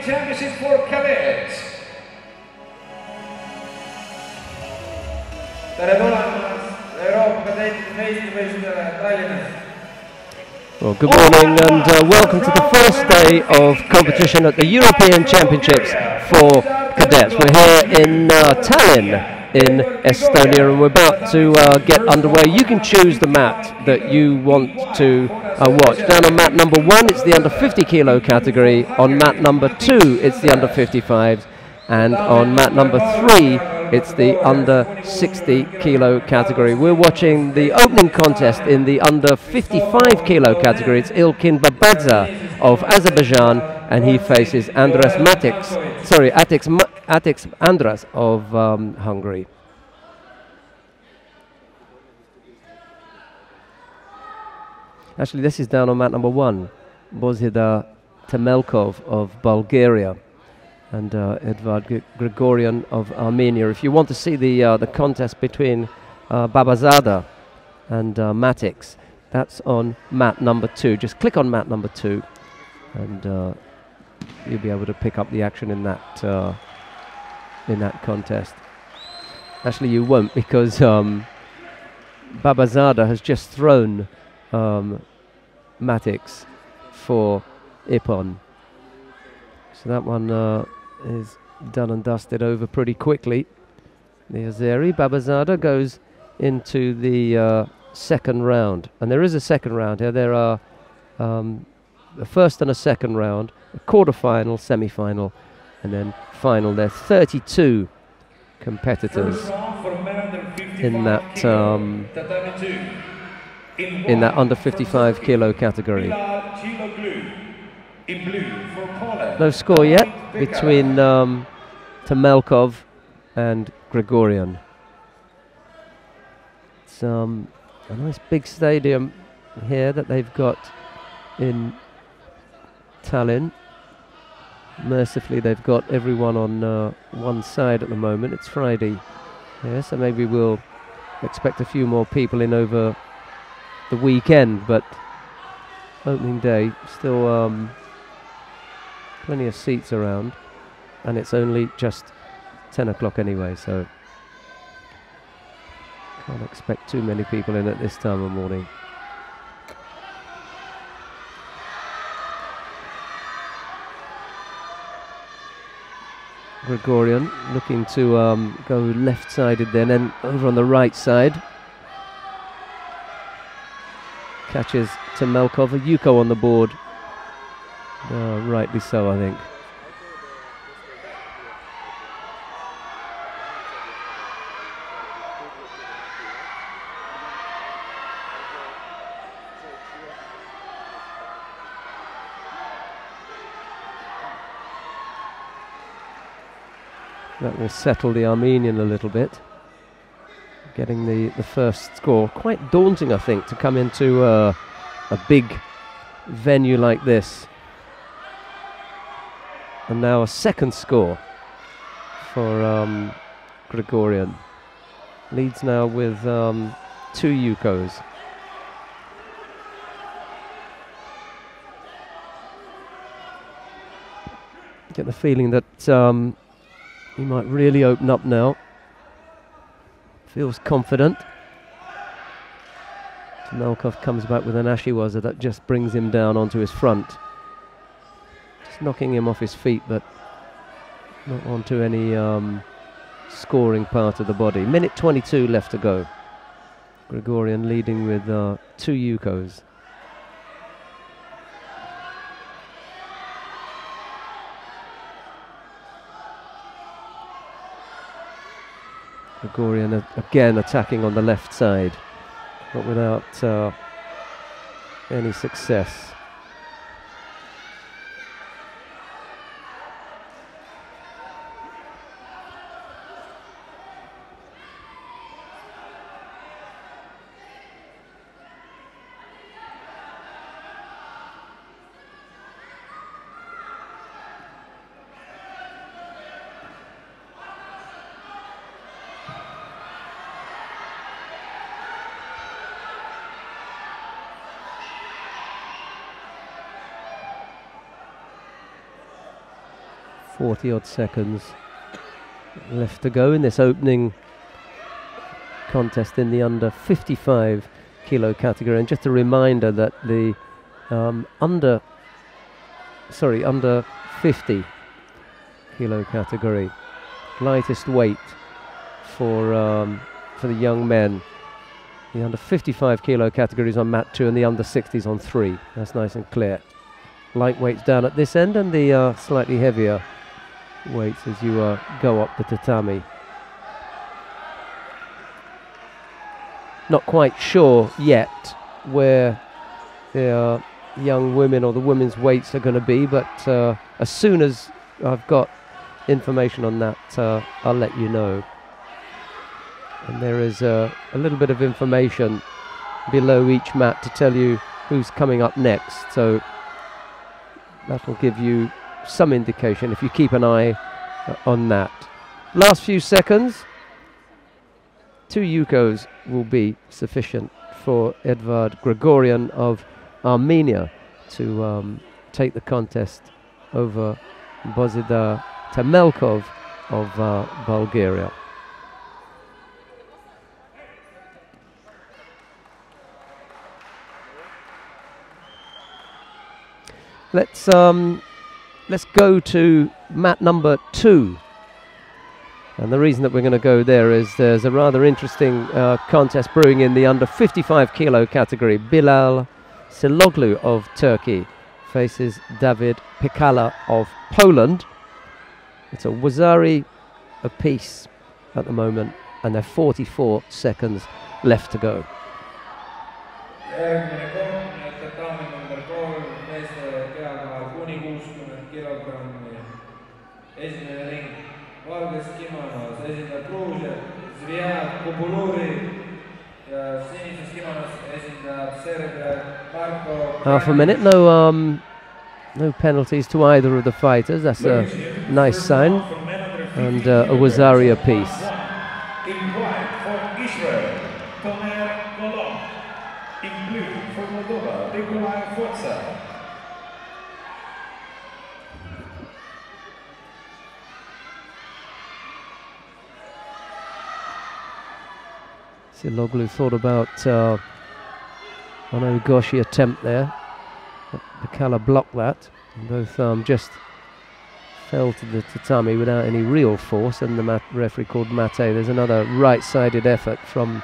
Championship for Cadets. tere tulemast Euroopa meistrivõistlustele Tallinnas. Well, good morning and welcome to the first day of competition at the European Championships for Cadets. We're here in Tallinn in Estonia and we're about to get underway. You can choose the mat that you want to watch. Down on mat number 1 it's the under 50 kilo category, on mat number 2 it's the under 55s, and on mat number 3 it's the under 60 kilo category. We're watching the opening contest in the under 55 kilo category. It's Ilkin Babadze of Azerbaijan and he faces Andras Atix Andras of Hungary. Actually, this is down on mat number 1, Bozhidar Temelkov of Bulgaria and Edvard Grigorian of Armenia. If you want to see the contest between Babazada and Matix, that's on mat number 2. Just click on mat number 2 and you'll be able to pick up the action in that contest. Actually, you won't, because Babazada has just thrown Matix for Ippon. So that one is done and dusted over pretty quickly. The Azeri Babazada goes into the second round, and there is a second round here. There are a first and a second round, a quarter-final, semi-final, and then final. There are 32 competitors in that under 55 kilo category. No score yet between Temelkov and Grigorian. It's a nice big stadium here that they've got in Tallinn. Mercifully, they've got everyone on one side at the moment. It's Friday here, so maybe we'll expect a few more people in over the weekend, but opening day, still plenty of seats around, and it's only just 10 o'clock anyway, so can't expect too many people in at this time of morning. Grigorian looking to go left-sided then over on the right side. Catches Temelkov, a Yuko on the board. Rightly so, I think. That will settle the Armenian a little bit. Getting the first score. Quite daunting, I think, to come into a big venue like this. And now a second score for Grigorian. Leads now with 2 Yukos. Get the feeling that he might really open up now. Feels confident. Temelkov comes back with an Ashiwaza that just brings him down onto his front. Just knocking him off his feet, but not onto any scoring part of the body. Minute 22 left to go. Grigorian leading with 2 Yukos. Grigorian again attacking on the left side, but without any success. 40 odd seconds left to go in this opening contest in the under 55 kilo category. And just a reminder that the under 50 kilo category, lightest weight for the young men. The under 55 kilo categories on mat 2 and the under 60s on 3. That's nice and clear. Light weights down at this end and the slightly heavier weights as you go up the tatami. Not quite sure yet where the young women or the women's weights are going to be, but as soon as I've got information on that, I'll let you know. And there is a little bit of information below each mat to tell you who's coming up next, so that will give you some indication if you keep an eye on that. Last few seconds. 2 Yukos will be sufficient for Edvard Gregorian of Armenia to take the contest over Bozidar Temelkov of Bulgaria. Let's go to mat number 2. And the reason that we're going to go there is there's a rather interesting contest brewing in the under 55 kilo category. Bilal Siloglu of Turkey faces David Pikala of Poland. It's a Wazari apiece at the moment, and there's 44 seconds left to go. Half a minute, no penalties to either of the fighters. That's a nice sign. And a Wazari apiece. In white for Israel, Tomer Golov. In blue for Moldova, Nikolai Forza. Siloglu thought about an Ugoshi attempt there. Pikala blocked that. Both just fell to the tatami without any real force, and the referee called Mate. There's another right-sided effort from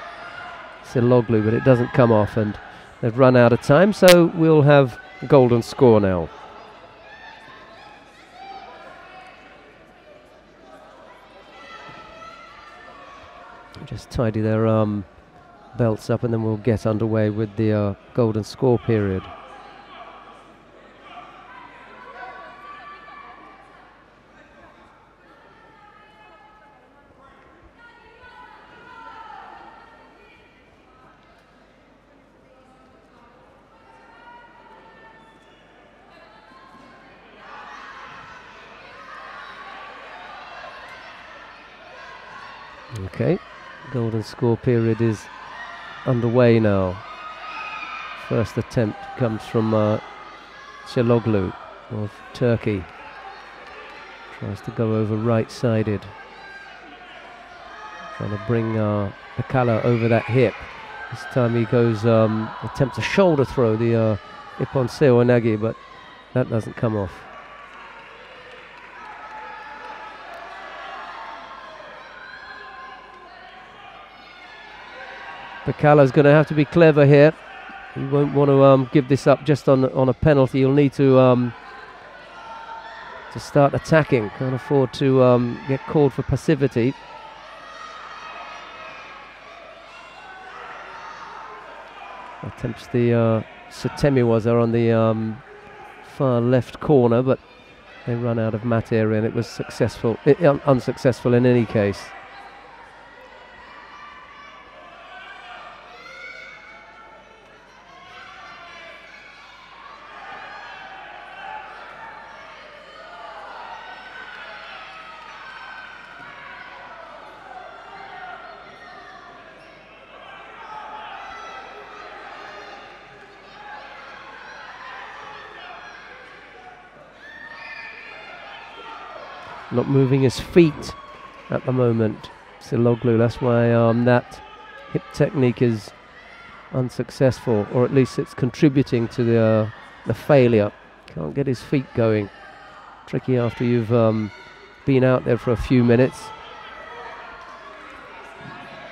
Siloglu, but it doesn't come off, and they've run out of time, so we'll have golden score now. Just tidy their belts up, and then we'll get underway with the golden score period. Okay, golden score period is underway now. First attempt comes from Siloglu of Turkey. Tries to go over right-sided. Trying to bring Pikala over that hip. This time he goes, attempts a shoulder throw, the Ippon Seoinage, but that doesn't come off. Pikala's going to have to be clever here. He won't want to give this up just on a penalty. He'll need to start attacking. Can't afford to get called for passivity. Attempts the Sotemiwaza on the far left corner, but they run out of mat area, and it was successful, unsuccessful in any case. not moving his feet at the moment, Siloglu. That's why that hip technique is unsuccessful, or at least it's contributing to the failure. Can't get his feet going. Tricky after you've been out there for a few minutes.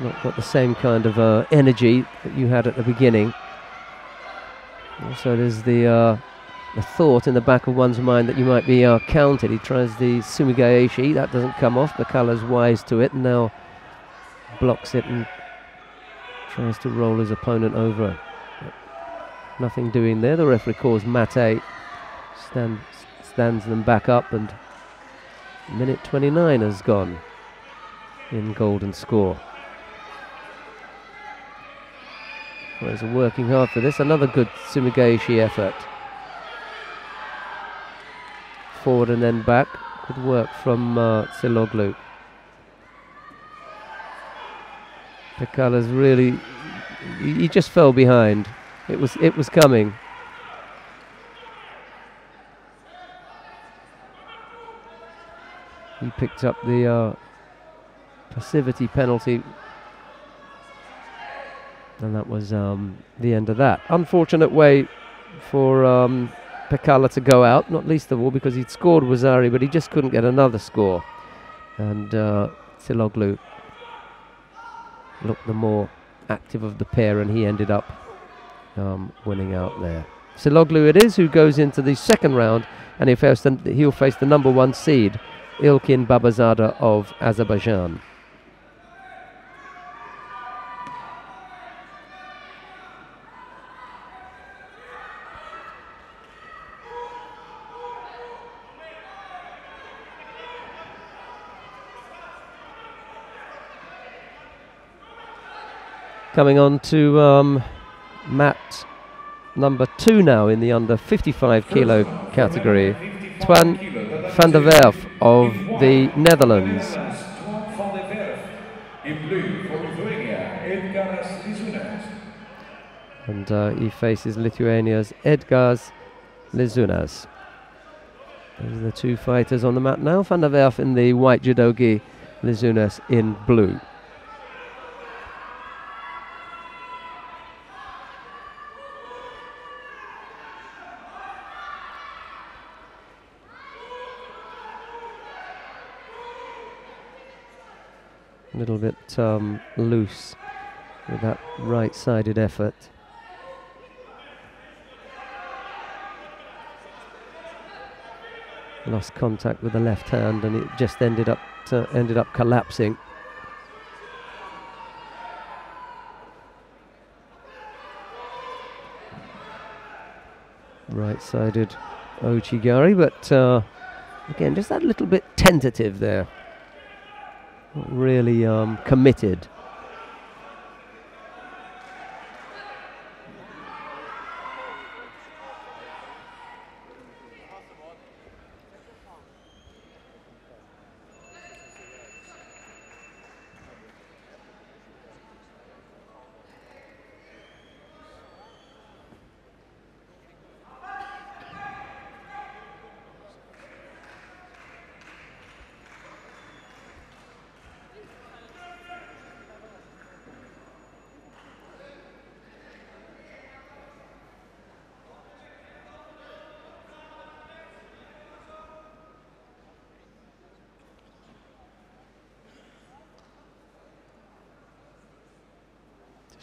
Not got the same kind of energy that you had at the beginning. Also, there's the thought in the back of one's mind that you might be counted. He tries the sumigaeshi, that doesn't come off. Bakala's wise to it and now blocks it and tries to roll his opponent over. But nothing doing there. The referee calls mate, stands them back up, and minute 29 has gone in golden score. Players are working hard for this. Another good sumigaeshi effort. Forward and then back. Good work from Siloglu. Pekala's really, he just fell behind. It was coming. He picked up the passivity penalty, and that was the end of that. Unfortunate way for Pekala to go out, not least of all because he'd scored Wazari, but he just couldn't get another score. And Siloglu looked the more active of the pair, and he ended up winning out there. Siloglu it is who goes into the second round, and he'll face the number 1 seed, Ilkin Babazada of Azerbaijan. Coming on to mat number 2 now in the under 55 kilo category. Twan van der Werf of the Netherlands. And he faces Lithuania's Edgars Lizunas. Those are the two fighters on the mat now. Van der Werf in the white judogi, Lizunas in blue. A little bit loose with that right-sided effort. Lost contact with the left hand, and it just ended up collapsing. Right-sided Ochigari, but again, just that little bit tentative there. Not really committed.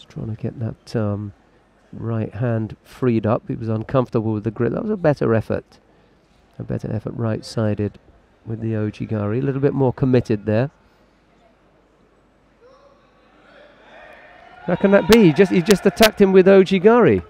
Trying to get that right hand freed up. He was uncomfortable with the grip. That was a better effort. A better effort right-sided with the Ochigari. A little bit more committed there. How can that be? He just attacked him with Ochigari.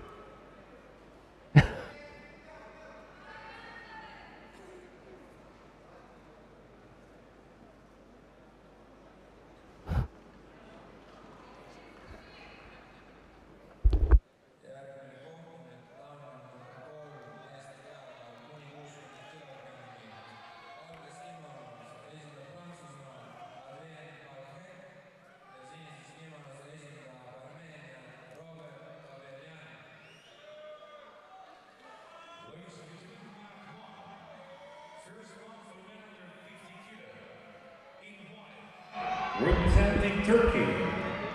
Representing Turkey,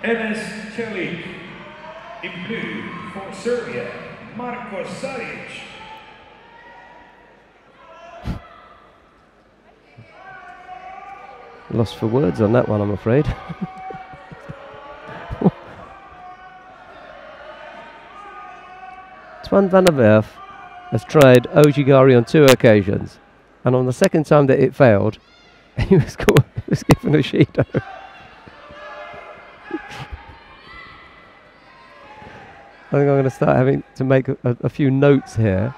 Enes Çelik. In blue for Serbia, Marko Saric. Lost for words on that one, I'm afraid. Swan van der Werf has tried Ojigari on 2 occasions, and on the second time that it failed, he was given a Shido. I think I'm going to start having to make a few notes here,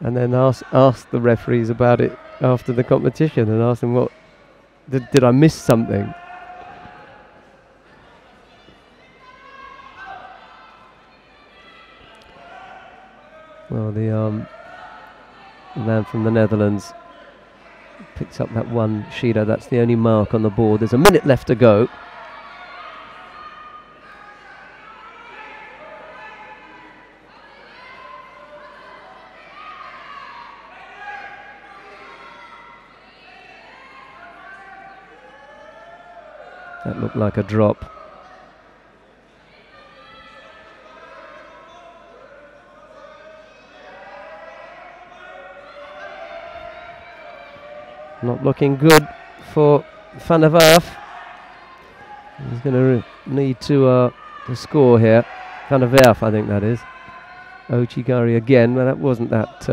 and then ask the referees about it after the competition, and ask them what did I miss something. Well, the man from the Netherlands picks up that one Shido. That's the only mark on the board. There's a minute left to go. That looked like a drop. Not looking good for Van der Werf. He's going to need to score here. Van der Werf, I think that is. Ojigari again. Well, that wasn't that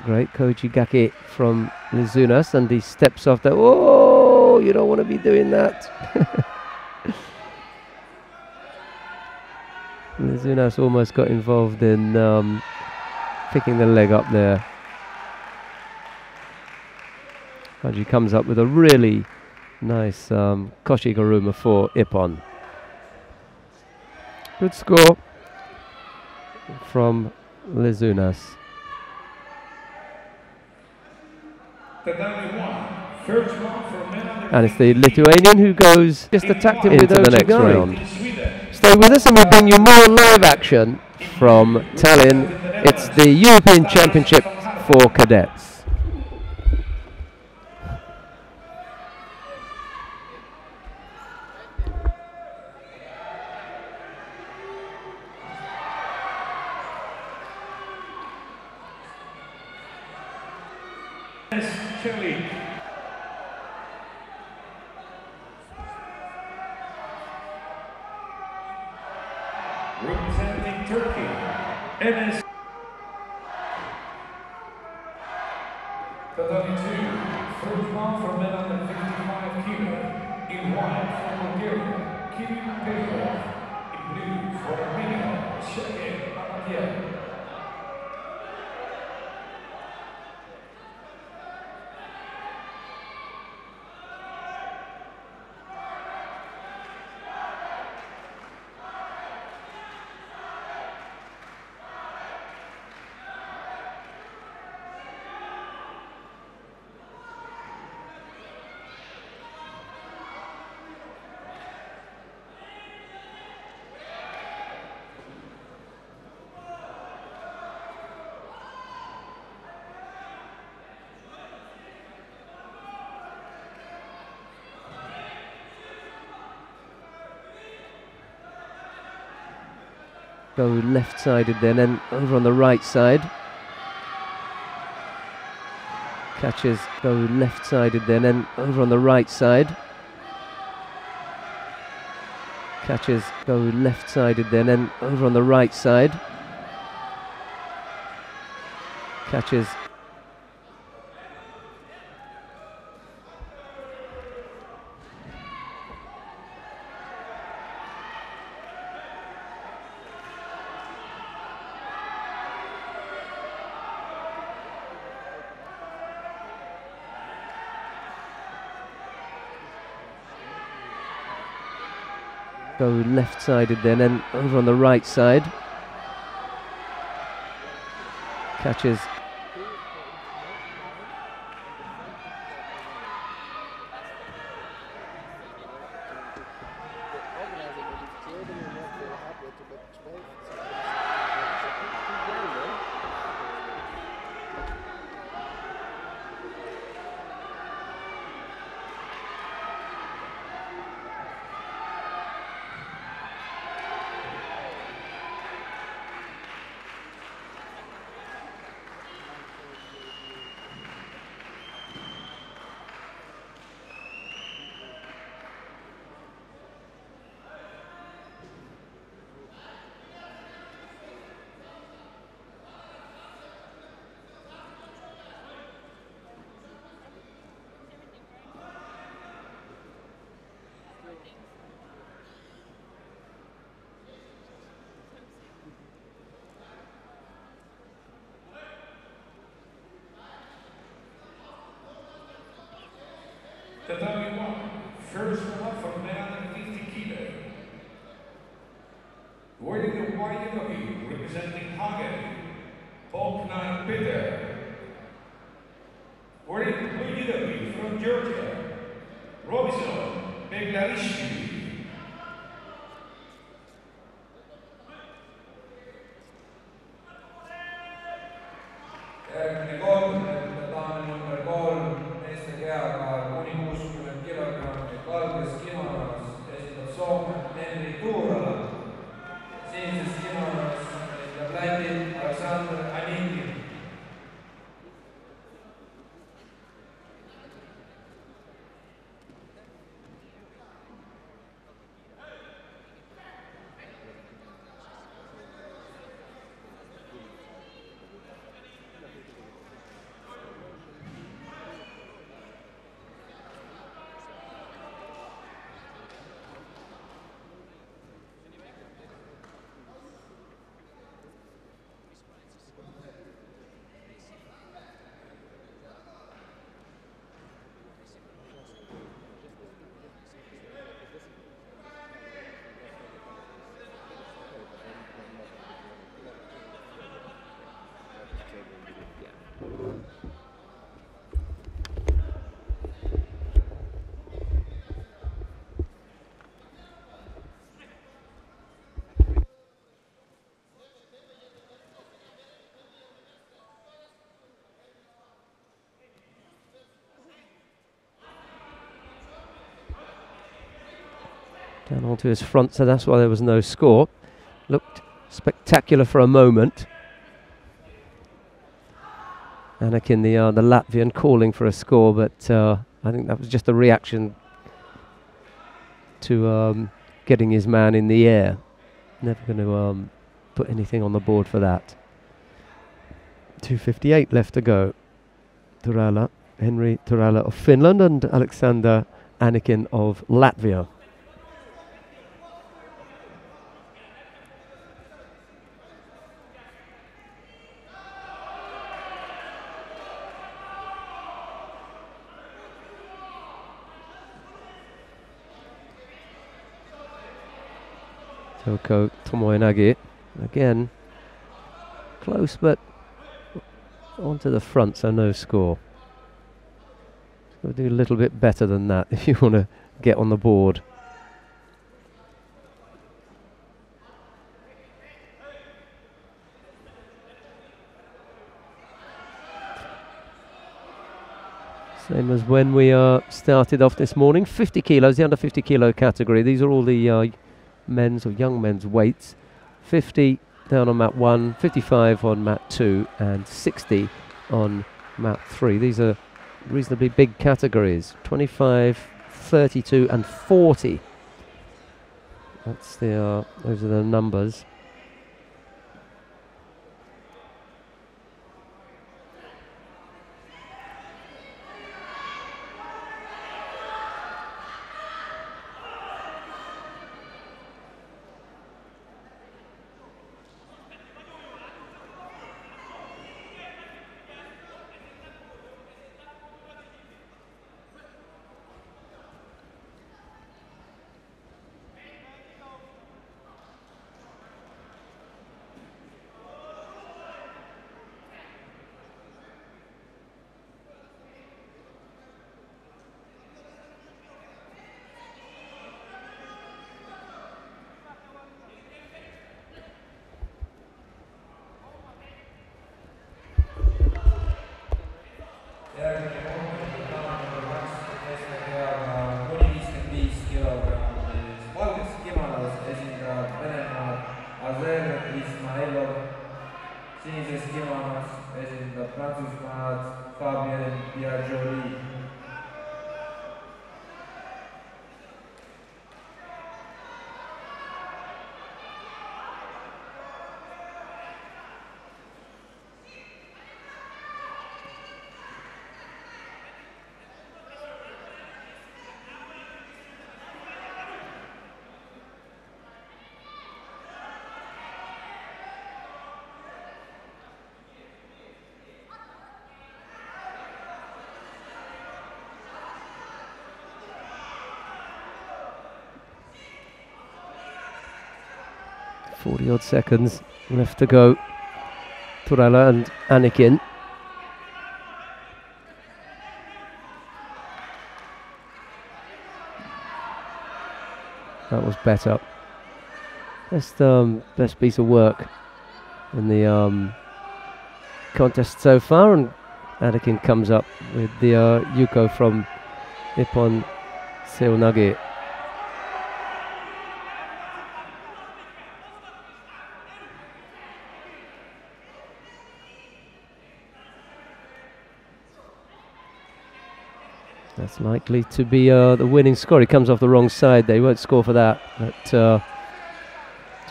great. Kojigake from Lizunas, and he steps off there. Oh, you don't want to be doing that. Lizunas almost got involved in picking the leg up there. Kaji comes up with a really nice Koshigaruma for Ippon. Good score from Lizunas. And it's the Lithuanian who goes just attacked him into the next round. Stay with us and we'll bring you more live action from Tallinn. It's the European Championship for Cadets. Çelik. Representing Turkey, Enes. Cadets 2, first round for men under 55 kilo. In white for Bulgaria, Kirill Petrov. In blue for Armenia, Sergey Amatyev. Go left-sided then over on the right side. Catches, go left-sided then over on the right side. Catches, go left-sided then over on the right side. Catches. Go left-sided then over on the right side. Catches. First one up for men under 50 kilo. Wearing the white jersey, representing Hungary, Bogdan Peter. Wearing the blue jersey from Georgia, Robinson Beglarishvili. Järgmine kord, daami number 3, meeste keaga kuni 60 kilogrammi, valges kimonos esindab Soome Henri Tuurala, sinises kimonos esindab Läti Aleksandr Anikin. Down onto his front, so that's why there was no score. Looked spectacular for a moment. Anakin, the Latvian, calling for a score, but I think that was just a reaction to getting his man in the air. Never going to put anything on the board for that. 2:58 left to go. Turala, Henri Turala of Finland and Alexander Anakin of Latvia. Toko Tomoenagi, again, close but onto the front, so no score. Got to do a little bit better than that if you want to get on the board. Same as when we started off this morning, 50 kilos, the under 50 kilo category. These are all the men's or young men's weights. 50 down on mat 1, 55 on mat 2 and 60 on mat 3. These are reasonably big categories. 25, 32 and 40. That's the those are the numbers. 40 odd seconds left to go. Turala and Anakin. That was better. Best piece of work in the contest so far, and Anakin comes up with the Yuko from Ippon Seonage. That's likely to be the winning score. He comes off the wrong side there. He won't score for that, but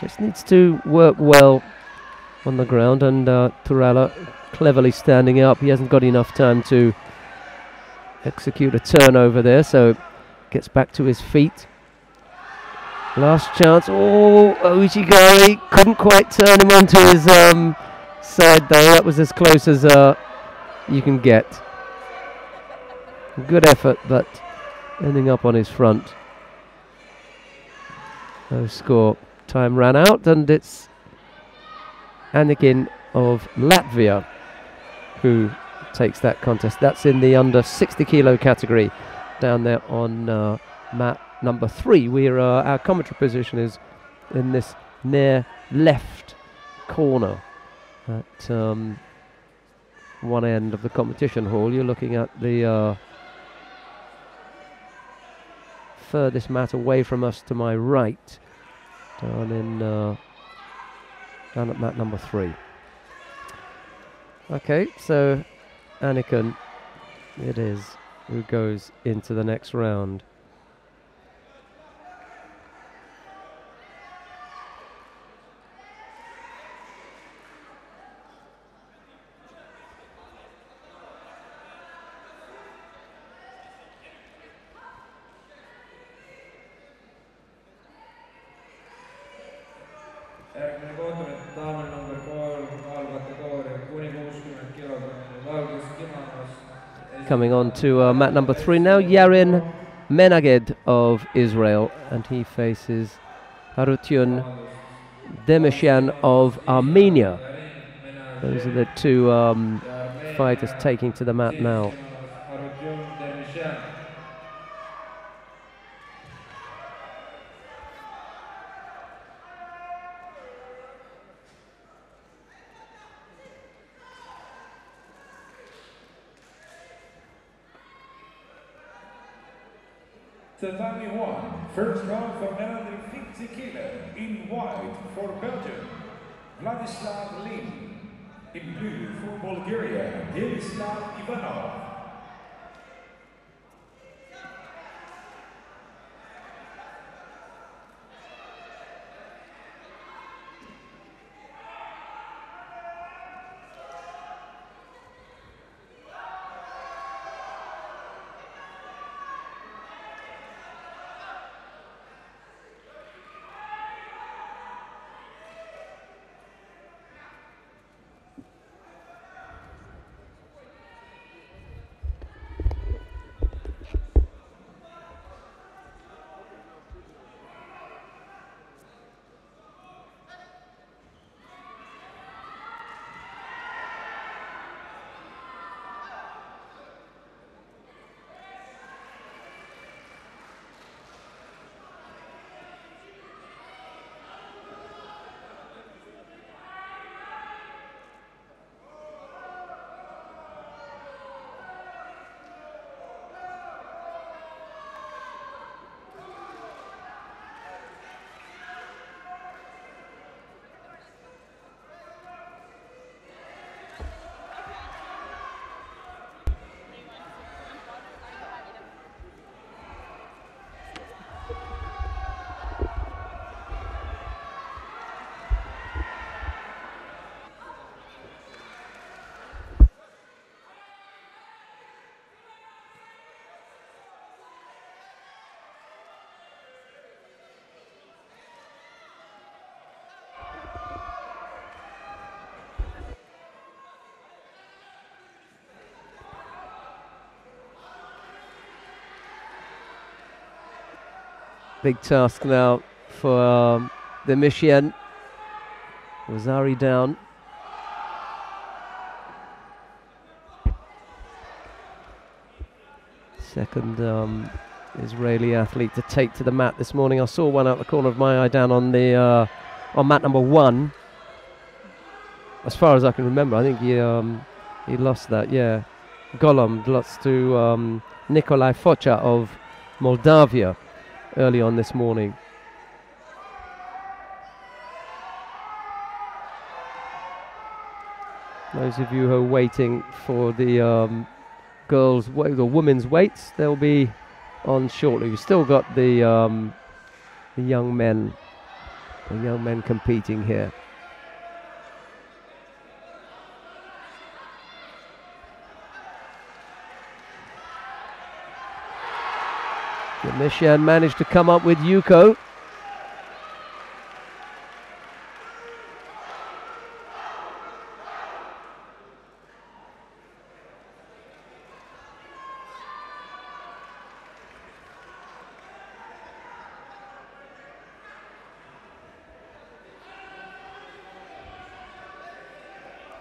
just needs to work well on the ground, and Turala cleverly standing up. He hasn't got enough time to execute a turnover there, so gets back to his feet. Last chance. Oh, Ujigari couldn't quite turn him onto his side though. That was as close as you can get. Good effort, but ending up on his front. No score. Time ran out, and it's Anakin of Latvia who takes that contest. That's in the under 60 kilo category down there on mat number 3. Our commentary position is in this near left corner at one end of the competition hall. You're looking at the furthest mat away from us to my right, down at mat number 3. Okay, so Anakin it is who goes into the next round. Järgmine kohtumine daamil number 3 kaalkategooria kuni 60 kilogrammi valges kimonos. Coming on to mat number 3 now, Yarin Menaged of Israel, and he faces Harutyun Demeshian of Armenia. Those are the two fighters taking to the mat now. Tatami 1, first round for 150 kilo in white for Belgium, Vladislav Lin. In blue for Bulgaria, Yelislav Ivanov. Big task now for the Mission. Wazari down. Second Israeli athlete to take to the mat this morning. I saw one out the corner of my eye down on the on mat number 1. As far as I can remember, I think he lost that. Yeah, Golom lost to Nikolai Focha of Moldavia early on this morning. Those of you who are waiting for the girls' the women's weights, they'll be on shortly. We've still got the young men competing here. Mishan managed to come up with Yuko.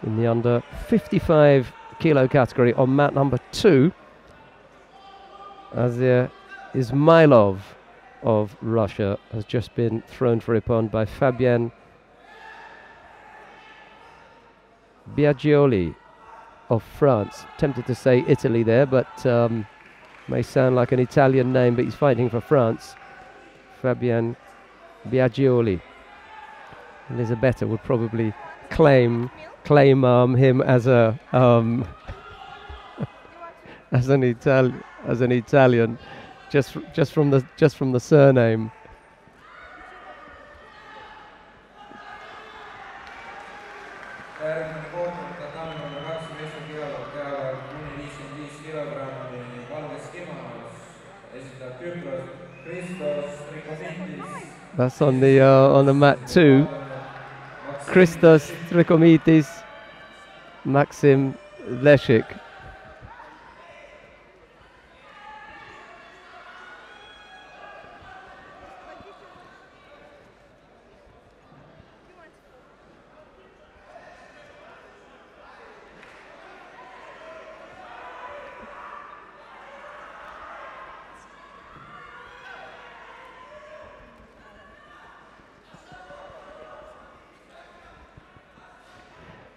In the under 55 kilo category on mat number 2, Azir Ismailov of Russia has just been thrown for a pond by Fabien Biagioli of France. Tempted to say Italy there, but may sound like an Italian name, but he's fighting for France. Fabien Biagioli. Elisabetta would probably claim him as a as an Italian, just from the surname. That's on the mat 2. Christos Trikomitis, Maxim Leshik.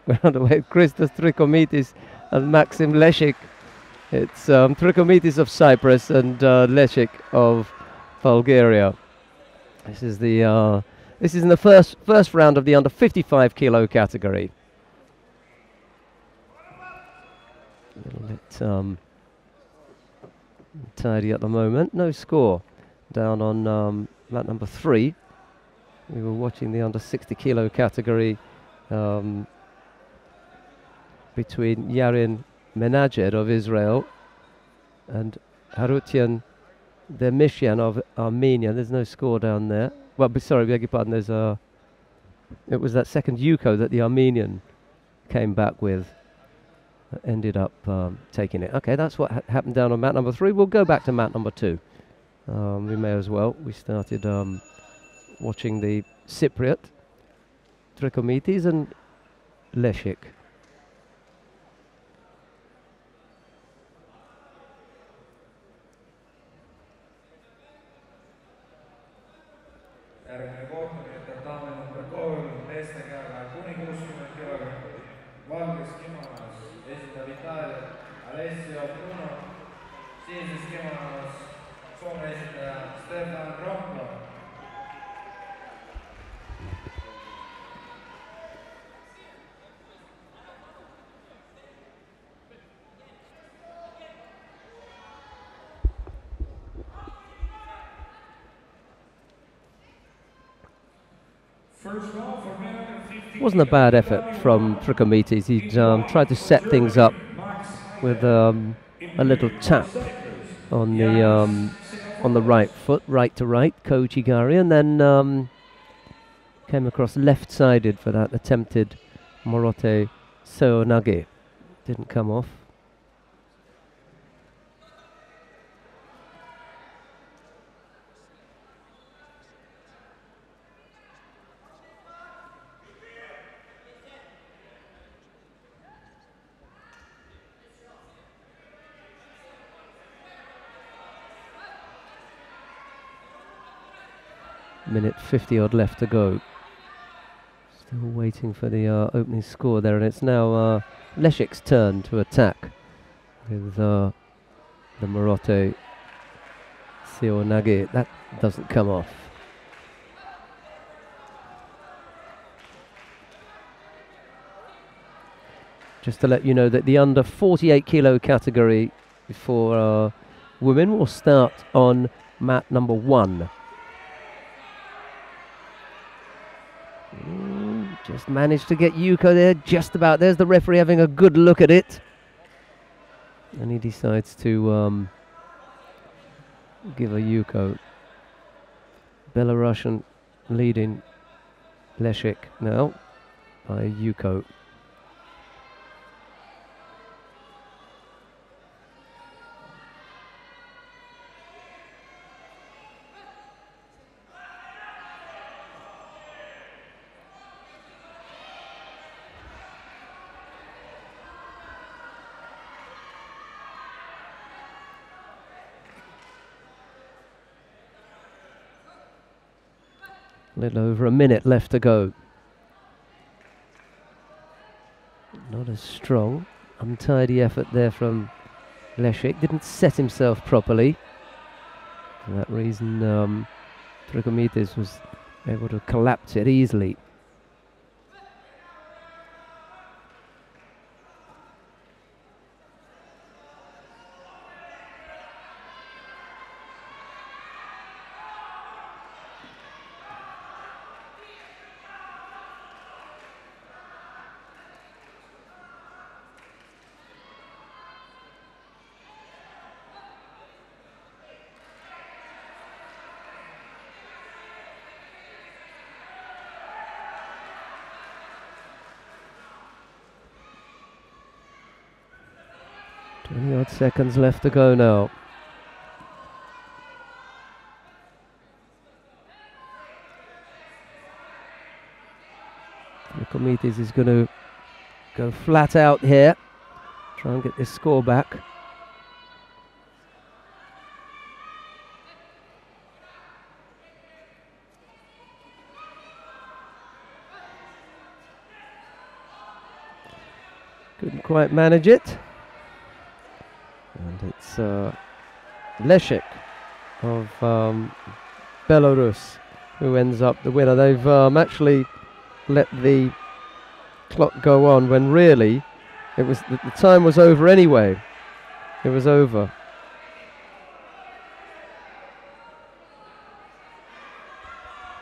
We're on the way, Christos Trikomitis and Maxim Leshik. It's Trikomitis of Cyprus and Leshik of Bulgaria. This is in the first round of the under 55 kilo category. A little bit tidy at the moment. No score down on mat number 3. We were watching the under 60 kilo category between Yarin Menajed of Israel and Harutian Demishian of Armenia. There's no score down there. Well, sorry, beg your pardon. It was that second Yuko that the Armenian came back with. Ended up taking it. Okay, that's what happened down on mat number 3. We'll go back to mat number 2. We may as well. We started watching the Cypriot, Trikomitis and Leshik. Järgmine kohtumine Tallinn number 3 meeste käega kuni 60 kilogrammi. Valges kimonos esindab Itaaliat Alessio Bruno, sinises kimonos Soome esindaja Stefan Rompo. Wasn't a bad effort from Trikomitis. He tried to set things up with a little tap on the right foot, right to right, Kojigari, and then came across left-sided for that attempted Morote Seonage. Didn't come off. minute 50 odd left to go. Still waiting for the opening score there, and it's now Leszek's turn to attack with the Marotte Sionagi. That doesn't come off. Just to let you know that the under 48 kilo category for women will start on mat number 1. Just managed to get Yuko there, just about. There's the referee having a good look at it. And he decides to give a Yuko. Belarusian leading Leszek now by Yuko. A little over a minute left to go. Not as strong. Untidy effort there from Leszek. Didn't set himself properly. For that reason, Trichometis was able to collapse it easily. Odd seconds left to go now. Trichometis is going to go flat out here, try and get this score back. Couldn't quite manage it. And it's Leszek of Belarus who ends up the winner. They've actually let the clock go on when really it was the time was over anyway. It was over.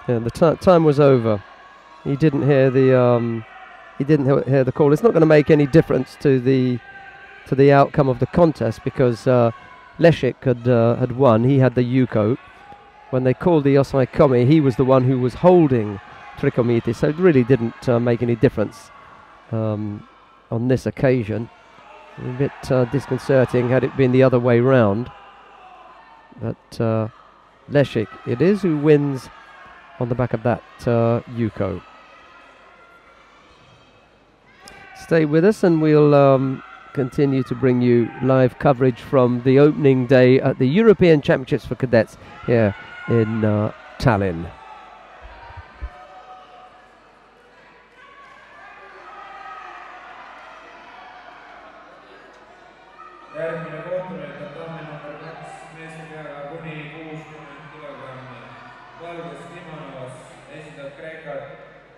Yeah, the time was over. He didn't hear the hear the call. It's not going to make any difference to the outcome of the contest because Leszek had won. He had the Yuko. When they called the Osai Komi, he was the one who was holding Trichometis, so it really didn't make any difference on this occasion. A bit disconcerting had it been the other way round. But Leszek it is who wins on the back of that Yuko. Stay with us and we'll continue to bring you live coverage from the opening day at the European Championships for Cadets here in Tallinn. Järgmine kohtumine Tallinn number 2 meeste peaga kuni 60 kilogrammi. Valges kimonos esindab Kreekat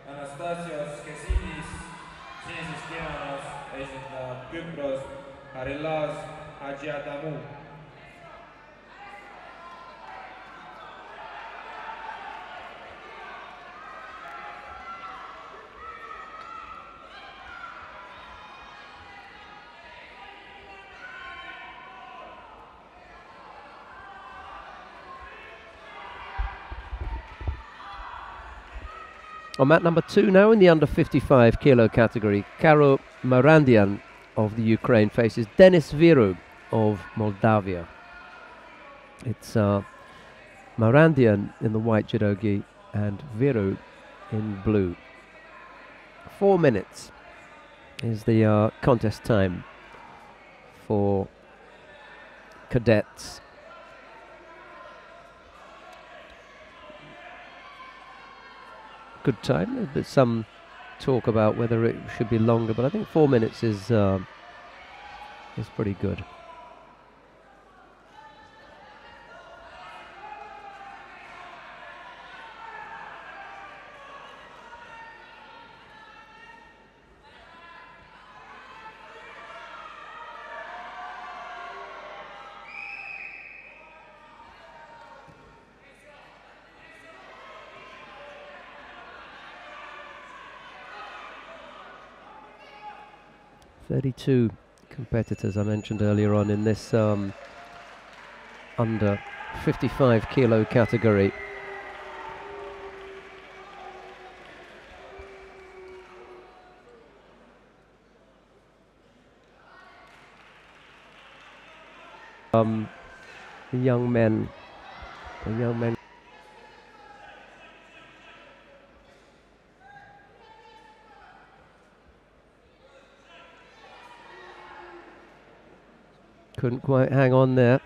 Anastasios Kesidis, sinises kimonos esindab Küpros Harillas Hadžiadamu. On mat number 2 now in the under 55 kilo category, Karo Marandian of the Ukraine faces Denis Viru of Moldavia. It's Marandian in the white judogi and Viru in blue. 4 minutes is the contest time for cadets. good time. There's some talk about whether it should be longer, but I think 4 minutes is pretty good. Thirty-two competitors I mentioned earlier on in this under 55 kilo category. The young men. Couldn't quite hang on there.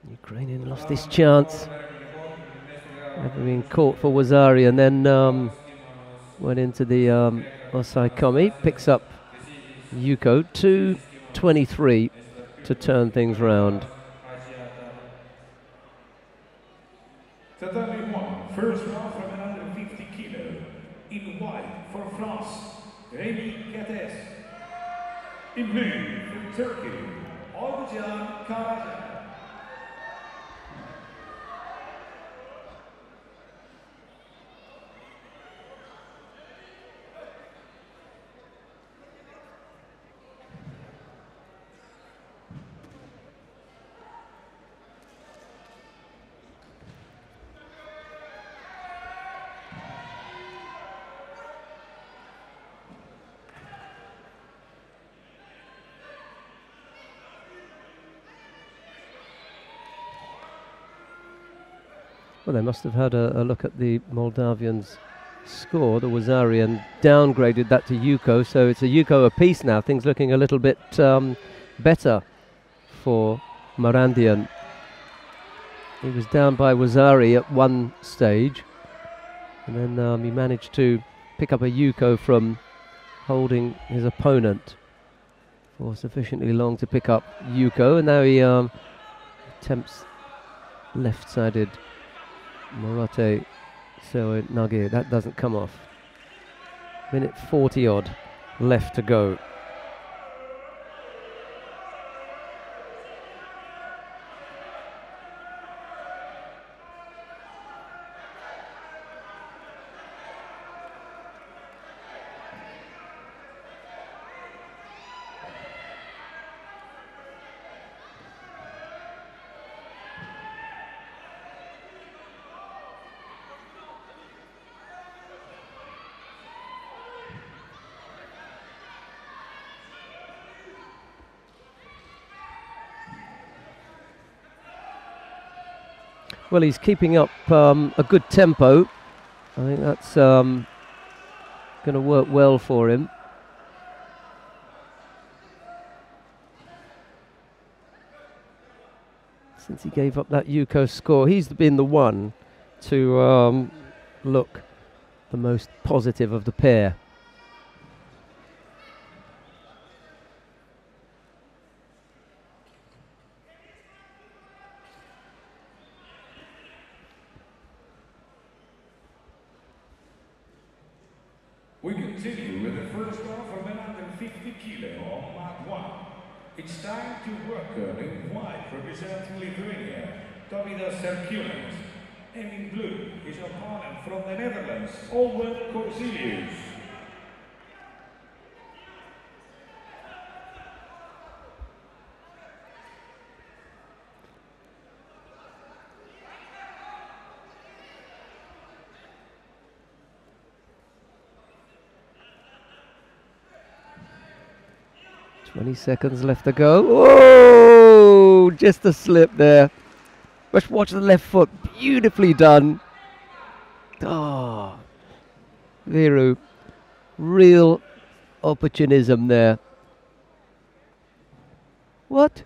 Ukrainian lost his chance. Never been caught for Wazari, and then went into the Osai Komi. Picks up Yuko. 2:23 to turn things round. Tatami 1, first round from 150 kilo. In white for France, Cadets. In blue from Turkey, Olcan Karaca. Well, they must have had a look at the Moldavians' score, the Wazari, and downgraded that to Yuko. So it's a Yuko apiece now. Things looking a little bit better for Marandian. He was down by Wazari at one stage, and then he managed to pick up a Yuko from holding his opponent for sufficiently long to pick up Yuko, and now he attempts left-sided Morate Seoi Nage. That doesn't come off. Minute 40 odd left to go. Well, he's keeping up a good tempo. I think that's going to work well for him. Since he gave up that Yuko score, he's been the one to look the most positive of the pair. We continue with the first round from 150 kilo on Mark 1. It's time to work in white representing Lithuania, Davidas Hercules. And in blue, his opponent from the Netherlands, Owen Corsilius. Seconds left to go. Oh, just a slip there. Just watch the left foot. Beautifully done. Oh, Viru. Real opportunism there. What?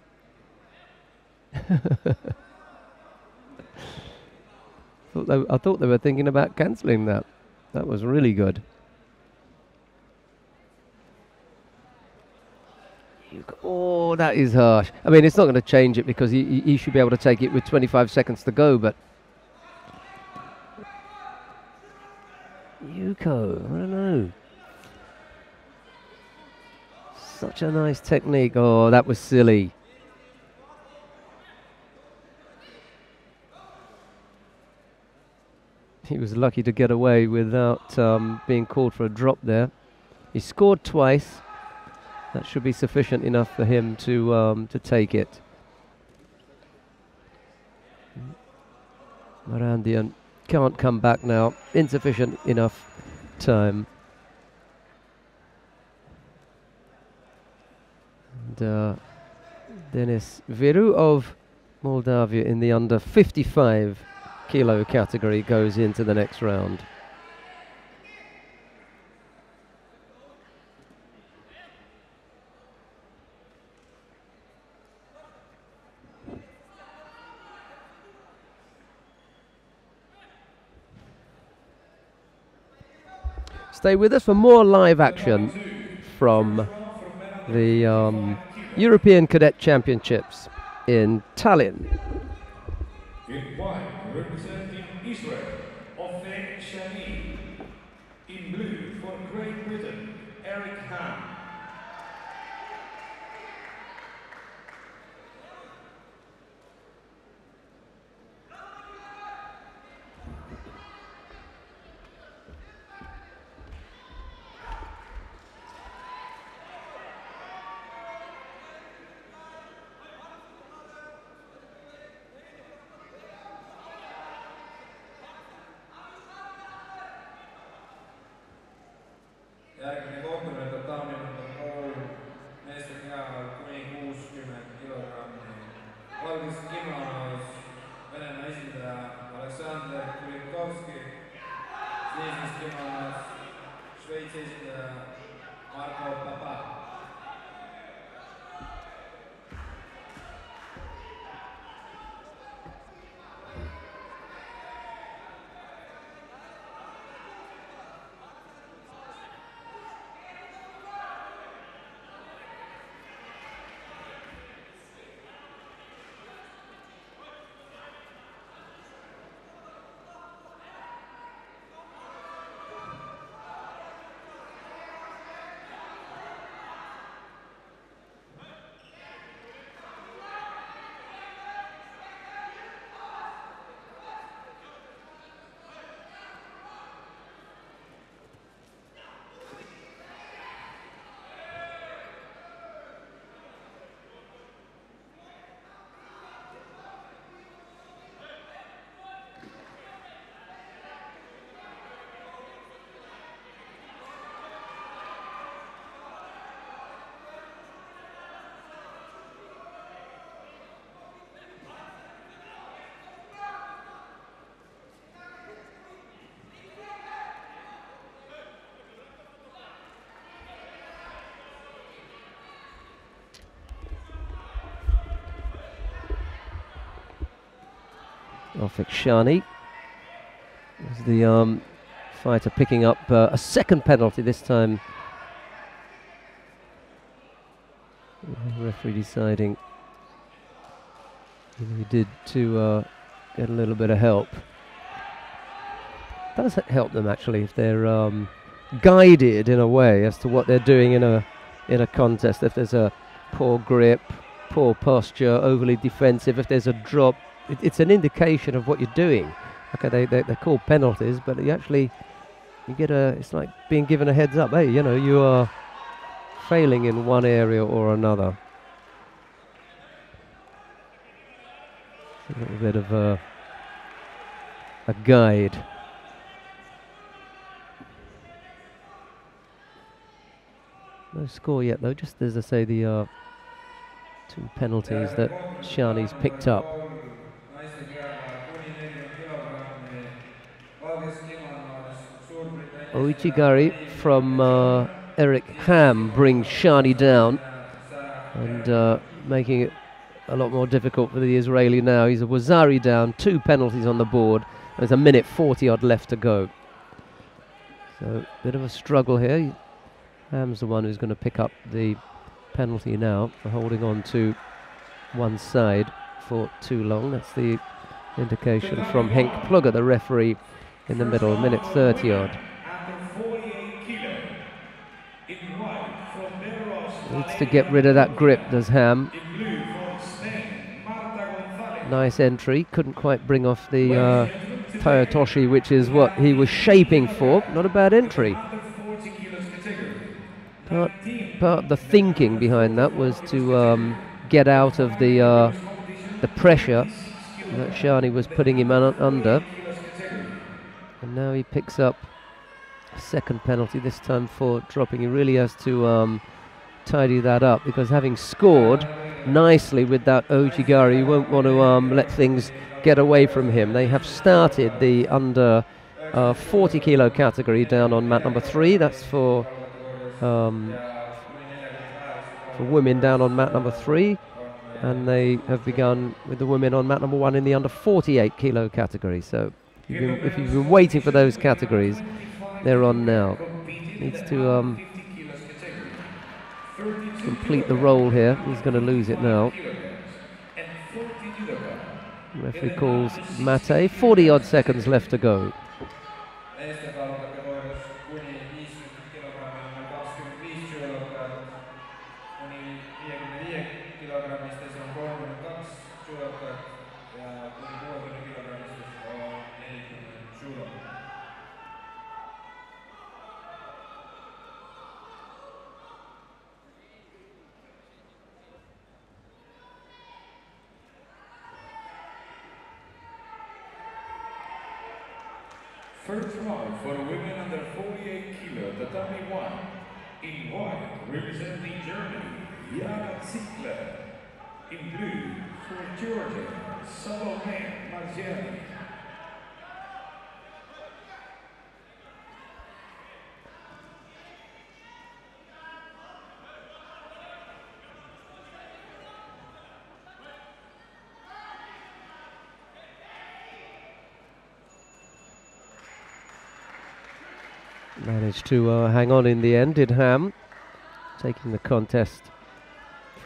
I thought they were thinking about cancelling that. That was really good. Oh, that is harsh. I mean, it's not going to change it because he should be able to take it with 25 seconds to go, but Yuko, I don't know. Such a nice technique. Oh, that was silly. He was lucky to get away without being called for a drop there. He scored twice. That should be sufficient enough for him to take it. Marandian can't come back now. Insufficient enough time. And Denis Viru of Moldavia in the under 55 kilo category goes into the next round. Stay with us for more live action from the European Cadet Championships in Tallinn. In white, representing Israel, Ophir Shani. In blue, for Great Britain, Eric Ham. Järgmine kohtumine võtab daamide number 3 meeste kehal kuni 60 kilogrammi. Valges kimonos Venemaa esindaja Aleksandr Kulikovski, sinises kimonos Šveitsi esindaja Marko Papa. Shani is the fighter picking up a second penalty this time. The referee deciding he did to get a little bit of help. Does help them actually if they're guided in a way as to what they're doing in a contest. If there's a poor grip, poor posture, overly defensive, if there's a drop, it's an indication of what you're doing. Okay, they're called penalties, but you get it's like being given a heads up. Hey, you know, you are failing in one area or another. A little bit of a guide. No score yet though, just as I say, the 2 penalties that Shani's picked up. Oichigari from Eric Ham brings Shani down and making it a lot more difficult for the Israeli now. He's a Wazari down, 2 penalties on the board. There's a minute 40 odd left to go. So a bit of a struggle here. Ham's the one who's going to pick up the penalty now for holding on to one side for too long. That's the indication from Henk Plugger, the referee, in the middle, minute 30 odd. Needs to get rid of that grip, does Ham. Nice entry, couldn't quite bring off the Toyotoshi, which is what he was shaping for. Not a bad entry. Part of the thinking behind that was to get out of the pressure that Shani was putting him under. And now he picks up a second penalty, this time for dropping. He really has to tidy that up, because having scored nicely with that Ojigari, you won't want to let things get away from him. They have started the under 40 kilo category down on mat number 3. That's for women down on mat number 3, and they have begun with the women on mat number 1 in the under 48 kilo category. So if you've been waiting for those categories, they're on now. Needs to complete the roll here. He's going to lose it now. Referee calls Mate. 40 odd seconds left to go. First round for the women under 48 kilo, tatami 1. In white, representing Germany, Jana Ziegler. In blue, for Georgia, Salome Marziani. Managed to hang on in the end, did Ham, taking the contest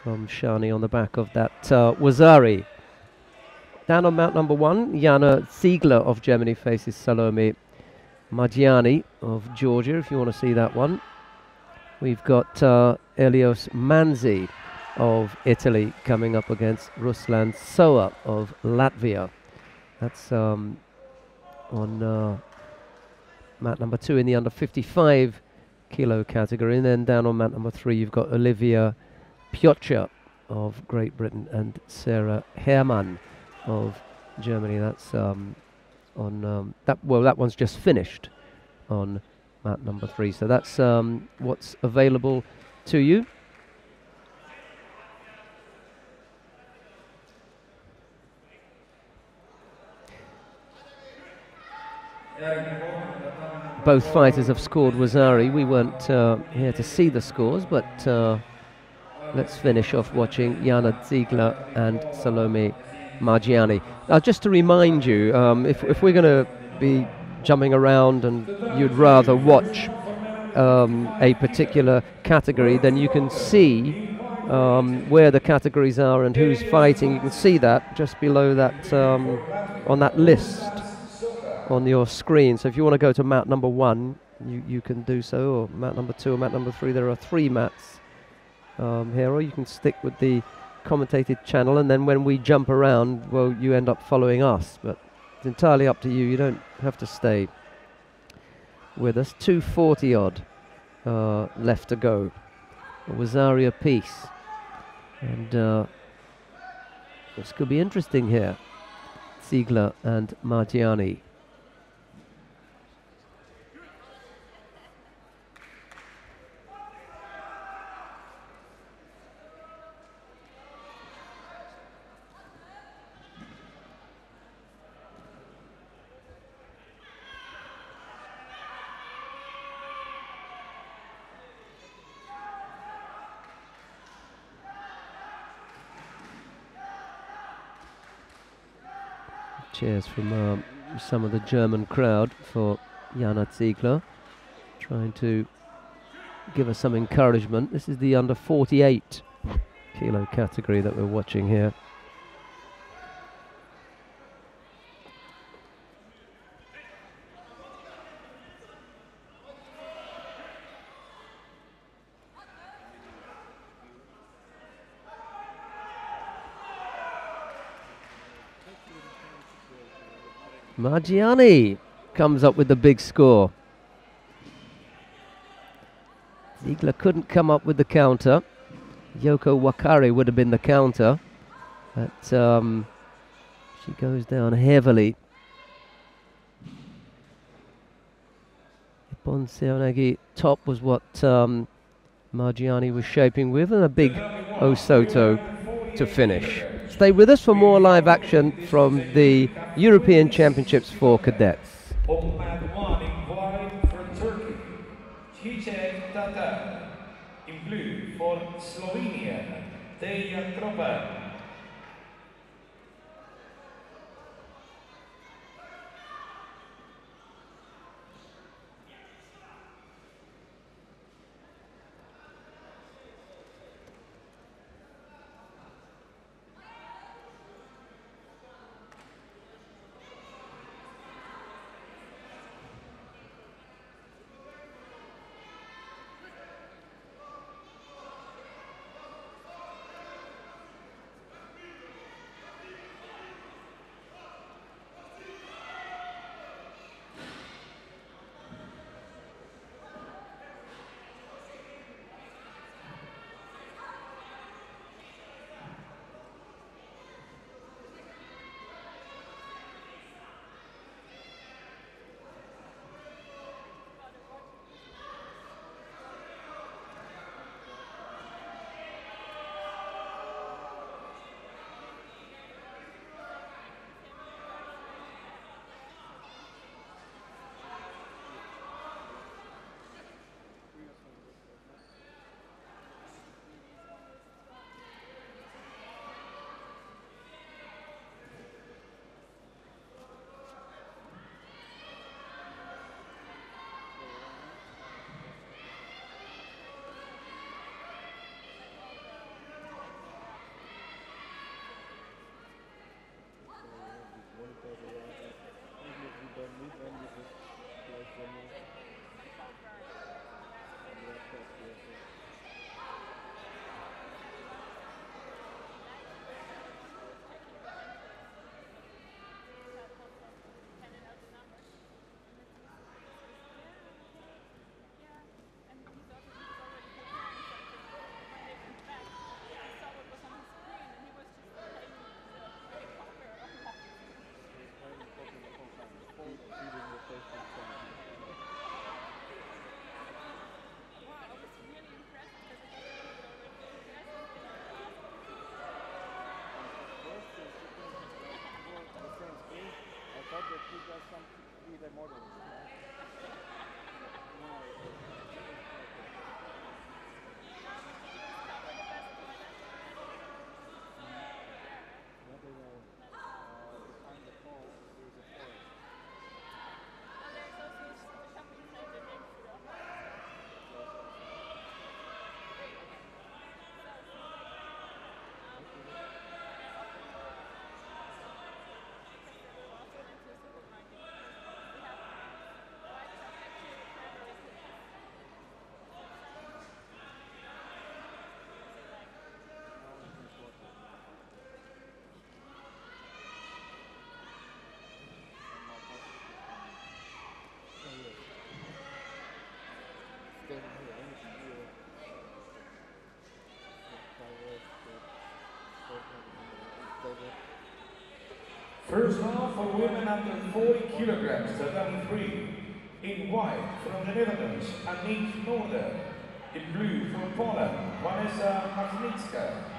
from Shani on the back of that Wazari. Down on mat number 1, Jana Ziegler of Germany faces Salome Marziani of Georgia, if you want to see that one. We've got Elios Manzi of Italy coming up against Ruslan Soa of Latvia. That's on mat number 2 in the under 55 kilo category. And then down on mat number 3 you've got Olivia Piotr of Great Britain and Sarah Hermann of Germany. That's on that one's just finished on mat number 3. So that's what's available to you. Both fighters have scored Wazari. We weren't here to see the scores, but let's finish off watching Jana Ziegler and Salome Marziani. Just to remind you, if we're going to be jumping around and you'd rather watch a particular category, then you can see where the categories are and who's fighting. You can see that just below that on that list on your screen. So if you want to go to mat number 1, you can do so, or mat number 2 or mat number 3. There are 3 mats here, or you can stick with the commentated channel, and then when we jump around, well, you end up following us, but it's entirely up to you. You don't have to stay with us. 240 odd left to go. A Wazari apiece, and this could be interesting here. Ziegler and Marziani. Cheers from some of the German crowd for Jana Ziegler, trying to give us some encouragement. This is the under 48 kilo category that we're watching here. Margiani comes up with the big score. Ziegler couldn't come up with the counter. Yoko Wakari would have been the counter, but she goes down heavily. Ippon Seoinage top was what Margiani was shaping with, and a big Osoto to finish. Stay with us for more live action from the European Championships for Cadets. On mat 1 in white for Turkey, Cice Tata. In blue for Slovenia, Teja Tropa. First half for women under 40 kilograms, Tallinn 3. In white from the Netherlands, Aniek Noorder. In blue from Poland, Vanessa Magnitska.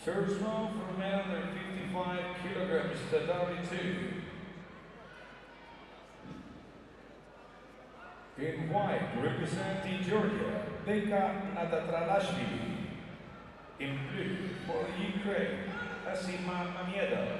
First round for men under 55 kilograms, tatami 2. In white, representing Georgia, Beka Natatralashvili. In blue, for Ukraine, Asima Mamedov.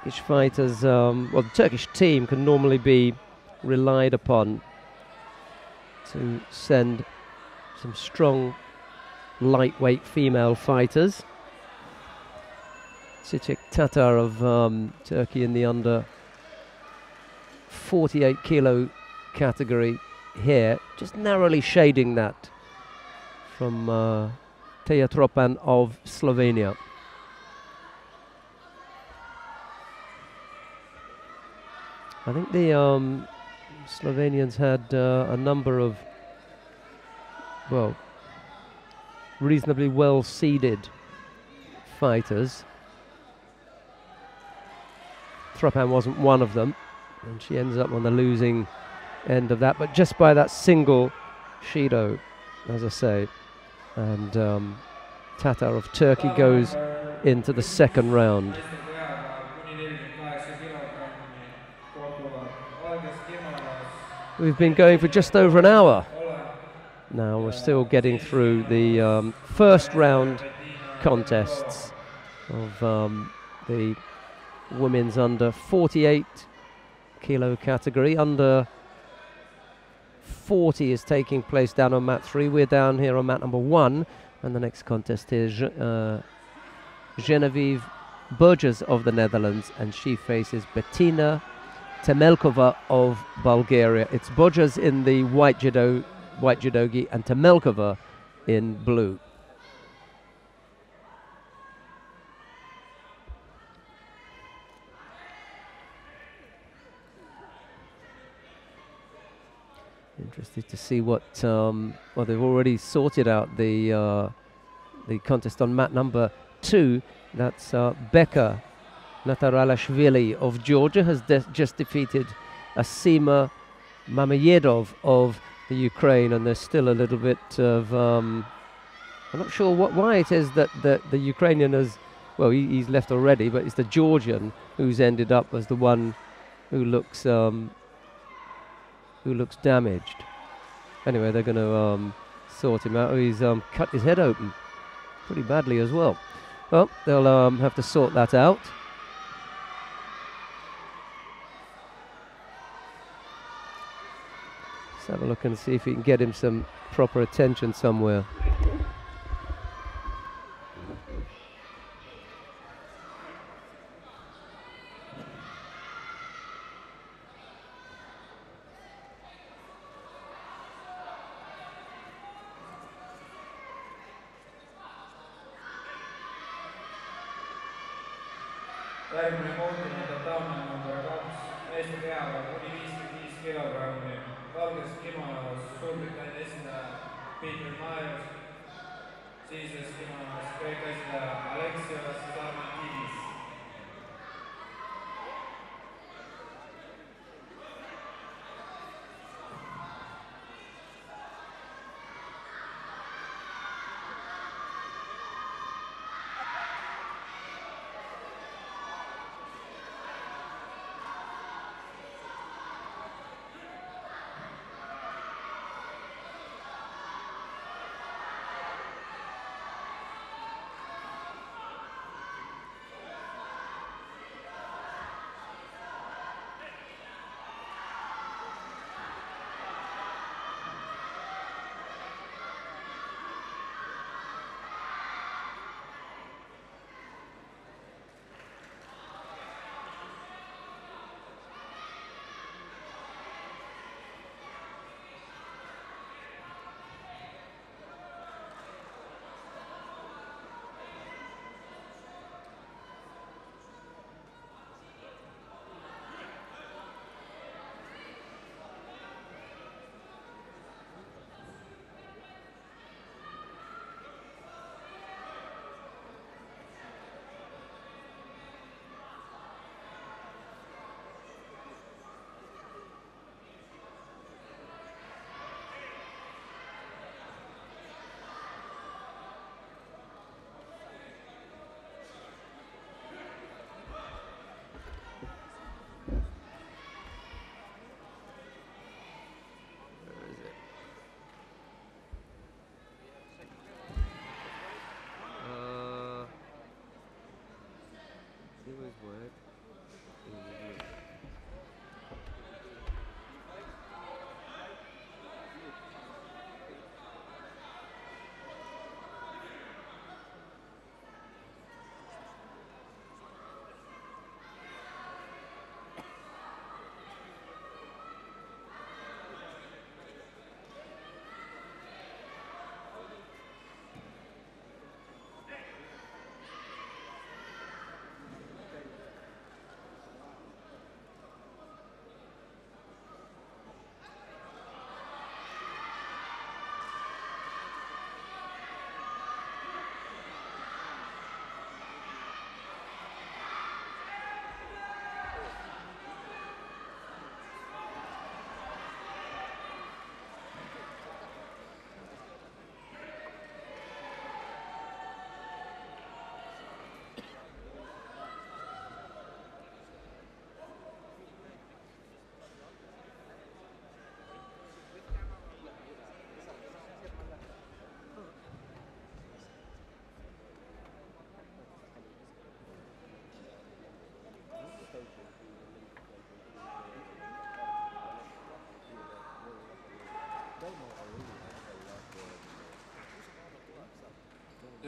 Turkish fighters, well, the Turkish team can normally be relied upon to send some strong, lightweight female fighters. Çiçek Tatar of Turkey in the under 48 kilo category here, just narrowly shading that from Teja Tropan of Slovenia. I think the Slovenians had a number of, well, reasonably well-seeded fighters. Tropan wasn't one of them, and she ends up on the losing end of that, but just by that single Shido, as I say. And Tatar of Turkey goes into the second round. We've been going for just over an hour. Now we're still getting through the first round contests of the women's under 48 kilo category. Under 40 is taking place down on mat 3. We're down here on mat number 1, and the next contest is Genevieve Burgess of the Netherlands, and she faces Bettina Temelkova of Bulgaria. It's Burgess in the white judogi and Temelkova in blue. Interested to see what well, they've already sorted out the contest on mat number 2. That's Beka Nataralashvili of Georgia has just defeated Asima Mamedov of the Ukraine, and there's still a little bit of I'm not sure why it is that the Ukrainian has, well, he's left already, but it's the Georgian who's ended up as the one who looks damaged. Anyway, they're going to sort him out. He's cut his head open pretty badly as well. Well, they'll have to sort that out. Let's have a look and see if we can get him some proper attention somewhere. järgmine kohtumine totaalne number 2, meeste kehaga kuni 55 kilogrammi, valges kimonos Suurbritannia esindaja Peter Myers, sinises kimonos Kreeka esindaja Alexios Sarmantidis.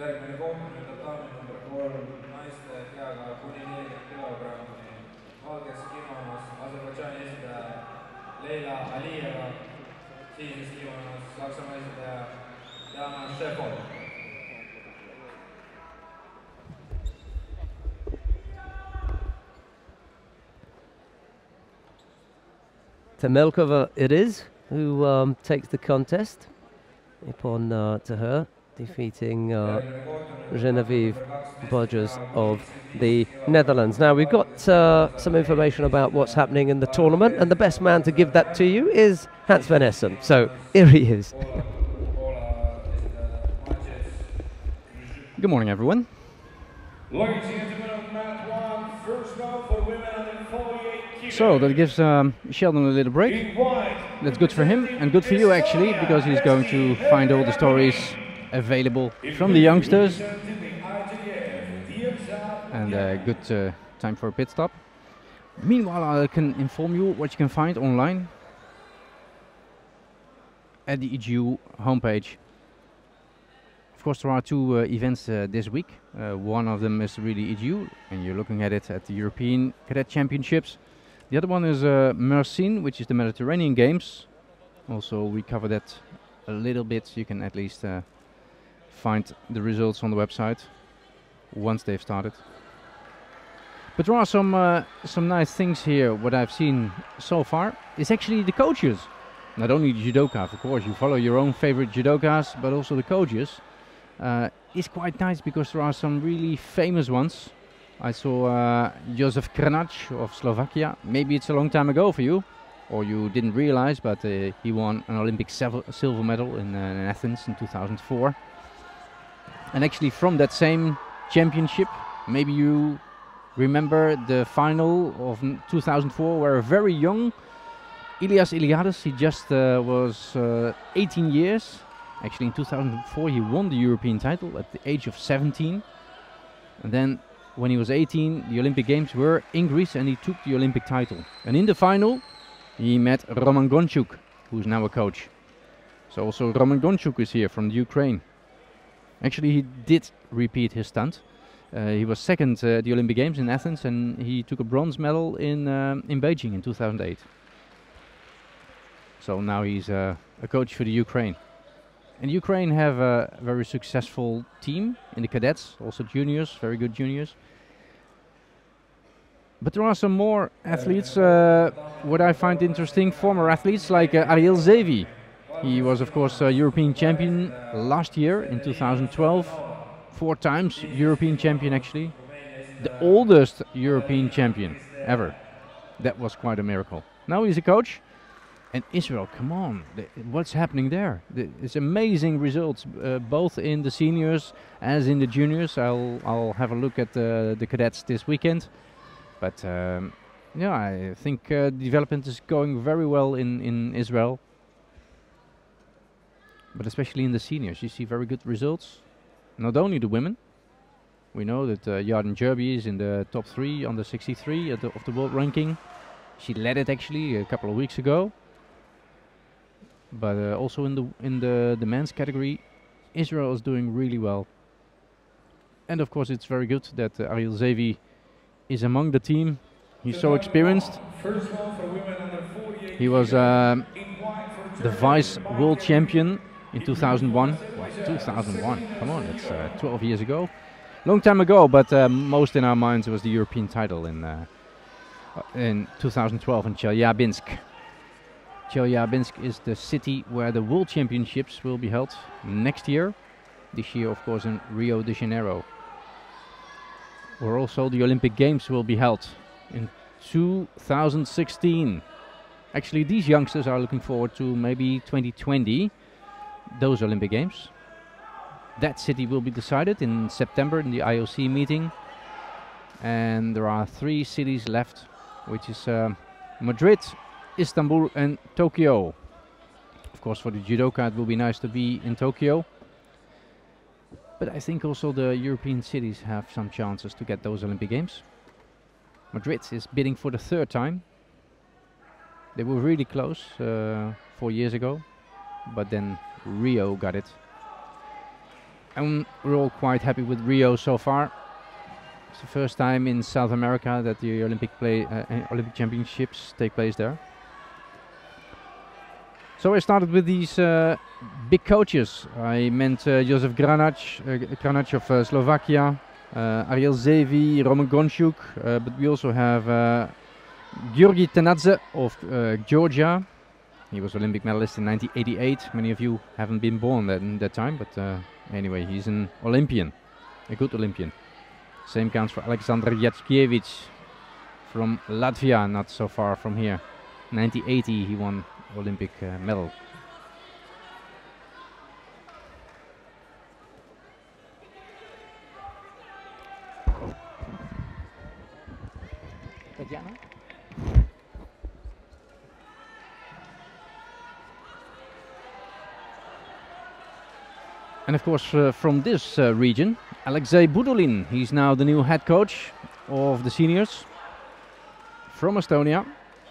Järgmine kohtumine totaalne number 3, naiste kehaga kuni 40 kilogrammi, valges kimonos Aserbaidžaani esindaja Leila Alijeva, sinises kimonos Saksamaa esindaja Jana Šefov. Temelkova it is who takes the contest upon to her, defeating Genevieve Bodgers of the Netherlands. Now we've got some information about what's happening in the tournament, and the best man to give that to you is Hans van Essen. So here he is. Good morning, everyone. Ladies and gentlemen of Mat 1, first round for women under 48 kilos. So that gives Sheldon a little break. That's good for him and good for you actually, because he's going to find all the stories available from the youngsters. And good time for a pit stop. Meanwhile, I can inform you what you can find online at the EGU homepage. Of course, there are two events this week. One of them is really EGU, and you're looking at it at the European Cadet Championships. The other one is Mersin, which is the Mediterranean Games. Also, we cover that a little bit, so you can at least find the results on the website once they've started. But there are some nice things here. What I've seen so far is actually the coaches. Not only the judoka, of course, you follow your own favorite judokas, but also the coaches. It's quite nice because there are some really famous ones. I saw Josef Krnac of Slovakia. Maybe it's a long time ago for you, or you didn't realize, but he won an Olympic silver medal in Athens in 2004. And actually from that same championship, maybe you remember the final of 2004, where a very young Ilias Iliadis, he just was 18 years. Actually in 2004 he won the European title at the age of 17. And then when he was 18, the Olympic Games were in Greece and he took the Olympic title. And in the final he met Roman Gonchuk, who's now a coach. So also Roman Gonchuk is here from the Ukraine. Actually he did repeat his stunt. He was second at the Olympic Games in Athens, and he took a bronze medal in Beijing in 2008. So now he's a coach for the Ukraine. And Ukraine have a very successful team in the cadets, also juniors, very good juniors. But there are some more athletes, what I find interesting, former athletes like Ariel Zevi. He was of course a European champion last year in 2012. 4 times European champion actually. The oldest European champion ever. That was quite a miracle. Now he's a coach. And Israel, come on, what's happening there? It's amazing results, both in the seniors as in the juniors. I'll have a look at the cadets this weekend. But yeah, I think development is going very well in Israel. But especially in the seniors, you see very good results. Not only the women. We know that Yarden Jerby is in the top 3 on the 63 of the world ranking. She led it actually a couple of weeks ago. But also in the men's category, Israel is doing really well. And of course it's very good that Ariel Zevi is among the team. He's so experienced. He was the vice world champion in 2001. 2001, come on, it's 12 years ago. Long time ago, but most in our minds was the European title in 2012 in Chelyabinsk. Chelyabinsk is the city where the World Championships will be held next year. This year, of course, in Rio de Janeiro. Where also the Olympic Games will be held in 2016. Actually, these youngsters are looking forward to maybe 2020, those Olympic Games. That city will be decided in September in the IOC meeting. And there are 3 cities left, which is Madrid, Istanbul and Tokyo. Of course, for the judoka it will be nice to be in Tokyo. But I think also the European cities have some chances to get those Olympic Games. Madrid is bidding for the 3rd time. They were really close 4 years ago, but then Rio got it. And we're all quite happy with Rio so far. It's the first time in South America that the Olympic Championships take place there. So I started with these big coaches. I meant Josef Krnac of Slovakia, Ariel Zevi, Roman Gonchuk, but we also have György Tenadze of Georgia. He was Olympic medalist in 1988. Many of you haven't been born in that time, but anyway, he's an Olympian, a good Olympian. Same counts for Alexander Jackiewicz from Latvia, not so far from here. 1980 he won Olympic medal. Tatjana? And of course from this region, Alexei Budulin, he's now the new head coach of the seniors from Estonia,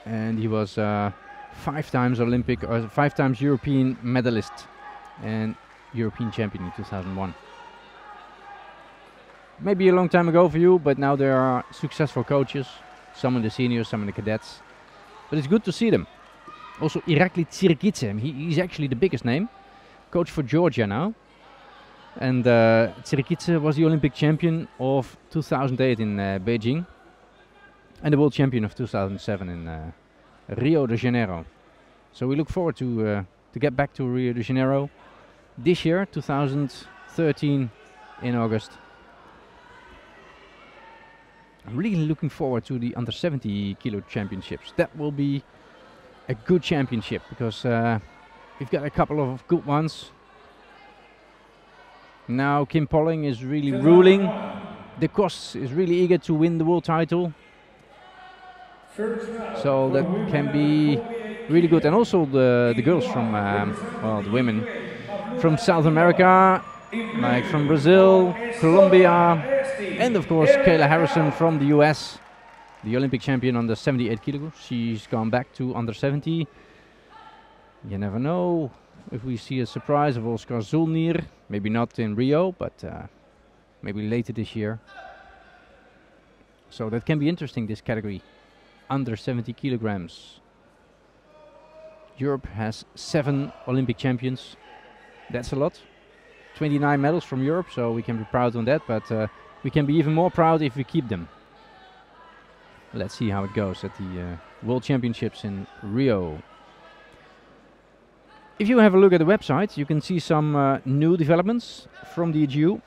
and he was 5 times Olympic or 5 times European medalist and European champion in 2001. Maybe a long time ago for you, but now there are successful coaches, some in the seniors, some in the cadets. But it's good to see them. Also Irakli Tsirikidze, he's actually the biggest name, coach for Georgia now. And Tsirikidze was the Olympic champion of 2008 in Beijing. and the world champion of 2007 in Rio de Janeiro. So we look forward to get back to Rio de Janeiro this year, 2013, in August. I'm really looking forward to the under 70 kilo championships. That will be a good championship because we've got a couple of good ones. Now Kim Polling is really ruling. De Kos is really eager to win the world title. So that can be really good. And also the girls from, well, the women from South America, like from Brazil, Colombia, and of course Kayla Harrison from the US, the Olympic champion on the 78 kilograms. She's gone back to under 70. You never know if we see a surprise of Oskar Zulnir. Maybe not in Rio, but maybe later this year. So that can be interesting, this category, under 70 kilograms. Europe has 7 Olympic champions. That's a lot. 29 medals from Europe, so we can be proud on that, but we can be even more proud if we keep them. Let's see how it goes at the World Championships in Rio. If you have a look at the website, you can see some new developments from the EGU.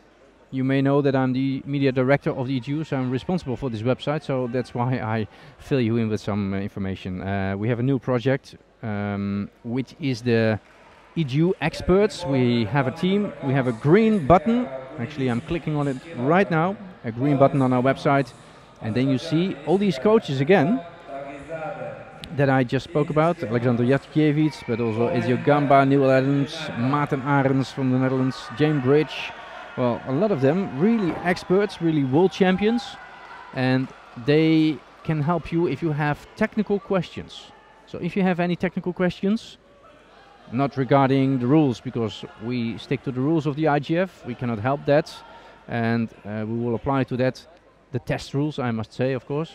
You may know that I'm the media director of the EGU, so I'm responsible for this website, so that's why I fill you in with some information. We have a new project, which is the EGU experts. We have a team, we have a green button. Actually, I'm clicking on it right now, a green button on our website, and then you see all these coaches again that I just spoke about. Alexander Jackiewicz, but also Ezio Gamba, Neil Adams, Maarten Arends from the Netherlands, James Bridge. Well, a lot of them really experts, really world champions, and they can help you if you have technical questions. So if you have any technical questions, not regarding the rules, because we stick to the rules of the IGF, we cannot help that, and we will apply to that the test rules, I must say, of course.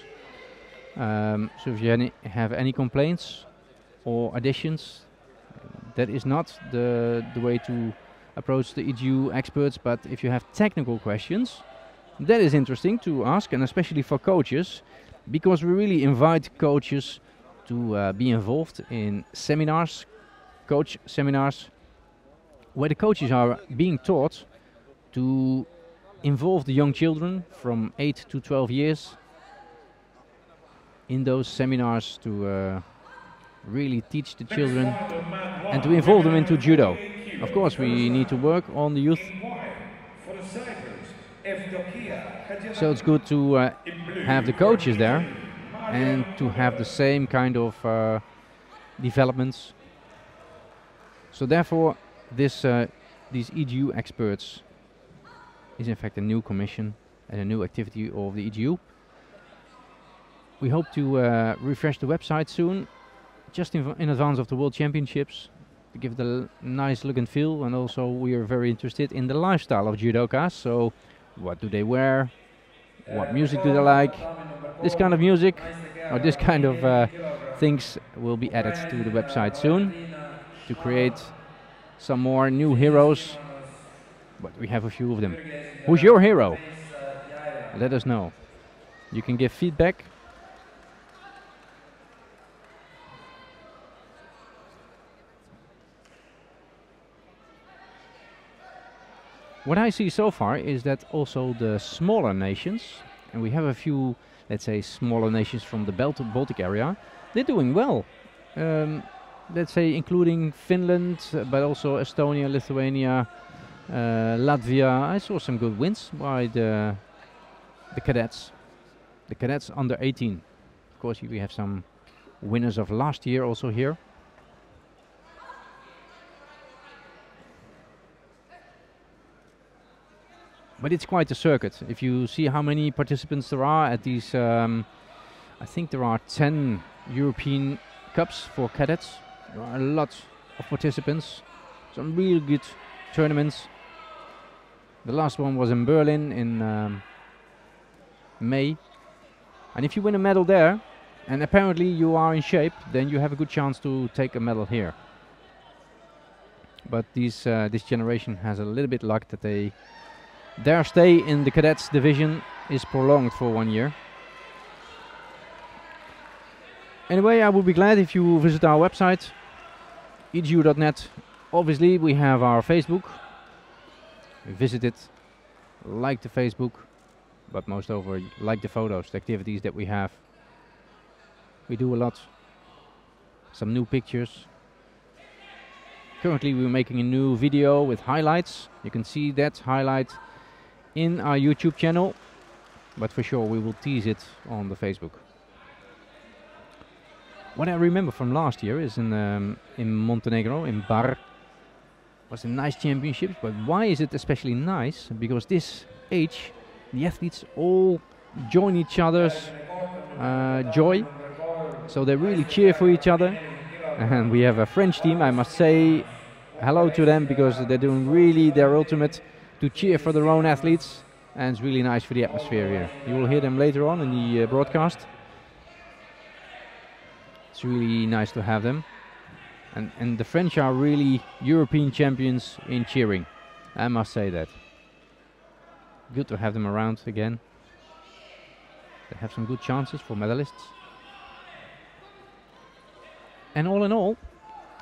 So if you have any complaints or additions, that is not the way to approach the EGU experts, but if you have technical questions, that is interesting to ask, and especially for coaches, because we really invite coaches to be involved in seminars, coach seminars, where the coaches are being taught to involve the young children from 8 to 12 years in those seminars to really teach the children and to involve them into judo. Of course, we need to work on the youth, so it's good to have the coaches there and to have the same kind of developments. So therefore, these EGU experts is in fact a new commission and a new activity of the EGU. We hope to refresh the website soon, just in advance of the World Championships, to give it a nice look and feel. And also we are very interested in the lifestyle of judokas. So what do they wear? What music do they like? This kind of music or this kind of things will be added to the website soon to create some more new heroes. But we have a few of them. Who's your hero? Let us know. You can give feedback. What I see so far is that also the smaller nations, and we have a few, let's say, smaller nations from the Baltic area, they're doing well. Let's say including Finland, but also Estonia, Lithuania, Latvia. I saw some good wins by the cadets. The cadets under 18. Of course, we have some winners of last year also here. But it's quite a circuit. If you see how many participants there are at these, I think there are 10 European Cups for cadets. There are a lot of participants. Some really good tournaments. The last one was in Berlin in May. And if you win a medal there, and apparently you are in shape, then you have a good chance to take a medal here. But this generation has a little bit luck that their stay in the cadets division is prolonged for 1 year. Anyway, I would be glad if you visit our website, edu.net. Obviously, we have our Facebook. Visit it, like the Facebook, but most over, like the photos, the activities that we have. We do a lot. Some new pictures. Currently, we're making a new video with highlights. You can see that highlight in our YouTube channel, but for sure we will tease it on the Facebook. What I remember from last year is in Montenegro, in Bar, was a nice championships. But why is it especially nice? Because this age, the athletes all join each other's joy, so they really cheer for each other. And we have a French team. I must say hello to them because they're doing really their ultimate to cheer for their own athletes, and it's really nice for the atmosphere here. You will hear them later on in the broadcast. It's really nice to have them. And the French are really European champions in cheering. I must say that. Good to have them around again. They have some good chances for medalists. And all in all,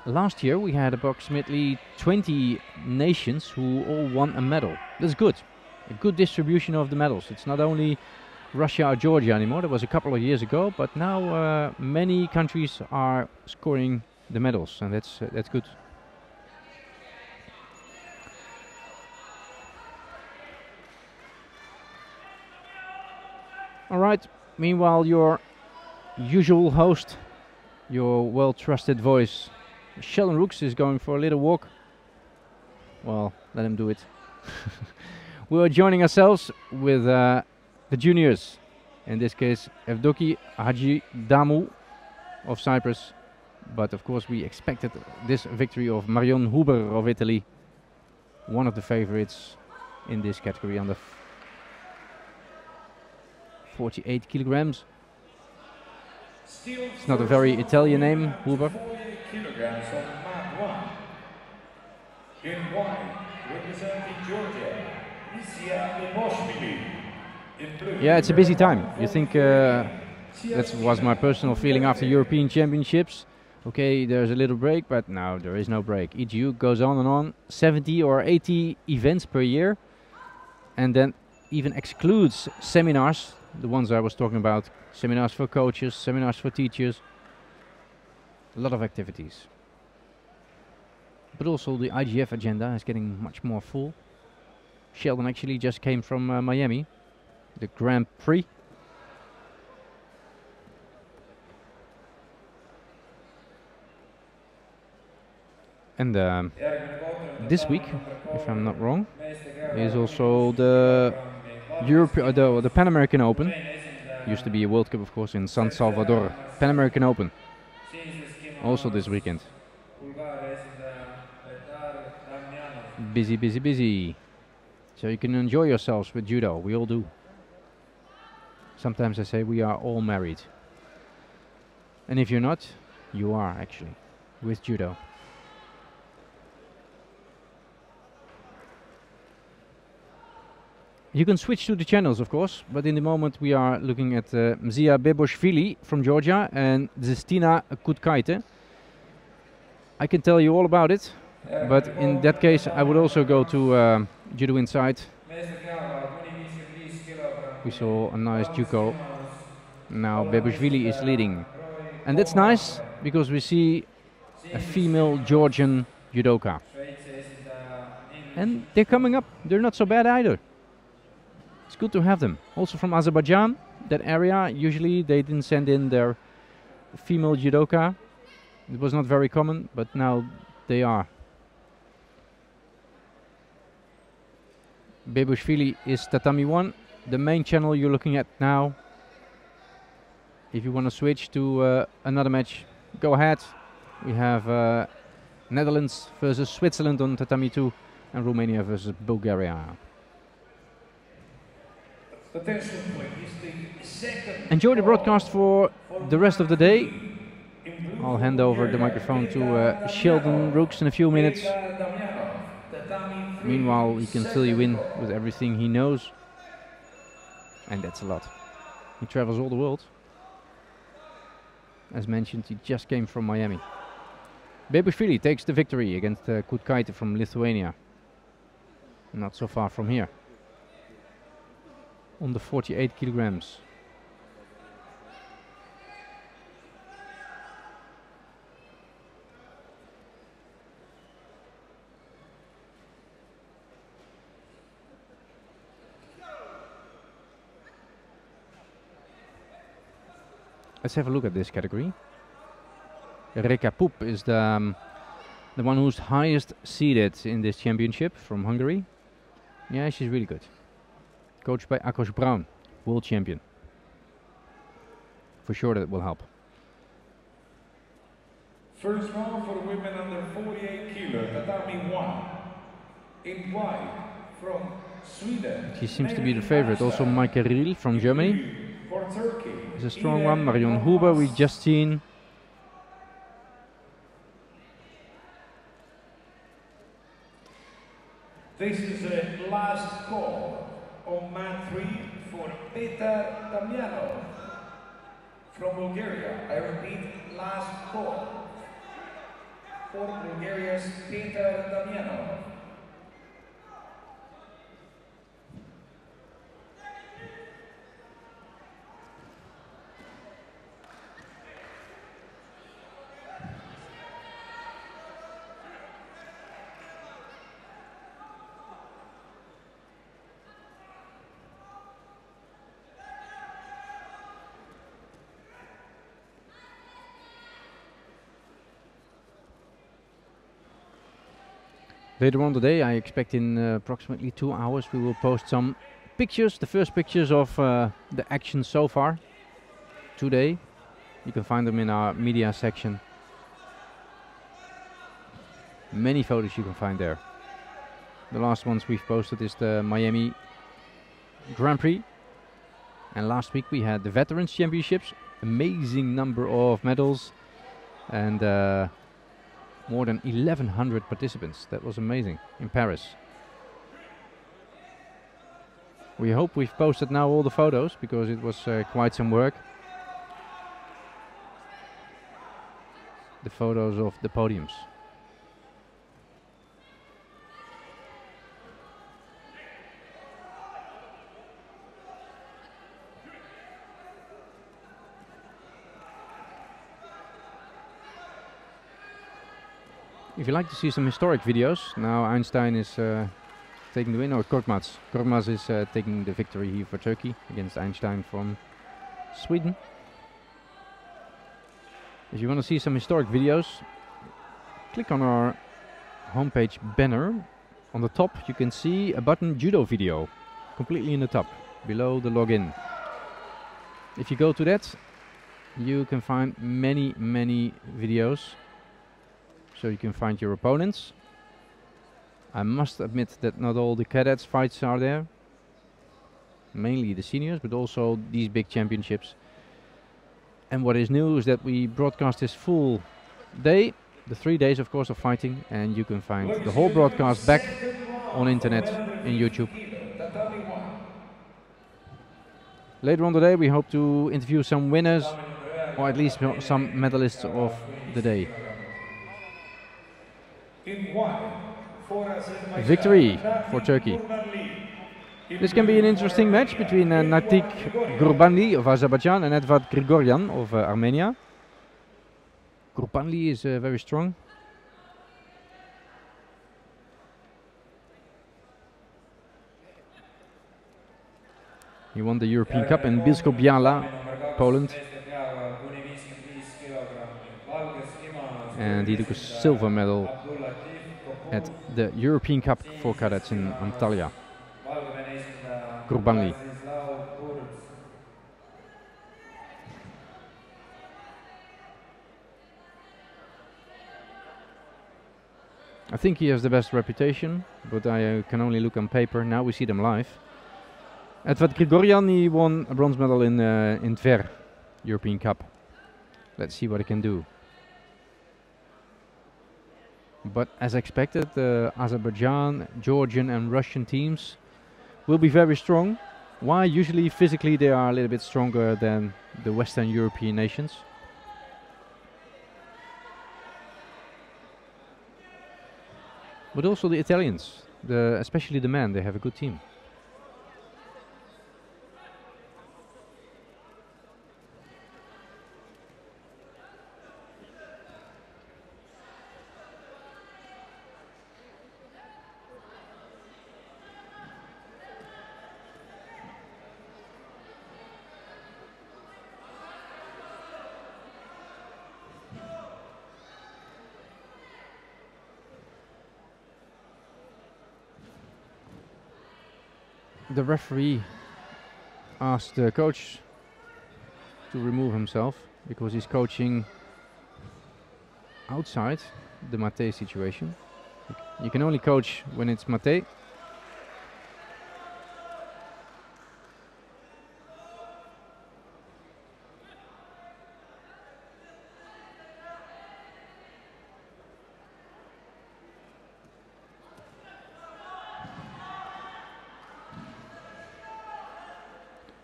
last year we had approximately 20 nations who all won a medal. That's good. A good distribution of the medals. It's not only Russia or Georgia anymore. That was a couple of years ago, but now many countries are scoring the medals, and that's good. All right. Meanwhile, your usual host, your well-trusted voice, Sheldon Rooks, is going for a little walk. Well, let him do it. We're joining ourselves with the juniors. In this case, Evdoki Haji Damu of Cyprus. But of course, we expected this victory of Marion Huber of Italy, one of the favorites in this category, under 48 kilograms. It's not a very Italian name, Huber. Kilograms on mat 1. In white, representing Georgia, yeah, it's a busy time. You think that was my personal feeling after European Championships. Okay, there's a little break, but no, there is no break. EGU goes on and on, 70 or 80 events per year, and then even excludes seminars, the ones I was talking about, seminars for coaches, seminars for teachers, a lot of activities. But also the IGF agenda is getting much more full. Sheldon actually just came from Miami, the Grand Prix. And this week, if I'm not wrong, is also the the Pan American Open. Used to be a World Cup, of course, in San Salvador. Pan American Open. Also this weekend. Busy, busy, busy. So you can enjoy yourselves with judo. We all do. Sometimes I say we are all married. And if you're not, you are actually, with judo. You can switch to the channels, of course, but in the moment we are looking at Mzia Beboshvili from Georgia and Zestina Kutkaite. I can tell you all about it, but in that case I would also go to Judo Insight. We saw a nice judo. Now Beboshvili is leading. And that's nice, because we see a female Georgian judoka. And they're coming up. They're not so bad either. It's good to have them. Also from Azerbaijan, that area, usually they didn't send in their female judoka. It was not very common, but now they are. Beboshvili is Tatami 1, the main channel you're looking at now. If you want to switch to another match, go ahead. We have Netherlands versus Switzerland on Tatami 2 and Romania versus Bulgaria. Enjoy the broadcast for the rest of the day. I'll hand over the microphone to Sheldon Rooks in a few minutes. Meanwhile, he can fill you in with everything he knows. And that's a lot. He travels all the world. as mentioned, he just came from Miami. Bebushvili takes the victory against Kutkaite from Lithuania. Not so far from here. On the 48 kilograms. Let's have a look at this category. Reka Pup is the one who's highest seeded in this championship from Hungary. Yeah, she's really good. Coached by Akos Braun, world champion. For sure that will help. First round for women under 48 kilo, tatami 1. In white from Sweden. She seems to be the favorite. Also Maike Riel from Germany For Turkey. is a strong one. Marion Huber we just seen. This is the last call on mat 3 for Peter Damianov from Bulgaria. I repeat, last call for Bulgaria's Peter Damianov. Later on today, I expect in approximately 2 hours, we will post some pictures, the first pictures of the action so far today. You can find them in our media section. Many photos you can find there. The last ones we've posted is the Miami Grand Prix. And last week we had the Veterans Championships. Amazing number of medals. And more than 1,100 participants. That was amazing in Paris. We hope we've posted now all the photos because it was quite some work. The photos of the podiums. If you like to see some historic videos, now Einstein is taking the win, or Korkmaz. Korkmaz is taking the victory here for Turkey against Einstein from Sweden. If you want to see some historic videos, click on our homepage banner. On the top you can see a button judo video, completely in the top, below the login. If you go to that, you can find many videos. So you can find your opponents. I must admit that not all the cadets fights are there. Mainly the seniors, but also these big championships. And what is new is that we broadcast this full day, the 3 days of course of fighting, and you can find the whole broadcast back on internet in YouTube. Later on today we hope to interview some winners, or at least some medalists of the day. Victory for Turkey. This can be an interesting match between Natik Gurbanli of Azerbaijan and Edvard Grigoryan of Armenia. Gurbanli is very strong. He won the European Cup in Bielsko-Biała, Poland. And he took a silver medal at the European Cup for cadets in Antalya. Gurbanli. I think he has the best reputation, but I can only look on paper. Now we see them live. Edvard Grigoryan, he won a bronze medal in Tver European Cup. Let's see what he can do. But as expected, the Azerbaijan, Georgian and Russian teams will be very strong. Why? Usually physically they are a little bit stronger than the Western European nations. But also the Italians, especially the men, they have a good team. The referee asked the coach to remove himself because he's coaching outside the mate situation. You can only coach when it's mate.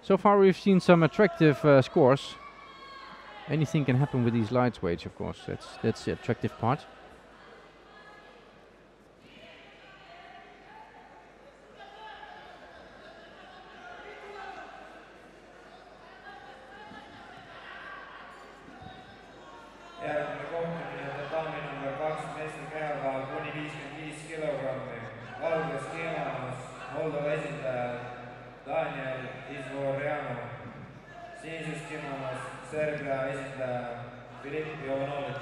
So far we've seen some attractive scores. Anything can happen with these lightweights, of course. That's the attractive part. Järgmine kohtumine Tallinn number 2 meeste kehakaal kuni 55 kilogrammi. Valges kimonos Moldova esindaja Daniel Izvorjano. Sinises kimonos Serbia esindaja Filip Jovanovic.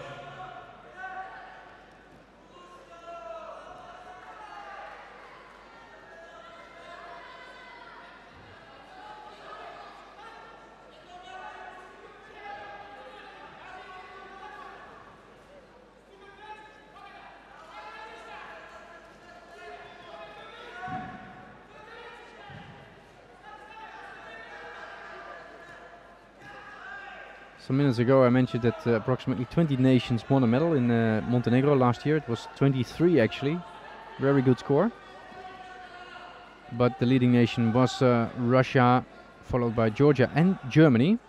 Some minutes ago I mentioned that approximately 20 nations won a medal in Montenegro last year. It was 23 actually. Very good score. But the leading nation was Russia, followed by Georgia and Germany.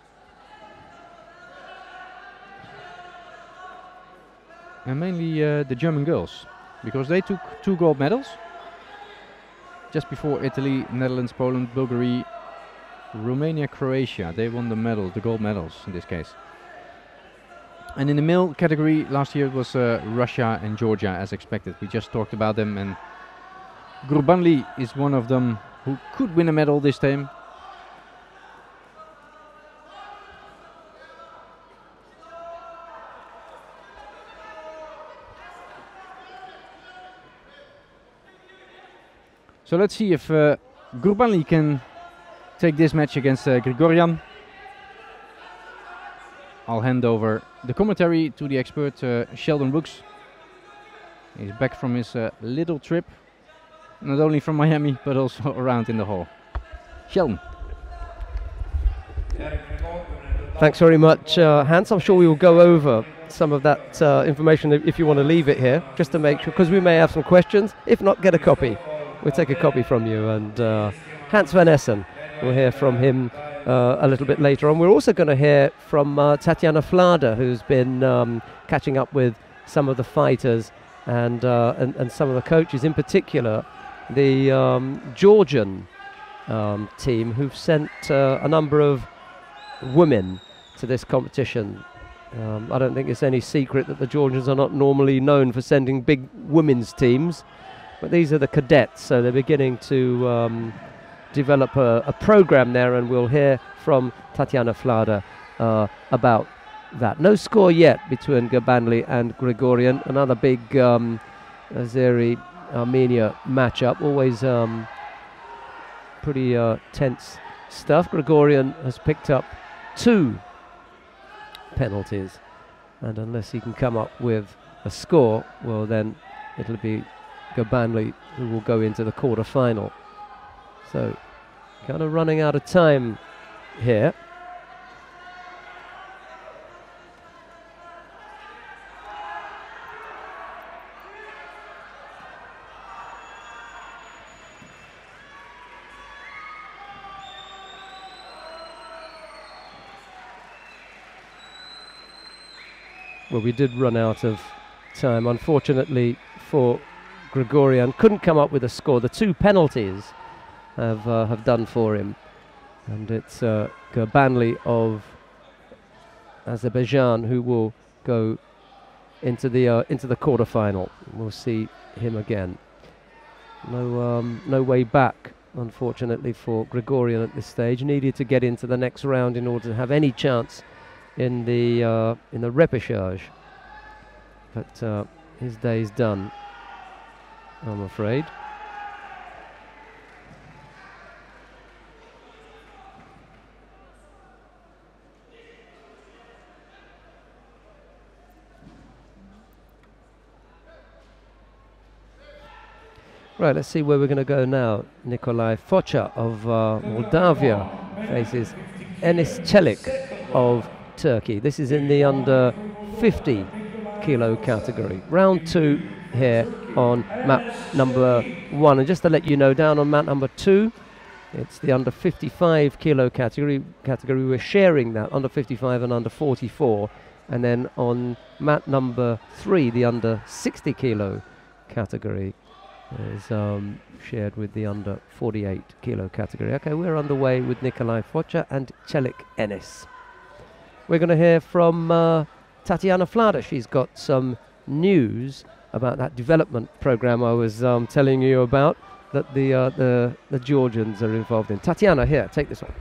And mainly the German girls, because they took 2 gold medals. Just before Italy, Netherlands, Poland, Bulgaria, Romania, Croatia, they won the gold medals in this case. And in the male category last year it was Russia and Georgia as expected. We just talked about them, and Gurbanli is one of them who could win a medal this time. So let's see if Gurbanli can take this match against Grigorian. I'll hand over the commentary to the expert Sheldon Brooks. He's back from his little trip, not only from Miami but also around in the hall. Sheldon. Thanks very much, Hans. I'm sure we will go over some of that information if you want to leave it here, just to make sure, because we may have some questions. If not, get a copy. We'll take a copy from you. And Hans van Essen, we'll hear from him a little bit later on. We're also going to hear from Tatiana Vlada, who's been catching up with some of the fighters and some of the coaches, in particular the Georgian team, who've sent a number of women to this competition. I don't think it's any secret that the Georgians are not normally known for sending big women's teams, but these are the cadets, so they're beginning to develop a program there, and we'll hear from Tatiana Vlada about that. No score yet between Gabanli and Grigorian. Another big Azeri-Armenia matchup. Always pretty tense stuff. Grigorian has picked up 2 penalties, and unless he can come up with a score, well then it'll be Gabanli who will go into the quarter-final. So kind of running out of time here. Well, we did run out of time, unfortunately, for Grigorian couldn't come up with a score. The 2 penalties have done for him, and it's Gurbanli of Azerbaijan who will go into the quarter-final. We'll see him again. No way back, unfortunately, for Grigorian at this stage. Needed to get into the next round in order to have any chance in the repechage. But his day's done, I'm afraid. Right, let's see where we're going to go now. Nikolai Focha of Moldavia faces Enis Çelik of Turkey. This is in the under 50 kilo category. Round 2 here on map number 1. And just to let you know, down on map number 2, it's the under 55 kilo category. We're sharing that, under 55 and under 44. And then on mat number 3, the under 60 kilo category is shared with the under 48 kilo category. Okay, we're underway with Nikolai Focha and Çelik Enis. We're going to hear from Tatiana Flada. She's got some news about that development program I was telling you about that the Georgians are involved in. Tatiana, here, take this one.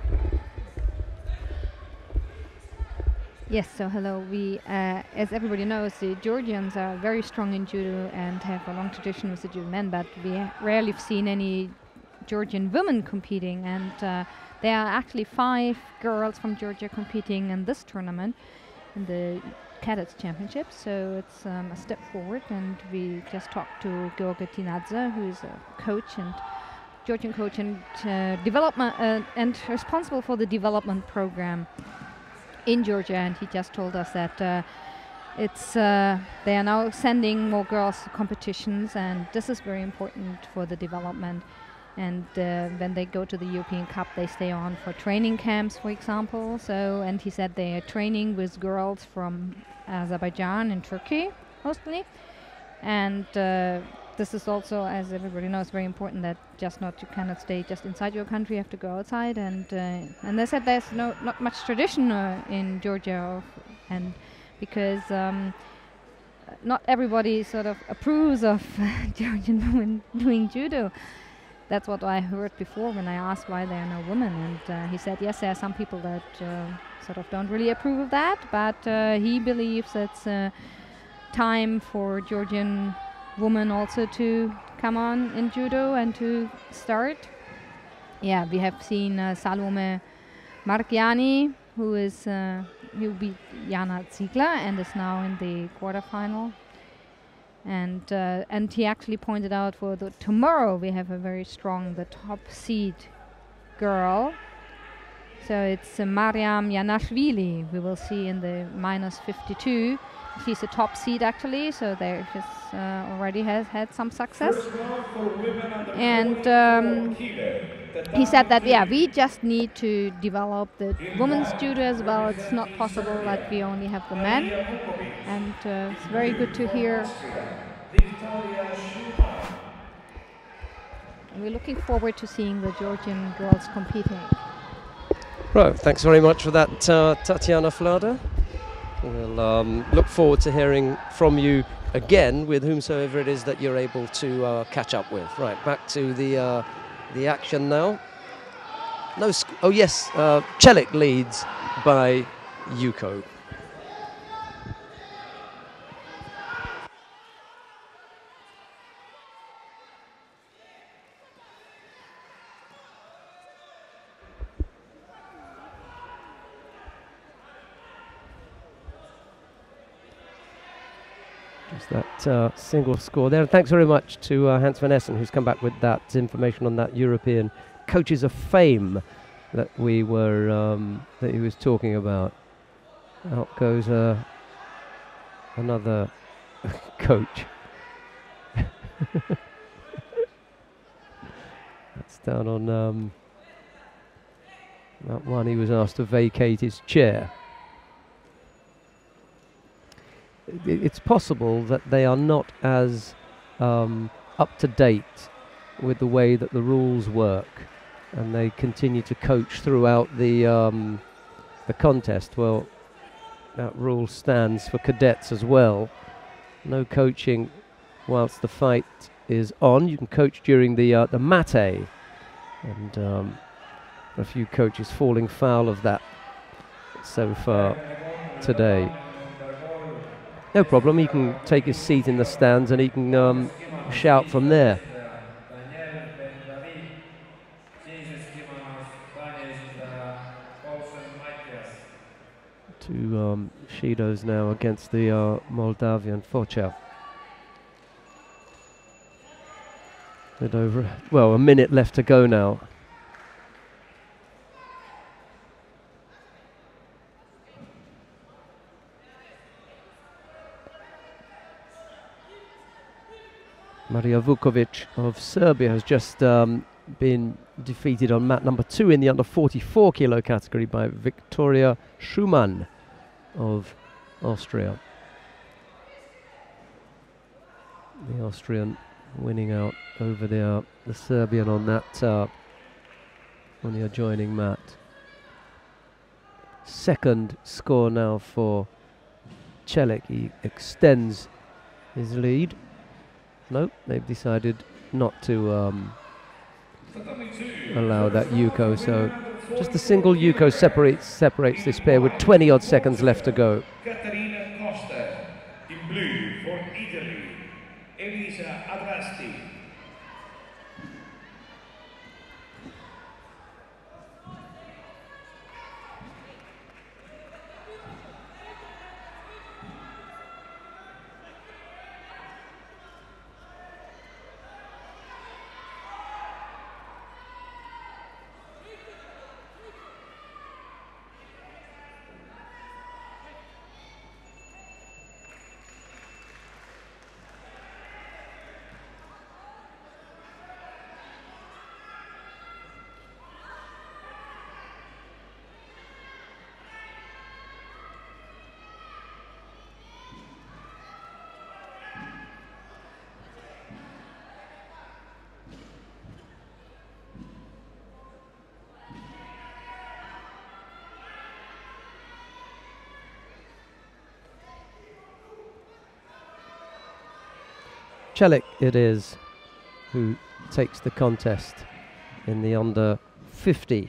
Yes, so hello. We, as everybody knows, the Georgians are very strong in judo and have a long tradition with the judo men, but we rarely have seen any Georgian women competing, and there are actually 5 girls from Georgia competing in this tournament, in the Cadets Championship, so it's a step forward. And we just talked to Georgi Tinadze, who is a coach and Georgian coach and development and responsible for the development program in Georgia, and he just told us that they are now sending more girls to competitions, and this is very important for the development. And when they go to the European Cup, they stay on for training camps, for example. So, and he said they are training with girls from Azerbaijan and Turkey mostly, and this is also, as everybody knows, very important that you cannot stay just inside your country. You have to go outside, and they said there's not much tradition in Georgia, and because not everybody sort of approves of Georgian women doing judo. That's what I heard before when I asked why there are no women, and he said yes, there are some people that sort of don't really approve of that, but he believes it's time for Georgian women also to come on in judo and to start. Yeah, we have seen Salome Markiani, who beat Jana Ziegler and is now in the quarterfinal. And he actually pointed out for tomorrow we have a very strong, the top seed girl. So it's Mariam Yanashvili, we will see in the -52. She's a top seed actually, so there she's already has had some success. And he said that, yeah, we just need to develop the women's judo as well. It's not possible that we only have the men. And it's very good to hear. And we're looking forward to seeing the Georgian girls competing. Right, thanks very much for that, Tatiana Flada. We'll look forward to hearing from you again with whomsoever it is that you're able to catch up with. Right, back to the action now. Oh yes, Çelik leads by Yuko. That single score there. And thanks very much to Hans van Essen, who's come back with that information on that European Coaches of Fame that we were that he was talking about. Out goes another coach. That's down on that one. He was asked to vacate his chair. It's possible that they are not as up to date with the way that the rules work, and they continue to coach throughout the contest. Well, that rule stands for cadets as well. No coaching whilst the fight is on. You can coach during the mate, and a few coaches falling foul of that so far today. No problem, he can take his seat in the stands and he can shout from there. Two Shidos now against the Moldavian Focha. Bit over, well, a minute left to go now. Marija Vukovic of Serbia has just been defeated on mat number 2 in the under 44 kilo category by Victoria Schumann of Austria. The Austrian winning out over the Serbian on that on the adjoining mat. Second score now for Celik. He extends his lead. Nope, they've decided not to allow that Yuko, so just a single Yuko separates this pair with 20 odd seconds left to go. Caterina Costa in blue for Italy, Elisa Adrasti. Celik it is who takes the contest in the under 50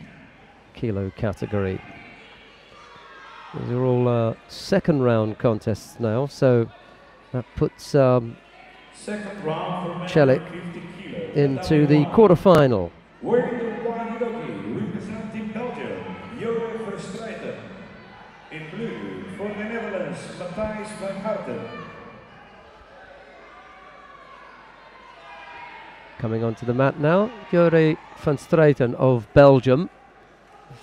kilo category. These are all second round contests now, so that puts Celik into the quarter-final. Representing Belgium, Jure Verstraeten. In blue for the Netherlands, Matthijs van Harten. Coming onto the mat now, Jure van Straeten of Belgium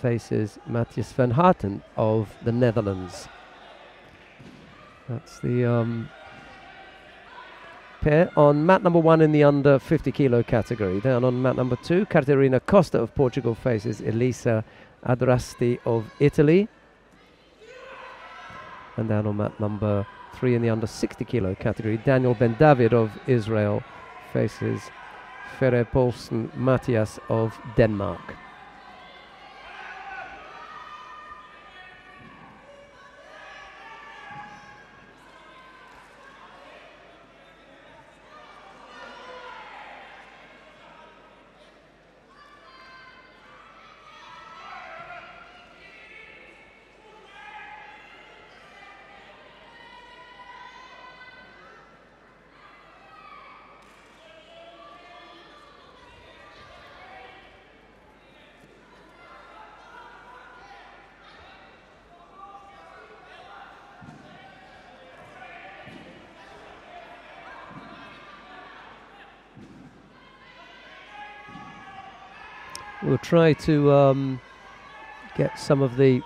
faces Matthias van Harten of the Netherlands. That's the pair on mat number 1 in the under 50 kilo category. Down on mat number 2, Caterina Costa of Portugal faces Elisa Adrasti of Italy. And down on mat number 3 in the under 60 kilo category, Daniel Ben David of Israel faces Ferre Poulsen Matthias of Denmark. We'll try to get some of the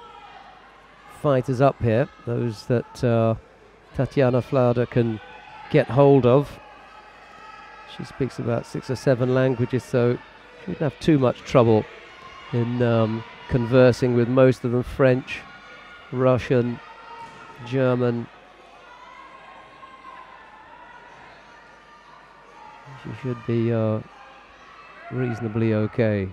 fighters up here, those that Tatiana Flauder can get hold of. She speaks about 6 or 7 languages, so she wouldn't have too much trouble in conversing with most of them. French, Russian, German. She She should be reasonably okay.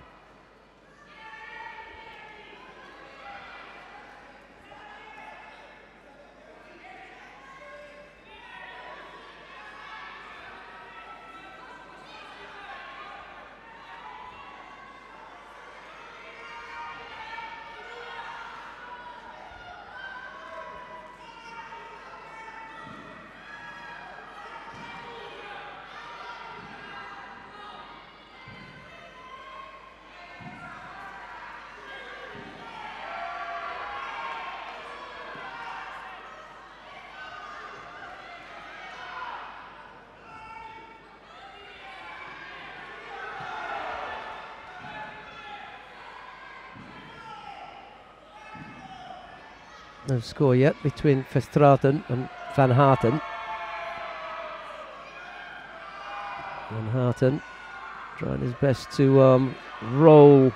No score yet between Verstraeten and Van Harten. Van Harten trying his best to roll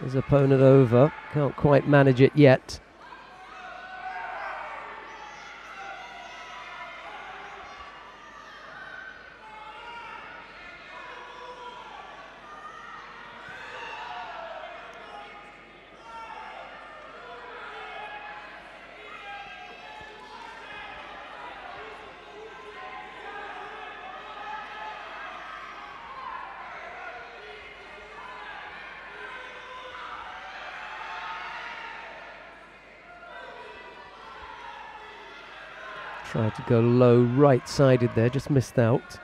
his opponent over. Can't quite manage it yet. Tried to go low right-sided there, just missed out.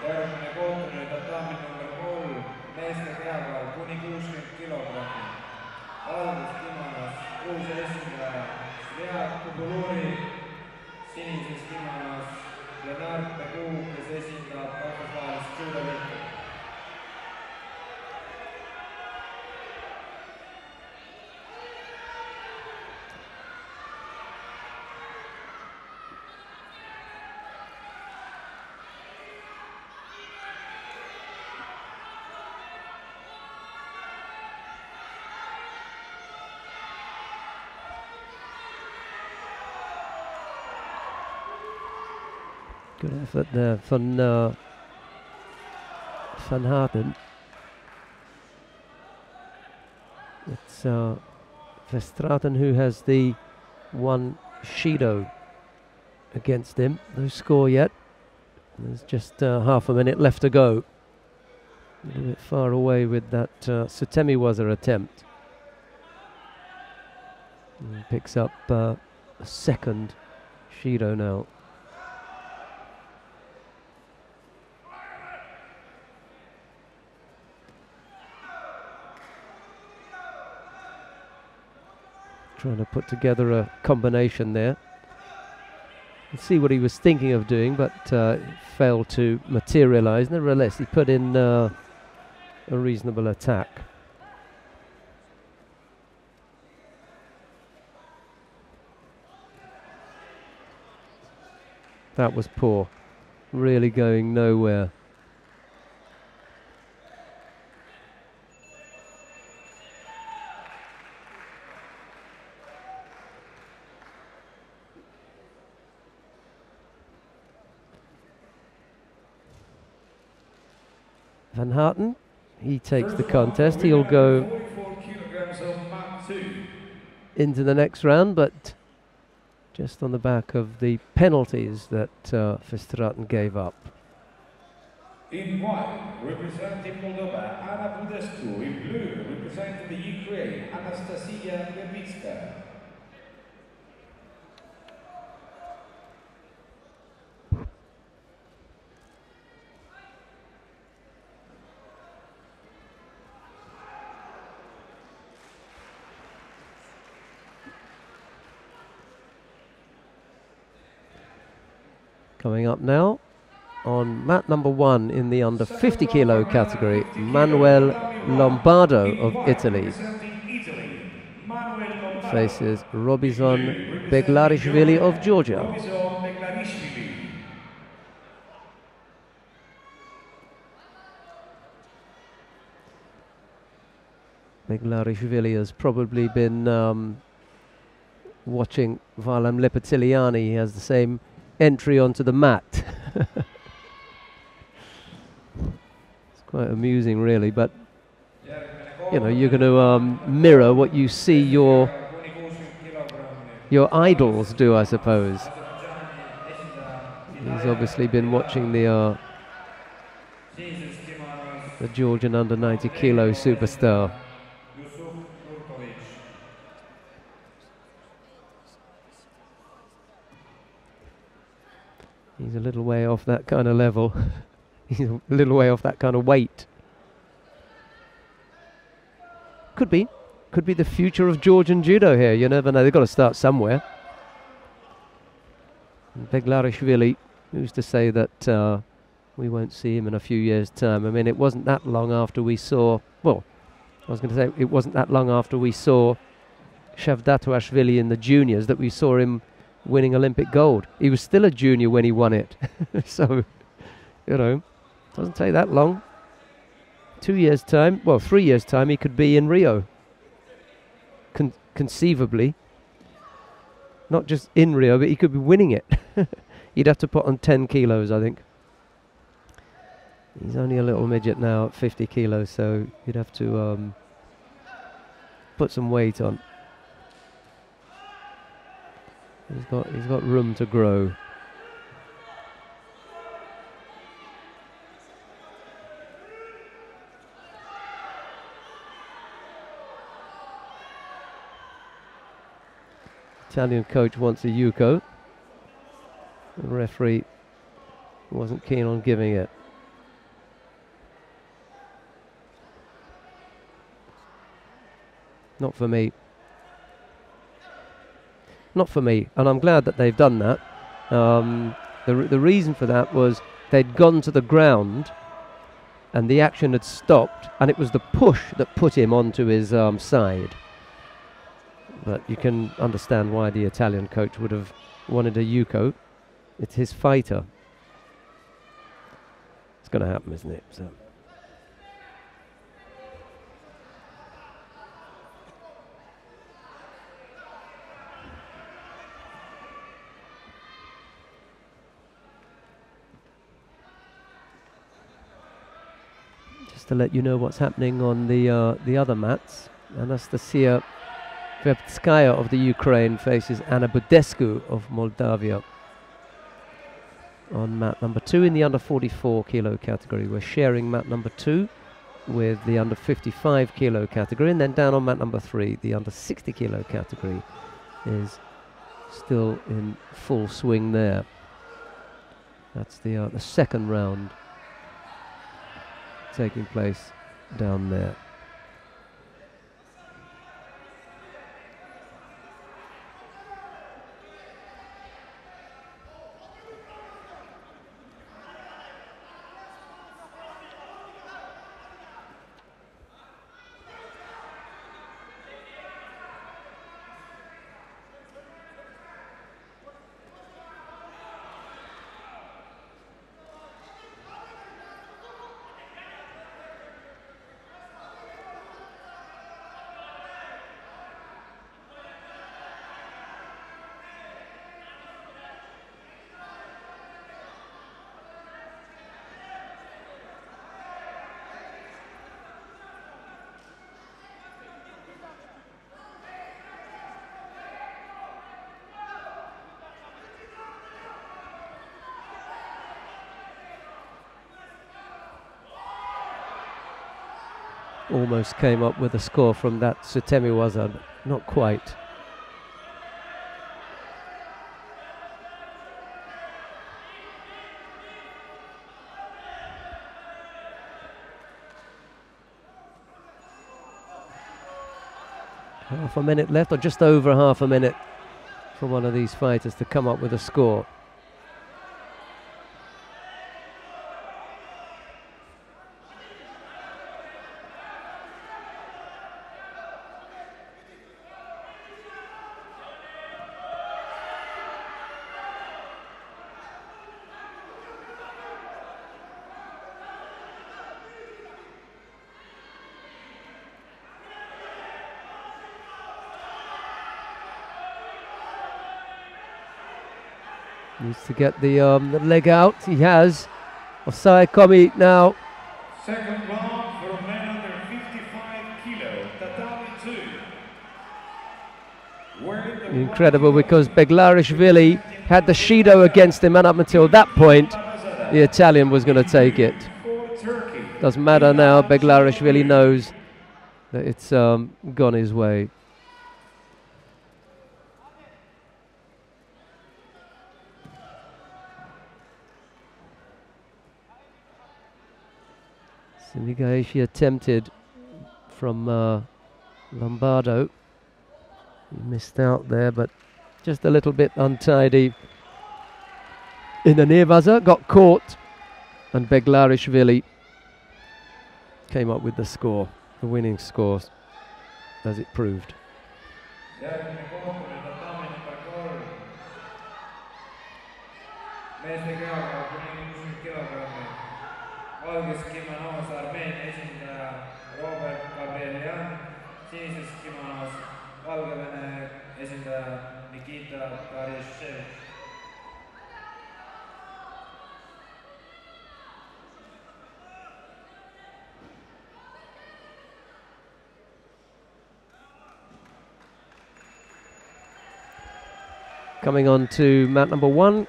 Järgmine kohtumine tatami number 3, meeste kehakaal kuni 60 kilogrammi. Valgeskimonas uus esindaja Svjat Kubuluri, sinises kimonas Leonard Pegu, kes esindab rahvusvahelist judoliitu. Good effort there from Van Harten. It's Verstraeten who has the one Shido against him. No score yet. There's just half a minute left to go. A little bit far away with that Sutemi-Waza attempt. And picks up a second Shido now. Trying to put together a combination there. Let's see what he was thinking of doing, but failed to materialize. Nevertheless, he put in a reasonable attack. That was poor. Really going nowhere. Van Harten, he takes the contest. He'll go into the next round, but just on the back of the penalties that Verstraeten gave up. In white, representing Moldova, Anna Budescu. In blue, representing the Ukraine, Anastasia Levitska. Coming up now, on mat number 1 in the under 50 kilo category, Manuel Lombardo of Italy faces Robison Beglarishvili of Georgia. Beglarishvili has probably been watching Valam Lepetiliani. He has the same entry onto the mat. It's quite amusing, really, but you know, you're going to mirror what you see your idols do, I suppose. He's obviously been watching the Georgian under 90 kilo superstar. He's a little way off that kind of level. He's a little way off that kind of weight. Could be the future of Georgian judo here. You never know. They've got to start somewhere. Beglarishvili, who's to say that we won't see him in a few years' time? I mean, it wasn't that long after we saw. Well, I was going to say it wasn't that long after we saw Shavdatuashvili in the juniors that we saw him winning Olympic gold. He was still a junior when he won it. So, you know, doesn't take that long. 2 years' time, well, 3 years' time, he could be in Rio. Conceivably. Not just in Rio, but he could be winning it. He'd have to put on 10 kilos, I think. He's only a little midget now at 50 kilos, so you'd have to put some weight on. He's got room to grow. Italian coach wants a Yuko. The referee wasn't keen on giving it. Not for me. Not for me, and I'm glad that they've done that. The reason for that was they'd gone to the ground and the action had stopped, and it was the push that put him onto his side. But you can understand why the Italian coach would have wanted a Yuko. It's his fighter. It's going to happen, isn't it? So. Just to let you know what's happening on the other mats. Anastasia Verbskaya of the Ukraine faces Anna Budescu of Moldavia on mat number 2 in the under 44 kilo category. We're sharing mat number 2 with the under 55 kilo category, and then down on mat number 3, the under 60 kilo category is still in full swing there. That's the second round taking place down there. Almost came up with a score from that Sutemi Waza, but not quite. Half a minute left, or just over half a minute for one of these fighters to come up with a score. Needs to get the leg out. He has. Offside Komi now. Second round for men under 55 kilo, tatami 2. Incredible, because Beglarishvili had the Shido against him, and up until that point the Italian was going to take it. Doesn't matter now. Beglarishvili knows that it's gone his way. Sinigaeshi attempted from Lombardo. He missed out there, but just a little bit untidy. In the Nevaza, got caught, and Beglarishvili came up with the score, the winning score, as it proved. Valges kimonos Armeenia esindaja Robert Gabrielian, sinises kimonos Valgevene esindaja Nikita Karishev. Coming on to mat number 1.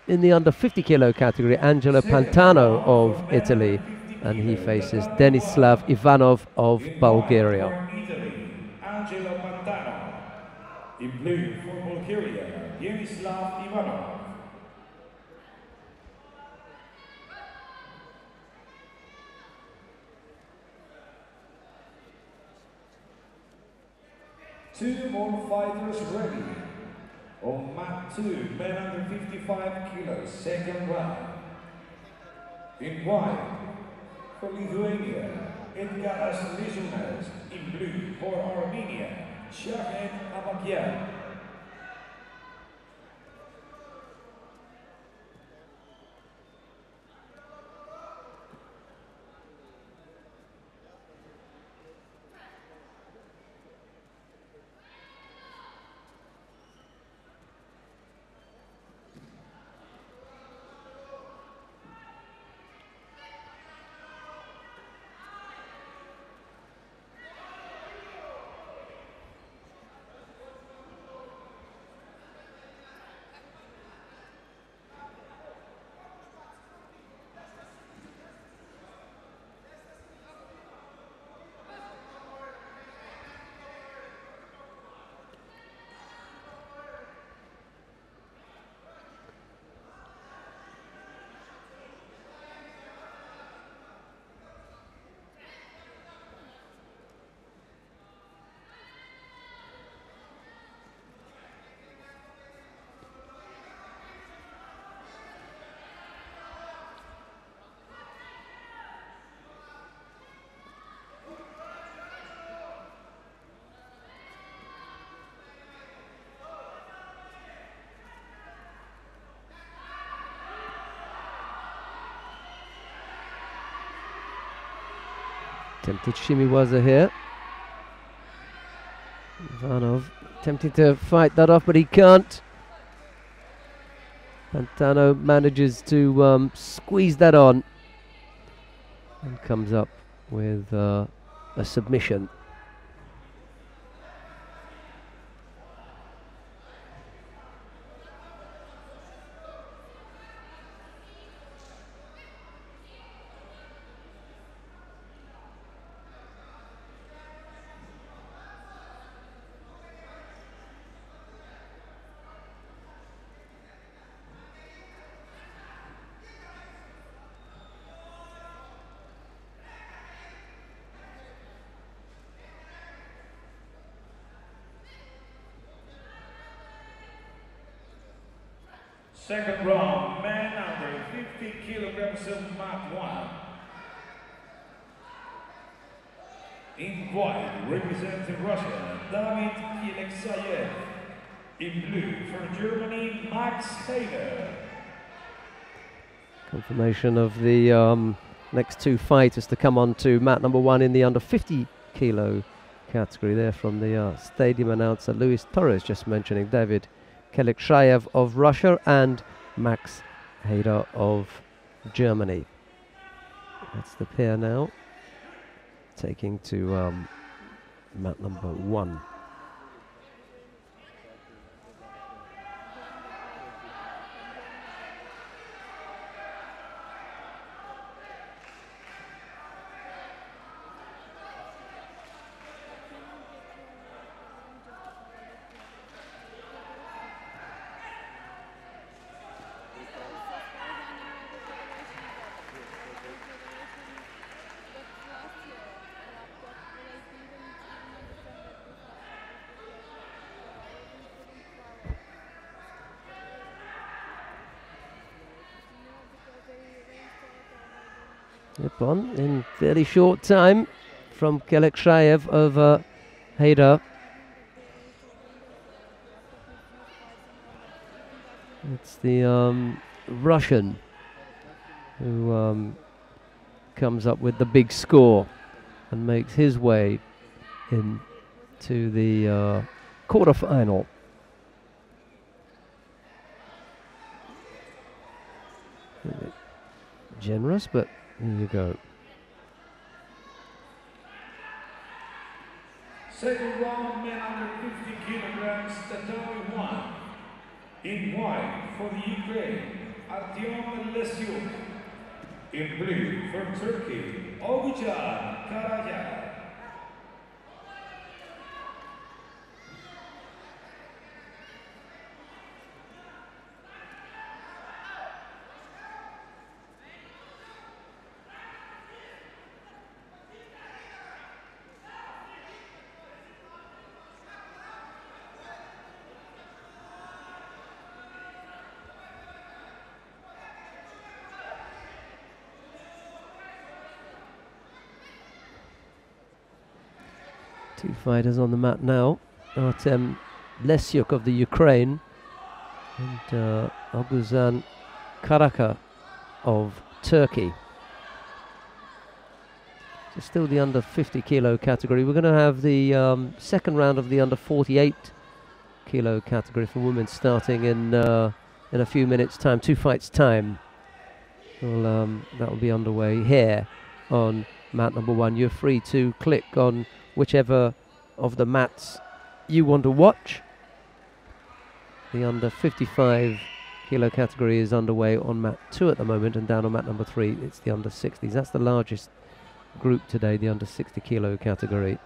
In the under 50 kilo category, Angelo Pantano of Italy, and he faces Denislav Ivanov of Bulgaria. Angelo Pantano. In blue for Bulgaria, Denislav Ivanov. Two more fighters ready. On mat 2, men under 55 kilos, second round. In white, for Lithuania, Edgaras Lizunas. In blue, for Armenia, Shahed Amakian. Tempted Shimiwaza here. Ivanov attempting to fight that off, but he can't. Pantano manages to squeeze that on and comes up with a submission. Second round, men under 50 kilograms of mat 1. In white, representing Russia, David Alexeyev. In blue, for Germany, Max Hader. Confirmation of the next two fighters to come on to mat number 1 in the under 50 kilo category there from the stadium announcer Luis Torres, just mentioning David Alexeyev of Russia and Max Hader of Germany. That's the pair now, taking to mat number 1. Nippon in fairly short time from Kelekshayev over Hader. It's the Russian who comes up with the big score and makes his way into the quarterfinal. Generous, but here you go. Second round, men under 50 kilograms, category 1. In white for the Ukraine, Artyom Lesyuk. In blue from Turkey, Ogucan Karaya. Two fighters on the mat now. Artem Lesyuk of the Ukraine and Oguzhan Karaka of Turkey. So still the under 50 kilo category. We're going to have the second round of the under 48 kilo category for women starting in a few minutes time, 2 fights time. Well, that will be underway here on mat number 1. You're free to click on whichever of the mats you want to watch. The under 55 kilo category is underway on mat 2 at the moment, and down on mat number 3 it's the under 60s. That's the largest group today, the under 60 kilo category.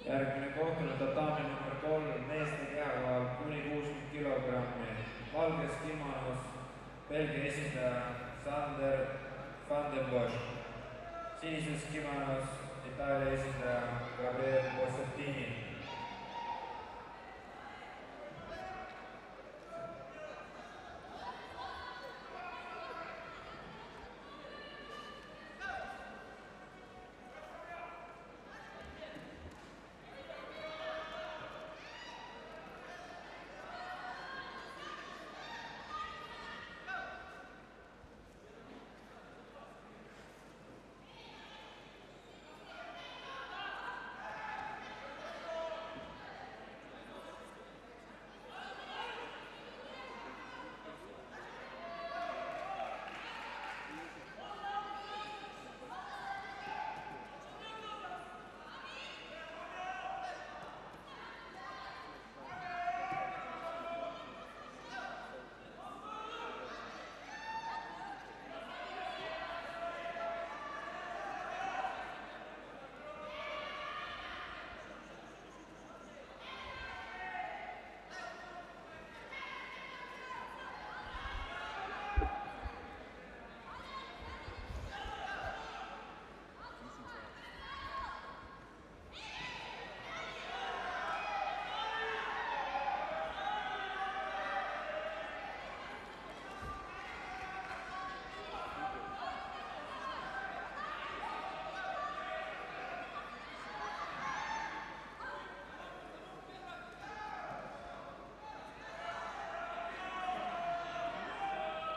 Järgmine kohtumine tatami number 3 meeste kehakaal kuni 60 kilogrammi. Valges kimonos Belgia esindaja Sander van den Bosch. Sinises kimonos Itaalia esindaja Gabriel Bossettini.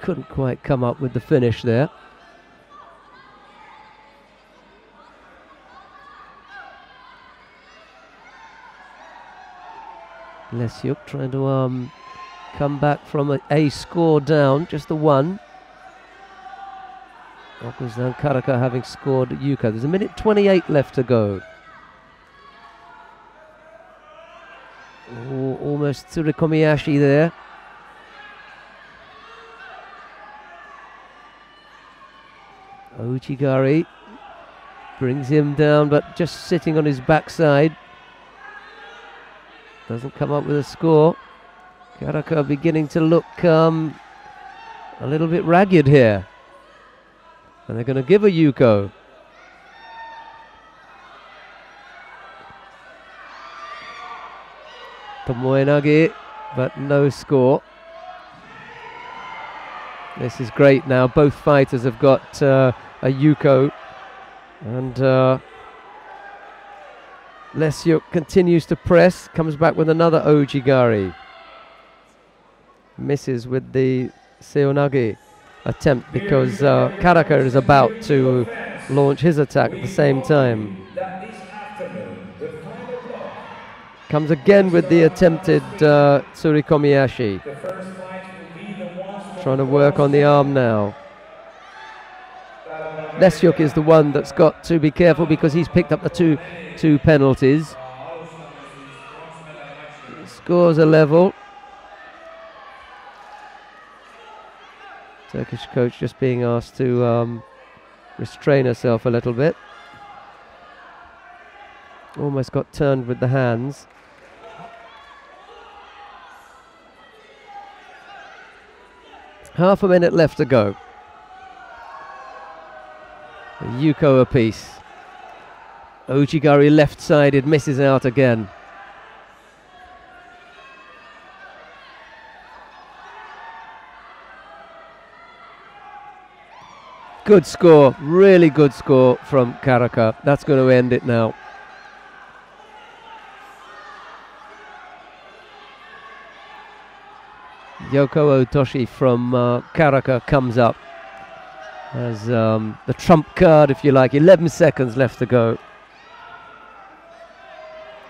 couldn't quite come up with the finish there. Lesiuk trying to come back from a score down, just the one. Okuzan Karaka having scored Yuka. There's 1:28 left to go. Oh, almost Tsurikomiyashi there. Uchigari brings him down, but just sitting on his backside. Doesn't come up with a score. Karaka beginning to look a little bit ragged here. And they're going to give a Yuko. Tomoenagi, but no score. This is great now. Both fighters have got a Yuko. And Lesiuk continues to press. Comes back with another Ojigari. Misses with the Seonagi attempt because Karaka is about to launch his attack at the same time. Comes again with the attempted Tsurikomiyashi. Trying to work on the arm now. Lesiuk is the one that's got to be careful because he's picked up the two penalties. Scores a level. Turkish coach just being asked to restrain herself a little bit. Almost got turned with the hands. Half a minute left to go. A Yuko apiece. Ojigari left-sided, misses out again. Good score, really good score from Karaka. That's going to end it now. Yoko Otoshi from Karaka comes up as the trump card, if you like. 11 seconds left to go.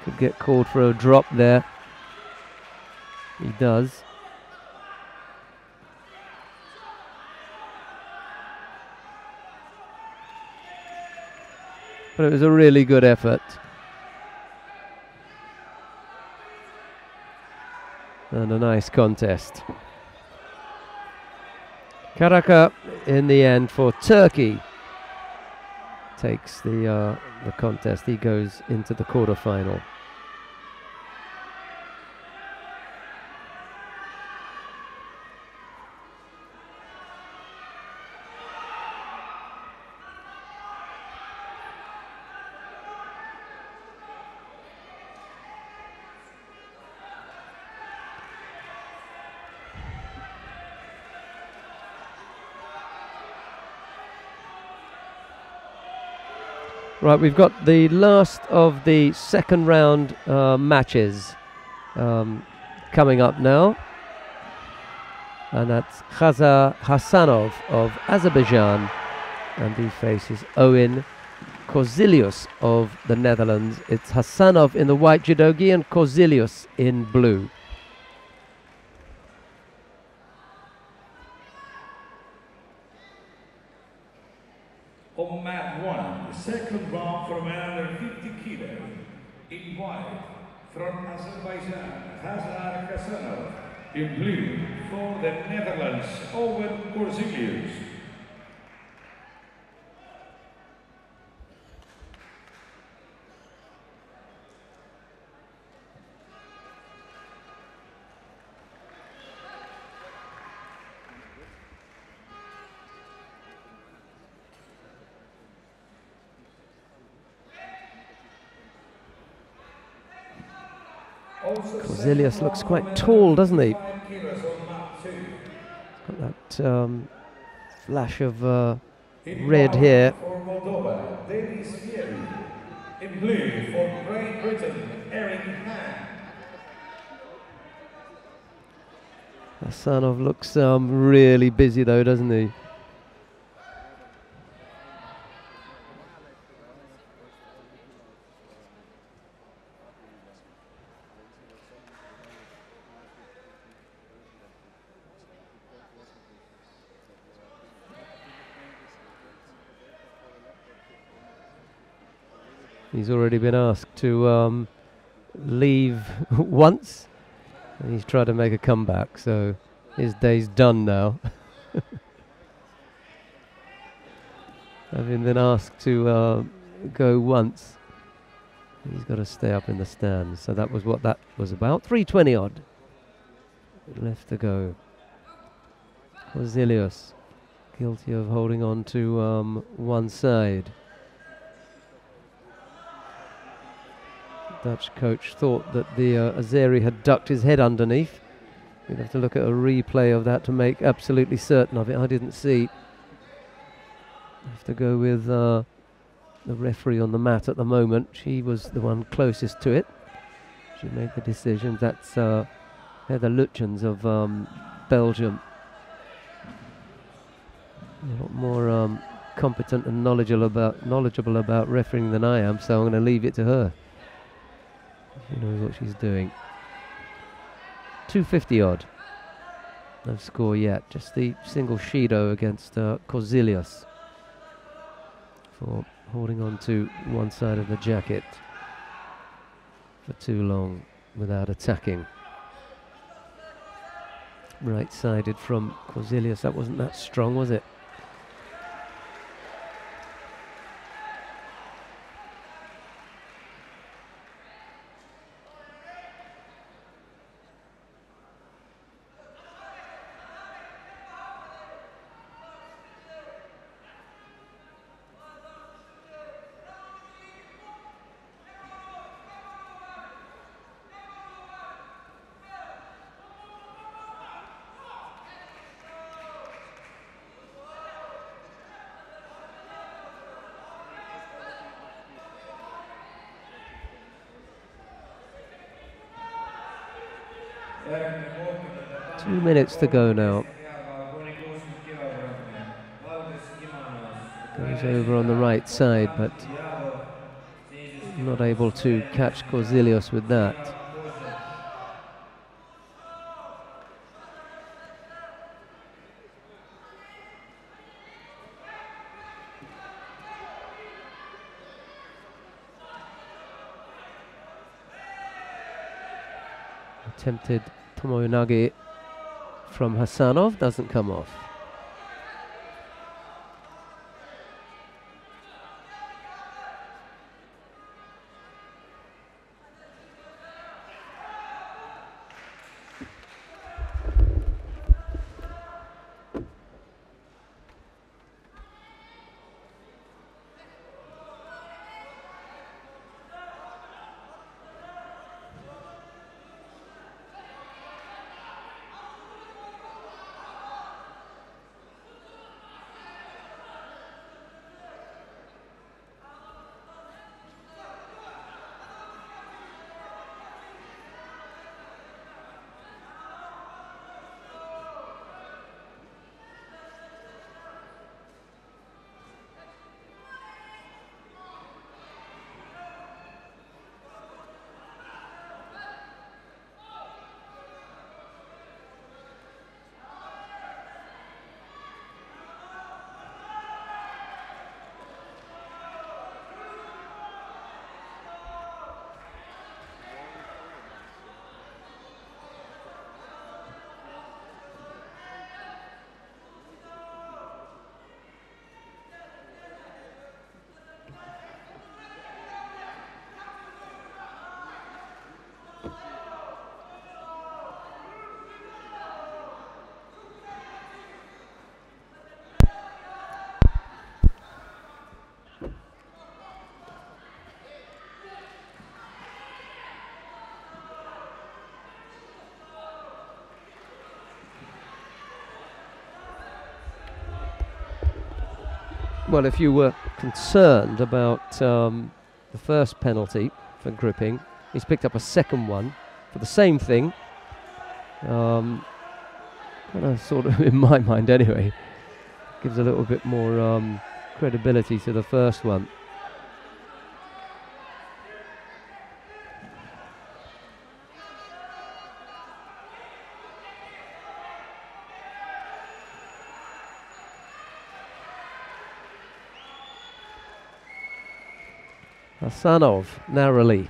Could get called for a drop there. He does. But it was a really good effort. And a nice contest. Karaka, in the end, for Turkey, takes the contest. He goes into the quarterfinal. Right, we've got the last of the second round matches coming up now. And that's Khaza Hasanov of Azerbaijan. And he faces Owen Kozilius of the Netherlands. It's Hasanov in the white judogi and Kozilius in blue. On mat 1, the second round from under 50 kilo. In white, from Azerbaijan, Hazar Hasanov. In blue, for the Netherlands, Owen Kozilius. Kozilius looks quite tall, doesn't he? Got that flash of red here. In blue for Great Britain, Erin Han. Hasanov looks really busy though, doesn't he? He's already been asked to leave once, and he's tried to make a comeback, so his day's done now. Having been asked to go once, he's got to stay up in the stands, so that was what that was about. 3:20 odd left to go. Kozilius guilty of holding on to one side. Dutch coach thought that the Azeri had ducked his head underneath. We'd have to look at a replay of that to make absolutely certain of it. I didn't see. Have to go with the referee on the mat at the moment. She was the one closest to it. She made the decision. That's Heather Lutjens of Belgium. A lot more competent and knowledgeable about refereeing than I am, so I'm going to leave it to her. She knows what she's doing. 250 odd. No score yet. Just the single Shido against Kozilius for holding on to one side of the jacket for too long without attacking. Right-sided from Kozilius. That wasn't that strong, was it? Two minutes to go now. Goes over on the right side, but not able to catch Kozilius with that. Attempted Tomoyonagi from Hasanov, doesn't come off. Well, if you were concerned about the first penalty for gripping, he's picked up a second one for the same thing. kind of sort of, in my mind anyway, gives a little bit more credibility to the first one. Hasanov narrowly,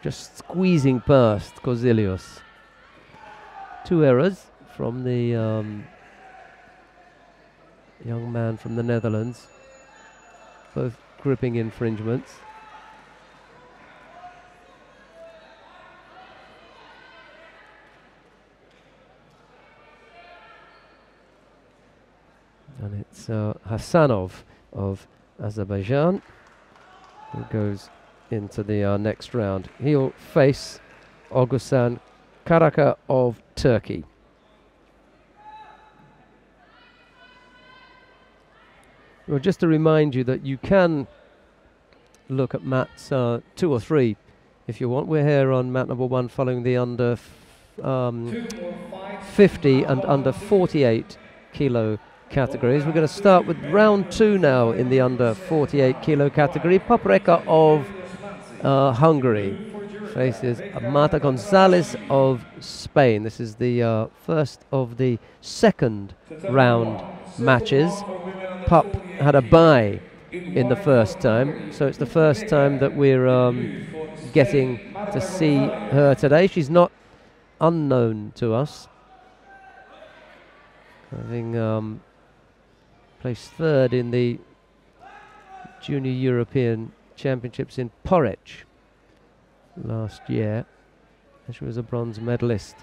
just squeezing past Kozilios. 2 errors from the young man from the Netherlands, both gripping infringements. And it's Hasanov of Azerbaijan who goes into the next round. He'll face Ogusan Karaka of Turkey. Well, just to remind you that you can look at mats 2 or 3 if you want. We're here on mat number 1 following the under 50 and under 48 kilo categories. We're going to start with round 2 now in the under 48 kilo category. Papreka of Hungary faces Marta Gonzalez of Spain. This is the first of the second round matches. Pup had a bye in the first time, so it's the first time that we're getting to see her today. She's not unknown to us, having placed 3rd in the Junior European Championships in Porridge last year. And she was a bronze medalist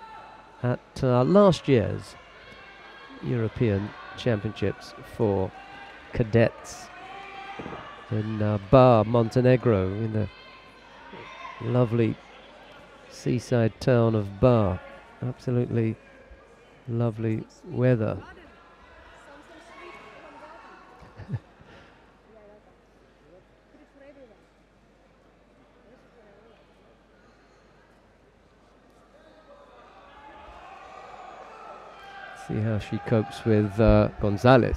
at last year's European Championships for cadets in Bar, Montenegro, in the lovely seaside town of Bar. Absolutely lovely weather. See how she copes with Gonzalez.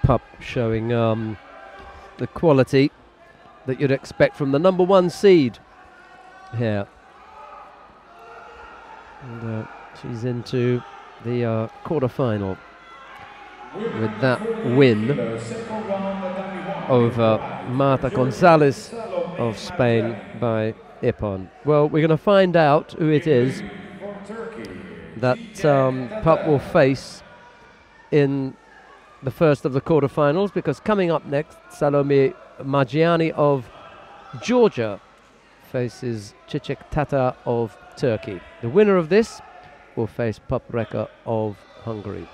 Pup showing the quality that you'd expect from the number 1 seed here. And she's into the quarter-final with that win over Marta Gonzalez of Spain by Ippon. Well, we're going to find out who it is that Pup will face in the first of the quarterfinals, because coming up next, Salome Margiani of Georgia faces Çiçek Tata of Turkey. The winner of this will face Paprika of Hungary.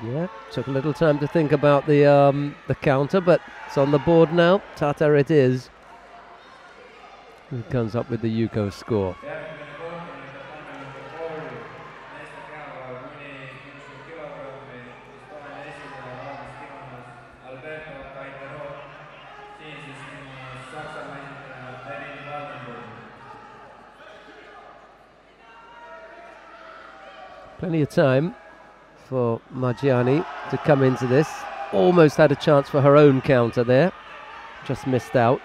Yeah, took a little time to think about the counter, but it's on the board now. Tata it is. Who comes up with the Yuko score? Plenty of time for Margiani to come into this. Almost had a chance for her own counter there. Just missed out.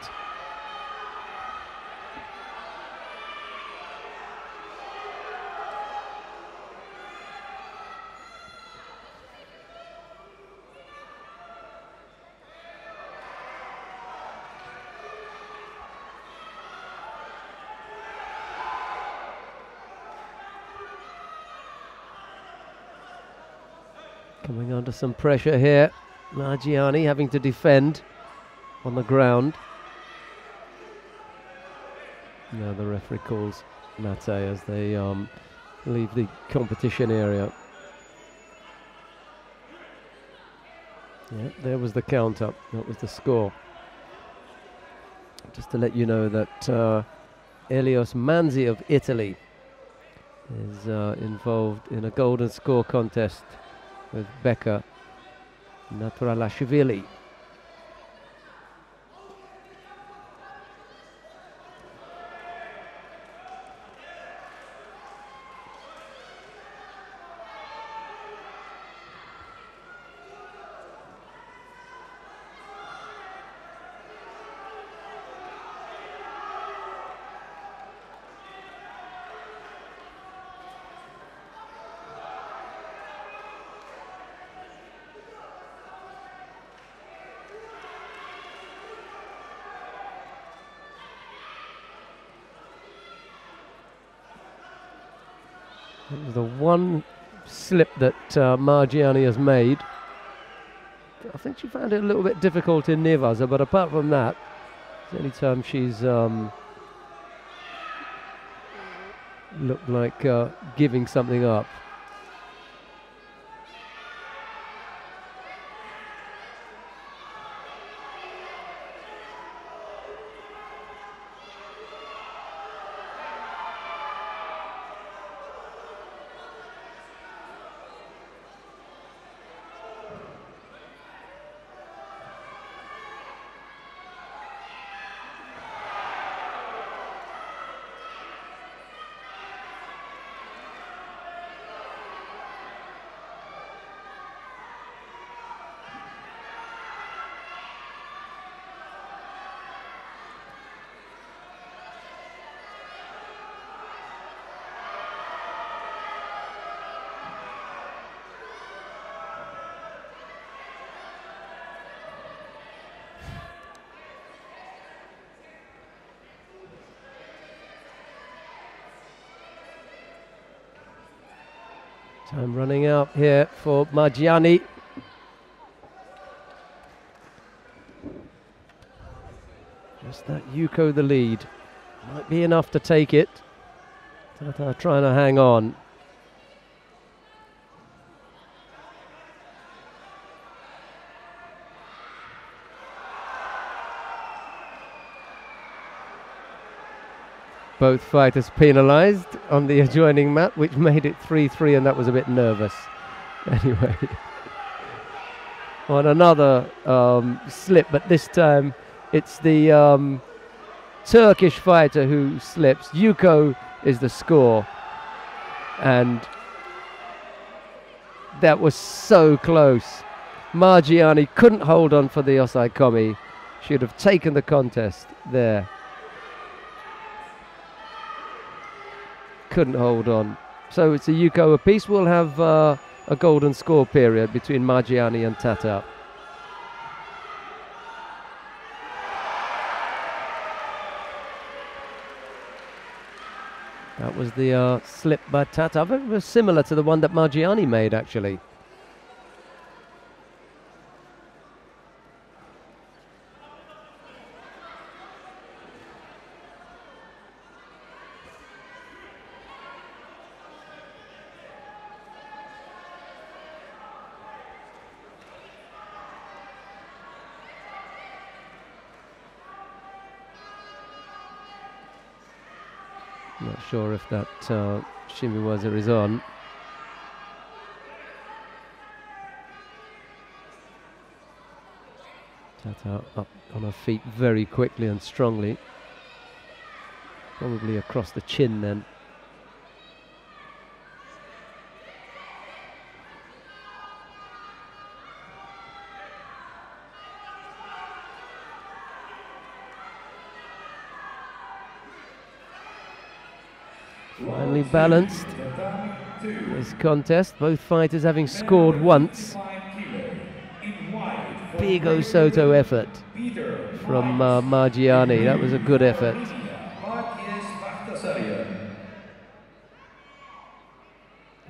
Coming under some pressure here. Margiani having to defend on the ground. Now the referee calls Mate as they leave the competition area. Yeah, there was the counter. That was the score. Just to let you know that Elios Manzi of Italy is involved in a golden score contest with Becca Naturalashvili. That was the one slip that Margiani has made. I think she found it a little bit difficult in Nevaza, but apart from that, any time she's looked like giving something up. Time running out here for Margiani. Just that Yuko the lead. Might be enough to take it. Tata trying to hang on. Both fighters penalised on the adjoining mat, which made it 3-3, and that was a bit nervous. Anyway, on another slip, but this time it's the Turkish fighter who slips. Yuko is the score, and that was so close. Margiani couldn't hold on for the Osaikomi. Should have taken the contest there. Couldn't hold on. So it's a Yuko apiece. We'll have a golden score period between Margiani and Tata. That was the slip by Tata, very similar to the one that Margiani made, actually. Not sure if that Shimiwaza is on. Tata up on her feet very quickly and strongly. Probably across the chin then. Finally balanced this contest, both fighters having scored once. Big Osoto effort from Margiani. That was a good effort.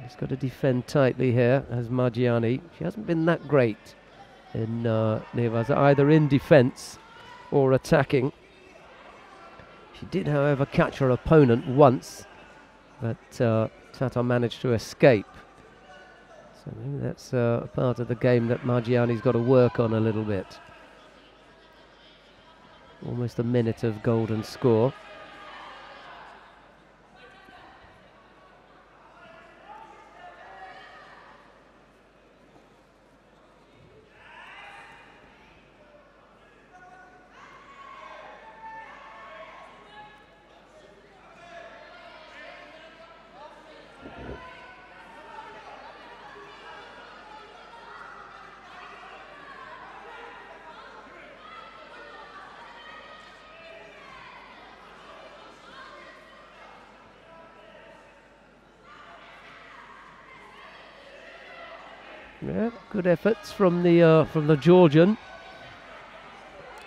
He's got to defend tightly here as Margiani. She hasn't been that great in Nevaza, either in defence or attacking. She did, however, catch her opponent once, but Tata managed to escape. So maybe that's a part of the game that Margiani's got to work on a little bit. Almost a minute of golden score. Yeah, good efforts from the Georgian,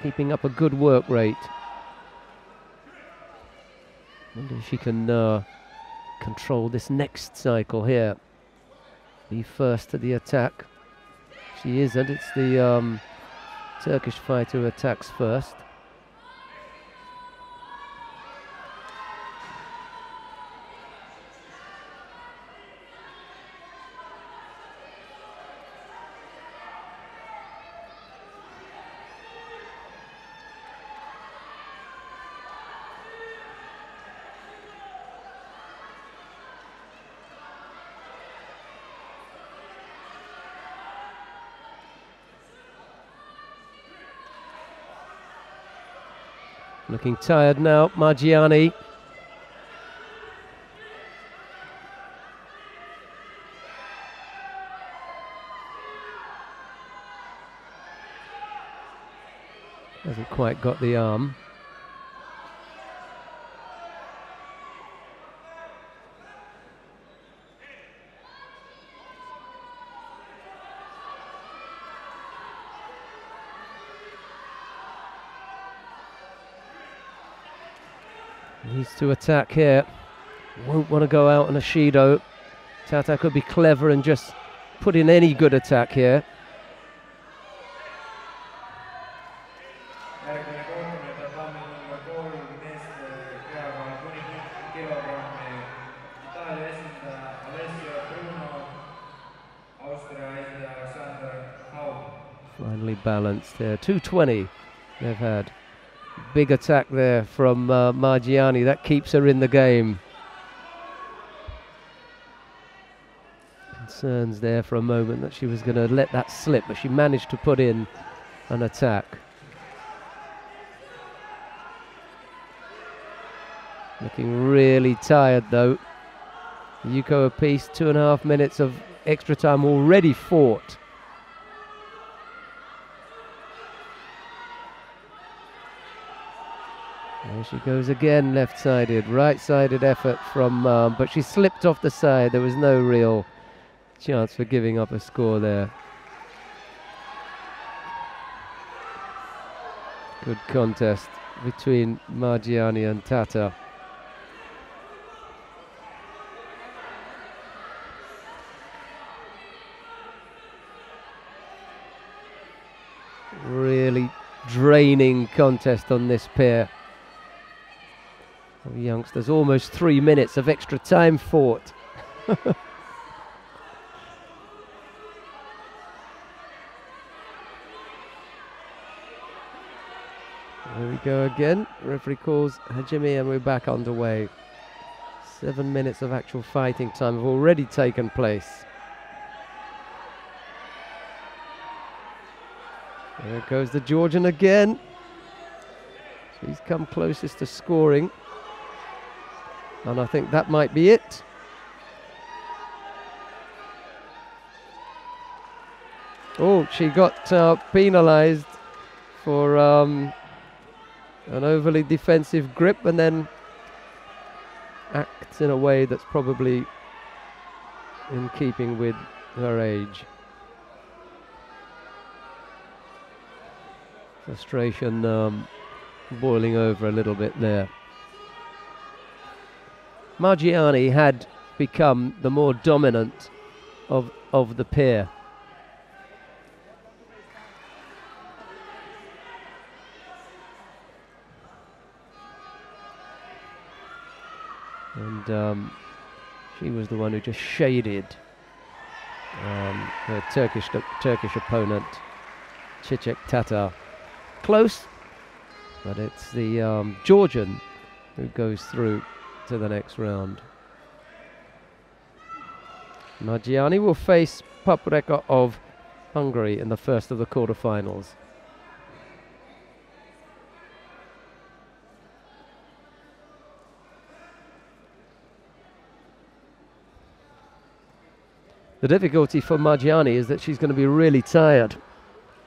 keeping up a good work rate. Wonder if she can control this next cycle here. Be first to the attack. She isn't. It's the Turkish fighter who attacks first. Looking tired now, Margiani. Hasn't quite got the arm. Needs to attack here. Won't want to go out on a Shido. Tata could be clever and just put in any good attack here. järgmine kohtumine tatamil number 3 meeste kehakaal kuni 10 kilogrammi. Itaalia esindaja Alessio Bruno, Austria esindaja Sander Hau. Finally balanced there. 220 they've had. Big attack there from Margiani. That keeps her in the game. Concerns there for a moment that she was going to let that slip, but she managed to put in an attack. Looking really tired though. Yuko apiece, 2.5 minutes of extra time already fought. There she goes again, left-sided, right-sided effort from, but she slipped off the side. There was no real chance for giving up a score there. Good contest between Margiani and Tata. Really draining contest on this pair of youngsters. Almost 3 minutes of extra time fought. There we go again. Referee calls Hajime and we're back underway. 7 minutes of actual fighting time have already taken place. There goes the Georgian again. She's come closest to scoring. And I think that might be it. Oh, she got penalised for an overly defensive grip and then acts in a way that's probably in keeping with her age. Frustration boiling over a little bit there. Margiani had become the more dominant of the pair. And she was the one who just shaded her Turkish opponent, Çiçek Tata. Close, but it's the Georgian who goes through to the next round. Margiani will face Papreka of Hungary in the first of the quarterfinals. The difficulty for Margiani is that she's going to be really tired.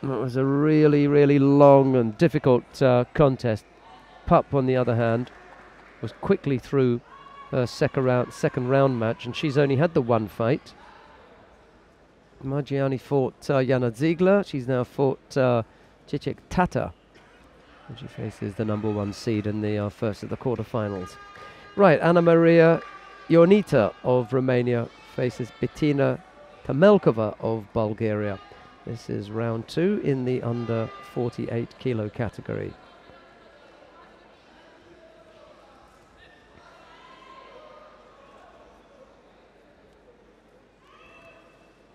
It was a really, really long and difficult contest. Pup, on the other hand, was quickly through her second round match, and she's only had the one fight. Margiani fought Jana Ziegler. She's now fought Çiçek Tata, and she faces the #1 seed in the first of the quarterfinals. Right, Anna Maria Ionita of Romania faces Bettina Tamelkova of Bulgaria. This is round 2 in the under 48 kilo category.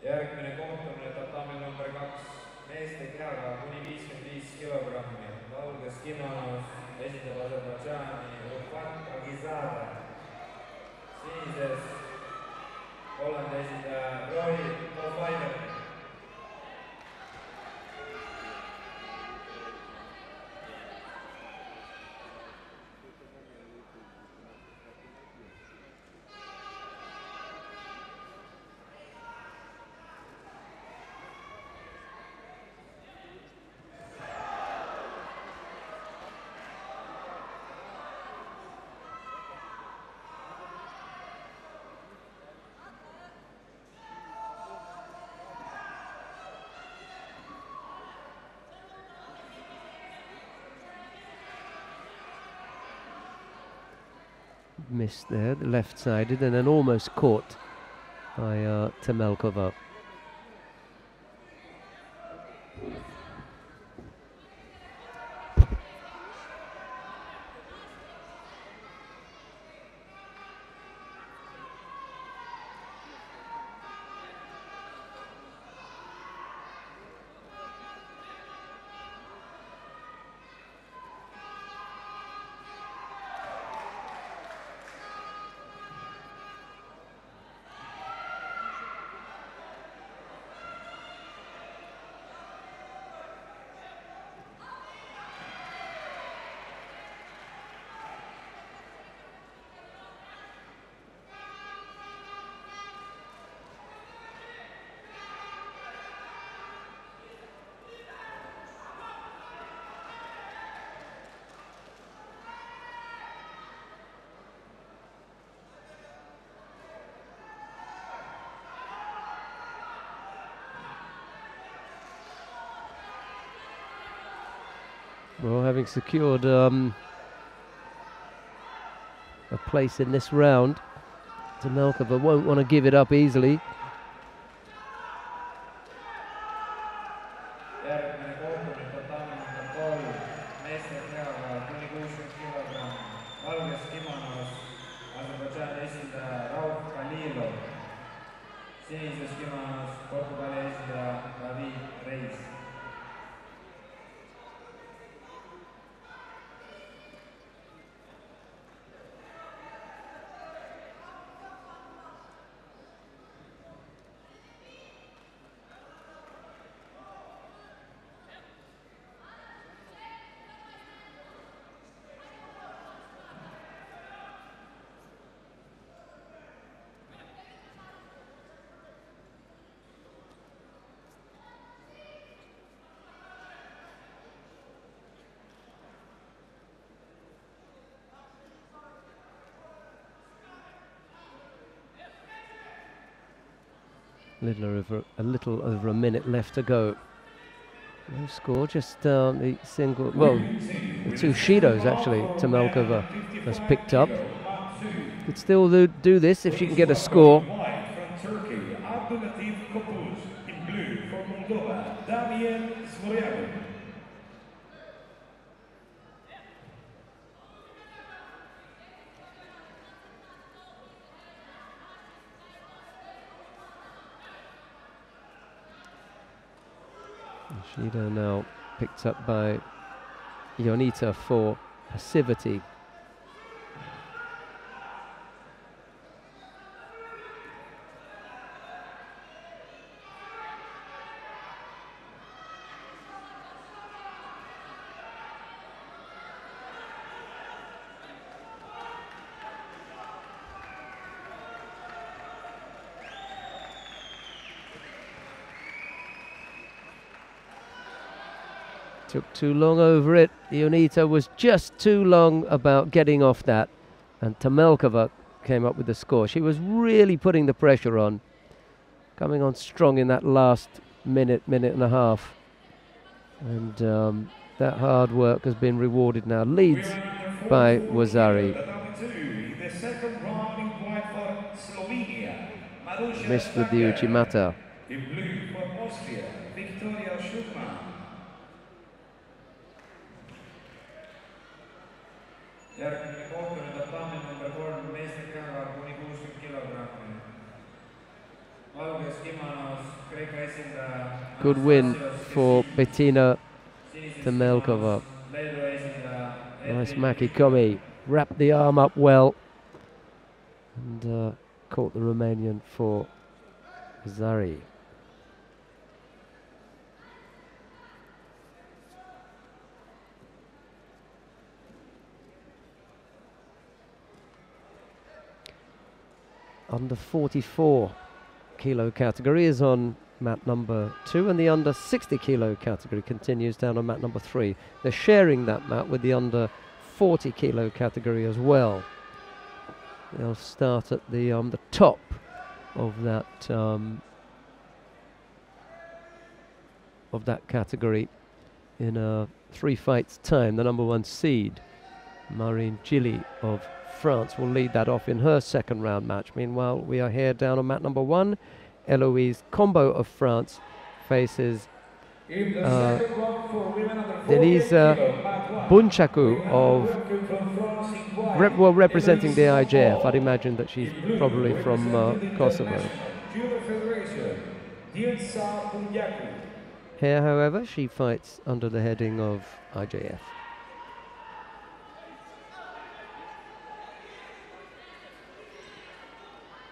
Järgmine kohtumine tatamil number 2 meeste kehakaal kuni 55 kilogrammi. Valges kimonos esindab Aserbaidžaani Rufat Agizada. Sinises Hollandi esindaja Roy Hofheimer. Missed there, the left-sided, and then almost caught by Temelkova. Well, having secured a place in this round, Temelkova won't want to give it up easily. Järgmine kohtumine tatami number 3, meeste kehaga kuni 60 kilogramm, valges kimonos Aserbaidžaani esindaja Rauf Kalilov, sinises kimonos Portugali esindaja David Reis. A little over a minute left to go. No score, just the single. Well, the two Shidos actually. Temelkova has picked up. Could still do this if she can get a score. Shido now picked up by Ionita for passivity. Took too long over it. Ionita was just too long about getting off that. And Temelkova came up with the score. She was really putting the pressure on. Coming on strong in that last minute and a half. And that hard work has been rewarded now. Leads by Wazari. Missed with the Uchimata. Järgmine kohtumine tatami number 3, meeste kehaga kuni 60 kilogrammi. Valges kimonos Kreeka esindaja. Good win for Bettina Temelkova. Nice Makikomi. Wrapped the arm up well. And caught the Romanian for Zari. Under 44 kilo category is on mat number 2, and the under 60 kilo category continues down on mat number 3. They're sharing that mat with the under 40 kilo category as well. They'll start at the top of that category in 3 fights time. The number 1 seed, Marin Gili of France will lead that off in her second round match. Meanwhile, we are here down on mat number 1. Eloise Combo of France faces Denise Bunchaku of representing the IJF. I'd imagine that she's probably from Kosovo. Here, however, she fights under the heading of IJF.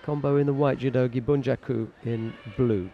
Combo in the white, Judogi Bunjaku in blue.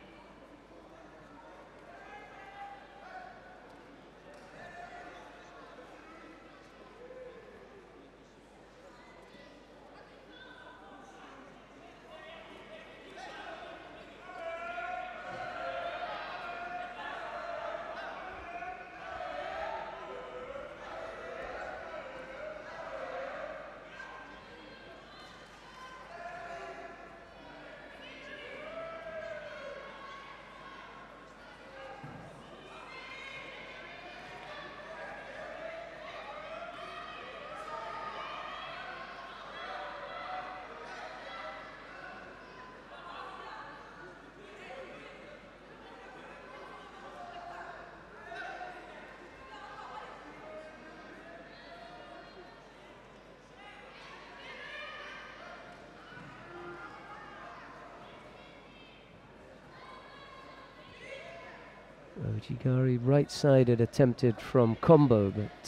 Ojigari right-sided attempted from Combo, but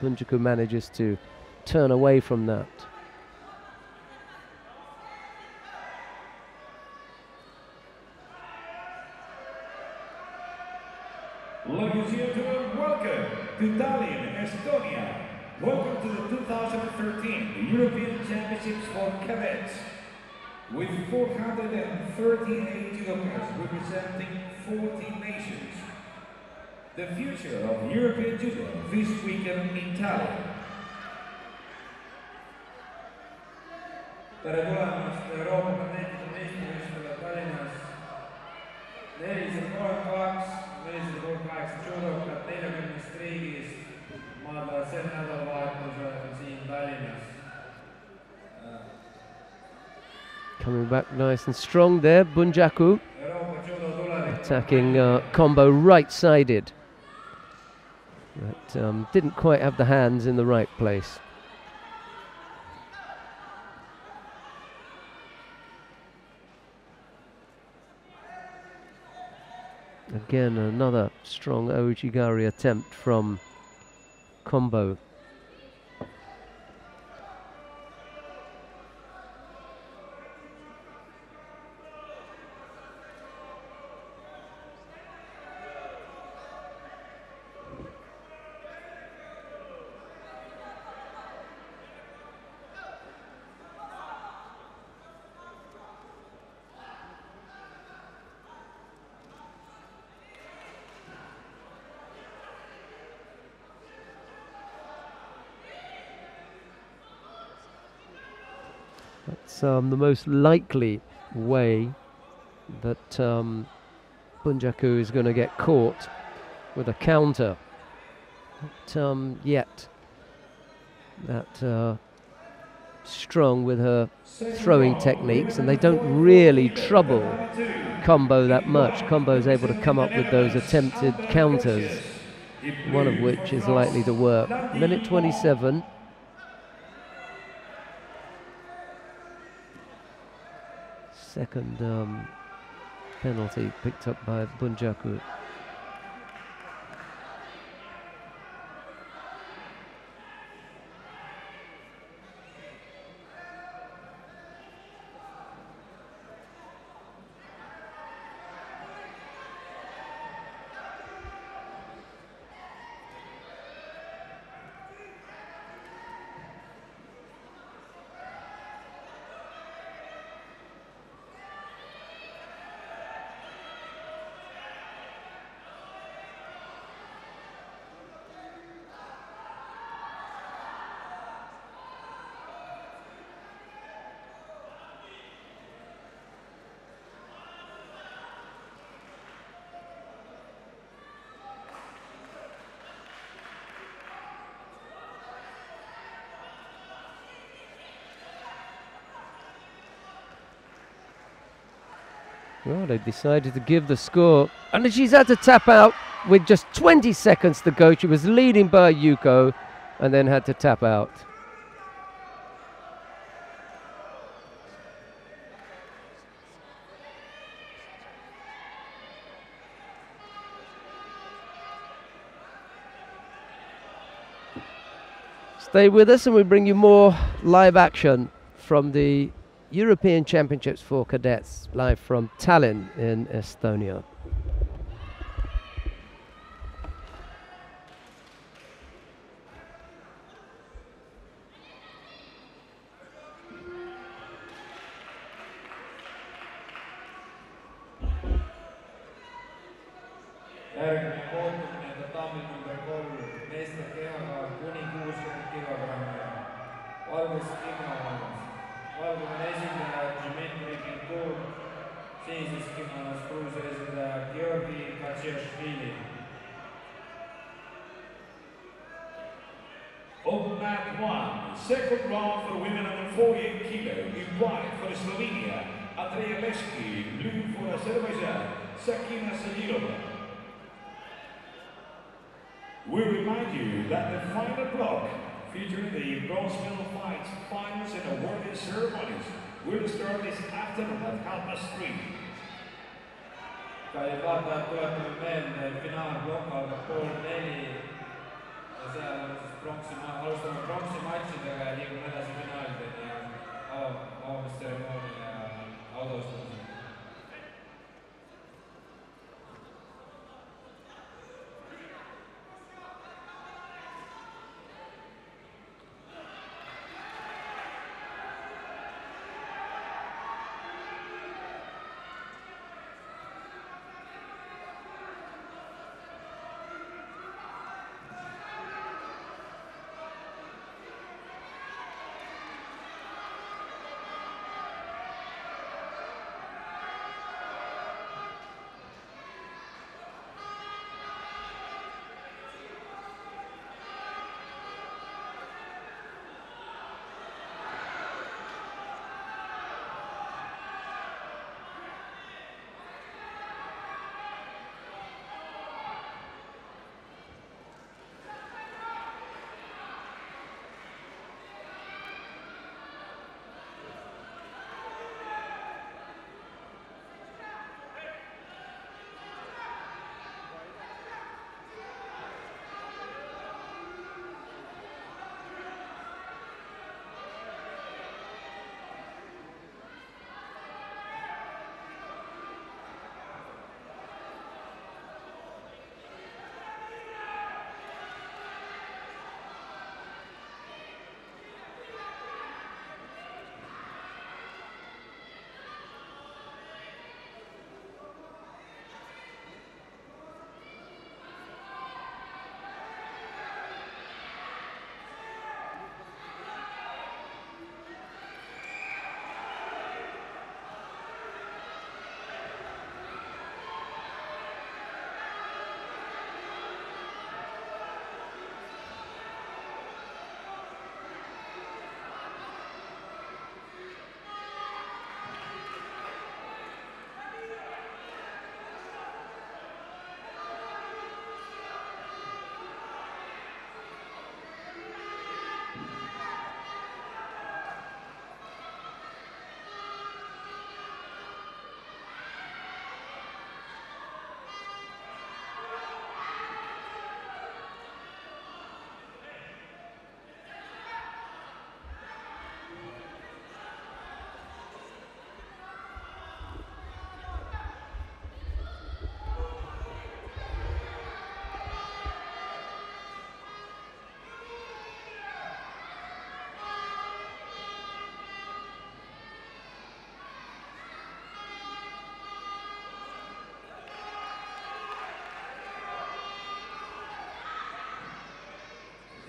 Bunjaku manages to turn away from that. Ladies and gentlemen, welcome to Tallinn, Estonia. Welcome to the 2013 European Championships for Cadets. With 438 judokas representing 40 nations. The future of European judo this weekend in Tallinn. tere tulemast Euroopa kadettide meistrivõistlusele Tallinnas. 438 judokat 40 riigist maadlevad sel nädalavahetusel siin Tallinnas. Coming back nice and strong there, Bunjaku attacking Combo right-sided. But didn't quite have the hands in the right place. Again, another strong Ojigari attempt from Combo. That's the most likely way that Bunjaku is going to get caught with a counter. But yet that strong with her throwing techniques, and they don't really trouble Combo that much. Combo is able to come up with those attempted counters, one of which is likely to work. Minute 27. Second penalty picked up by Bunjaku. Well, they decided to give the score, and she's had to tap out with just 20 seconds to go. She was leading by Yuko and then had to tap out. Stay with us and we bring you more live action from the European Championships for Cadets, live from Tallinn in Estonia. Järgmine kohtumine tatamil number 3, meeste kehakaal kuni 60 kilogrammi. Valges kimonos, Valgevene esindaja Dmitri Pintur, sinises kimonos Gruusia esindaja Georgi Katšešvili. On mat 1, second round for women under 48 kilo, in white for Slovenia, Andrea Leski, blue for Azerbaijan, Sakina Sajirova. We remind you that the final block, featuring the bronze medal fights, finals and awarding ceremonies, will start this afternoon at 3:30. Kallid vaatajad, tuletame meelde, et finaalplokk algab 3:30 ja seal on siis alustame pronksimatšidega ja liigume edasi finaalideni ja avamistseremoonia ja autastamine.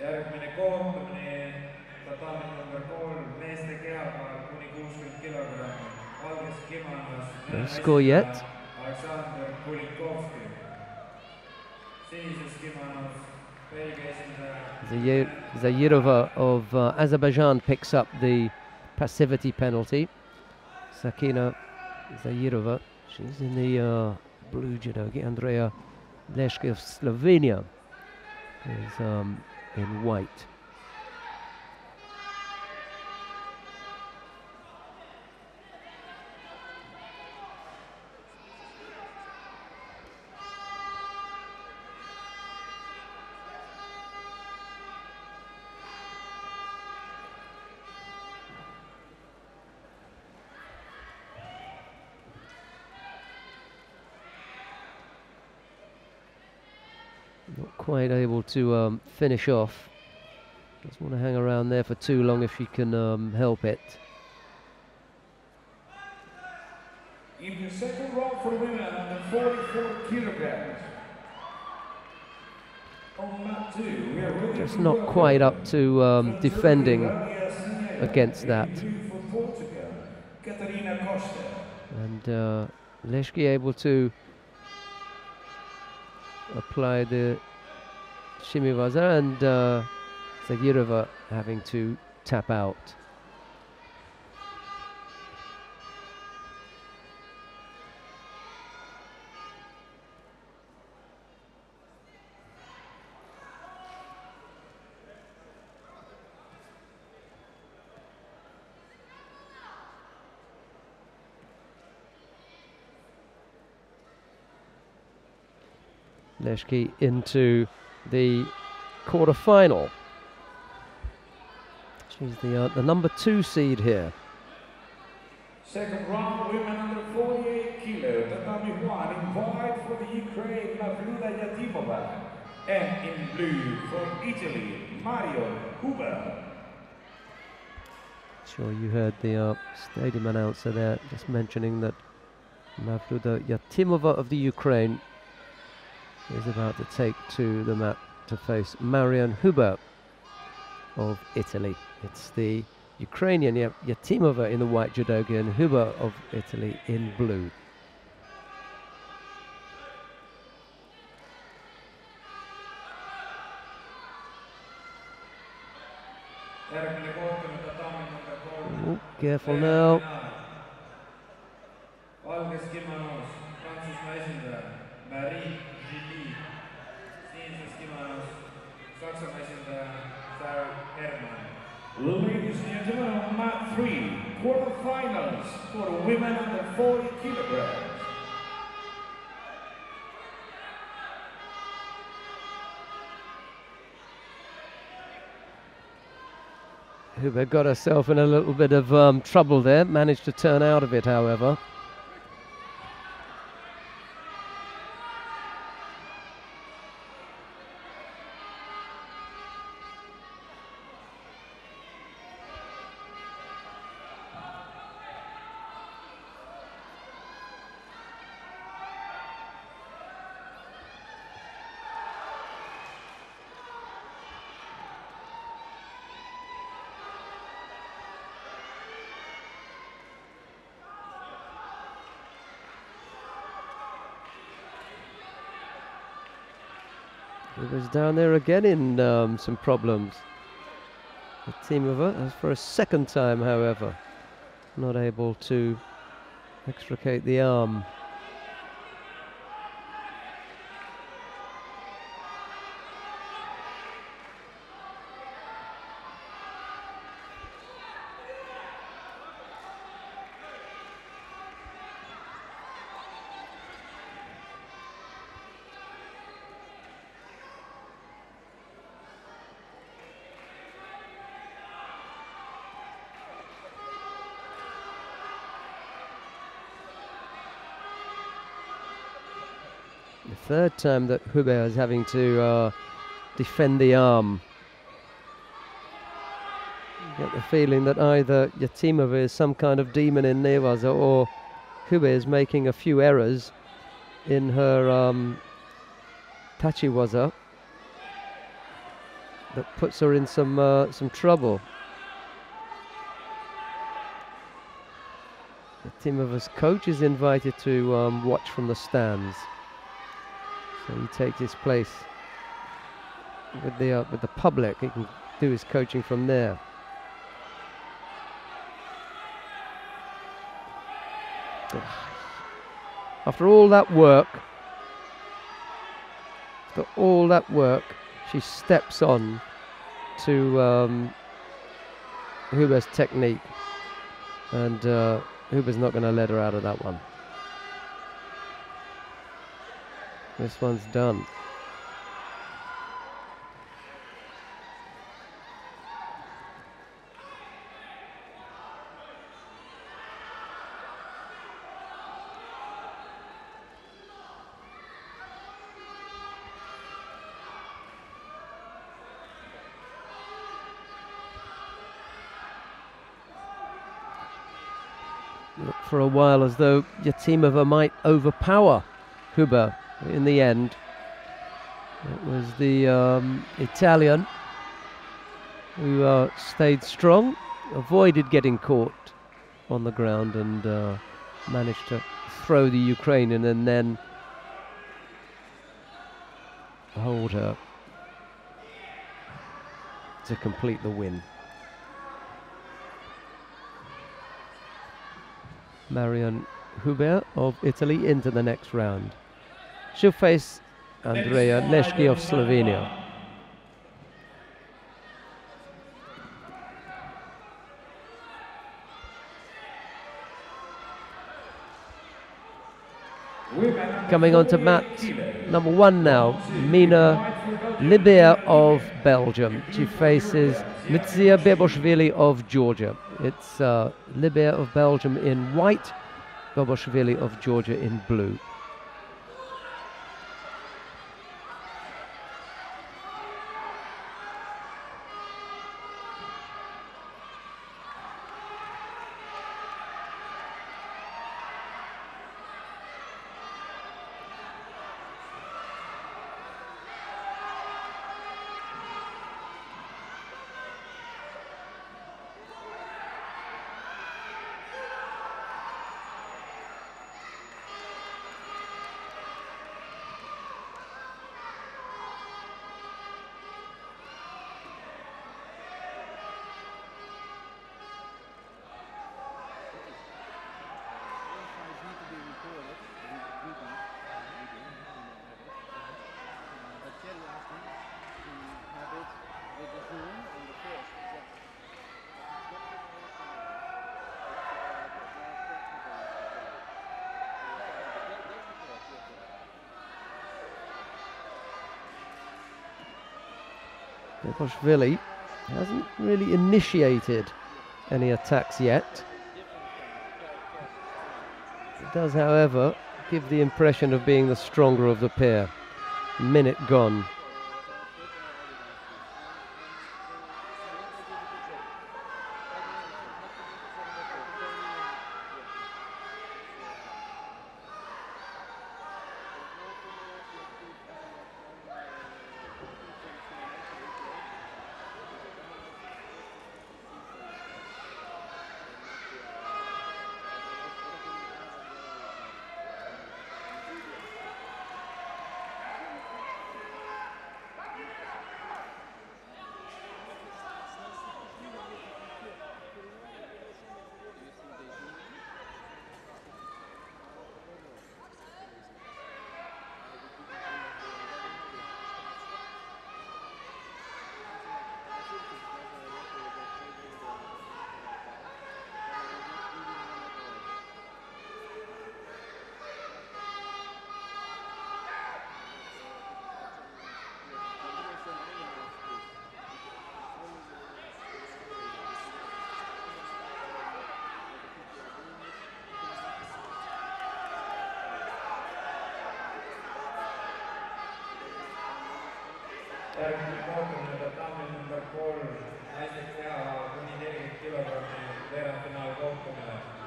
Järgmine kohtumine tatamil number 3, meeste kehakaal kuni 60 kilogrammi. Valges kimonos No score yet. Aleksandr Kulikovski. Sinises kimonos Belgia esindaja Zayirova of Azerbaijan picks up the passivity penalty. Sakina Zayirova She's in the blue judogi. Andrea Leške of Slovenia is in white. Not quite able to finish off. Doesn't want to hang around there for too long if she can help it. In the second round for women under 44 kilograms. On mat 2, we are ready. Just not quite up to defending against that. And Leške able to apply the shimiwaza, and Zagirova having to tap out. Leške into the quarter-final. She's the number 2 seed here. Second round, women under 48 kilo. Tatami 1 in white for the Ukraine, Mavluda Yatimova. And in blue for Italy, Marion Huber. Sure, you heard the stadium announcer there just mentioning that Mavluda Yatimova of the Ukraine is about to take to the mat to face Marion Huber of Italy. It's the Ukrainian Yatimova in the white judogi and Huber of Italy in blue. Ooh, careful now. Ladies and gentlemen, on mat 3, quarterfinals for women under 40 kilograms. Huber got herself in a little bit of trouble there, managed to turn out of it, however. It was down there again in some problems. The team of us for a second time, however, not able to extricate the arm. The third time that Huber is having to defend the arm. You get the feeling that either Yatimova is some kind of demon in newaza, or Huber is making a few errors in her tachiwaza that puts her in some trouble. Yatimova's coach is invited to watch from the stands. So he takes his place with the public. He can do his coaching from there. After all that work, she steps on to Huber's technique, and Huber's not going to let her out of that one. This one's done. Looked for a while as though Jatimova might overpower Huber. In the end, it was the Italian who stayed strong, avoided getting caught on the ground, and managed to throw the Ukrainian and then hold her to complete the win. Marion Huber of Italy into the next round. She'll face Andrea Leshki of Slovenia. Coming on to mat number 1 now, Mina Liber of Belgium. She faces Mitsia Beboshvili of Georgia. It's Liber of Belgium in white, Beboshvili of Georgia in blue. Beboshvili hasn't really initiated any attacks yet. It does, however, give the impression of being the stronger of the pair. Minute gone.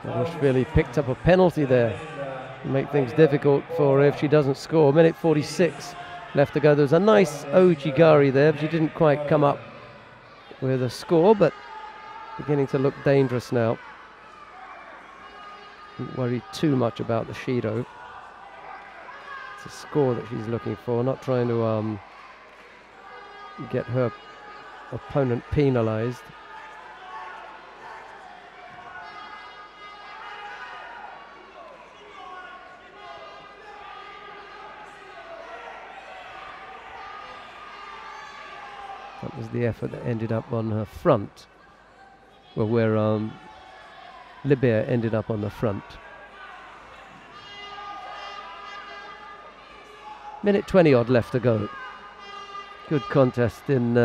Beboshvili picked up a penalty there to make things difficult for her if she doesn't score. Minute 46 left to go. There was a nice Ojigari there, but she didn't quite come up with a score, but beginning to look dangerous now. Don't worry too much about the Shido. It's a score that she's looking for, not trying to get her opponent penalized. That was the effort that ended up on her front. Well, where Libya ended up on the front. Minute 20 odd left to go. Good contest in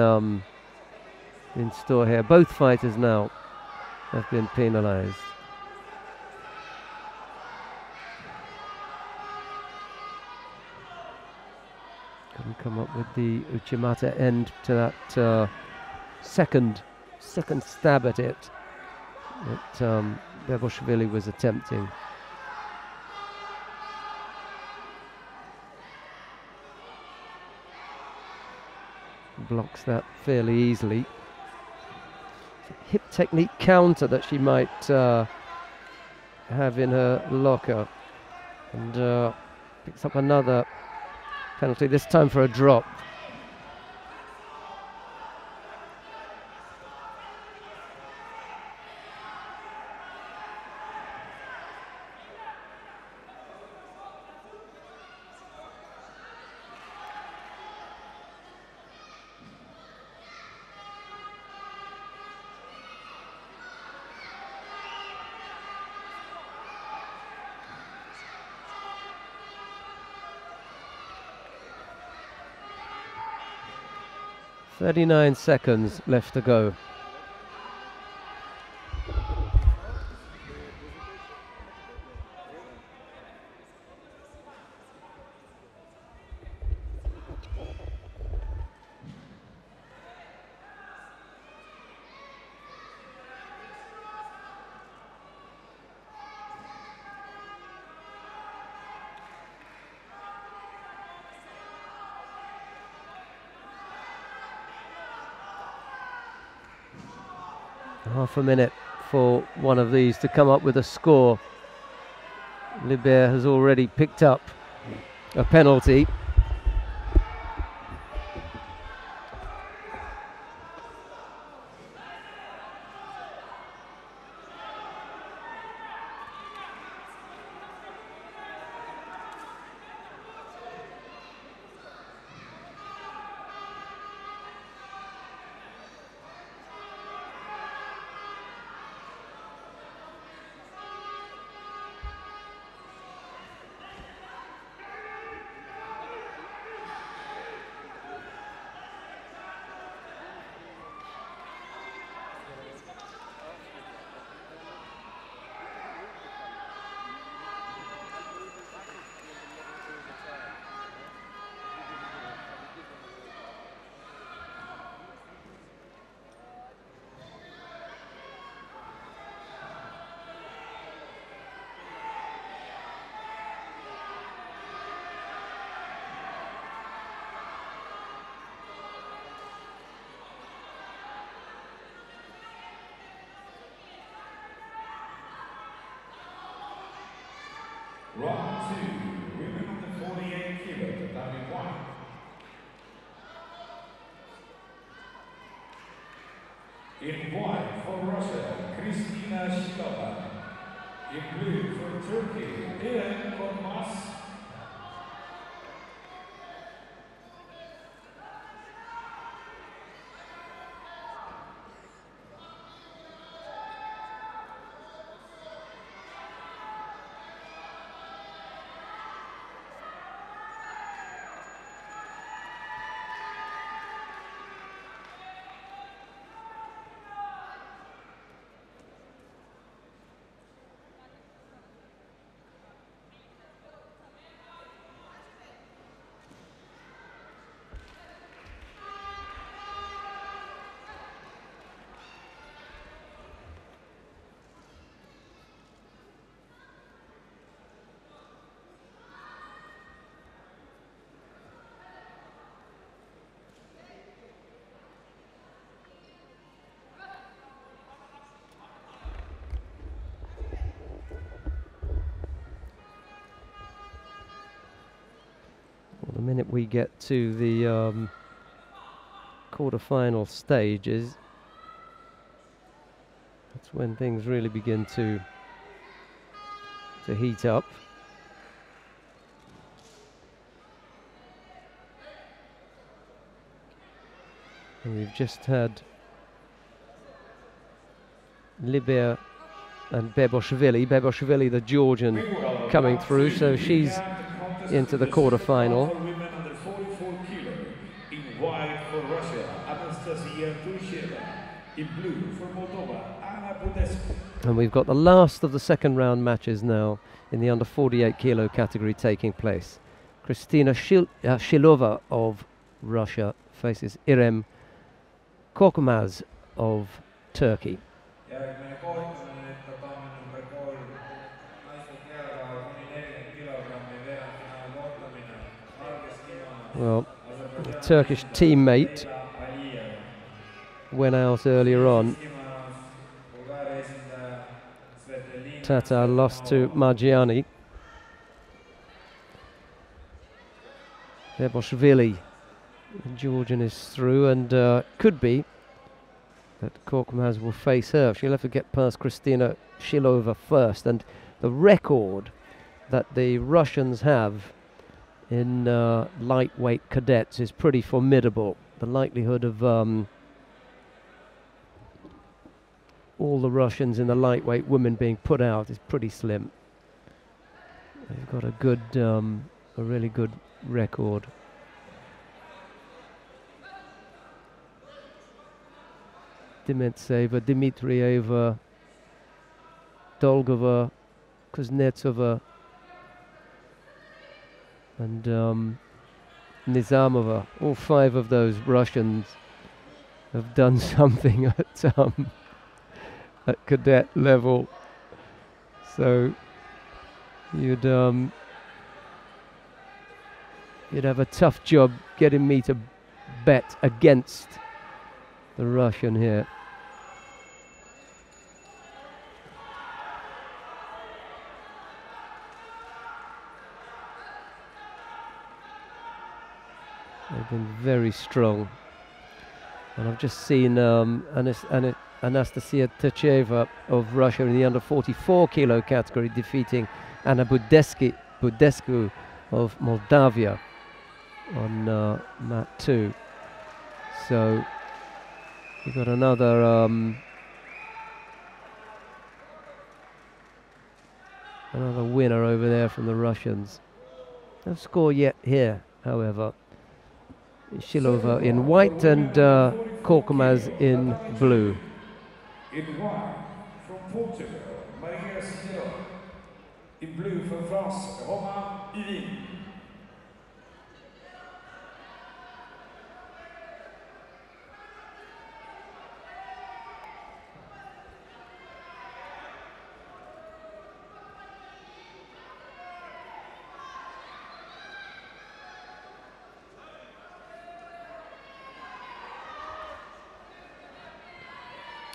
store here. Both fighters now have been penalised. Couldn't come up with the Uchimata end to that second stab at it that Bevoshvili was attempting. Blocks that fairly easily. Hip technique counter that she might have in her locker, and picks up another penalty, this time for a drop. .39 seconds left to go. Half a minute for one of these to come up with a score. Libert has already picked up a penalty. Round 2, women on the 48 kilo tatami one. In white for Russia, Kristina Shilova. In blue for Turkey, Eren Korkmaz. The minute we get to the quarter-final stages, that's when things really begin to heat up. We've just had Liber and Beboshvili, the Georgian, coming through, so she's into the quarter-final. In white for Russia, Anastasia Turcheva. In blue for Moldova, Anna Budescu. And we've got the last of the second round matches now in the under 48 kilo category taking place. Kristina Shilova of Russia faces Irem Korkmaz of Turkey. Well, the Turkish teammate went out earlier on. Tatar lost to Margiani. Beboshvili, Georgian, is through, and could be that Korkmaz will face her. She'll have to get past Kristina Shilova first, and the record that the Russians have in lightweight cadets is pretty formidable. The likelihood of all the Russians in the lightweight women being put out is pretty slim. They've got a good, a really good record. Dementseva, Dmitrieva, Dolgova, Kuznetsova, and Nizamova. All five of those Russians have done something at cadet level, so you'd have a tough job getting me to bet against the Russian here. They've been very strong, and I've just seen Anastasia Turcheva of Russia in the under 44 kilo category defeating Anna Budescu of Moldavia on mat 2. So we've got another winner over there from the Russians. No score yet here, however. Shilova in white and Korkmaz in blue. In white from Portugal, Maria Sidor. In blue from France, Romain Ivin.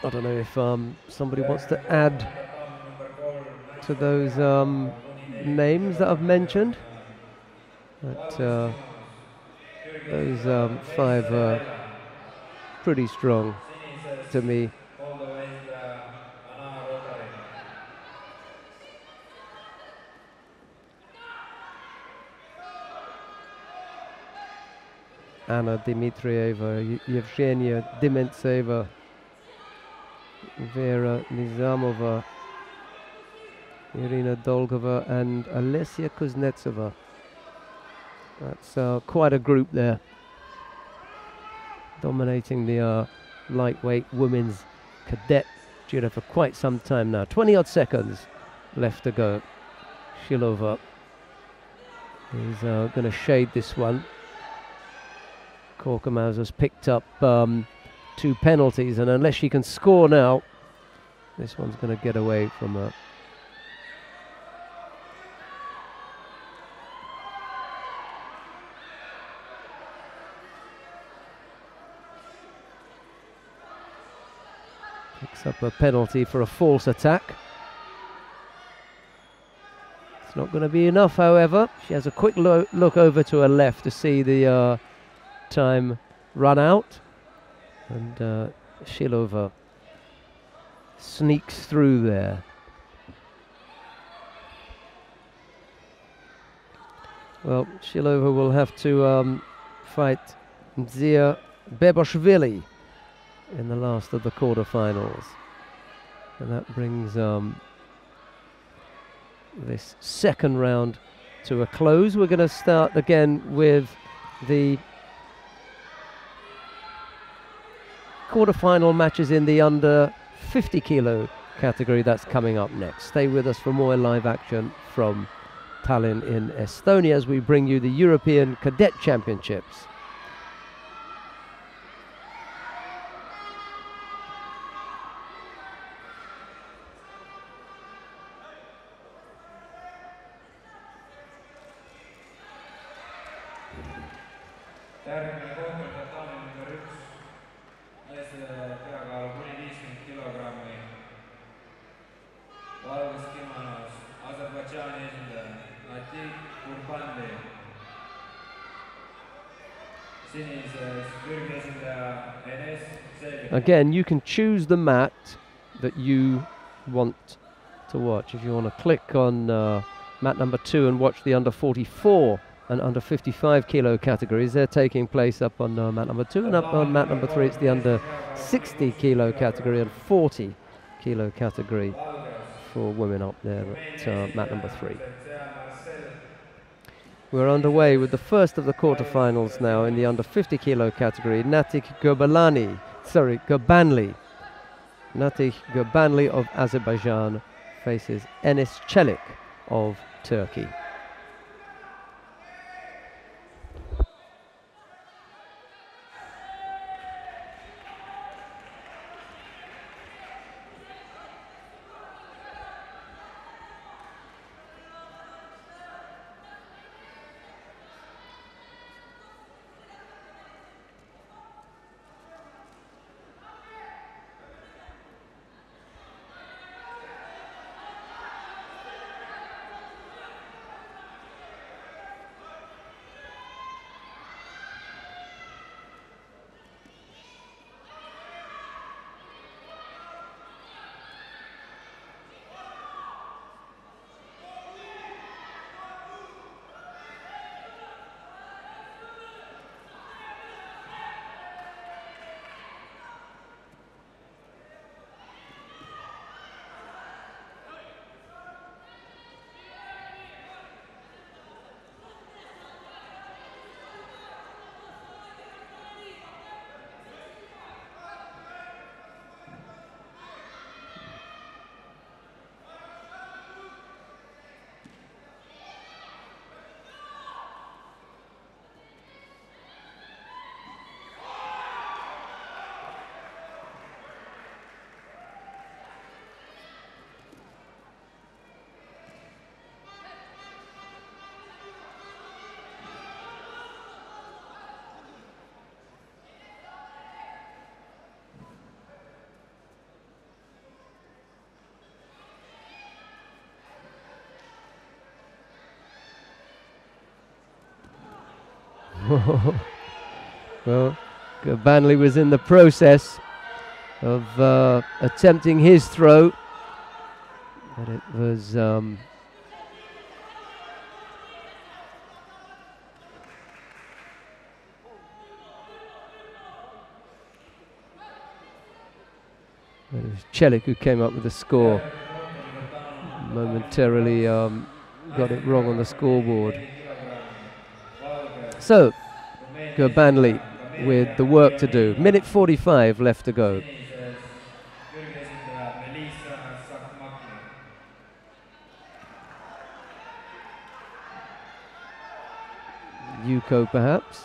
I don't know if somebody wants to add to those names that I've mentioned, but those five are pretty strong to me. Anna Dmitrieva, Yevgenia Dementseva, Vera Nizamova, Irina Dolgova and Alessia Kuznetsova. That's quite a group there, dominating the lightweight women's cadet judo for quite some time now. 20 odd seconds left to go. Shilova is going to shade this one. Korkmaz has picked up 2 penalties, and unless she can score now, this one's going to get away from her. Picks up a penalty for a false attack. It's not going to be enough, however. She has a quick look over to her left to see the time run out. And Shilova sneaks through there. Well, Shilova will have to fight Zia Beboshvili in the last of the quarterfinals. And that brings this second round to a close. We're going to start again with the quarterfinal matches in the under 50 kilo category. That's coming up next. Stay with us for more live action from Tallinn in Estonia as we bring you the European Cadet Championships. Järgmine kohtumisel Taani number 1, meeste peakaalu kuni 50 kilogrammi, valges kimonos, Aserbaidžaani esindaja Natik Kurbanli, sinises Türgi esindaja Enes Selik. Again, you can choose the mat that you want to watch. If you want to click on mat number 2 and watch the under 44 and under 55 kilo categories, they're taking place up on mat number 2, and up on mat number 3 it's the under 60 kilo category and 40 kilo category for women up there at mat number 3. We're underway with the first of the quarterfinals now in the under 50 kilo category. Natik Gurbanli of Azerbaijan faces Enes Çelik of Turkey. Well, Gurbanli was in the process of attempting his throw, but it was Çelik who came up with the score. Momentarily got it wrong on the scoreboard. So, Gurbanli with the work to do. Minute 45 left to go. Yuko perhaps.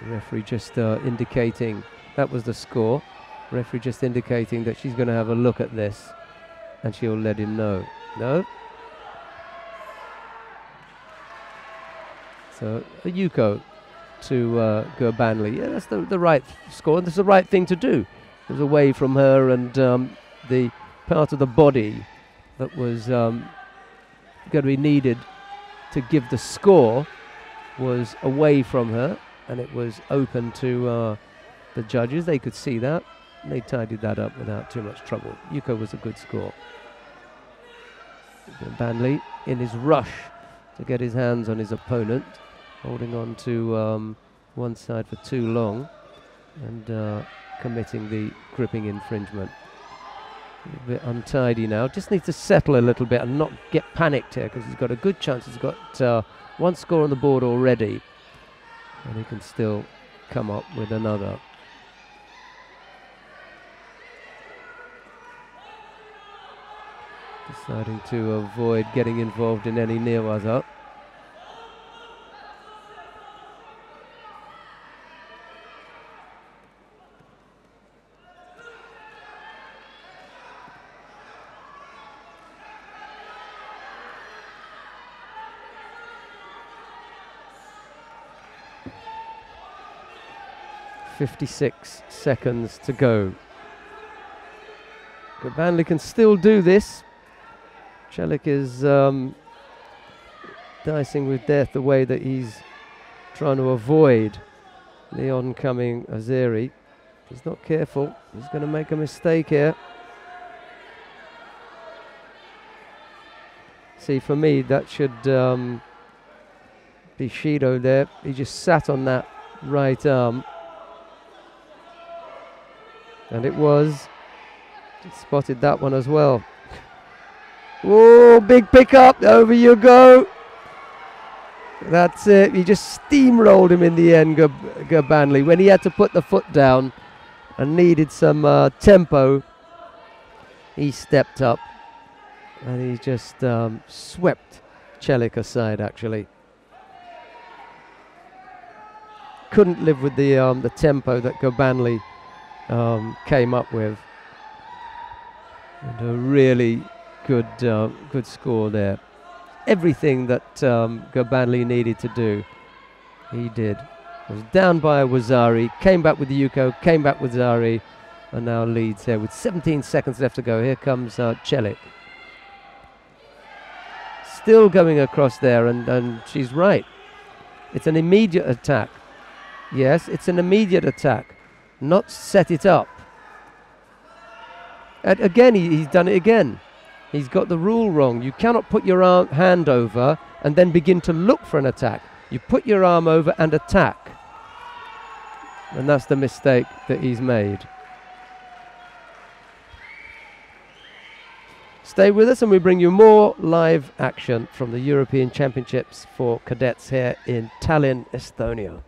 The referee just indicating that was the score. Referee just indicating that she's going to have a look at this and she'll let him know. No? So a Yuko to Gurbanli. Yeah, that's the right score, and that's the right thing to do. It was away from her, and the part of the body that was going to be needed to give the score was away from her, and it was open to the judges. They could see that, and they tidied that up without too much trouble. Yuko was a good score. Gurbanli, in his rush to get his hands on his opponent, holding on to one side for too long and committing the gripping infringement. A bit untidy now. Just needs to settle a little bit and not get panicked here, because he's got a good chance. He's got one score on the board already, and he can still come up with another. Deciding to avoid getting involved in any nearwaza. .56 seconds to go. Gobanli can still do this. Celik is dicing with death the way that he's trying to avoid the oncoming Azeri. He's not careful. He's going to make a mistake here. See, for me, that should be Shido there. He just sat on that right arm. And it was. He spotted that one as well. Oh, big pickup. Over you go. That's it. He just steamrolled him in the end, Gobanli. When he had to put the foot down and needed some tempo, he stepped up. And he just swept Celik aside, actually. Couldn't live with the tempo that Gobanli came up with. And a really good score there. Everything that Gobanli needed to do, he did. Was down by Wazari, came back with the Yuko, came back with Zari, and now leads here with 17 seconds left to go. Here comes Celik. Still going across there, and she's right. It's an immediate attack. Yes, it's an immediate attack, not set it up. And again, he's done it again. He's got the rule wrong. You cannot put your hand over and then begin to look for an attack. You put your arm over and attack. And that's the mistake that he's made. Stay with us and we bring you more live action from the European Championships for cadets here in Tallinn, Estonia.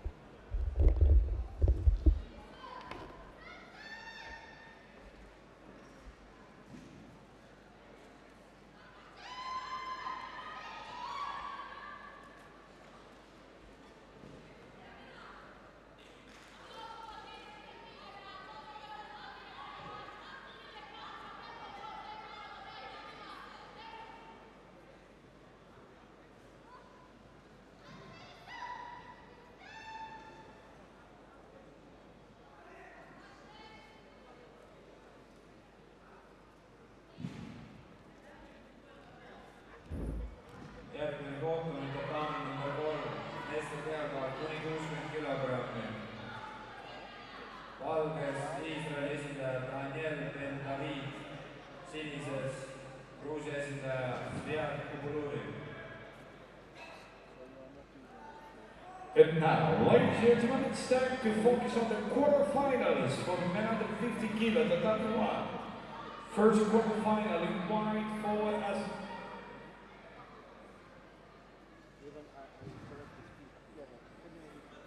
Järgmine kohtumine Tallinn number 3, meeste peakaal kuni 60 kilogrammi. Valges Iisraeli esindaja Daniel Ben David, sinises Gruusia esindaja Zviad Kubuluri. And now, ladies and gentlemen, it's time to focus on the quarterfinals for men under 50 kilo tatami 1. First quarterfinal in white forward as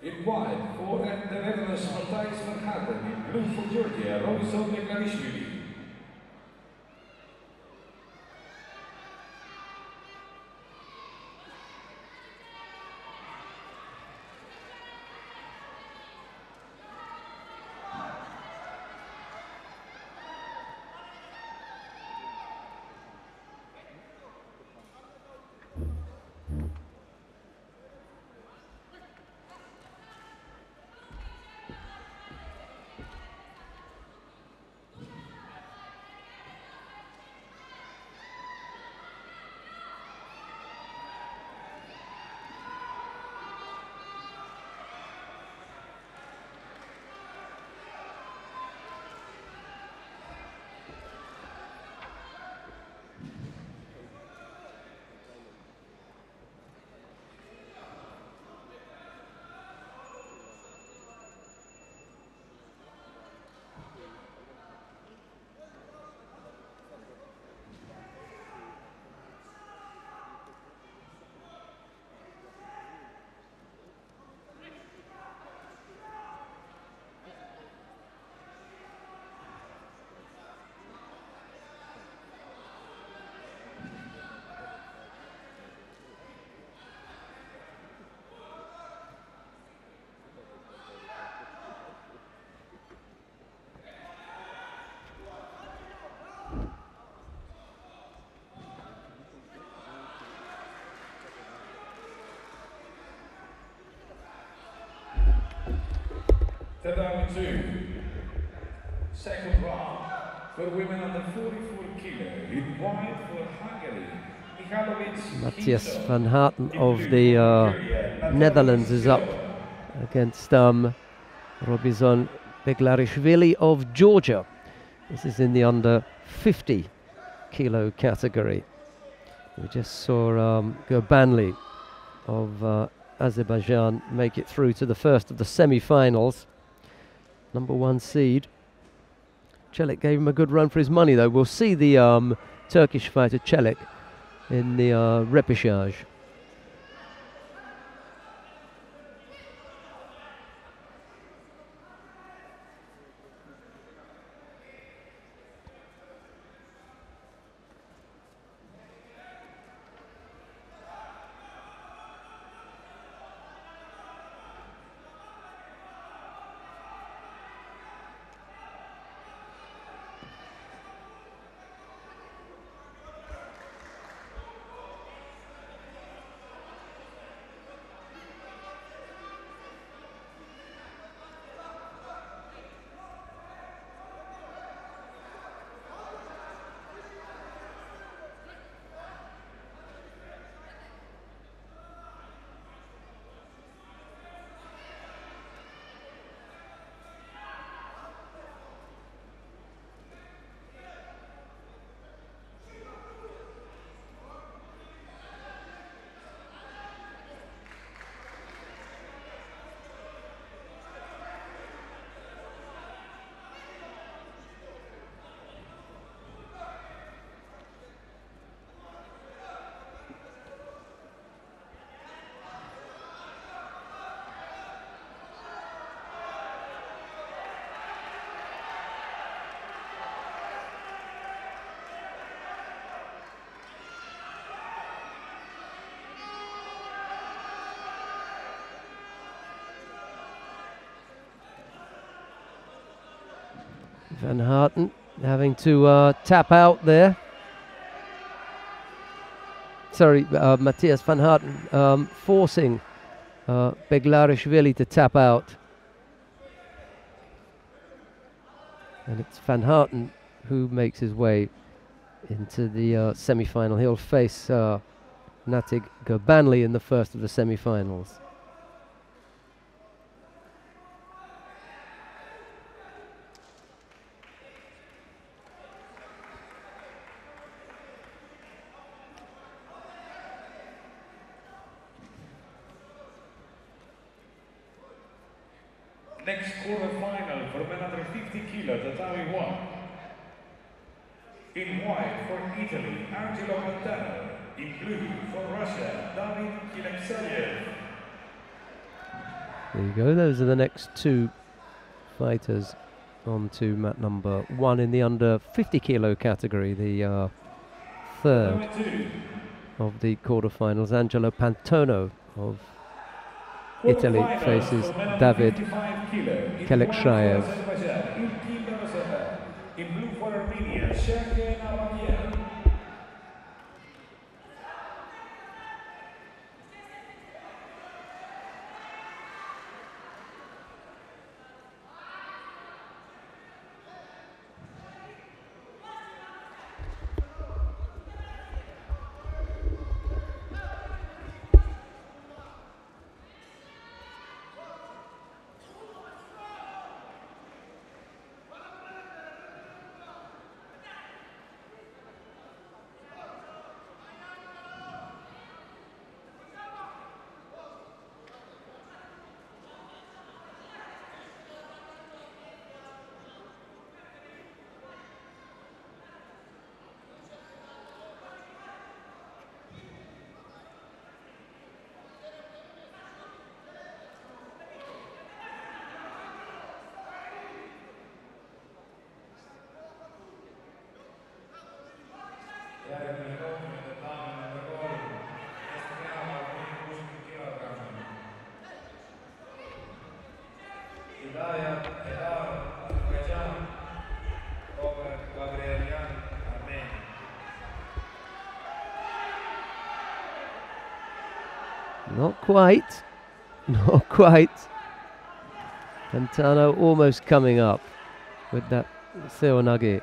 in white for the Netherlands Matthijs van Gaten, in blue for Georgia, Robinson Meglanishvili. Tatami 2. Second round for women under 44 kilo. In white for Hungary. Matthias van Harten of the Netherlands is up against Robizon Beglarishvili of Georgia. This is in the under 50 kilo category. We just saw Gurbanli of Azerbaijan make it through to the first of the semi-finals. Number 1 seed. Celik gave him a good run for his money, though. We'll see the Turkish fighter Celik in the repechage. Van Harten having to tap out there. Sorry, Matthias van Harten forcing Beglarishvili to tap out. And it's Van Harten who makes his way into the semi-final. He'll face Natig Gurbanli in the first of the semi-finals. Next quarter-final for men under 50 kilo, Tatami 1. In white for Italy, Angelo Montano. In blue for Russia, David Kileksayev. There you go, those are the next 2 fighters on to mat number 1 in the under 50 kilo category, the third of the quarterfinals. Angelo Pantono of Italy faces David Kileksayev. In blue for Armenia, Sergei Navayev. Not quite. Not quite. Pantano almost coming up with that seonage.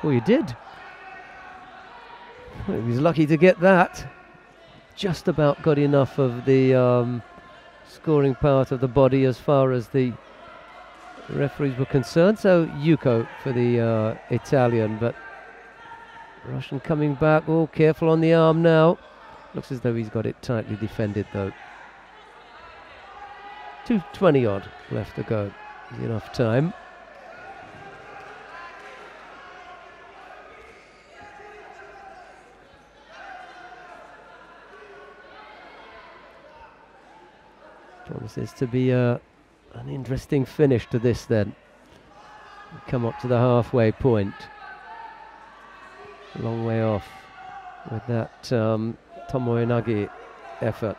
Oh, he did. Well, he was lucky to get that. Just about got enough of the scoring part of the body as far as the referees were concerned. So Yuko for the Italian, but Russian coming back. Oh, careful on the arm now. Looks as though he's got it tightly defended though. 2:20 odd left to go. Enough time. Promises to be an interesting finish to this then. Come up to the halfway point. A long way off with that Tomoe effort.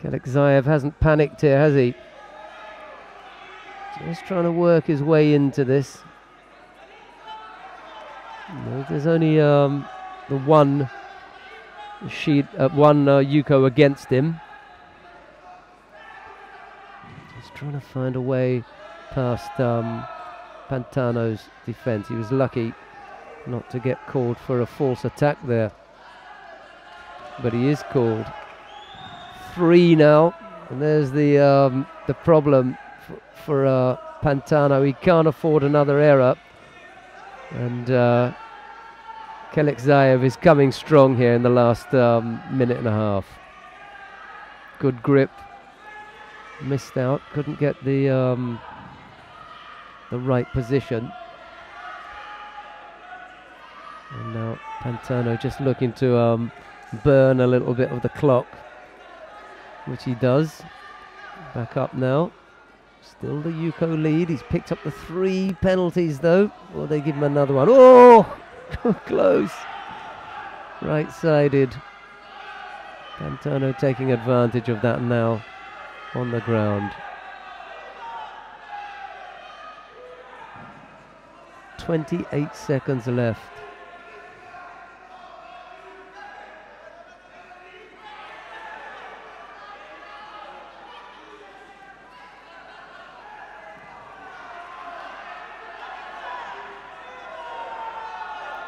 Alexeyev hasn't panicked here, has he? Just trying to work his way into this. No, there's only the one Yuko against him. Just trying to find a way past Pantano's defense. He was lucky not to get called for a false attack there, but he is called. 3 now, and there's the problem for Pantano. He can't afford another error, and Alexeyev is coming strong here in the last minute and a half. Good grip, missed out, couldn't get the right position, and now Pantano just looking to burn a little bit of the clock, which he does. Back up now. Still the Yuko lead. He's picked up the 3 penalties though. Or they give him another one. Oh! Close. Right-sided. Pantano taking advantage of that now on the ground. 28 seconds left.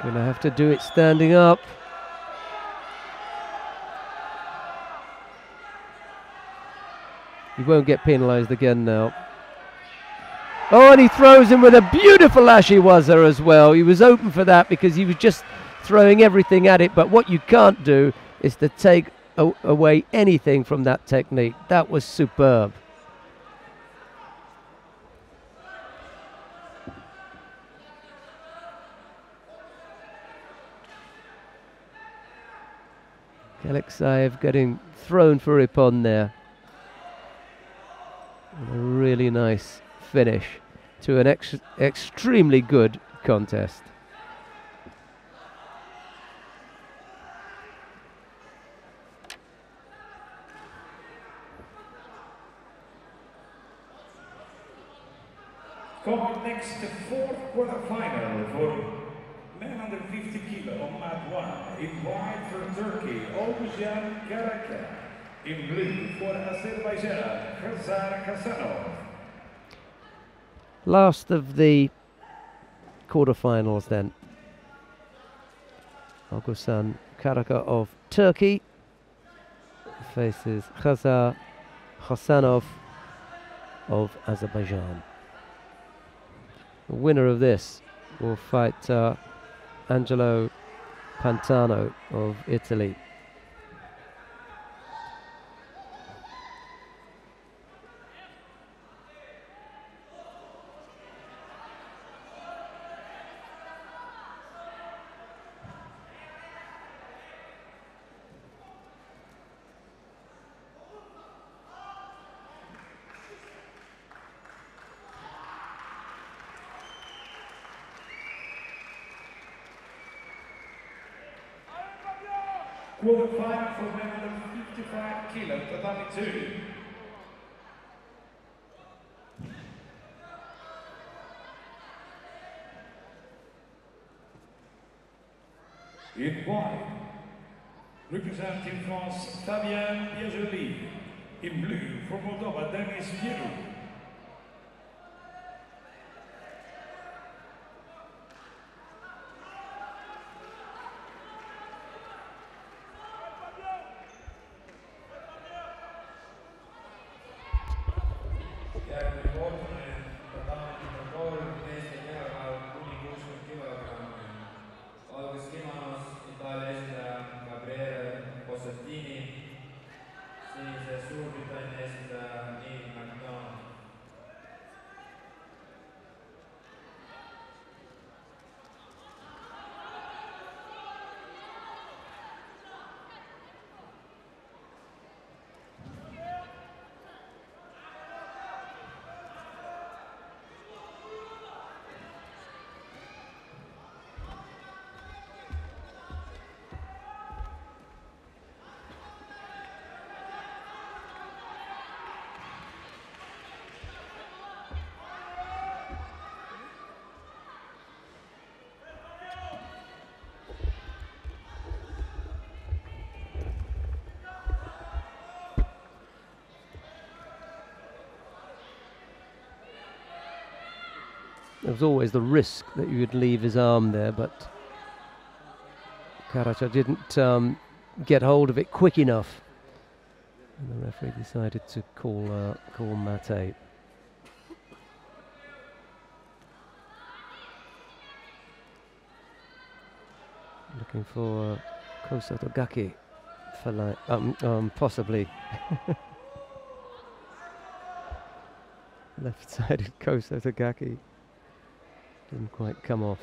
Gonna have to do it standing up. He won't get penalised again now. Oh, and he throws him with a beautiful ashiwaza as well. He was open for that because he was just throwing everything at it. But what you can't do is to take away anything from that technique. That was superb. Alexeyev getting thrown for Ippon there. And a really nice finish to an extremely good contest. Coming next, the 4th quarterfinal for men under 50 kilo on mat 1. In white for Turkey, Oğuzhan Karaka. In blue for Azerbaijan, Khazar Kasanov. Last of the quarterfinals then. Oğuzhan Karaka of Turkey faces Khazar Hasanov of Azerbaijan. The winner of this will fight Angelo Pantano of Italy. Quarterfinal for men under 55 kilo, tatami 2. In white, representing France, Fabien Pierjoli. In blue, from Moldova, Denis Vieru. Järgmine kohtumine, tatami number 3, meeste kehakaal kuni 60 kilogrammi. Valges kimonos Itaalia esindaja Gabriele Possettini, sinise Suurbritannia esindaja Neil McDonald. There was always the risk that you would leave his arm there, but Karaca didn't get hold of it quick enough. And the referee decided to call Mate. Looking for Kosa Togaki for like, possibly. Left-sided Kosa Togaki. Didn't quite come off.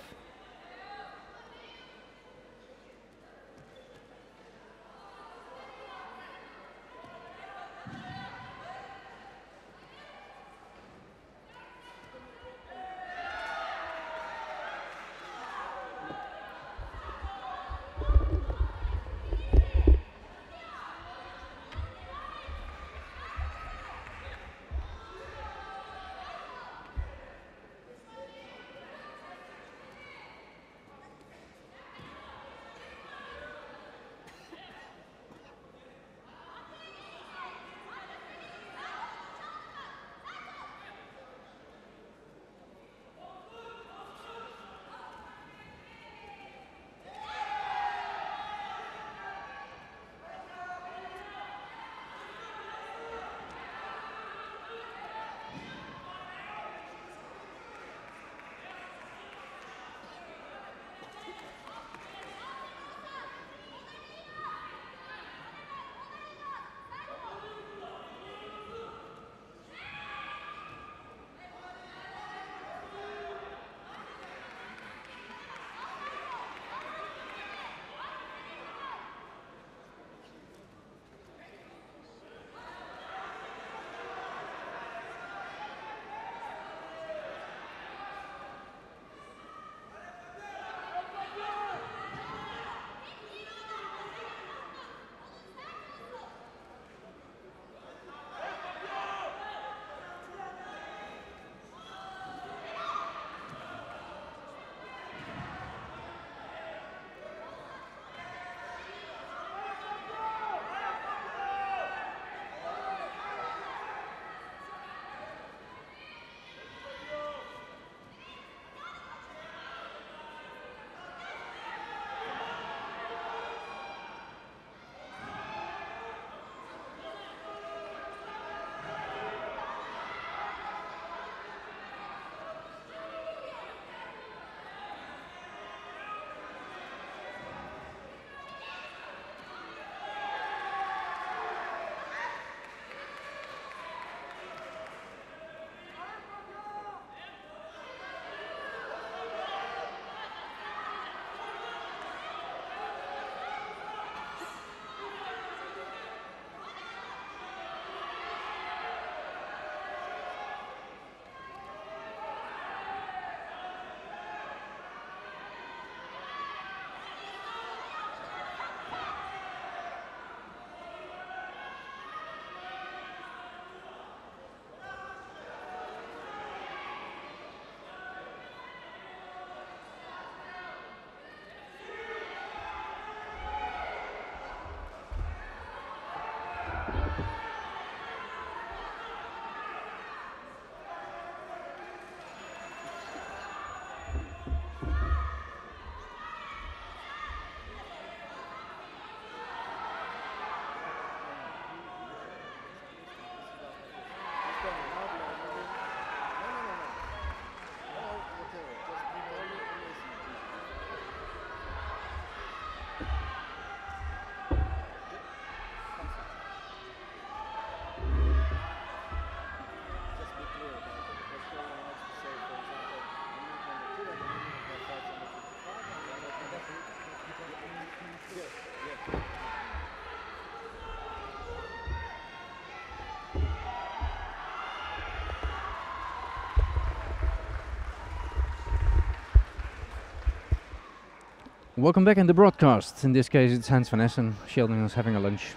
Welcome back in the broadcast. In this case it's Hans van Essen. Sheldon is having a lunch.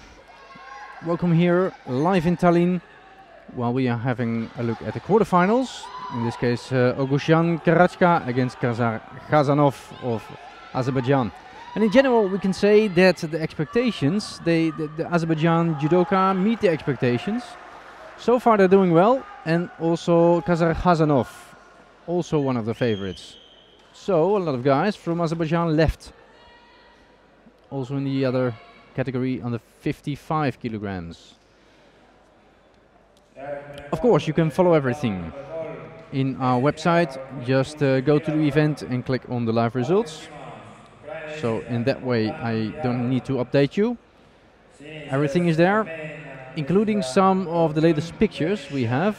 Welcome here live in Tallinn while we are having a look at the quarterfinals. In this case Ogushan Karachka against Khazanov of Azerbaijan. And in general we can say that the expectations, the Azerbaijan judoka meet the expectations. So far they're doing well, and also Khazanov, also one of the favorites. So a lot of guys from Azerbaijan left. Also in the other category on the 55 kilograms. Of course, you can follow everything in our website. Just go to the event and click on the live results. So in that way I don't need to update you. Everything is there, including some of the latest pictures we have.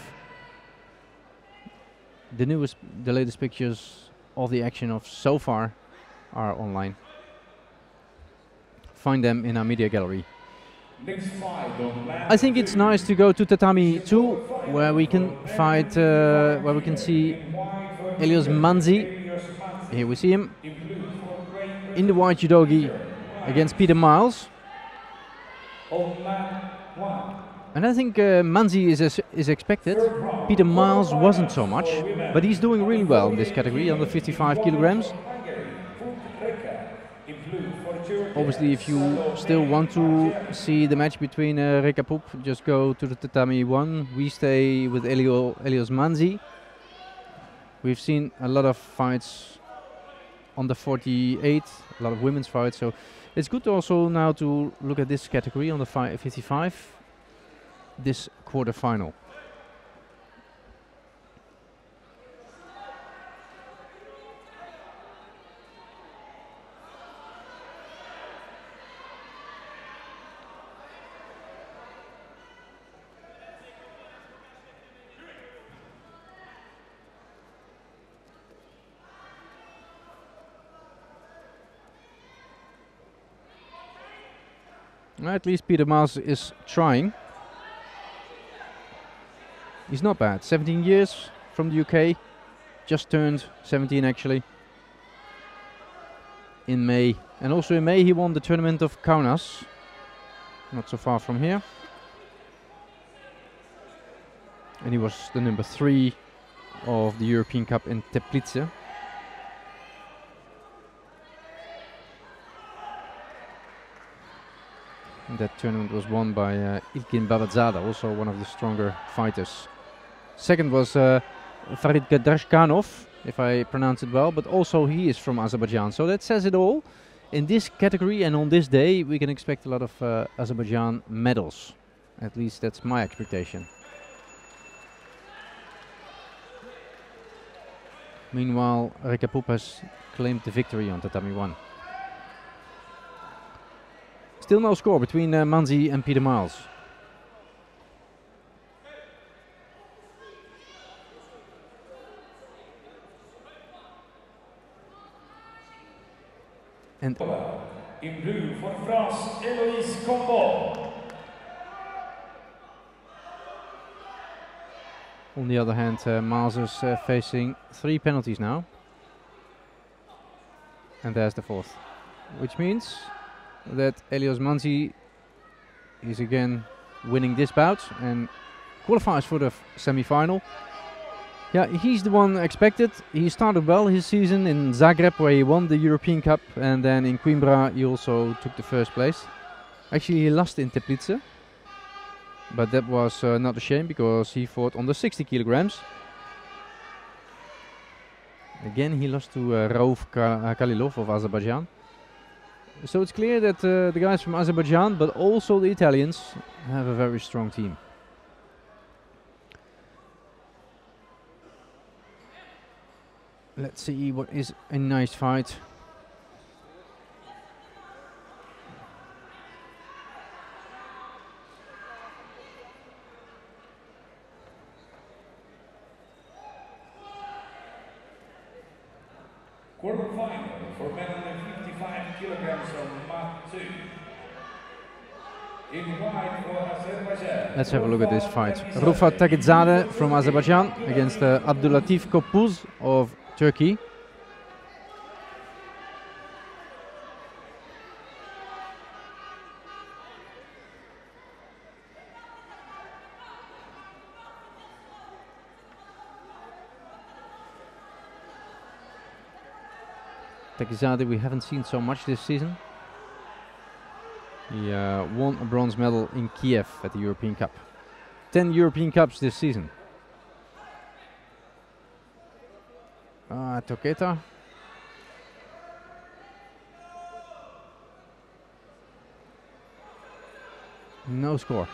The latest pictures of the action of so far are online. Find them in our media gallery. I think it's nice to go to Tatami 2, where we can fight, where we can see Elios Manzi. Here we see him in the white judogi against Peter Miles. And I think Manzi is expected. Peter Miles wasn't so much, but he's doing really well in this category, under 55 kilograms. Obviously, if you still want to see the match between Reka Poop, just go to the Tatami 1. We stay with Elios Manzi. We've seen a lot of fights on the 48, a lot of women's fights, so it's good also now to look at this category on the 55, this quarter-final. At least Peter Miles is trying. He's not bad. 17 years from the UK. Just turned 17 actually. In May. And also in May he won the tournament of Kaunas. Not so far from here. And he was the number 3 of the European Cup in Teplice. That tournament was won by Ilkin Babadzada, also one of the stronger fighters. Second was Farid Gadrashkanov, if I pronounce it well, but also he is from Azerbaijan. So that says it all. In this category and on this day we can expect a lot of Azerbaijan medals. At least that's my expectation. Meanwhile, Reka Poop has claimed the victory on Tatami 1. Still no score between Manzi and Peter Miles. And in blue for France, Eloise Combo. On the other hand, Miles is facing 3 penalties now. And there's the 4th. Which means that Elios Manzi is again winning this bout and qualifies for the semi-final. Yeah, he's the one expected. He started well his season in Zagreb, where he won the European Cup, and then in Coimbra he also took the 1st place. Actually he lost in Teplice, but that was not a shame because he fought on the 60 kilograms. Again he lost to Raouf Khalilov of Azerbaijan. So it's clear that the guys from Azerbaijan, but also the Italians, have a very strong team. Let's see what is a nice fight. Quarterfinal for men under 55 kilograms on mat 2. In white for Azerbaijan. Let's have a look at this fight. Rufat Tagitzadeh from Azerbaijan against Abdulatif Kopuz of Turkey. Takizade we haven't seen so much this season. He won a bronze medal in Kiev at the European Cup. 10 European Cups this season. Toketa. No score.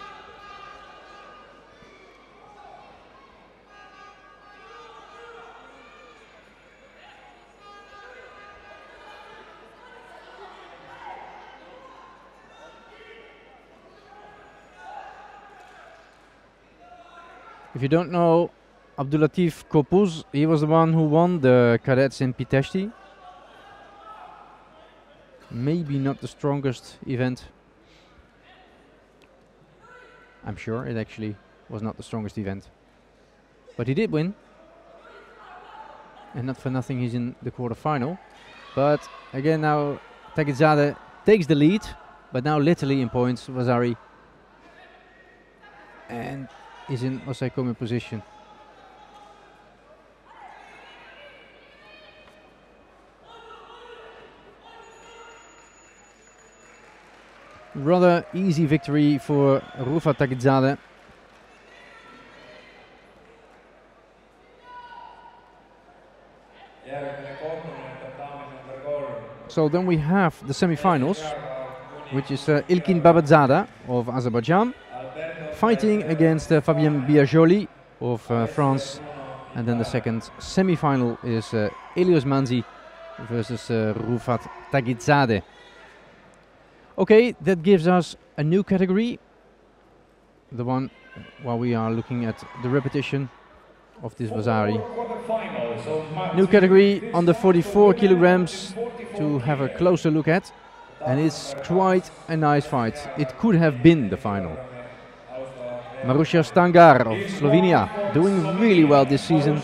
If you don't know Abdulatif Kopuz, he was the one who won the cadets in Pitești. Maybe not the strongest event. I'm sure it actually was not the strongest event. But he did win. And not for nothing he's in the quarterfinal. But again now Takizade takes the lead. But now literally in points Vasari. And is in Osaikome position. Rather easy victory for Rufa Takizade. So then we have the semi-finals, which is Ilkin Babadzada of Azerbaijan fighting against Fabien Biagioli of France, and then the second semi-final is Elios Manzi versus Rufat Takizade. Okay, that gives us a new category, the one while we are looking at the repetition of this Vasari. New category under 44 kilograms to have a closer look at, and it's quite a nice fight. It could have been the final. Marusia Stangar of Slovenia doing really well this season,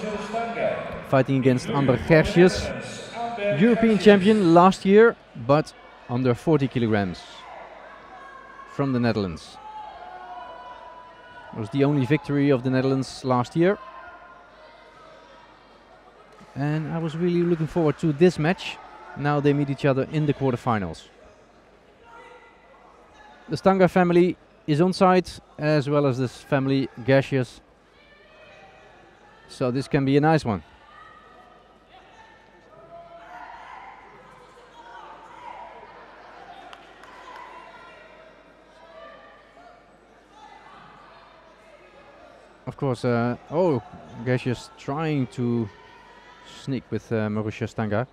fighting against Amber Gersius, European champion last year, but under 40 kilograms from the Netherlands. It was the only victory of the Netherlands last year. And I was really looking forward to this match. Now they meet each other in the quarterfinals. The Stangar family is on site, as well as this family Gersius. So this can be a nice one. Of course, Gersius trying to sneak with Marusia Stangar,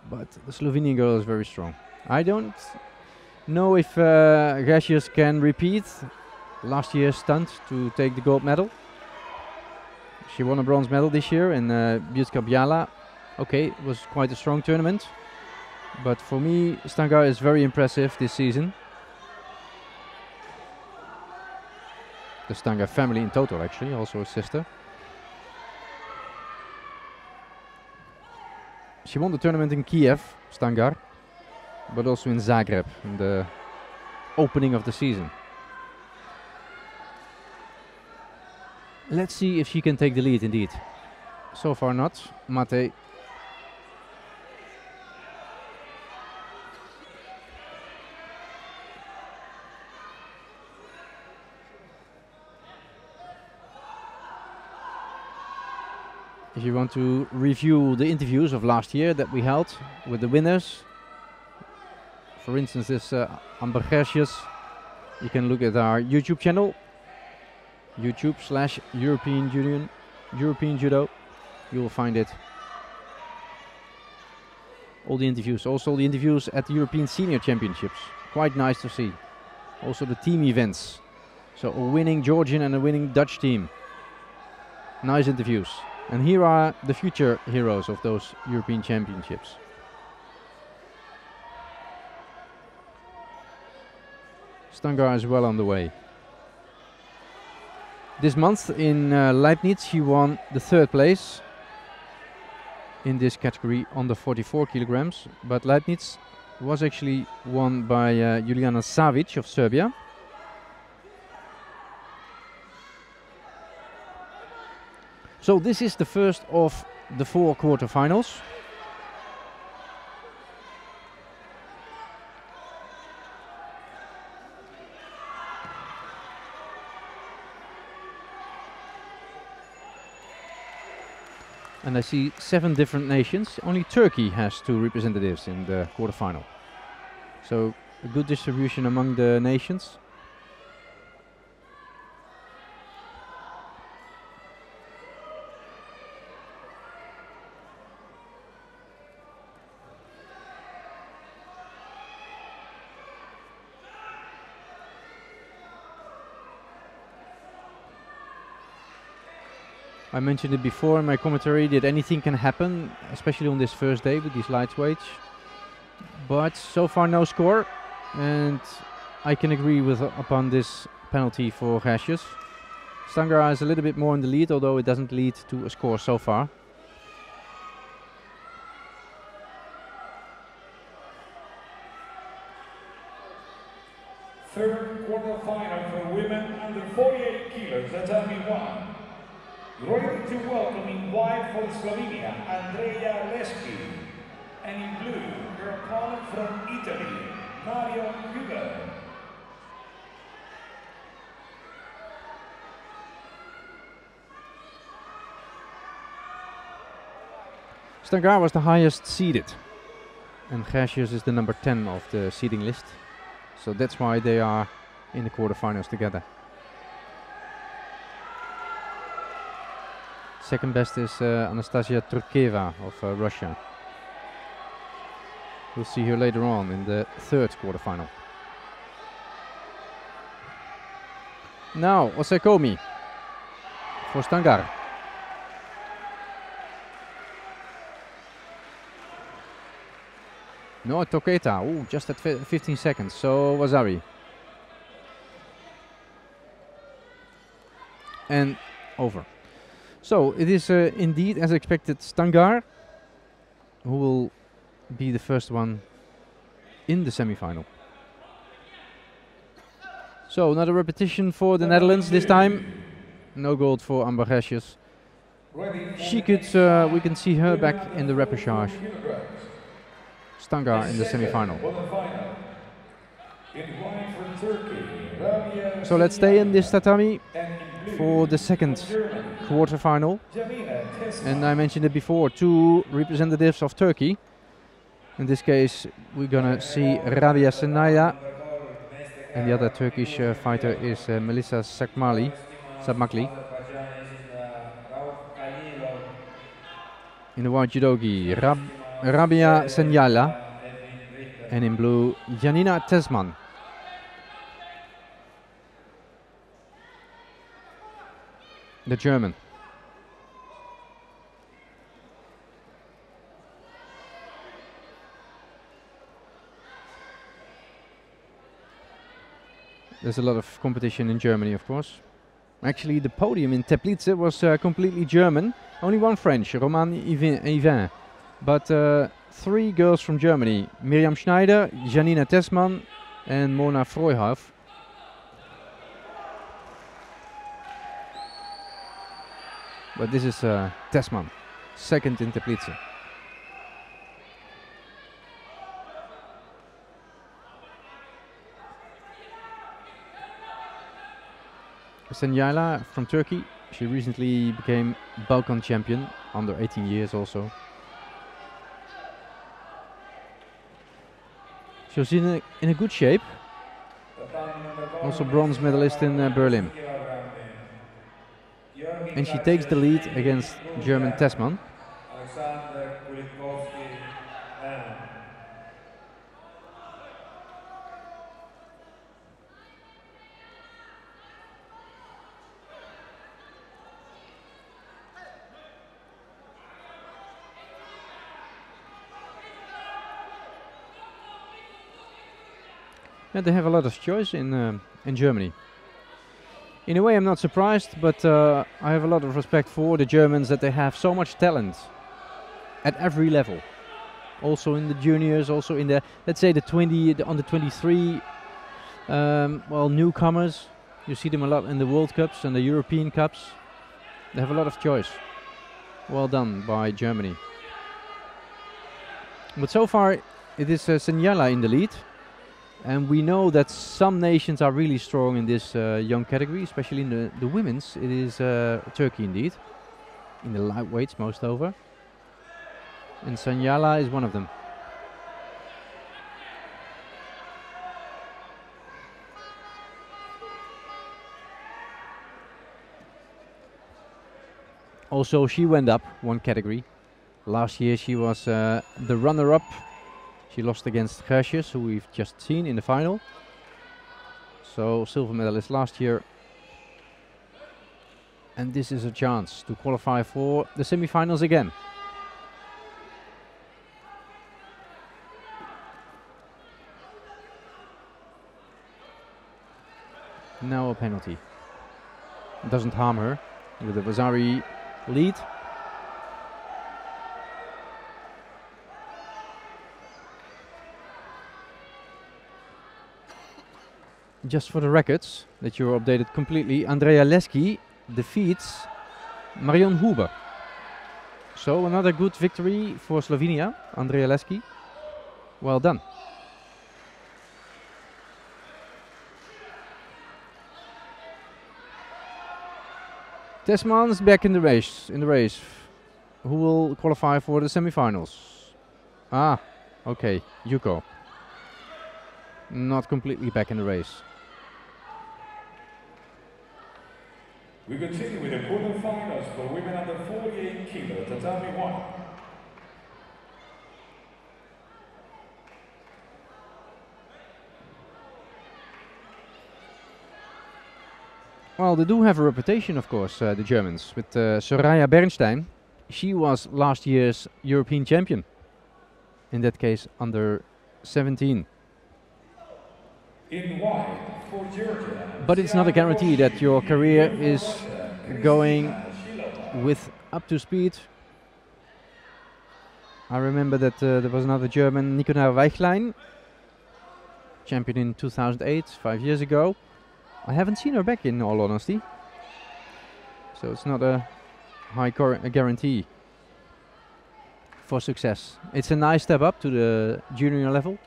but the Slovenian girl is very strong. I don't know if Gersius can repeat last year's stunt to take the gold medal. She won a bronze medal this year in Bielska Biala. Okay, it was quite a strong tournament, but for me, Stangar is very impressive this season. The Stangar family in total, actually, also a sister. She won the tournament in Kiev, Stangar, but also in Zagreb in the opening of the season. Let's see if she can take the lead indeed. So far not. Mate. If you want to review the interviews of last year that we held with the winners, for instance this Amber Gersius, you can look at our YouTube channel, YouTube/European Union, European Judo. You will find it. All the interviews, also the interviews at the European Senior Championships. Quite nice to see. Also the team events. So a winning Georgian and a winning Dutch team. Nice interviews. And here are the future heroes of those European Championships. Stangar is well on the way. This month in Leibniz he won the 3rd place in this category on the 44 kilograms. But Leibniz was actually won by Juliana Savic of Serbia. So this is the first of the 4 quarterfinals. and I see 7 different nations. Only Turkey has 2 representatives in the quarterfinal. So a good distribution among the nations. I mentioned it before in my commentary that anything can happen, especially on this first day with these lightweights. But so far no score, and I can agree with upon this penalty for Gashjes. Stangar is a little bit more in the lead, although it doesn't lead to a score so far. Third quarterfinal for women under 48 kilos, tatami 1. Ready to welcome in white for Slovenia, Andrea Leschi. And in blue, her opponent from Italy, Mario Huber. Stangar was the highest seeded, and Gashjes is the number 10 of the seeding list. So that's why they are in the quarterfinals together. Second best is Anastasia Turkeva of Russia. We'll see her later on in the third quarterfinal. Now Osekomi for Stangar. No, Toketa, ooh, just at 15 seconds, so Wazari. And over. So it is indeed, as expected, Stangar who will be the first one in the semi-final. So another repetition for the Netherlands this time. No gold for Amber Gashjes. She could, we can see her back in the repechage. Stangar in the semi-final. So let's stay in this tatami for the second quarterfinal. And I mentioned it before, 2 representatives of Turkey. In this case, we're gonna see Rabia Senaya, and the other Turkish fighter is Melissa Sabmakli. In the white judogi, Rabia Senyala, and in blue, Janina Tesman. The German. There's a lot of competition in Germany, of course. Actually, the podium in Teplice was completely German. Only 1 French, Roman Yvain. But 3 girls from Germany, Miriam Schneider, Janina Tesman and Mona Freuhoff. But this is Tesman, second in Teplice. Senyala from Turkey, she recently became Balkan champion, under 18 years also. She was in a good shape. Also bronze medalist in Berlin. And she takes the lead against German Tesman. Yeah, they have a lot of choice in Germany. In a way, I'm not surprised, but I have a lot of respect for the Germans, that they have so much talent at every level. Also in the juniors, also in the, let's say, the 20, the under 23, well, newcomers. You see them a lot in the World Cups and the European Cups. They have a lot of choice. Well done by Germany. But so far, it is Senyala in the lead. And we know that some nations are really strong in this young category, especially in the women's. It is Turkey indeed. in the lightweights, most over. And Sanyala is one of them. Also, she went up one category. Last year she was the runner-up. She lost against Gersjes, who we've just seen in the final. So, silver medalist last year. And this is a chance to qualify for the semi-finals again. Now a penalty. It doesn't harm her with the Vasari lead. Just for the records, that you're updated completely, Andrea Leski defeats Marion Huber. So another good victory for Slovenia, Andrea Leski. Well done. Tesman's back in the race. Who will qualify for the semi-finals? Ah, okay, Yuko. Not completely back in the race. We continue with the quarterfinals for women under 48 kilo tatami 1. Well, they do have a reputation, of course, the Germans, with Soraya Bernstein. She was last year's European champion. In that case, under 17. In white for Georgia. But it's not a guarantee that your career is going with up to speed. I remember that there was another German, Nicola Weichlein, champion in 2008, 5 years ago. I haven't seen her back, in all honesty. So it's not a high guarantee for success. It's a nice step up to the junior level.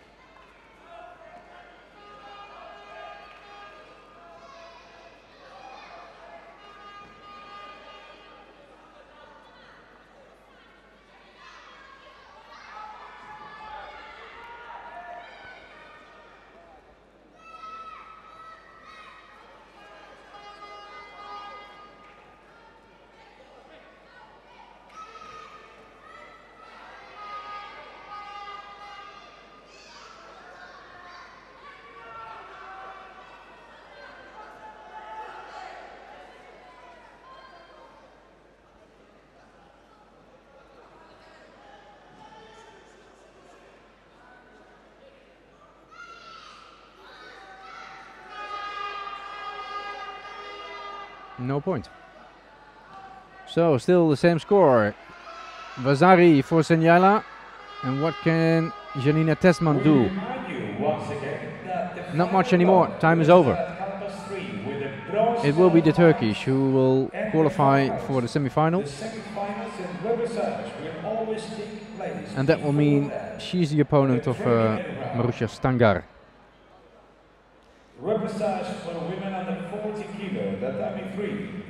No point. So, still the same score. Vasari for Sanyala. And what can Janina Tesman do? Not much anymore. Time is over. It will be the Turkish who will qualify for the semi-final. And that will mean she's the opponent of Marussia Stangar. Reportage for women under 40 kilo, tatami 3.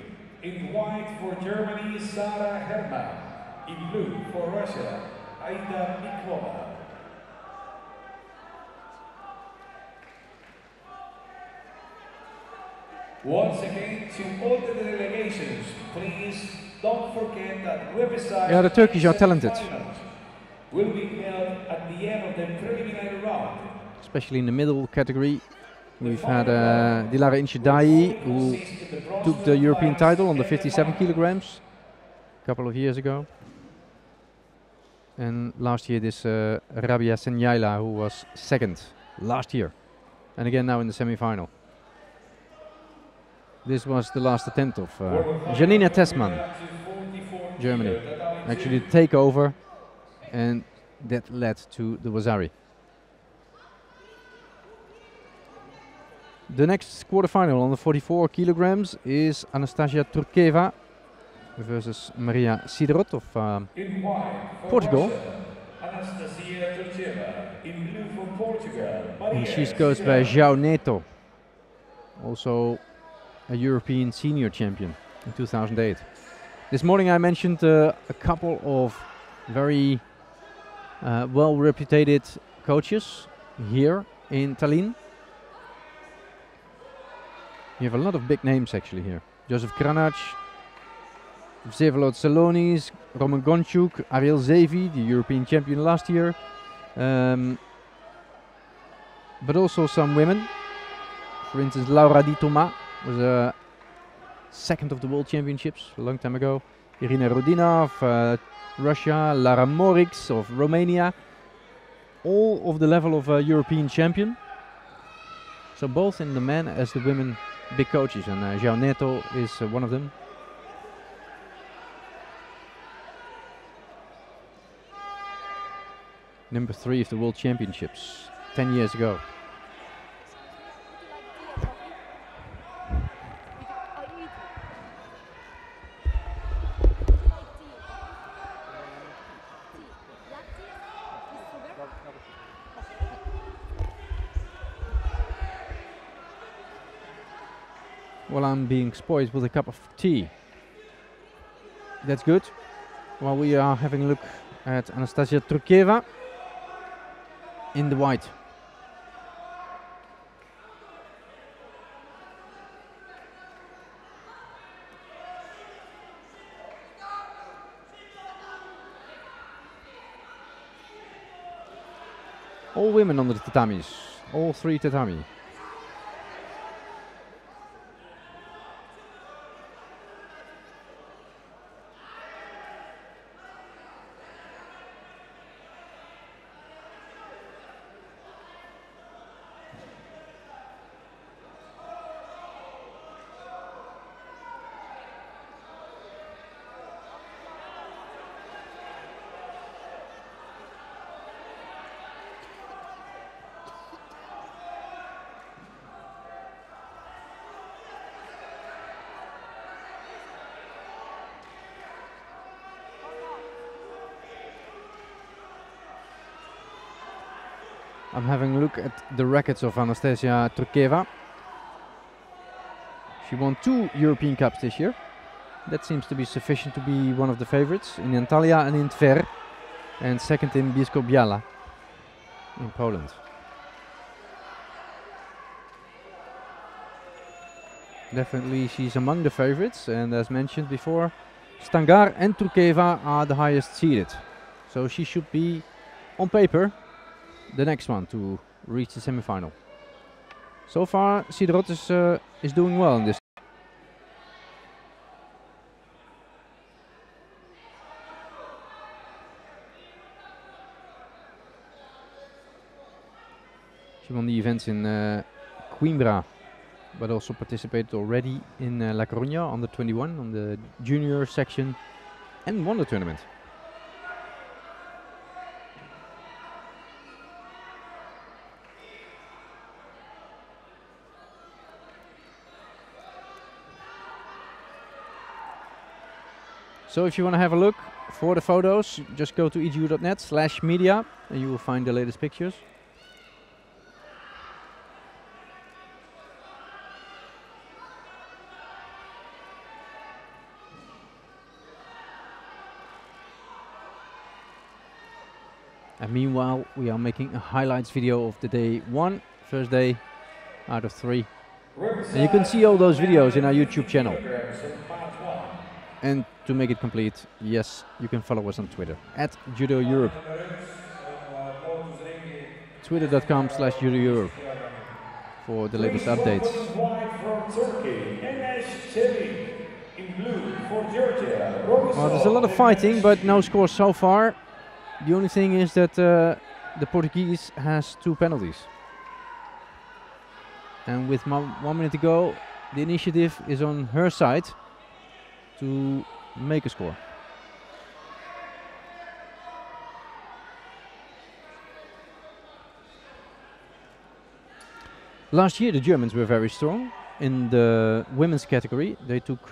In white for Germany, Sarah Hermann. In blue for Russia, Aida Mikova. Once again, to all the delegations, please don't forget that reportage. Yeah, the Turkish are talented. Will be held at the end of the preliminary round. Especially in the middle category. We've had Dilara Inchidai, who took the European title on the 57 kilograms a couple of years ago. And last year this Rabia Senyaila, who was second last year. And again now in the semi-final. This was the last attempt of Janina Tesman, Germany. Actually the takeover, and that led to the Vasari. The next quarterfinal on the 44 kilograms is Anastasia Turkeva versus Maria Sidrot of Portugal. And she goes by João Neto, also a European senior champion in 2008. This morning I mentioned a couple of very well-reputed coaches here in Tallinn. You have a lot of big names actually here. Joseph Kranac, Vsevolod Salonis, Roman Gonchuk, Ariel Zevi, the European champion last year. But also some women. For instance, Laura Di Toma was second of the World Championships a long time ago. Irina Rodina of Russia, Lara Morix of Romania. All of the level of a European champion. So both in the men as the women big coaches, and João Neto is one of them. Number 3 of the World Championships 10 years ago. While I'm being spoiled with a cup of tea. That's good. While we are having a look at Anastasia Trukeva in the white. All women on the tatamis, all 3 tatami. I'm having a look at the records of Anastasia Trukeva. She won 2 European Cups this year. That seems to be sufficient to be one of the favorites in Antalya and in Tver, and second in Bielsko-Biała in Poland. Definitely she's among the favorites, and as mentioned before, Stangar and Trukeva are the highest seeded. So she should be, on paper, the next one to reach the semi-final. So far, Sidrot is doing well in this. She won the events in Coimbra, but also participated already in La Coruña on the 21 on the junior section and won the tournament. So if you want to have a look for the photos, just go to edu.net/media and you will find the latest pictures. And meanwhile, we are making a highlights video of the day 1, first day out of 3. And you can see all those videos in our YouTube channel. And to make it complete, yes, you can follow us on Twitter @JudoEurope. Twitter.com/JudoEurope for the latest updates. Well, there's a lot of fighting, but no scores so far. The only thing is that the Portuguese has 2 penalties. And with 1 minute to go, the initiative is on her side to make a score. Last year the Germans were very strong in the women's category. They took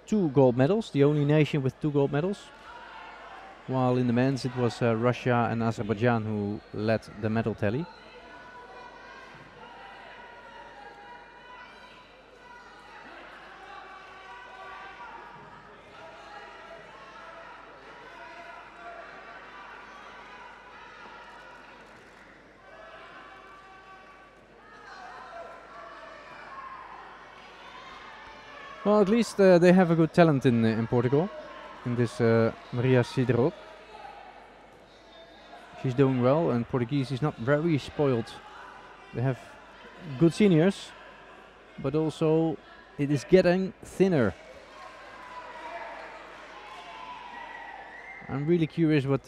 2 gold medals, the only nation with 2 gold medals. While in the men's it was Russia and Azerbaijan who led the medal tally. Well, at least they have a good talent in Portugal, in this Maria Cidro. She's doing well, and Portuguese is not very spoiled. They have good seniors, but also it is getting thinner. I'm really curious what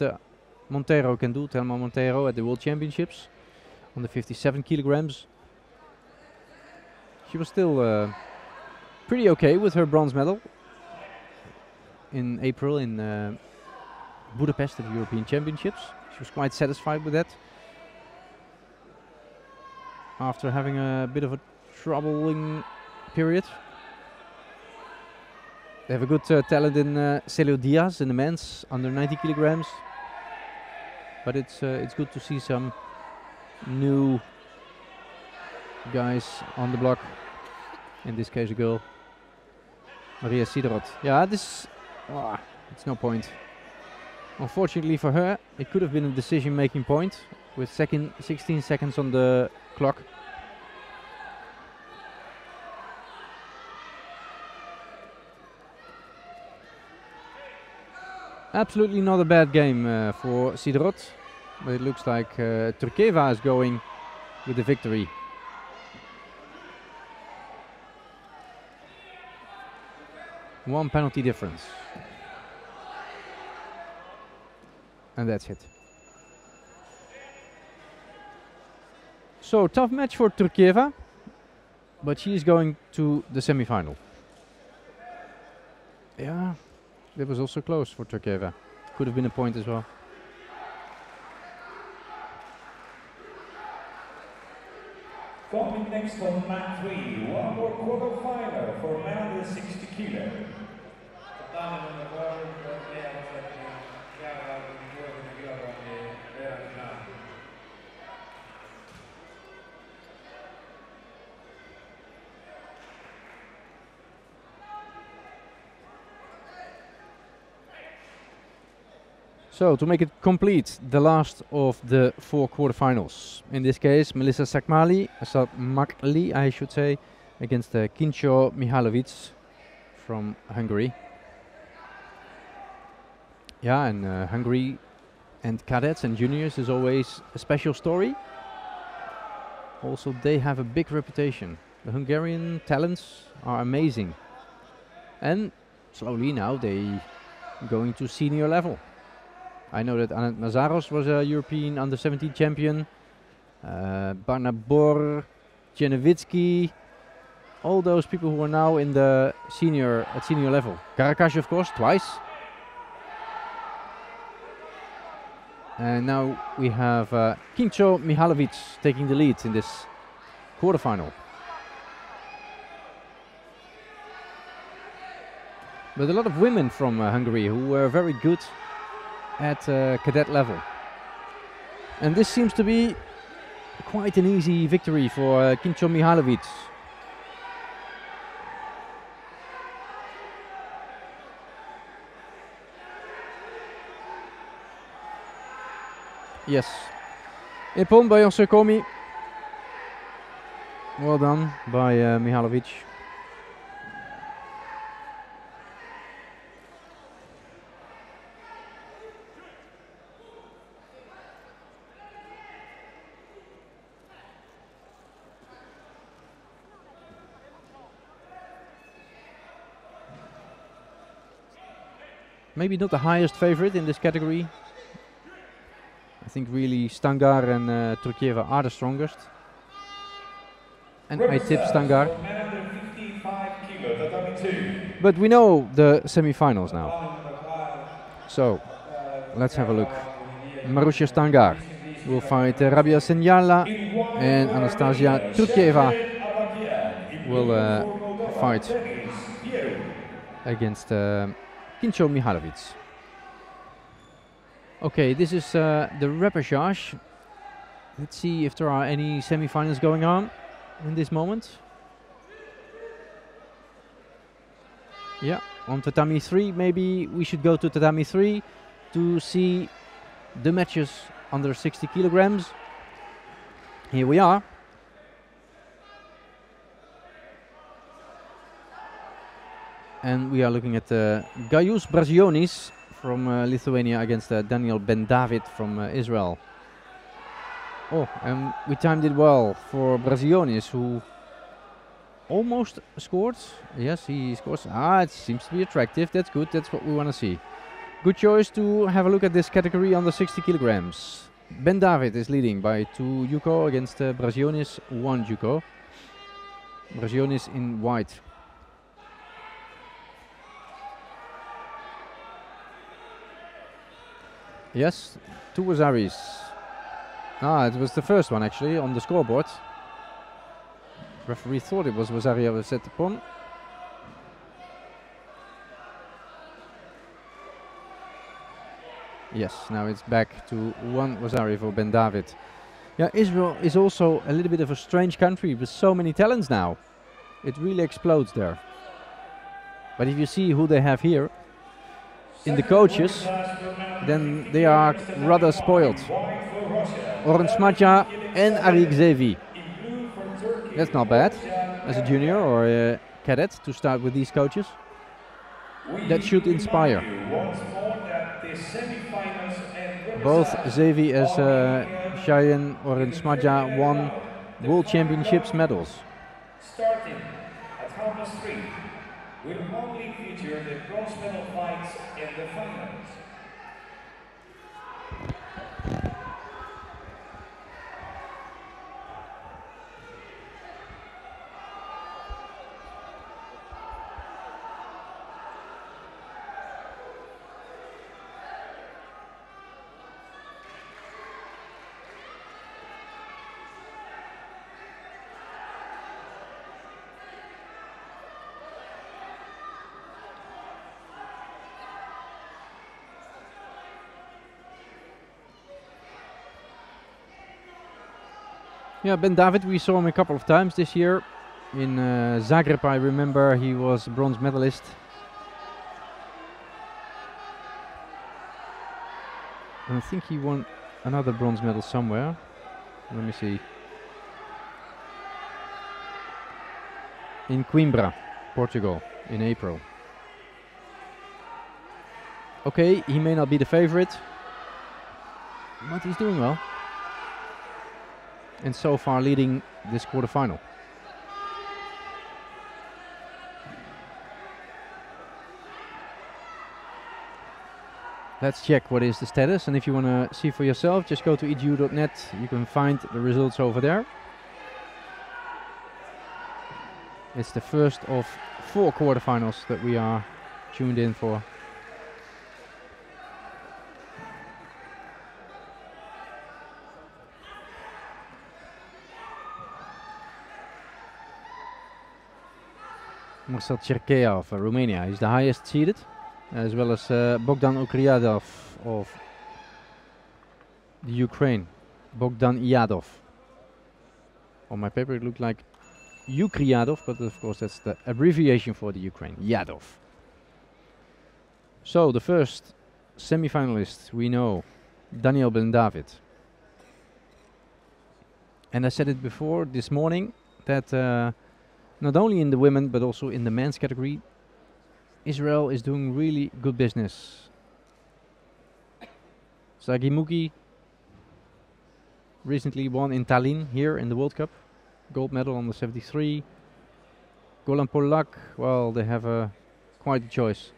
Monteiro can do, Telma Monteiro, at the World Championships on the 57 kilograms. She was still pretty okay with her bronze medal in April in Budapest at the European Championships. She was quite satisfied with that after having a bit of a troubling period. They have a good talent in Celio Diaz in the men's under 90 kilograms, but it's good to see some new guys on the block. In this case, a girl, Maria Sidrot. Yeah, it's no point. Unfortunately for her, it could have been a decision-making point with 16 seconds on the clock. Absolutely not a bad game for Sidrot, but it looks like Turkeva is going with the victory. One penalty difference. And that's it. So, tough match for Turkeva, but she is going to the semi-final. Yeah, that was also close for Turkeva. Could have been a point as well. Coming next on mat 3, one more quarter-final for men under 60 kilo. So, to make it complete, the last of the 4 quarterfinals. In this case, Melissa Sakmali, I should say, against Kincho Mihalovic from Hungary. Yeah, and Hungary and cadets and juniors is always a special story. Also, they have a big reputation. The Hungarian talents are amazing. And slowly now they going to senior level. I know that Anand Nazaros was a European under-17 champion. Barnabor, Jenevitsky, all those people who are now in the senior level. Karakash, of course, twice. And now we have Kincho Mihalovic taking the lead in this quarterfinal. But a lot of women from Hungary who were very good at cadet level. And this seems to be quite an easy victory for Kincho Mihalovic. Yes. Ippon by Osekomi. Well done by Mihalovic. Maybe not the highest favorite in this category. I think really Stangar and Turkieva are the strongest. And I tip Stangar. But we know the semi-finals now. So, let's have a look. Marussia Stangar will fight Rabia Senyala, and Anastasia Turkieva will fight against Kincho Mihalovic. Okay, this is the repechage. Let's see if there are any semi-finals going on in this moment. Yeah, on tatami 3, maybe we should go to tatami 3 to see the matches under 60 kilograms. Here we are. And we are looking at Gaius Brazionis from Lithuania against Daniel Ben-David from Israel. Oh, and we timed it well for Brazionis, who almost scored. Yes, he scores. Ah, it seems to be attractive. That's good. That's what we want to see. Good choice to have a look at this category under 60 kilograms. Ben-David is leading by 2 Yuko against Brazionis 1 Yuko. Brazionis in white. Yes, 2 Wazaris. Ah, it was the first one actually on the scoreboard. Referee thought it was Wazari who set the pawn. Yes, now it's back to 1 Wazari for Ben-David. Yeah, Israel is also a little bit of a strange country with so many talents now. It really explodes there. But if you see who they have here in the coaches, then they are rather spoiled. Oren Smadja and Arik Zevi. That's not bad as a junior or a cadet to start with these coaches. That should inspire. Both Zevi as Cheyenne Oren Smadja won World Championships medals. Starting at 3:30, will only feature the bronze medal fights in the finals. Yeah, Ben-David, we saw him a couple of times this year. In Zagreb, I remember he was a bronze medalist. And I think he won another bronze medal somewhere. Let me see. In Coimbra, Portugal, in April. Okay, he may not be the favorite, but he's doing well. And so far leading this quarterfinal. Let's check what is the status, and if you want to see for yourself, just go to edu.net. You can find the results over there. It's the first of 4 quarterfinals that we are tuned in for. Marcel Cerkea of Romania is the highest seeded, as well as Bogdan Ukryadov of the Ukraine. Bogdan Iadov. On my paper it looked like Ukryadov, but of course that's the abbreviation for the Ukraine. Yadov. So the first semi-finalist we know, Daniel Ben-David. And I said it before this morning that not only in the women but also in the men's category, Israel is doing really good business. Zagimuki recently won in Tallinn here in the World Cup. Gold medal on the 73. Golan Polak, well, they have quite a choice.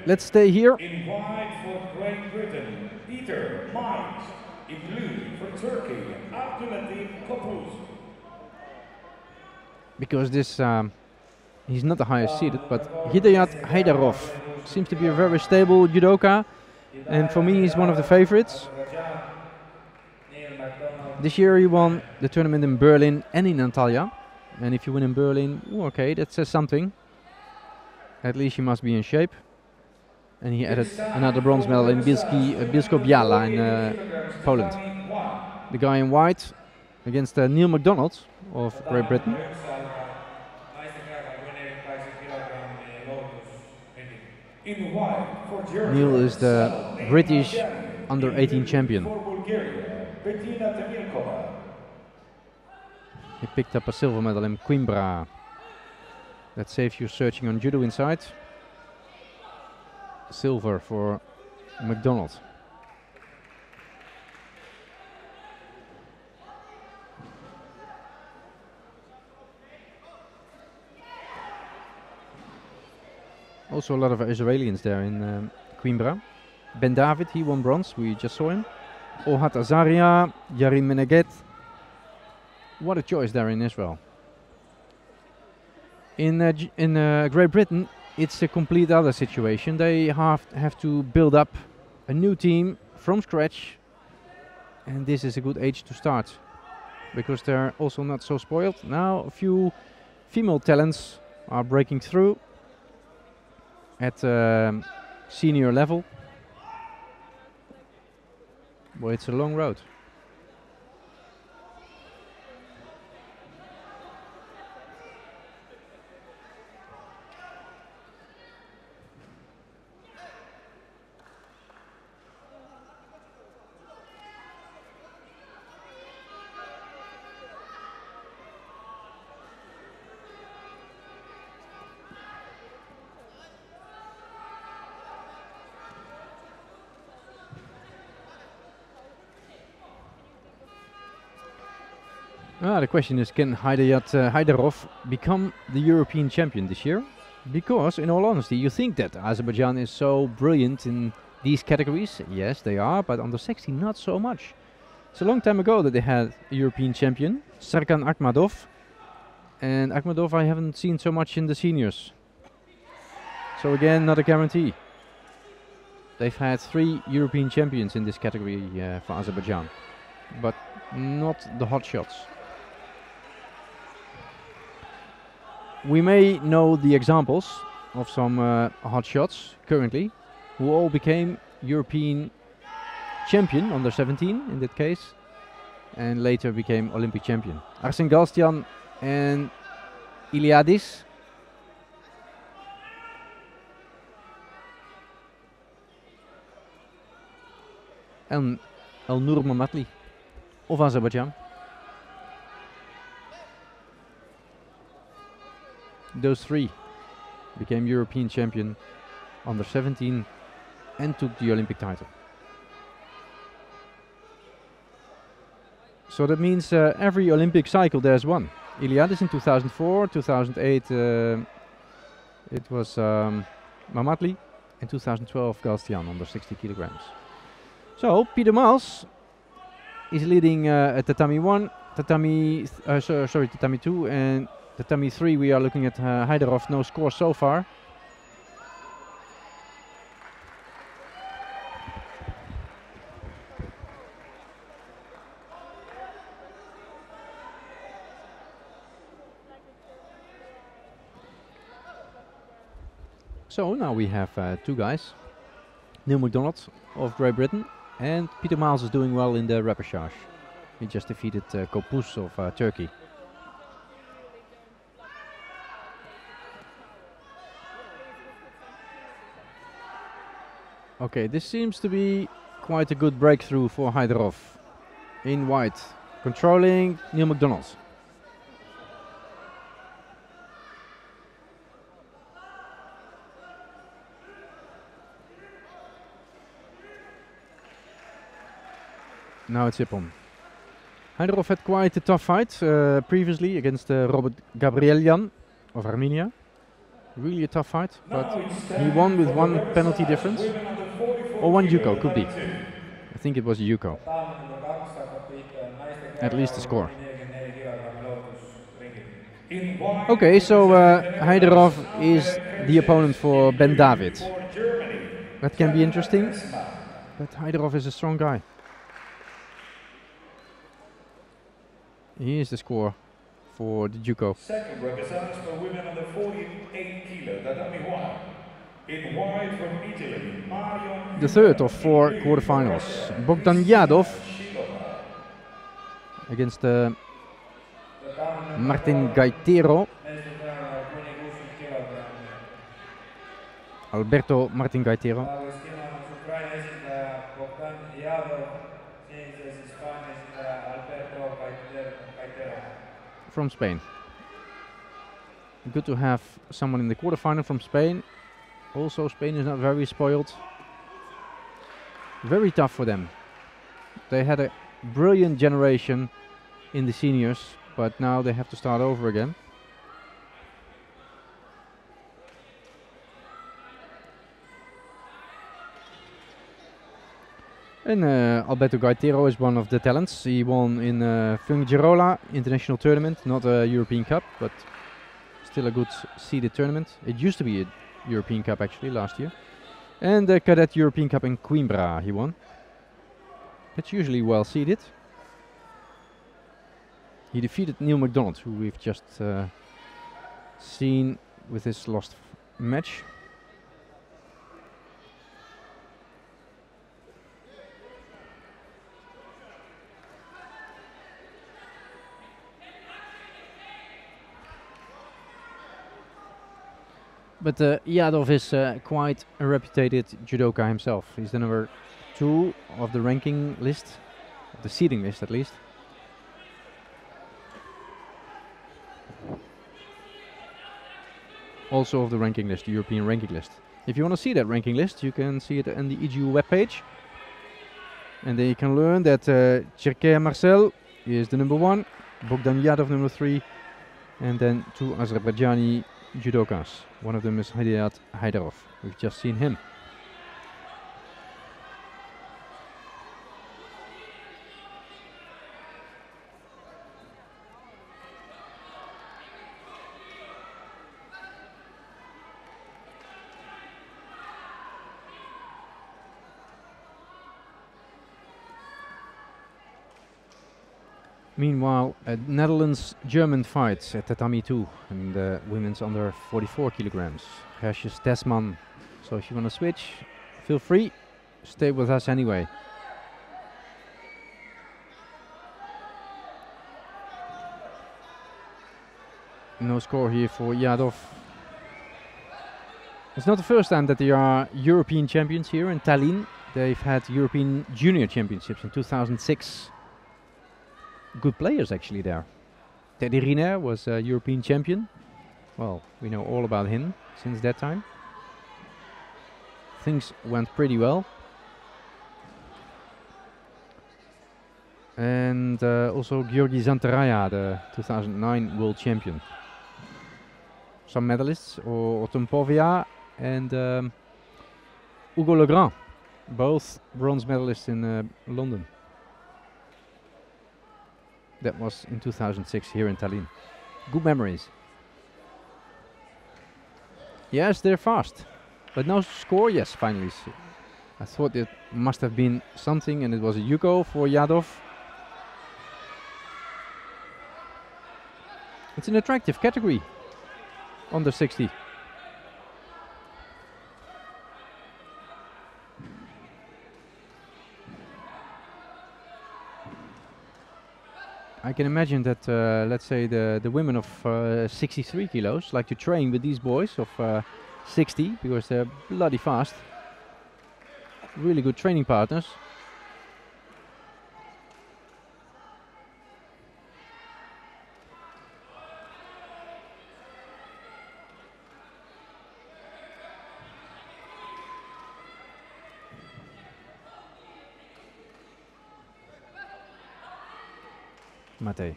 Let's stay here. In white for Great Britain, Peter Mines. In blue for Turkey, Abdulatif Kopuz. Because this, he's not the highest seeded, but Hidayat Haydarov seems to be a very stable judoka, and for me he's one of the favorites. This year he won the tournament in Berlin and in Antalya, and if you win in Berlin, okay, that says something. At least you must be in shape. And he added another bronze medal in Bielsko-Biała in Poland. The guy in white against Neil MacDonald of Great Britain. Neil is the British under-18 champion. He picked up a silver medal in Coimbra. That saves you searching on judo inside. Silver for McDonald. Also a lot of Israelis there in Coimbra. Ben David, he won bronze, we just saw him. Ohad Azaria, Yarim Meneget. What a choice there in Israel. In Great Britain, it's a complete other situation. They have to build up a new team from scratch. And this is a good age to start. Because they're also not so spoiled. Now a few female talents are breaking through at senior level. Well, it's a long road. The question is, can Haidarov become the European champion this year? Because, in all honesty, you think that Azerbaijan is so brilliant in these categories. Yes, they are, but under 16, not so much. It's a long time ago that they had a European champion, Serkan Akhmadov. And Akhmadov I haven't seen so much in the seniors. So again, not a guarantee. They've had 3 European champions in this category for Azerbaijan, but not the hot shots. We may know the examples of some hot shots currently, who all became European champion under 17 in that case, and later became Olympic champion. Arsen Galstian and Iliadis. And Elnur Mamatli of Azerbaijan. Those 3 became European champion under 17 and took the Olympic title. So that means every Olympic cycle there's one. Iliadis in 2004, 2008 it was Mamatli, in 2012 Galstian under 60 kilograms. So Peter Miles is leading at Tatami 1, Tatami 2, and Tatami 3 we are looking at Haidarov, no score so far. So now we have 2 guys, Neil MacDonald of Great Britain, and Peter Miles is doing well in the repechage. He just defeated Kopuz of Turkey. Okay, this seems to be quite a good breakthrough for Haidarov. In white, controlling Neil MacDonald. Now it's Ippon. Haidarov had quite a tough fight previously against Robert Gabrielyan of Armenia. Really a tough fight, but he won with 1 penalty difference. Or 1 Yuko, could be. I think it was a Yuko. At least the score. Okay, so Haidarov is the opponent for Ben David. That can be interesting, but Haidarov is a strong guy. Here's the score for the Juco. Second represents for women under 48 kilo, Tatami 1. In white from Italy, Marion. The third of 4 quarterfinals. Bogdan Yadov against Martin Gaitero. Alberto Martin Gaitero. From Spain. Good to have someone in the quarterfinal from Spain. Also, Spain is not very spoiled. Very tough for them. They had a brilliant generation in the seniors, but now they have to start over again. And Alberto Gaitero is one of the talents. He won in Fuengirola International Tournament, not a European Cup, but still a good seeded tournament. It used to be a European Cup actually last year. And the Cadet European Cup in Coimbra he won. It's usually well seeded. He defeated Neil McDonald, who we've just seen with his lost match. But Yadov is quite a reputed judoka himself. He's the number 2 of the ranking list, of the seeding list at least. Also of the ranking list, the European ranking list. If you want to see that ranking list, you can see it on the EGU webpage. And then you can learn that Cherkea Marcel is the number 1, Bogdan Yadov number 3, and then 2 Azerbaijani judokas. One of them is Hidayat Haidarov. We've just seen him. Meanwhile, a Netherlands-German fight at Tatami 2 and women's under 44 kilograms. Gershus Desman. So if you want to switch, feel free. Stay with us anyway. No score here for Yadov. It's not the first time that they are European champions here in Tallinn. They've had European Junior Championships in 2006. Good players actually there. Teddy Riner was a European champion. Well, we know all about him since that time. Things went pretty well. And also Georgi Zantaraya, the 2009 world champion. Some medalists, Autumn Povia and Hugo Legrand, both bronze medalists in London. That was in 2006 here in Tallinn. Good memories. Yes, they're fast. But no score, yes, finally. I thought it must have been something, and it was a Yuko for Yadov. It's an attractive category, under 60. I can imagine that, let's say, the women of 63 kilos like to train with these boys of 60 because they're bloody fast. Really good training partners. Mate.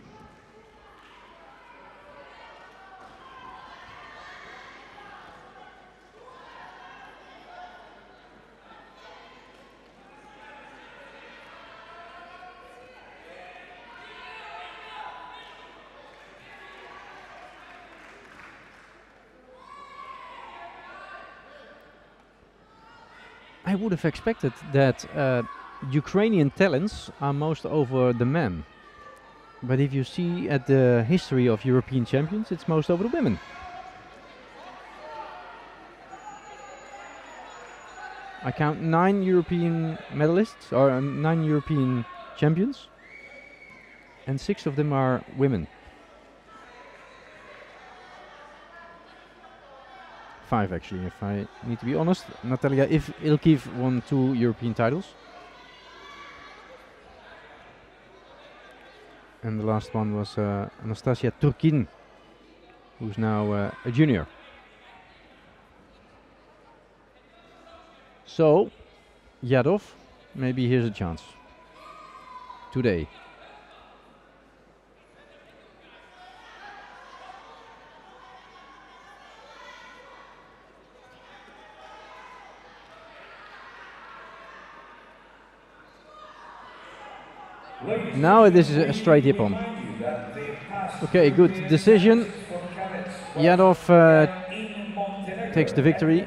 I would have expected that Ukrainian talents are most over the men. But if you see at the history of European champions, it's most over the women. I count 9 European medalists, or 9 European champions, and 6 of them are women. 5 actually, if I need to be honest. Natalia Ilkiv won 2 European titles. And the last one was Anastasia Turkin, who's now a junior. So, Yadov, maybe here's a chance. Today. Now this is a straight hip on. Okay, good decision. Yadov takes the victory.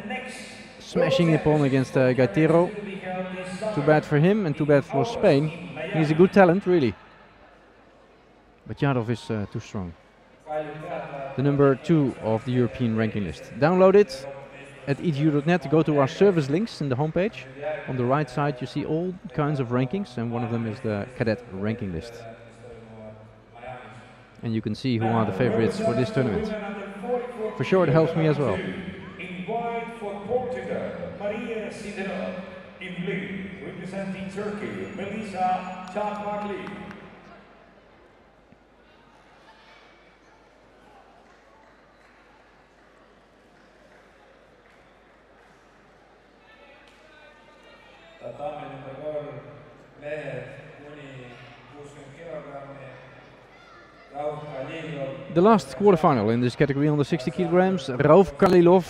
Smashing hip on against Gaitero. Too bad for him and too bad for Spain. He's a good talent, really. But Yadov is too strong. The number 2 of the European ranking list. Download it at edu.net. Go to our service links in the homepage. On the right side you see all kinds of rankings, and one of them is the cadet ranking list. And you can see who are the favorites for this tournament. For sure it helps me as well. In white for Portugal, Maria Sidera. In blue, representing Turkey, Melissa Çakmakli. Tatami number 3, mehed kuni 60 kilogrammi. Rauf Kalilov. The last quarterfinal in this category under 60 kilograms, Rauf Kalilov.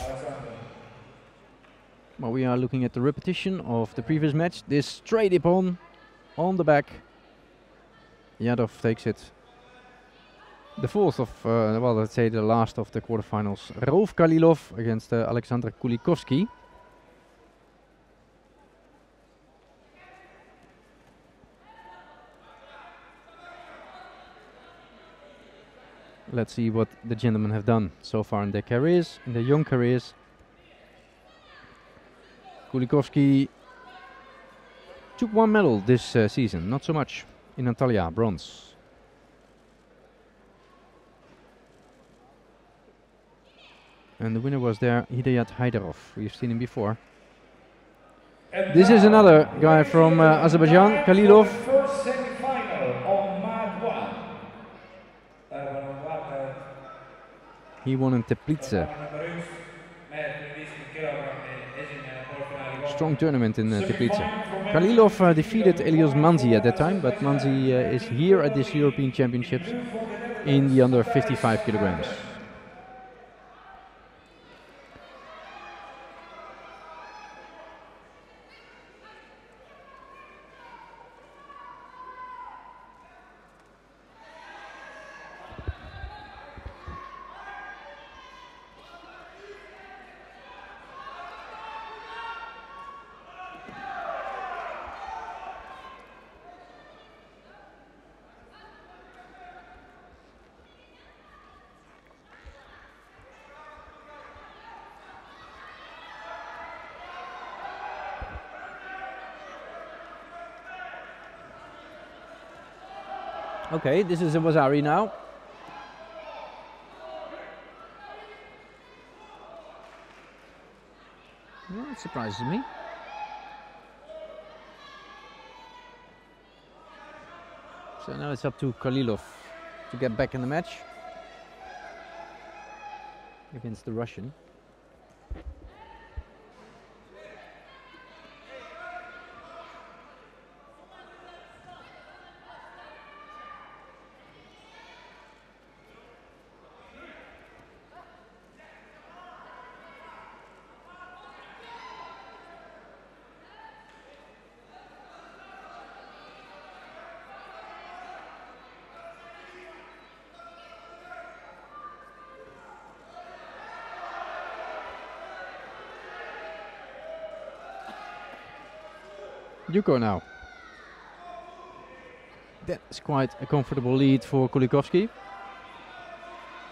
Well, we are looking at the repetition of the previous match. This straight hip on the back. Yadov takes it. The fourth of, well, let's say the last of the quarterfinals. Rauf Kalilov against Alexander Kulikovsky. Let's see what the gentlemen have done so far in their careers, in their young careers. Kulikovsky took 1 medal this season, not so much. In Antalya, bronze. And the winner was there, Hidayat Haydarov. We've seen him before. This is another guy from Azerbaijan, Kalilov. First semi-final on Mat 1. He won in Teplice. Strong tournament in Teplice. Kalilov defeated Elios Manzi at that time, but Manzi is here at this European Championships in the under 55 kilograms. Okay, this is a Wazari now. Well, it surprises me. So now it's up to Kalilov to get back in the match against the Russian. Yuko now. That's quite a comfortable lead for Kulikovsky.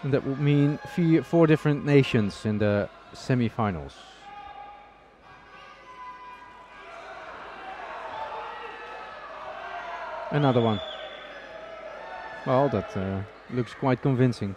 And that would mean 4 different nations in the semi-finals. Another one. Well, that looks quite convincing.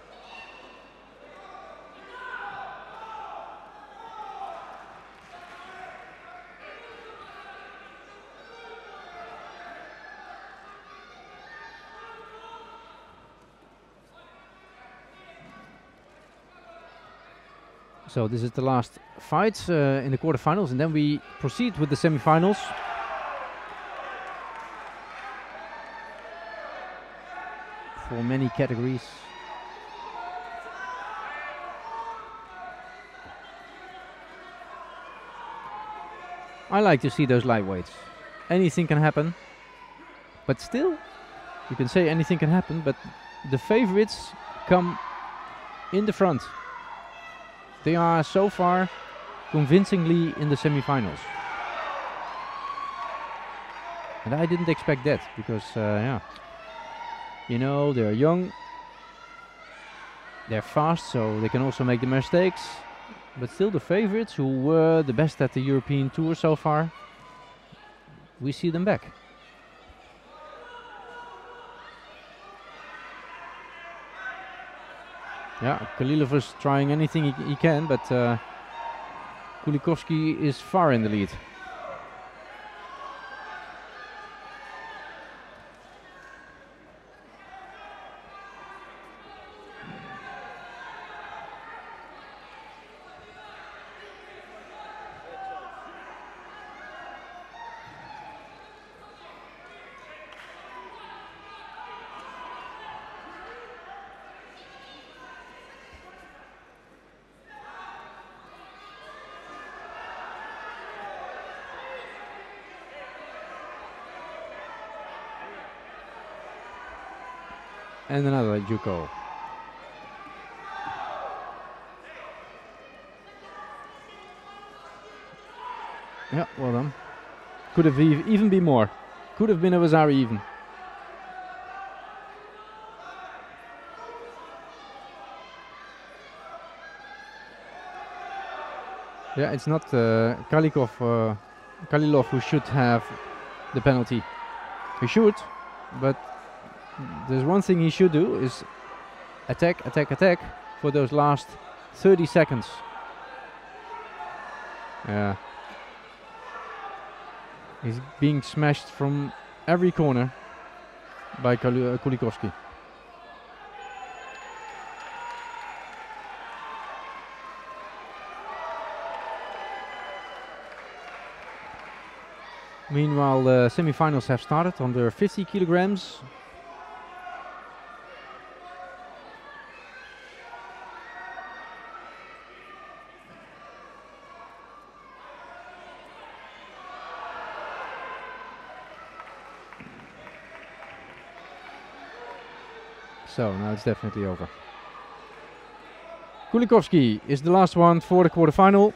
So this is the last fight in the quarterfinals, and then we proceed with the semifinals. For many categories. I like to see those lightweights. Anything can happen, but still, you can say anything can happen, but the favorites come in the front. They are so far convincingly in the semifinals. And I didn't expect that, because yeah, you know, they're young, they're fast, so they can also make the mistakes. But still the favorites, who were the best at the European Tour so far, we see them back. Yeah, Kalilov is trying anything he can, but Kulikovsky is far in the lead. And another Juko. Yeah, well done. Could have even been more. Could have been a Vasari even. Yeah, it's not Kalilov who should have the penalty. He should, but there's one thing he should do is attack, attack, attack for those last 30 seconds. Yeah. He's being smashed from every corner by Kulikovsky. Meanwhile, the semi-finals have started under 50 kilograms. So now it's definitely over. Kulikovsky is the last one for the quarterfinal,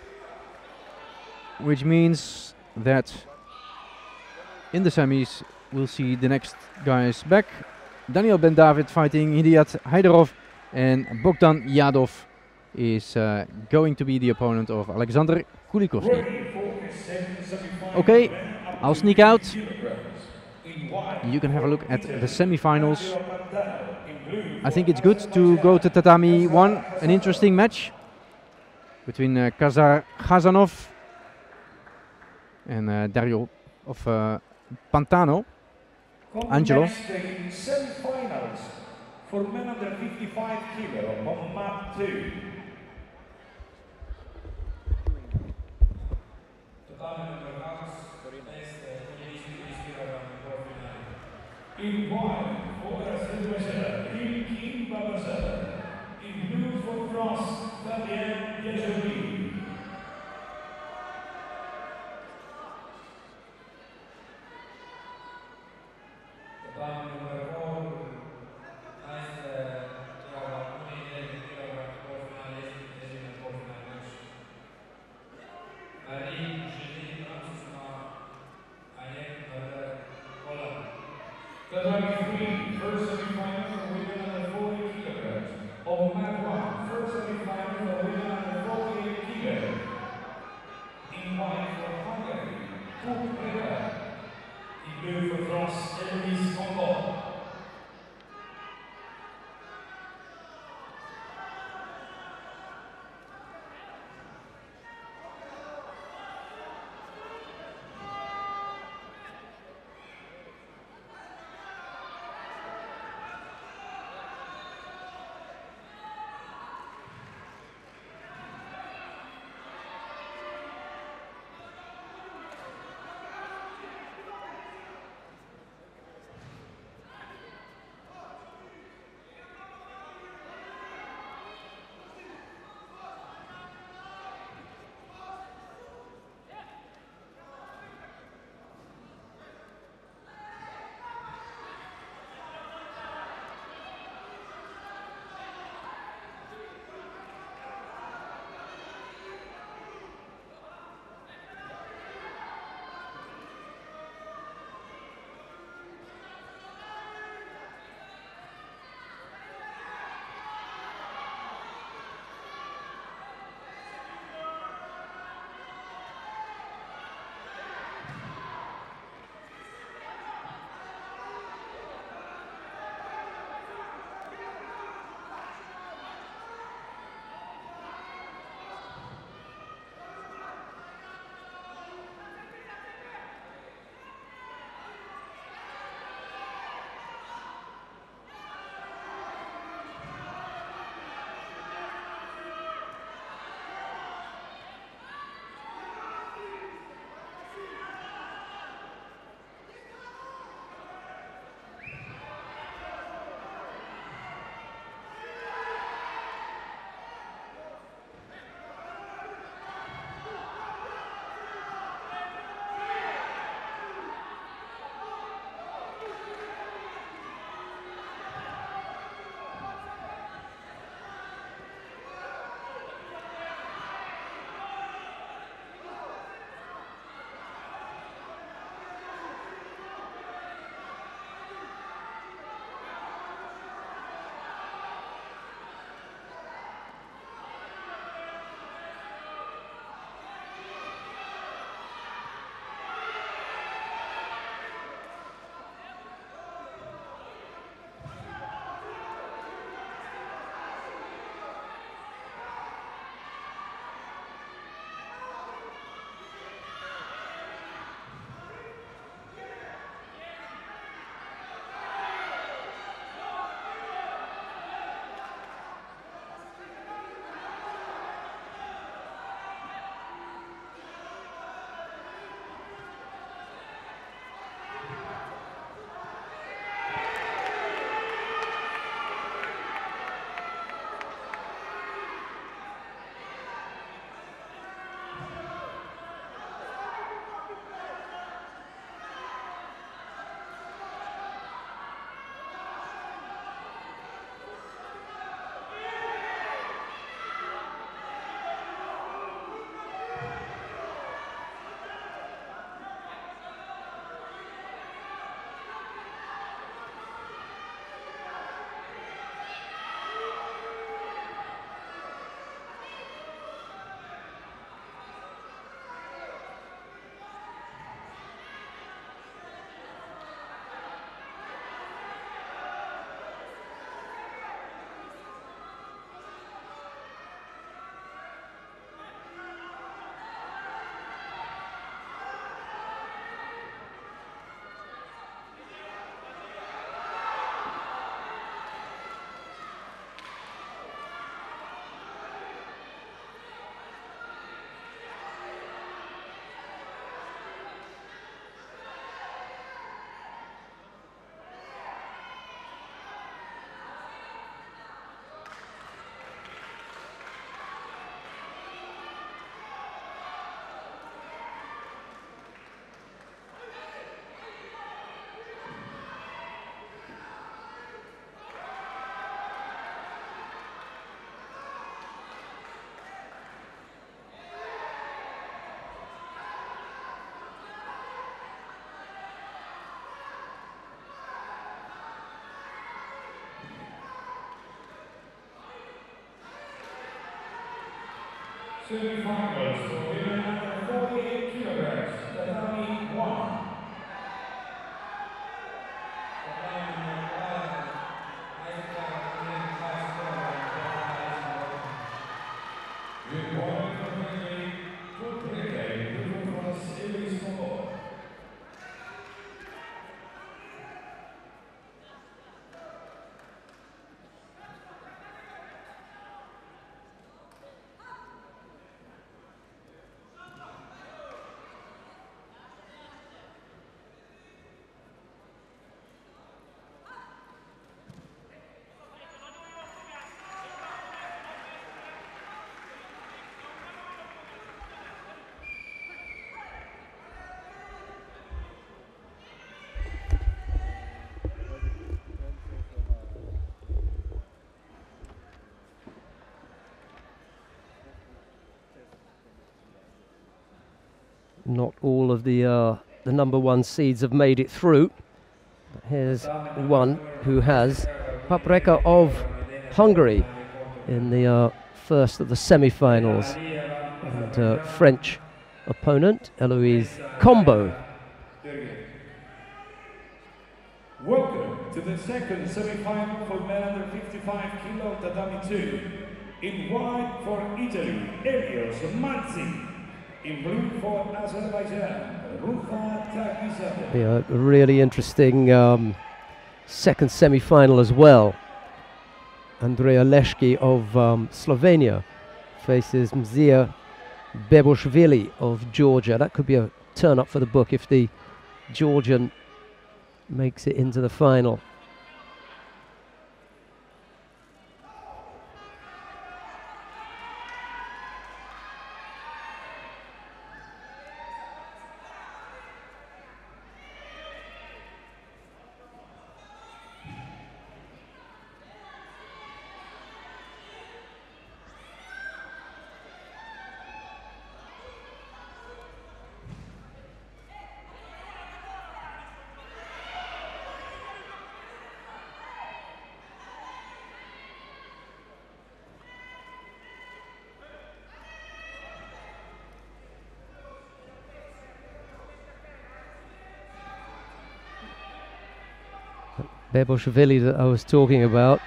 which means that in the semis we'll see the next guys back. Daniel Ben David fighting Hidayat Haydarov, and Bogdan Yadov is going to be the opponent of Alexander Kulikovsky. Okay, I'll sneak out. You can have a look at the semi-finals. I think it's good to go to Tatami 1, an interesting match between Khazanov and Dario of Pantano. Angelo. Semi-finals for men under 55 kilo on map 2. In white for Azerbaijan, Kim Babazar. In blue for France, Fabien Yajoubi. Semi-finals for women under 48 kilograms, Tatami 1. Not all of the number one seeds have made it through. Here's one who has Paprika of Hungary in the first of the semi-finals, and French opponent Eloise Combo. Welcome to the second semi-final for men under 55 kilo Tatami 2. In white for Italy, Elios Mazzi. In blue for Azerbaijan, Rufa Takizadeh. Yeah, a really interesting second semi-final as well. Andrea Leshki of Slovenia faces Mzia Beboshvili of Georgia. That could be a turn-up for the book if the Georgian makes it into the final. Beboshvili that I was talking about,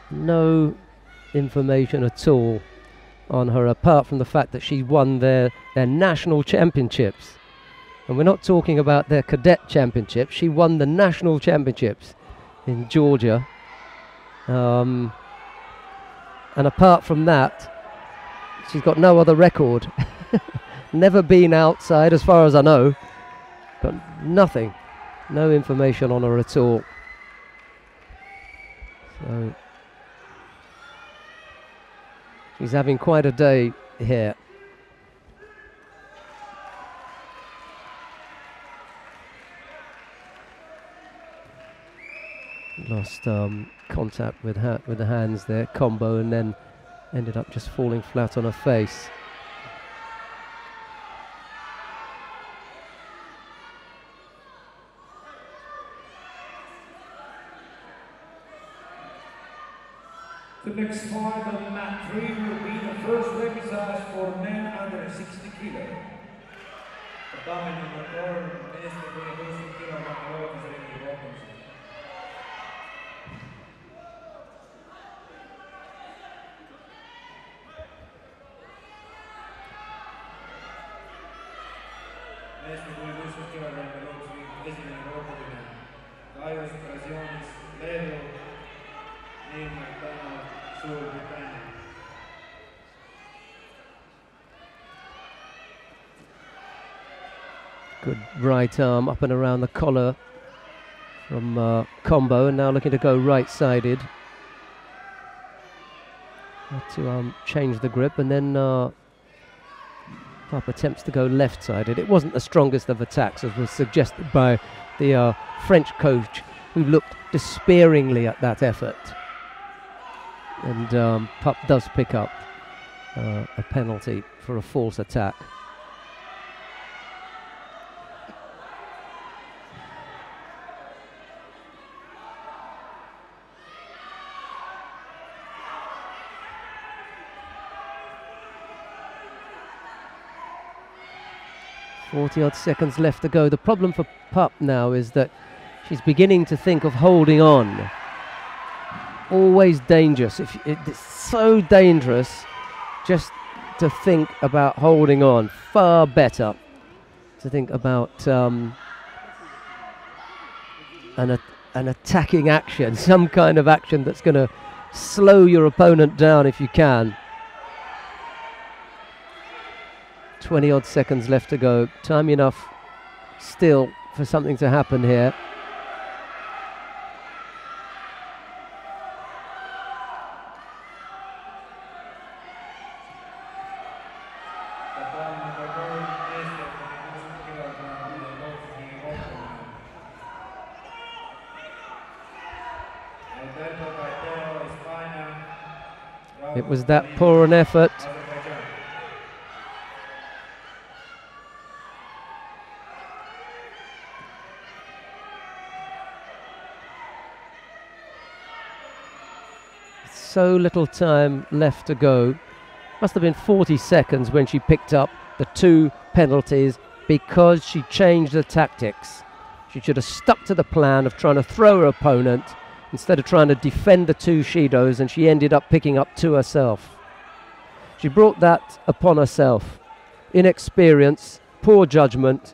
no information at all on her apart from the fact that she won their national championships. And we're not talking about their cadet championships. She won the national championships in Georgia. And apart from that, she's got no other record. Never been outside as far as I know. But nothing. No information on her at all. So she's having quite a day here. Lost contact with the hands there, combo, and then ended up just falling flat on her face. The next fight on mat 3 will be the first dressage for men under 60 kilo. Good right arm up and around the collar from Combo, and now looking to go right-sided. Had to change the grip, and then Pap attempts to go left-sided. It wasn't the strongest of attacks, as was suggested by the French coach, who looked despairingly at that effort. And Pap does pick up a penalty for a false attack. 40-odd seconds left to go. The problem for Pup now is that she's beginning to think of holding on. Always dangerous. It's so dangerous just to think about holding on. Far better to think about an attacking action, some kind of action that's going to slow your opponent down if you can. 20-odd seconds left to go. Time enough still for something to happen here. It was that poor an effort. So little time left to go. Must have been 40 seconds when she picked up the 2 penalties because she changed the tactics. She should have stuck to the plan of trying to throw her opponent instead of trying to defend the 2 Shidos, and she ended up picking up 2 herself. She brought that upon herself. Inexperience, poor judgment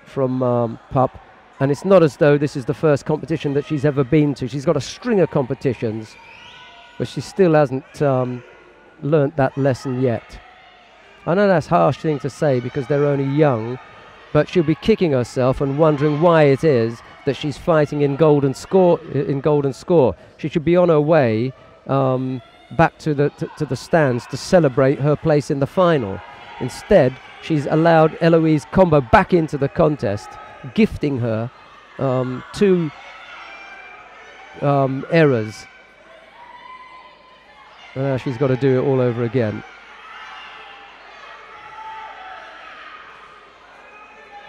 from Pup, and it's not as though this is the first competition that she's ever been to. She's got a string of competitions, but she still hasn't learnt that lesson yet. I know that's a harsh thing to say because they're only young, but she'll be kicking herself and wondering why it is that she's fighting in golden score. She should be on her way back to the stands to celebrate her place in the final. Instead, she's allowed Eloise Combo back into the contest, gifting her 2 errors. She's got to do it all over again.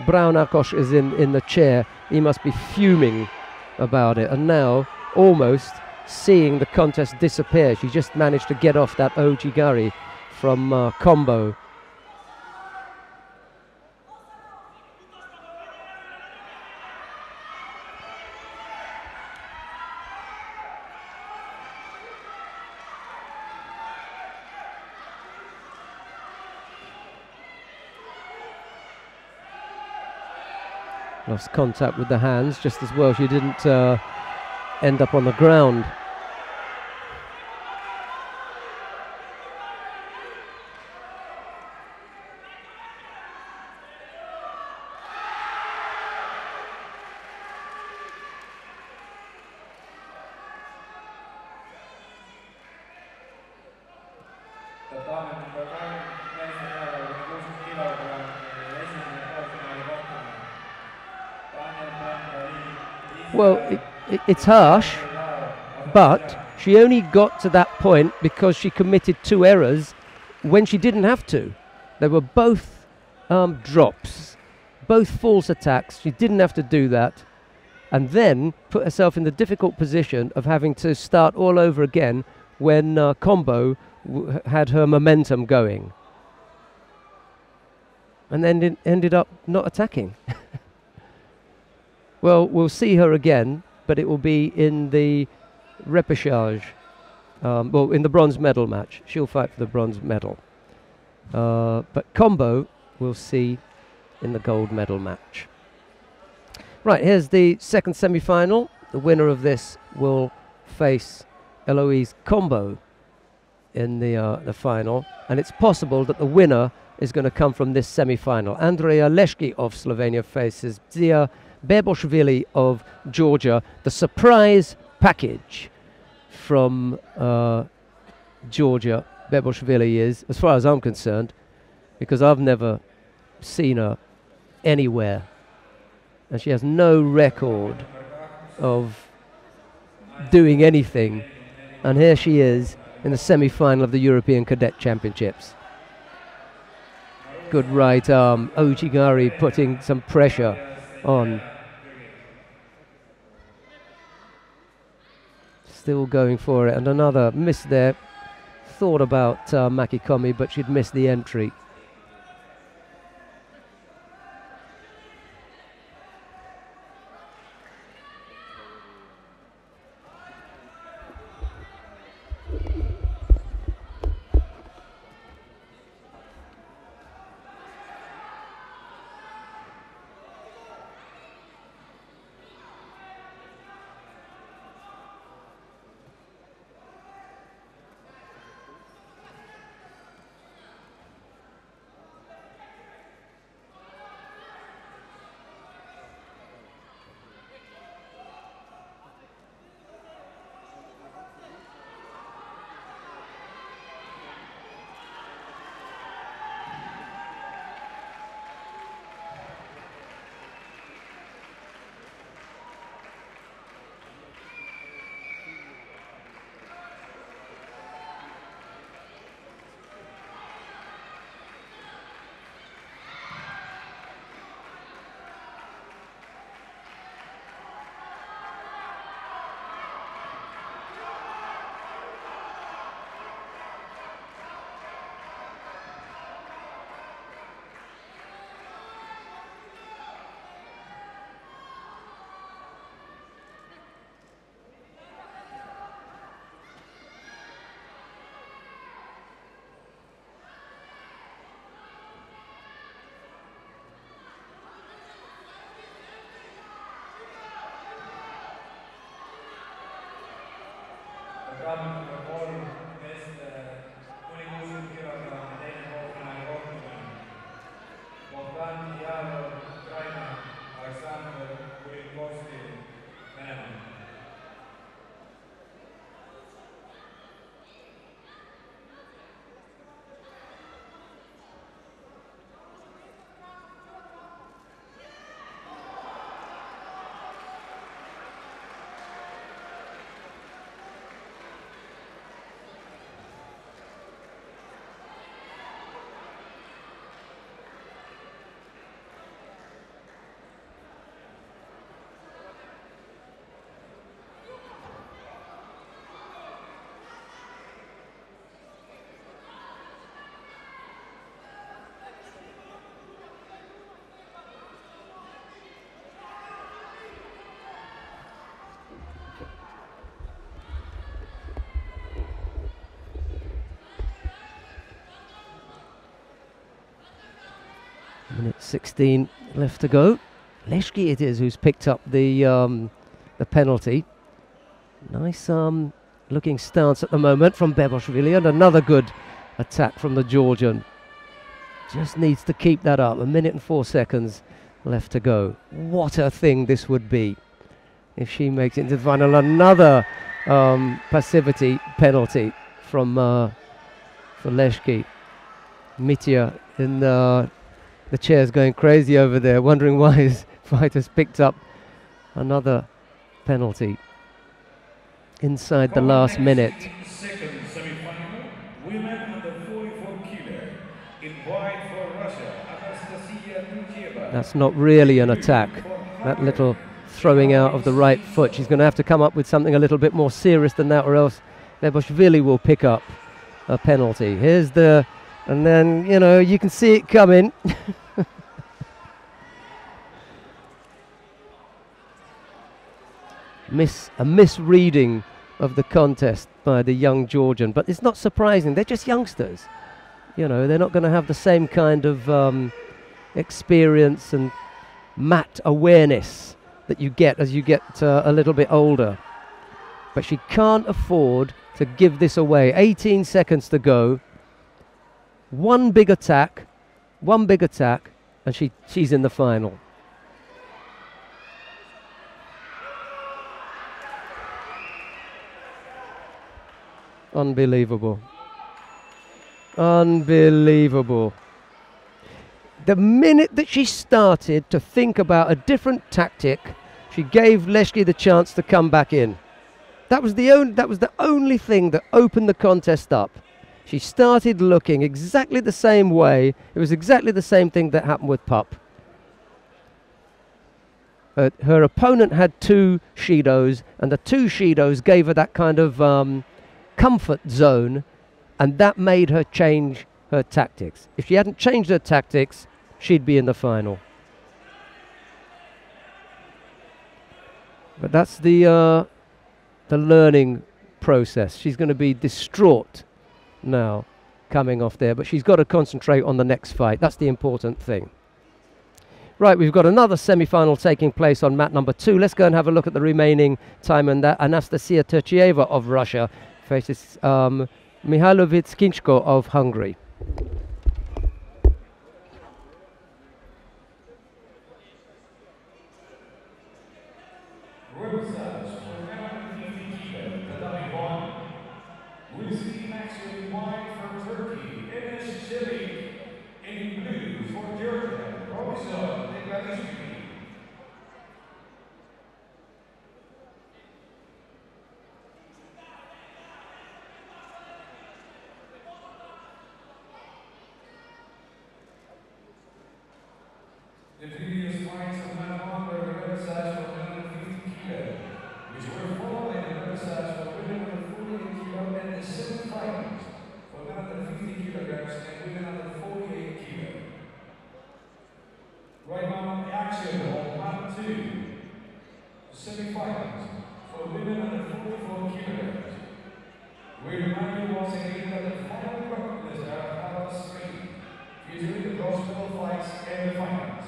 Brown Akosh is in the chair. He must be fuming about it. And now, almost seeing the contest disappear. She just managed to get off that Ojigari from Combo. Lost contact with the hands just as well. She didn't end up on the ground. Well, it's harsh, but she only got to that point because she committed 2 errors when she didn't have to. They were both drops, both false attacks. She didn't have to do that, and then put herself in the difficult position of having to start all over again when Combo had her momentum going. And then ended up not attacking. Well, we'll see her again, but it will be in the repechage, well, in the bronze medal match. She'll fight for the bronze medal. But Combo we'll see in the gold medal match. Right, here's the second semi-final. The winner of this will face Eloise Combo in the final, and it's possible that the winner is going to come from this semi-final. Andrea Leshki of Slovenia faces Zia Beboshvili of Georgia. The surprise package from Georgia, Beboshvili is, as far as I'm concerned, because I've never seen her anywhere, and she has no record of doing anything, and here she is in the semi-final of the European Cadet Championships. Good right arm, Ojigari putting some pressure on. Still going for it, and another miss there. Thought about Makikomi, but she'd missed the entry. gramm number 3 meeste kuni 60 kilogrammi, teine poolfinaali kohtumine. Bogdan Jarov, Ukraina, Aleksandr Kulikovski, Venemaa. Minute 16 left to go. Leshki it is who's picked up the penalty. Nice looking stance at the moment from Beboshvili, and another good attack from the Georgian. Just needs to keep that up. 1 minute and 4 seconds left to go. What a thing this would be if she makes it into the final. Another passivity penalty from for Leshki. Mitya in the chair's going crazy over there, wondering why his fighter's picked up another penalty inside the last minute. Second semi-final, women under 44 kilo. In white for Russia, Anastasia Dujeva. That's not really an attack. That little throwing out of the right foot. She's going to have to come up with something a little bit more serious than that, or else Beboshvili will pick up a penalty. Here's the, and then, you know, you can see it coming. A misreading of the contest by the young Georgian, but it's not surprising. They're just youngsters. You know, they're not going to have the same kind of experience and mat awareness that you get as you get a little bit older. But she can't afford to give this away. 18 seconds to go. One big attack, and she's in the final. Unbelievable. Unbelievable. The minute that she started to think about a different tactic, she gave Leshki the chance to come back in. That was the only thing that opened the contest up. She started looking exactly the same way. It was exactly the same thing that happened with Pup. Her opponent had 2 Shidos, and the 2 Shidos gave her that kind of comfort zone, and that made her change her tactics. If she hadn't changed her tactics, she'd be in the final. But that's the learning process. She's going to be distraught now coming off there, but she's got to concentrate on the next fight. That's the important thing. Right, we've got another semi-final taking place on mat number 2. Let's go and have a look at the remaining time, and that Anastasia Terchieva of Russia faces Mihailovic Kinchko of Hungary. The previous fights of Myanmar were reversals for 150 kilo, which were followed by reversals for women under 48 kilo and the semi-finals for 150 kilograms and women under 48 kilo. Right now, action on mat 2, the semi-finals for women under 44 kilograms. We remind you once again that the final contest are out of 3, featuring the gospel fights and the finals.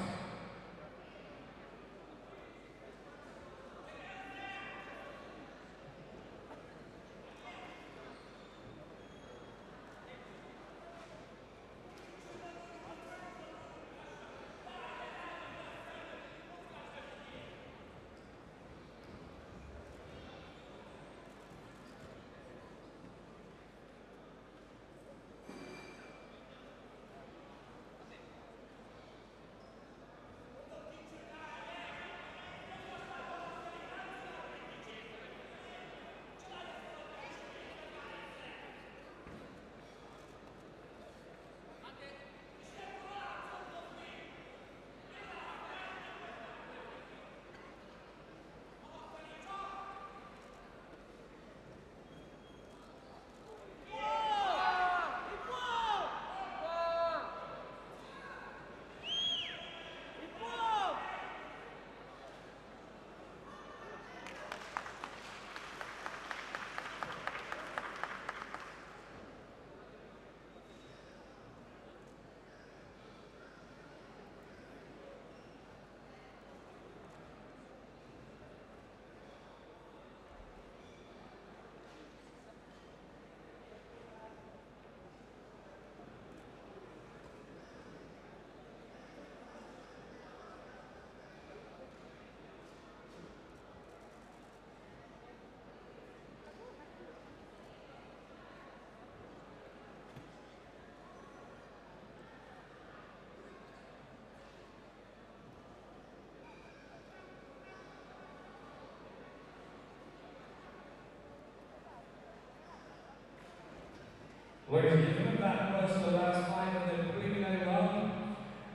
Ladies and gentlemen, that was the last fight of the preliminary round.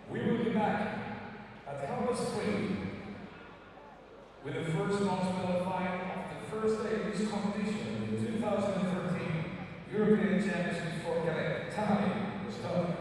We will be back at 3:30 with the first bronze medal fight of the first day of this competition, the 2013 European Championships for Cadets, Tallinn, Estonia.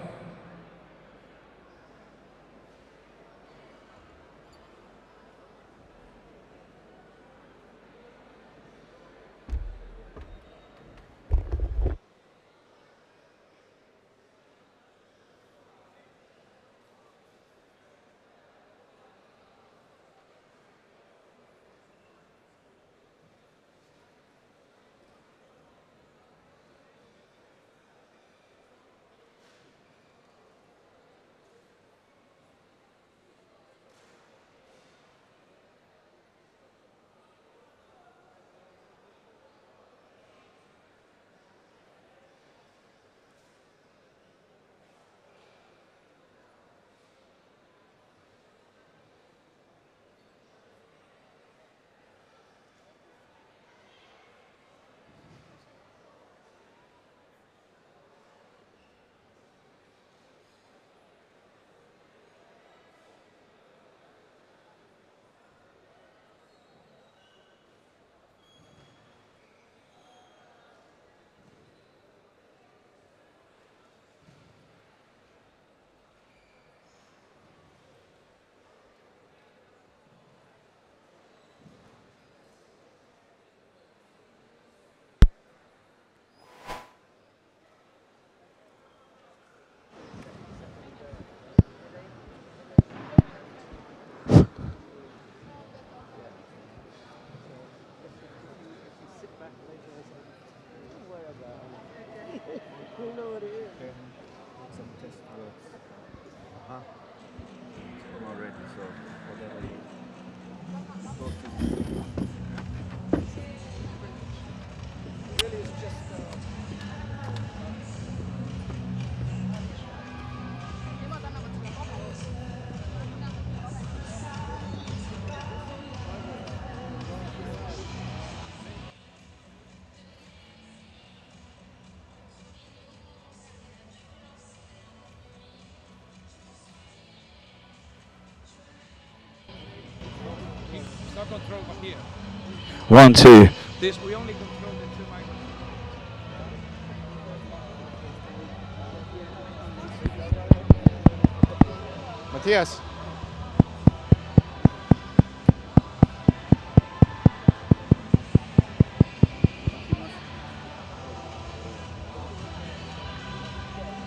Control from here. 1, 2. This we only control the two microphones. Matthias.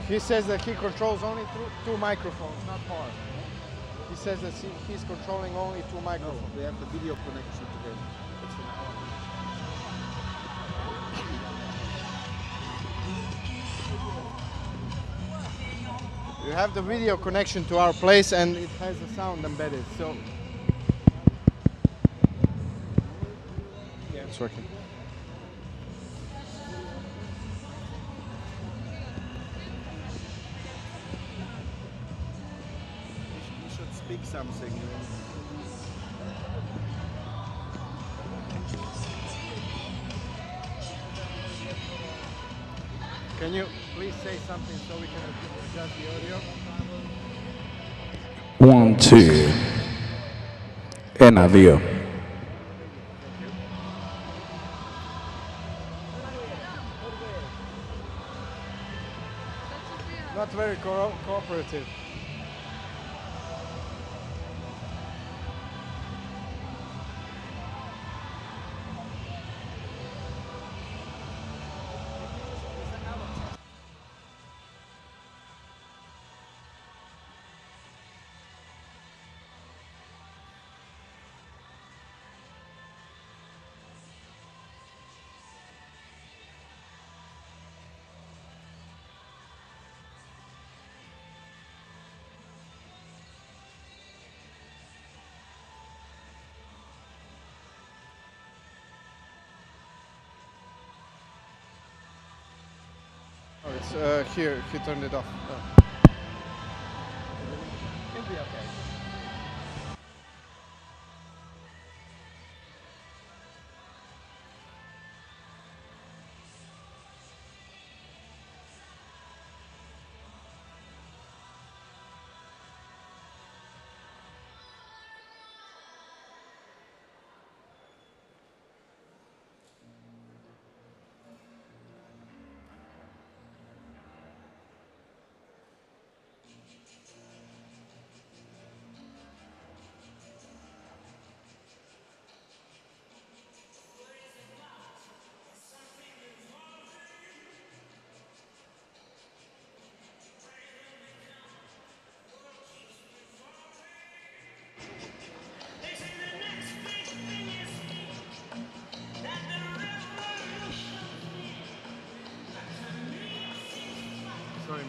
He says that he controls only two microphones, not more. He says that he's controlling only two microphones. No, they have the video connection together. It's an hour. You have the video connection to our place and it has the sound embedded, so... Yeah, it's working. You should speak something. Can you please say something so we can adjust the audio? 1, 2. En audio. Not very cooperative. Oh, it's here, if you turned it off. Oh. It'll be okay.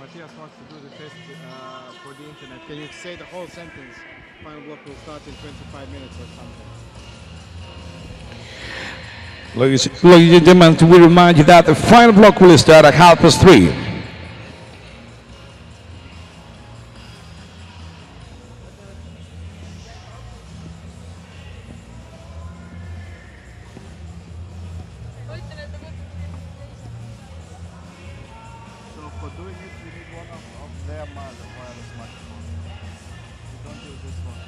Matthias wants to do the test for the internet. Can you say the whole sentence? Final block will start in 25 minutes or something. Ladies and gentlemen, we remind you that the final block will start at 3:30. So for doing it, we need one of their wireless microphones. We don't use this one.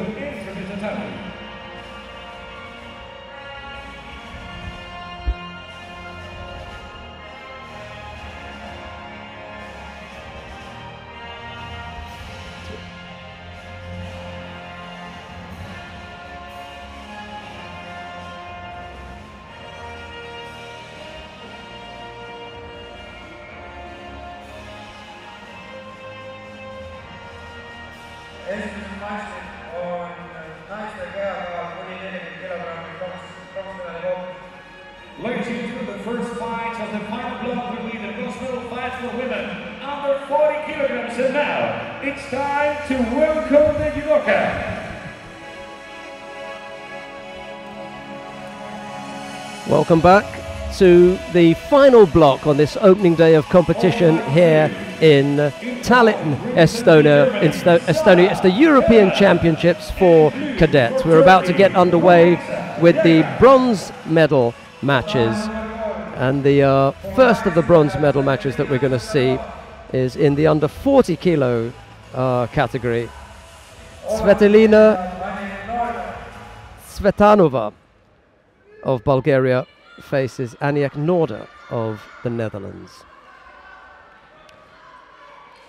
enter the tatami. Esimesed matšid on naiste kehaga kuni 40 kilogrammi pronksmedali koht. Ladies and gentlemen, the first fight of the final block will be the bronze medal fight for women under 40 kilograms. And now, it's time to welcome the judoka. Welcome back to the final block on this opening day of competition here in Tallinn, Estonia. Estonia. It's the European Championships for cadets. We're about to get underway with the bronze medal matches, and the first of the bronze medal matches that we're going to see is in the under 40 kilo category. Svetanova of Bulgaria faces Aniek Norda of the Netherlands.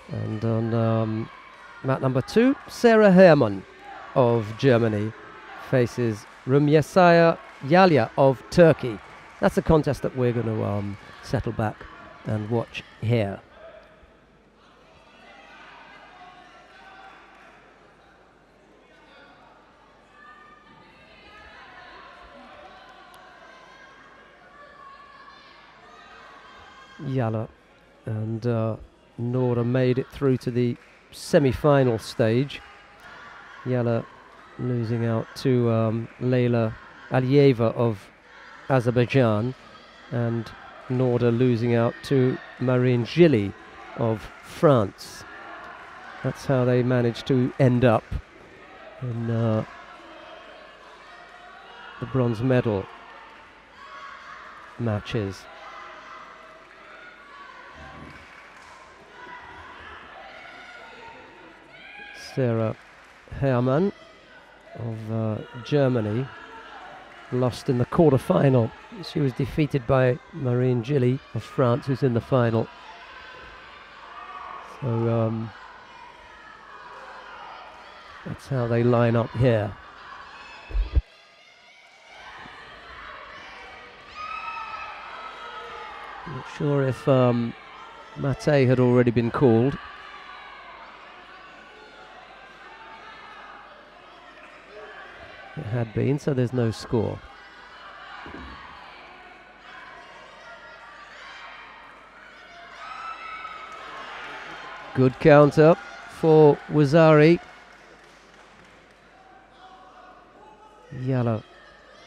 And on mat number 2, Sarah Hermann of Germany faces Rumyesaya Yalya of Turkey. That's a contest that we're going to settle back and watch here. Yala and Norda made it through to the semi-final stage. Yala losing out to Leyla Aliyeva of Azerbaijan, and Norda losing out to Marine Gilly of France. That's how they managed to end up in the bronze medal matches. Sarah Hermann of Germany lost in the quarter-final. She was defeated by Marine Gilly of France, who's in the final. So that's how they line up here. Not sure if Mate had already been called. It had been, so there's no score. Good counter for Wazari. Yala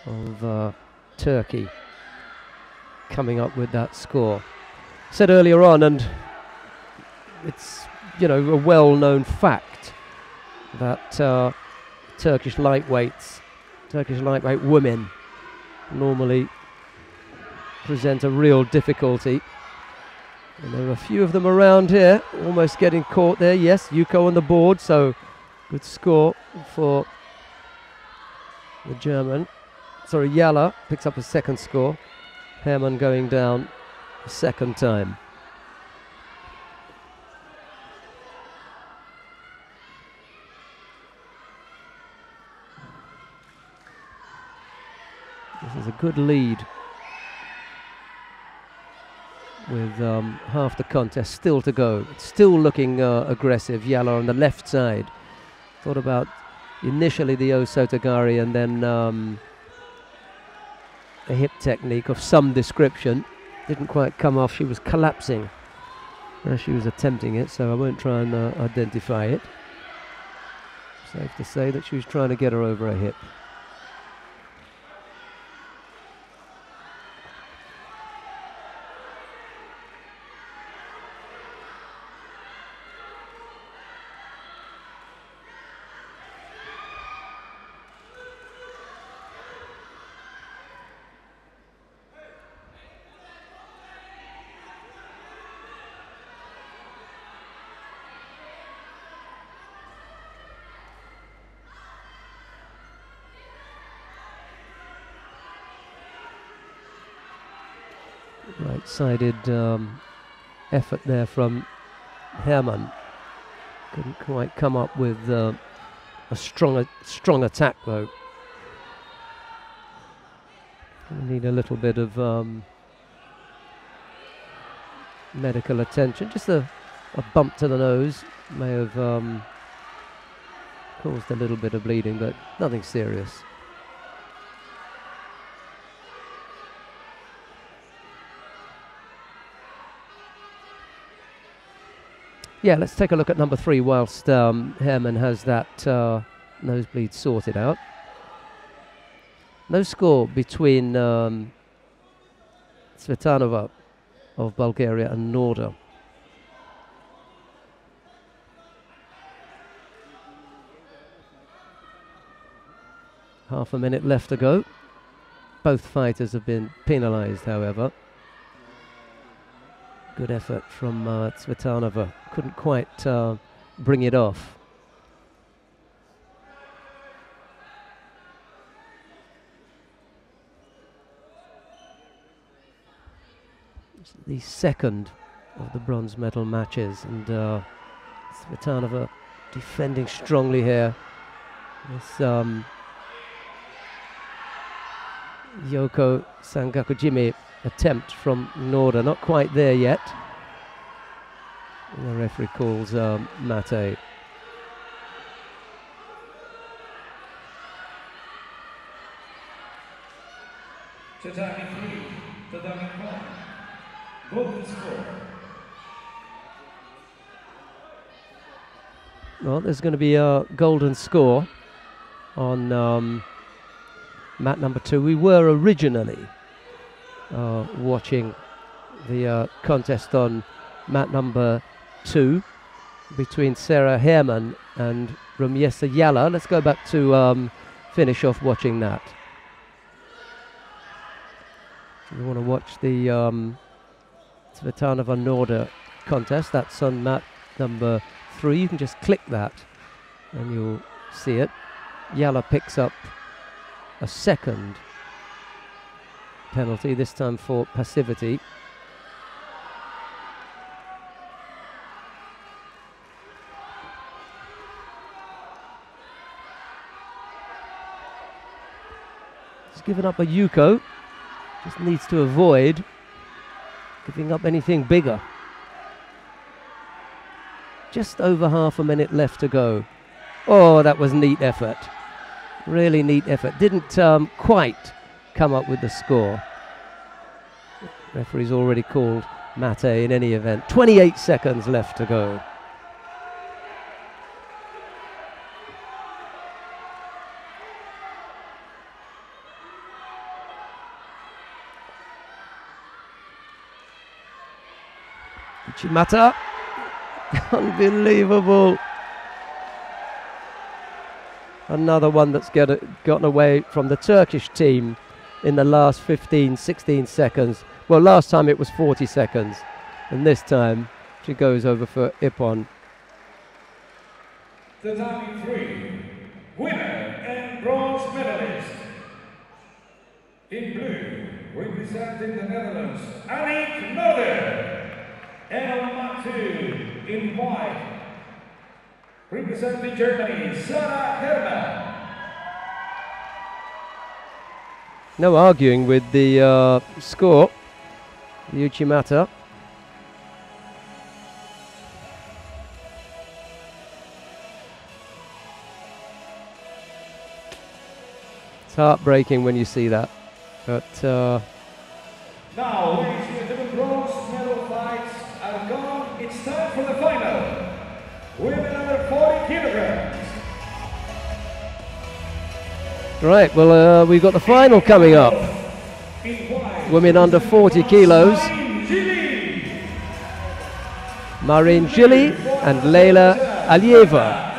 of Turkey coming up with that score. Said earlier on, and it's, you know, a well-known fact that Turkish lightweight women normally present a real difficulty. And there are a few of them around here, almost getting caught there. Yes, Yuko on the board, so good score for the German. Sorry, Yala picks up a second score. Hermann going down a second time. This is a good lead with half the contest still to go. It's still looking aggressive. Yala on the left side. Thought about initially the Osotogari and then a hip technique of some description. Didn't quite come off. She was collapsing as she was attempting it, so I won't try and identify it. Safe to say that she was trying to get her over a hip. Right-sided effort there from Hermann. Couldn't quite come up with a strong attack though. We need a little bit of medical attention. Just a bump to the nose may have caused a little bit of bleeding, but nothing serious. Yeah, let's take a look at number 3 whilst Hermann has that nosebleed sorted out. No score between Tsvetanova of Bulgaria and Norda. Half a minute left to go. Both fighters have been penalised, however. Good effort from Tsvetanova. Couldn't quite bring it off. It's the second of the bronze medal matches, and Tsvetanova defending strongly here. This Yoko Sangakujimi attempt from Norda, not quite there yet. And the referee calls Mate. Tatami 3, Tatami 1. Golden score. Well, there's going to be a golden score on mat number 2. We were originally watching the contest on mat number 2 between Sarah Hermann and Rumiesa Yala. Let's go back to finish off watching that. If you want to watch the Tsvetanova Norda contest, that's on mat number 3. You can just click that and you'll see it. Yala picks up a second penalty, this time for passivity. He's given up a Yuko. Just needs to avoid giving up anything bigger. Just over half a minute left to go. Oh, that was neat effort. Really neat effort. Didn't quite come up with the score. Referee's already called Mate in any event. 28 seconds left to go. Uchimata. Unbelievable. Another one that's gotten away from the Turkish team in the last 15, 16 seconds. Well, last time it was 40 seconds. And this time she goes over for Ippon. Tatami 3, winner and bronze medalist. In blue, representing the Netherlands, Annick Mulder. And on mat 2, in white, representing Germany, Sarah Hermann. No arguing with the score. Uchimata. It's heartbreaking when you see that, but now, ladies and gentlemen, bronze medal fights are gone. It's time for the final. Women under 40 kilograms. right, well, we've got the final coming up. Women under 40 kilos. Marin Gilly and Leila Alieva.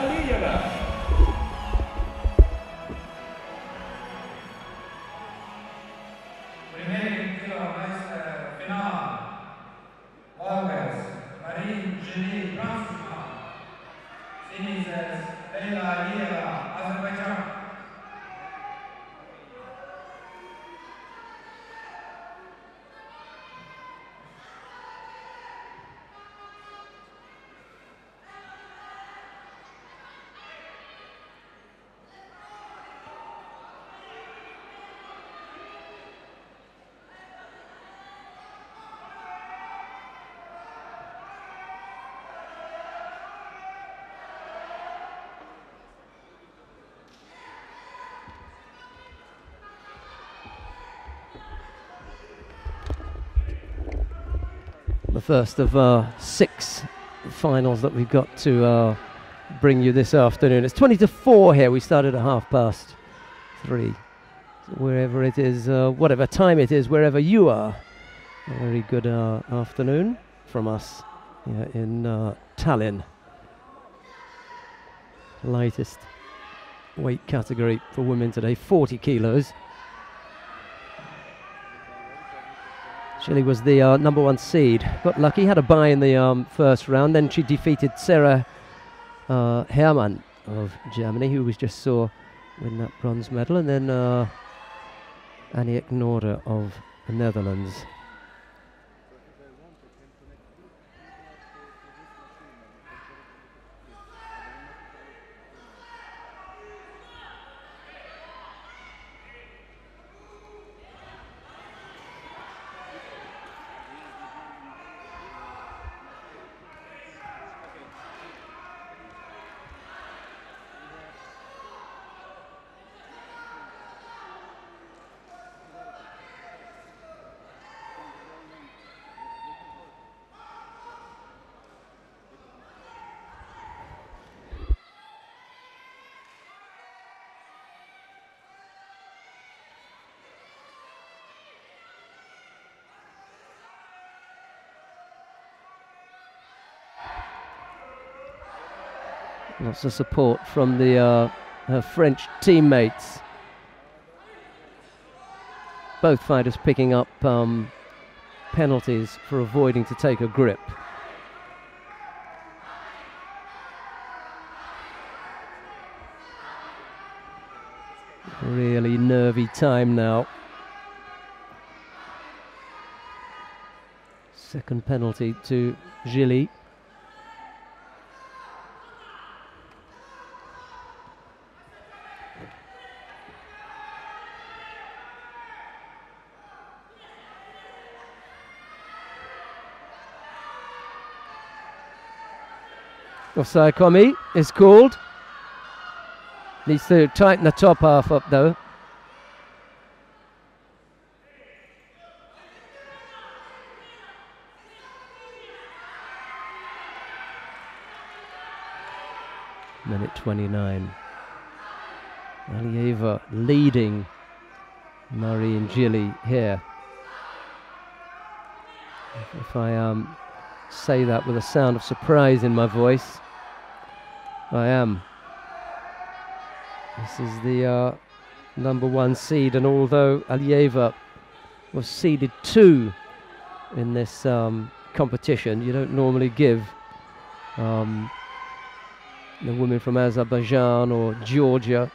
first of 6 finals that we've got to bring you this afternoon. It's 20 to 4 here. We started at 3:30. So wherever it is, whatever time it is, wherever you are, a very good afternoon from us here in Tallinn. Lightest weight category for women today, 40 kilos. Chile was the number 1 seed. Got lucky, had a bye in the first round. Then she defeated Sarah Hermann of Germany, who we just saw win that bronze medal. And then Annick Noorder of the Netherlands. Lots of support from the her French teammates. Both fighters picking up penalties for avoiding to take a grip. Really nervy time now. Second penalty to Gilly. Offside Komi is called. Needs to tighten the top half up though. Minute 29. Alieva leading Marie and Gilly here. If I say that with a sound of surprise in my voice, I am. This is the number 1 seed, and although Alieva was seeded 2 in this competition, you don't normally give the women from Azerbaijan or Georgia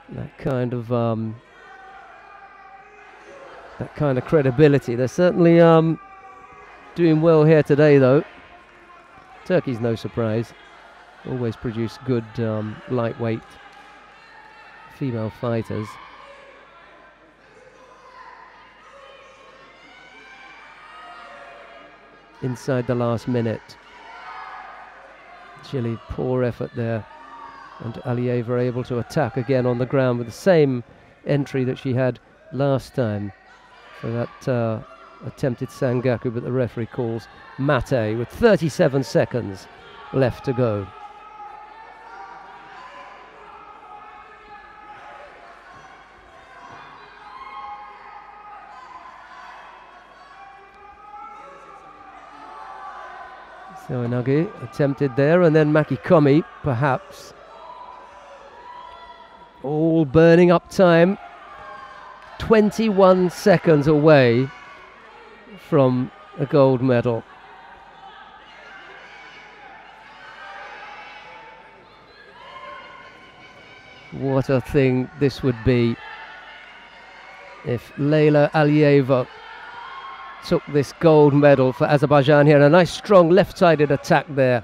that kind of credibility. They're certainly doing well here today, though. Turkey's no surprise. Always produce good lightweight female fighters. Inside the last minute. Chile, poor effort there. And Alieva able to attack again on the ground with the same entry that she had last time for that attempted Sangaku, but the referee calls mate with 37 seconds left to go. So Inagi attempted there, and then Maki Komi, perhaps. All burning up time. 21 seconds away from a gold medal. What a thing this would be if Leyla Alieva took this gold medal for Azerbaijan here. A nice strong left-sided attack there.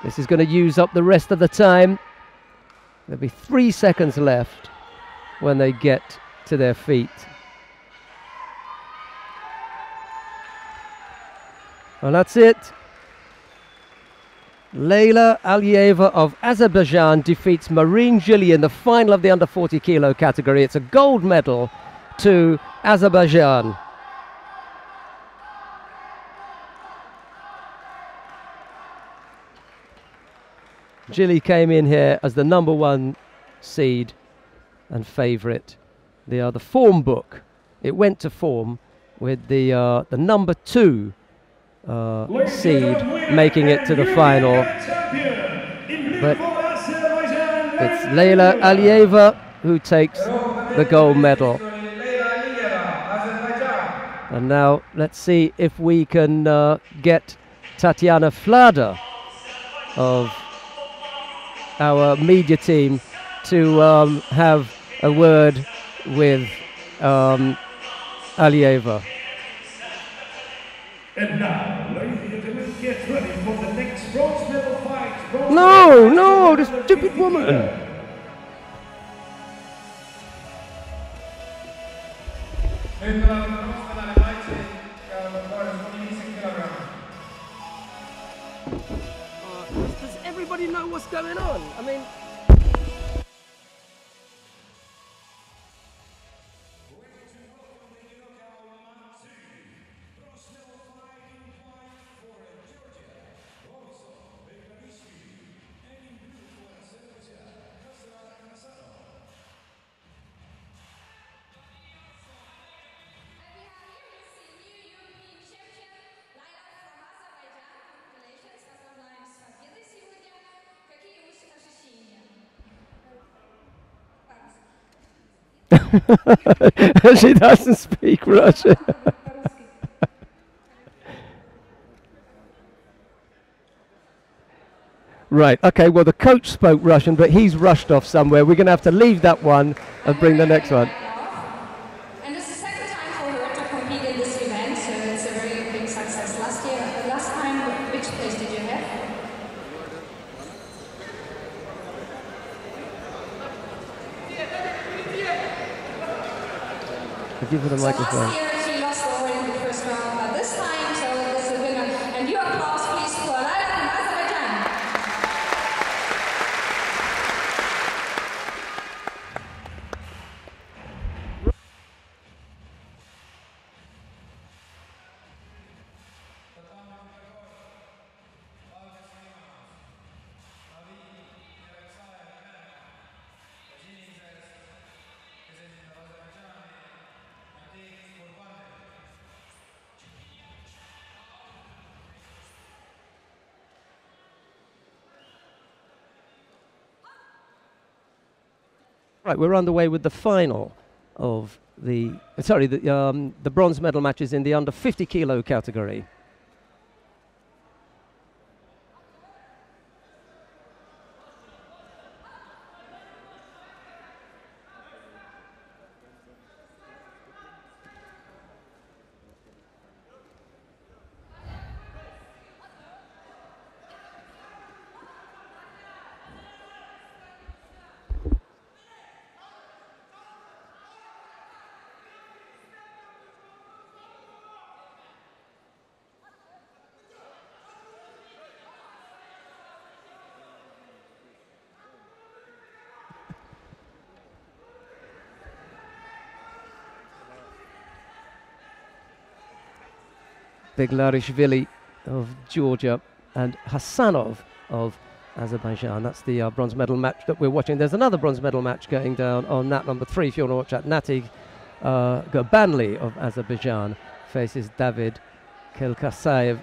This is going to use up the rest of the time. There'll be 3 seconds left when they get to their feet. And that's it. Leyla Alieva of Azerbaijan defeats Marine Gilly in the final of the under 40 kilo category. It's a gold medal to Azerbaijan. Gilly came in here as the #1 seed and favourite. They are the form book. It went to form with the #2 seed making it to the final. But it's Leyla Aliyeva who takes the gold medal. And now let's see if we can get Tatiana Flada of our media team to have a word with Aliyeva. And now, ladies and gentlemen, get ready for the next bronze medal fight. No, the stupid woman. Does everybody know what's going on? I mean... She doesn't speak Russian. Right, okay, well the coach spoke Russian, but he's rushed off somewhere. We're going to have to leave that one and bring the next one. And it's the second time for her to compete in this event, so it's a very big success. Last time, which place did you have? Give her the microphone. Last year she lost already in the first round, but this time, so it's a winner. And your applause, please, for Leyla from Azerbaijan. Right, we're underway with the final of the bronze medal matches in the under 50 kilo category. Beglarishvili of Georgia and Hassanov of Azerbaijan. That's the bronze medal match that we're watching. There's another bronze medal match going down on nat #3 if you want to watch that. Nati Gurbanli of Azerbaijan faces David Kelksayev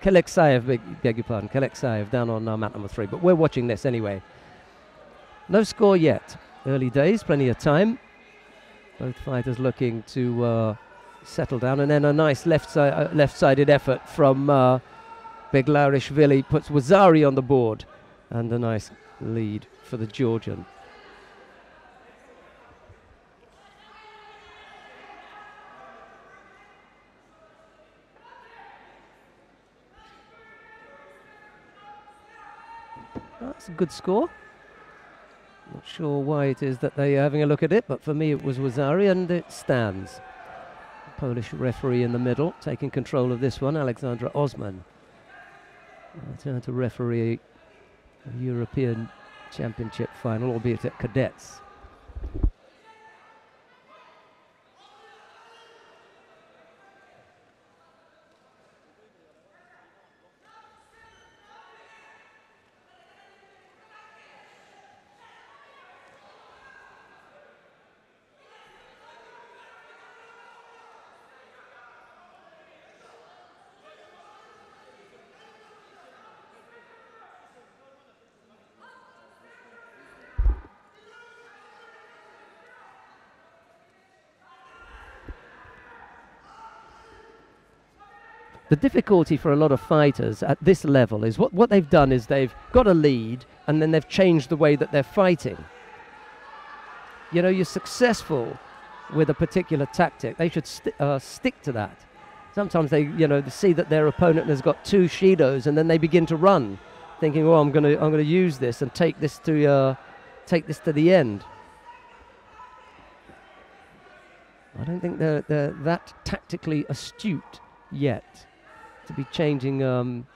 Keleksayev, beg your pardon, Keleksayev down on mat #3. But we're watching this anyway. No score yet. Early days, plenty of time. Both fighters looking to settle down, and then a nice left-sided effort from Beglarishvili puts Wazari on the board, and a nice lead for the Georgian. That's a good score. Not sure why it is that they are having a look at it, but for me it was Wazari, and it stands. Polish referee in the middle, taking control of this one, Alexandra Osman. Turn to referee a European Championship final, albeit at Cadets. the difficulty for a lot of fighters at this level is what they've done is they've got a lead and then they've changed the way that they're fighting. You know, you're successful with a particular tactic. They should stick to that. Sometimes they see that their opponent has got 2 Shidos and then they begin to run, thinking, "Oh, I'm gonna use this and take this to the end." I don't think they're that tactically astute yet to be changing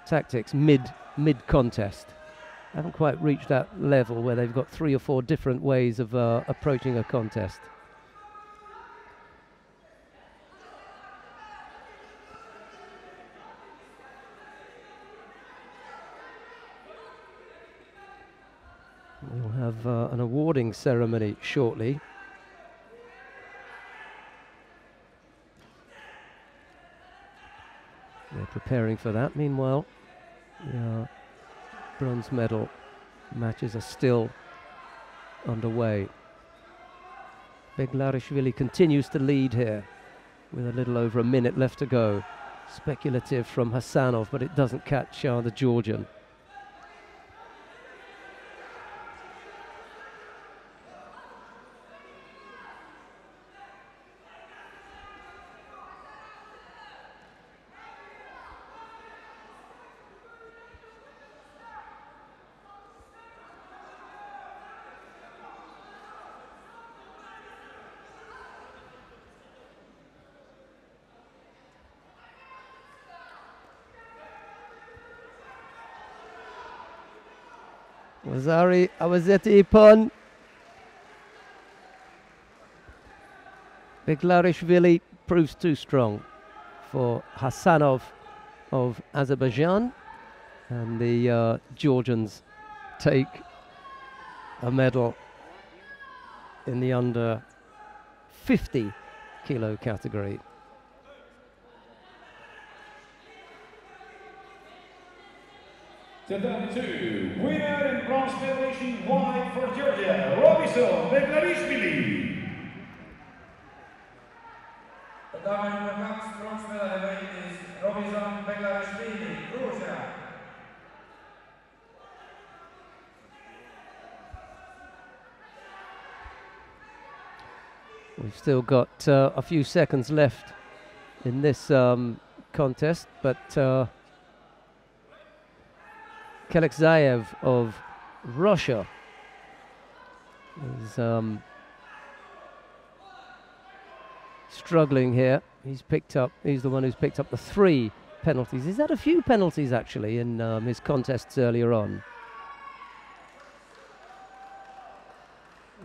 tactics mid contest. Haven't quite reached that level where they've got 3 or 4 different ways of approaching a contest. We'll have an awarding ceremony shortly. They're preparing for that. Meanwhile, the bronze medal matches are still underway. Beglarishvili continues to lead here with a little over a minute left to go. Speculative from Hassanov, but it doesn't catch the Georgian. Wazari Awazeti Ipon. Beglarishvili proves too strong for Hassanov of Azerbaijan, and the Georgians take a medal in the under 50 kilo category. Tallinn 2, winner in bronze medalation white for Georgia, Robinson Beglarishvili. Damen nummer 2, bronzmedali võitis Robinson Beglarishvili, Gruusia. We've still got a few seconds left in this contest, but Alexeyev of Russia is struggling here. He's the one who's picked up the 3 penalties. He's had a few penalties actually in his contests earlier on.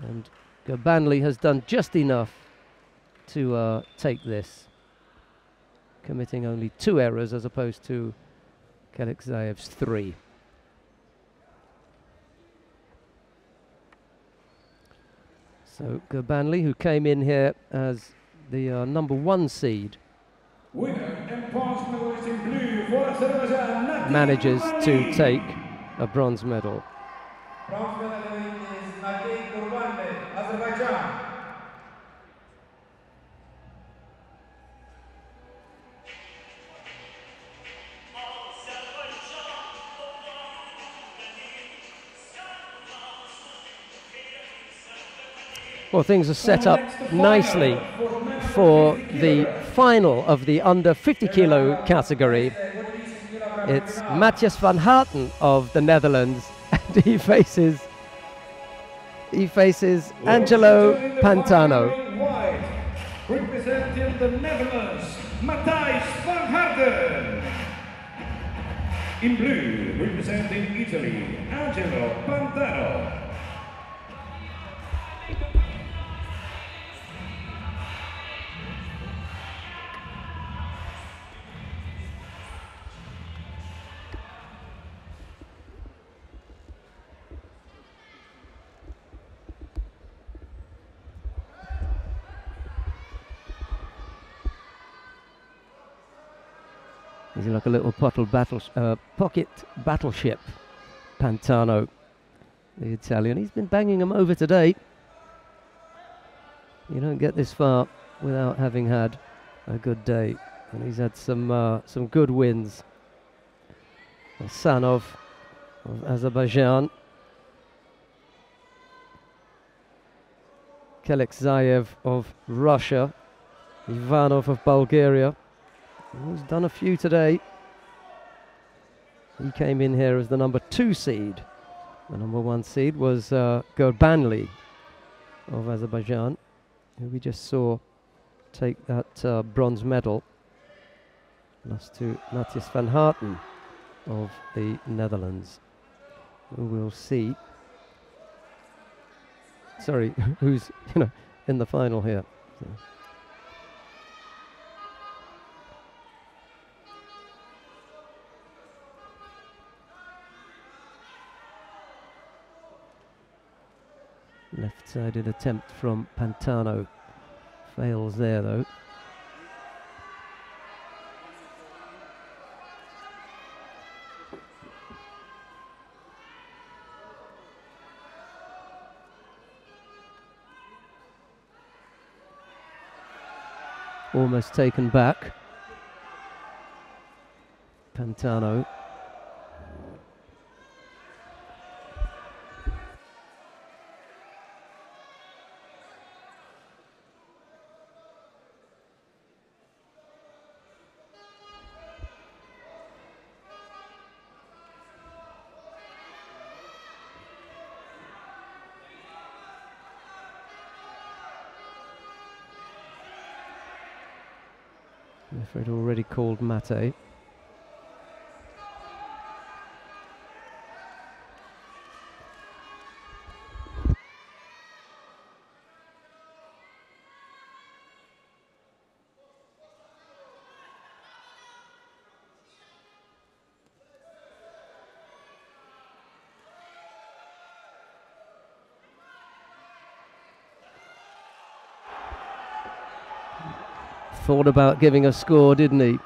And Gurbanli has done just enough to take this, committing only 2 errors as opposed to Alexeyev's 3. So Gurbanli, who came in here as the number 1 seed, manages to take a bronze medal. Bronze medali võitis Nadine Gurbanli, Azerbaijan. Well, things are set up nicely for the final of the under 50 kilo category. It's Matthias van Harten of the Netherlands, and he faces Angelo Pantano. Representing the Netherlands, Matthias van Harten. In blue, representing Italy, Angelo Pantano. He's like a little pocket battleship, Pantano, the Italian. He's been banging them over today. You don't get this far without having had a good day and he's had some good wins. Sanov of Azerbaijan, Kelekzayev of Russia, Ivanov of Bulgaria. He's done a few today. He came in here as the number 2 seed. The number 1 seed was Gurbanli of Azerbaijan, who we just saw take that bronze medal. Lost to Matthias van Harten of the Netherlands, who we'll see. Sorry, who's in the final here. So. Left-sided attempt from Pantano. Fails there though. Almost taken back. Pantano. Referee already called Mate. Thought about giving a score, didn't he?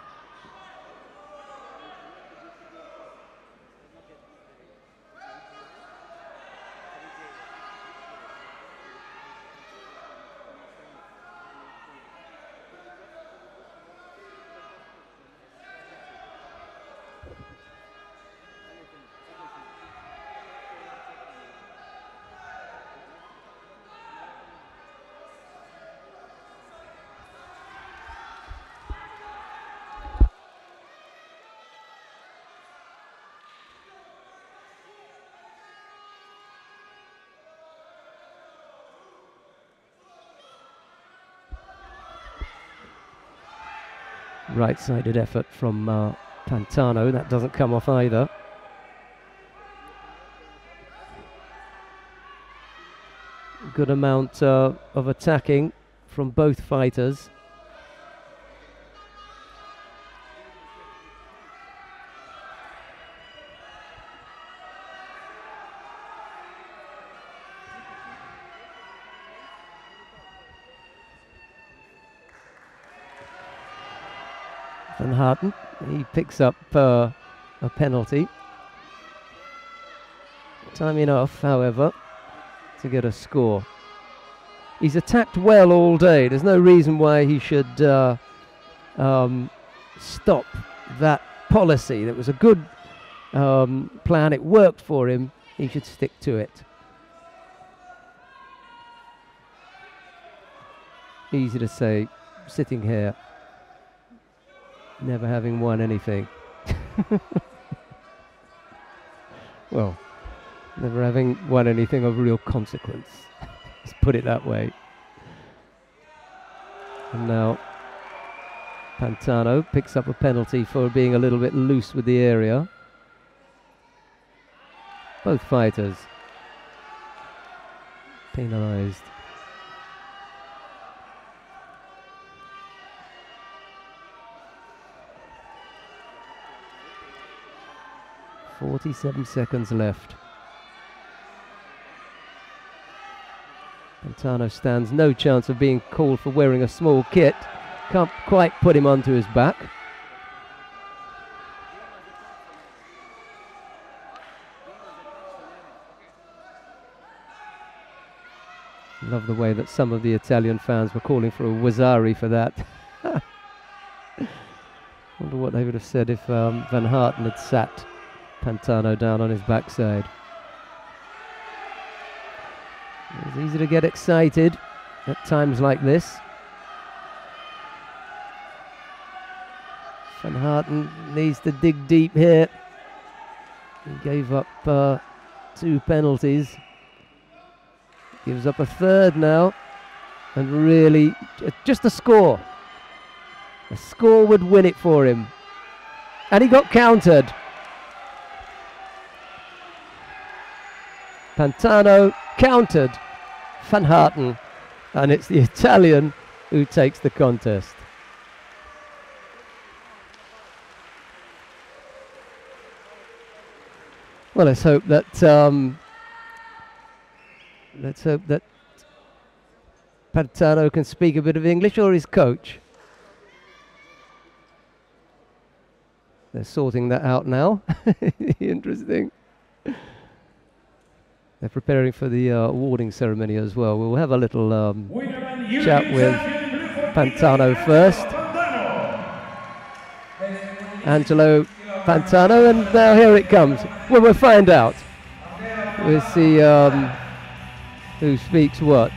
Right-sided effort from Pantano. That doesn't come off either. Good amount of attacking from both fighters. Van Harten, he picks up a penalty. Time enough, however, to get a score. He's attacked well all day. There's no reason why he should stop that policy. That was a good plan. It worked for him. He should stick to it. Easy to say, sitting here, never having won anything. Well, never having won anything of real consequence. Let's put it that way. And now Pantano picks up a penalty for being a little bit loose with the area. Both fighters penalised. .47 seconds left. Pantano stands no chance of being called for wearing a small kit. Can't quite put him onto his back. Love the way that some of the Italian fans were calling for a Wazzari for that. Wonder what they would have said if Van Harten had sat Pantano down on his backside. It's easy to get excited at times like this. Van Harten needs to dig deep here. He gave up 2 penalties. Gives up a third now. And really, just a score. A score would win it for him. And he got countered. Pantano countered Van Harten. And it's the Italian who takes the contest. Well, let's hope that Pantano can speak a bit of English, or his coach. They're sorting that out now. Interesting. They're preparing for the awarding ceremony as well. We'll have a little chat with Pantano first. Angelo Pantano, and now here it comes. Well, we'll find out. We'll see who speaks what.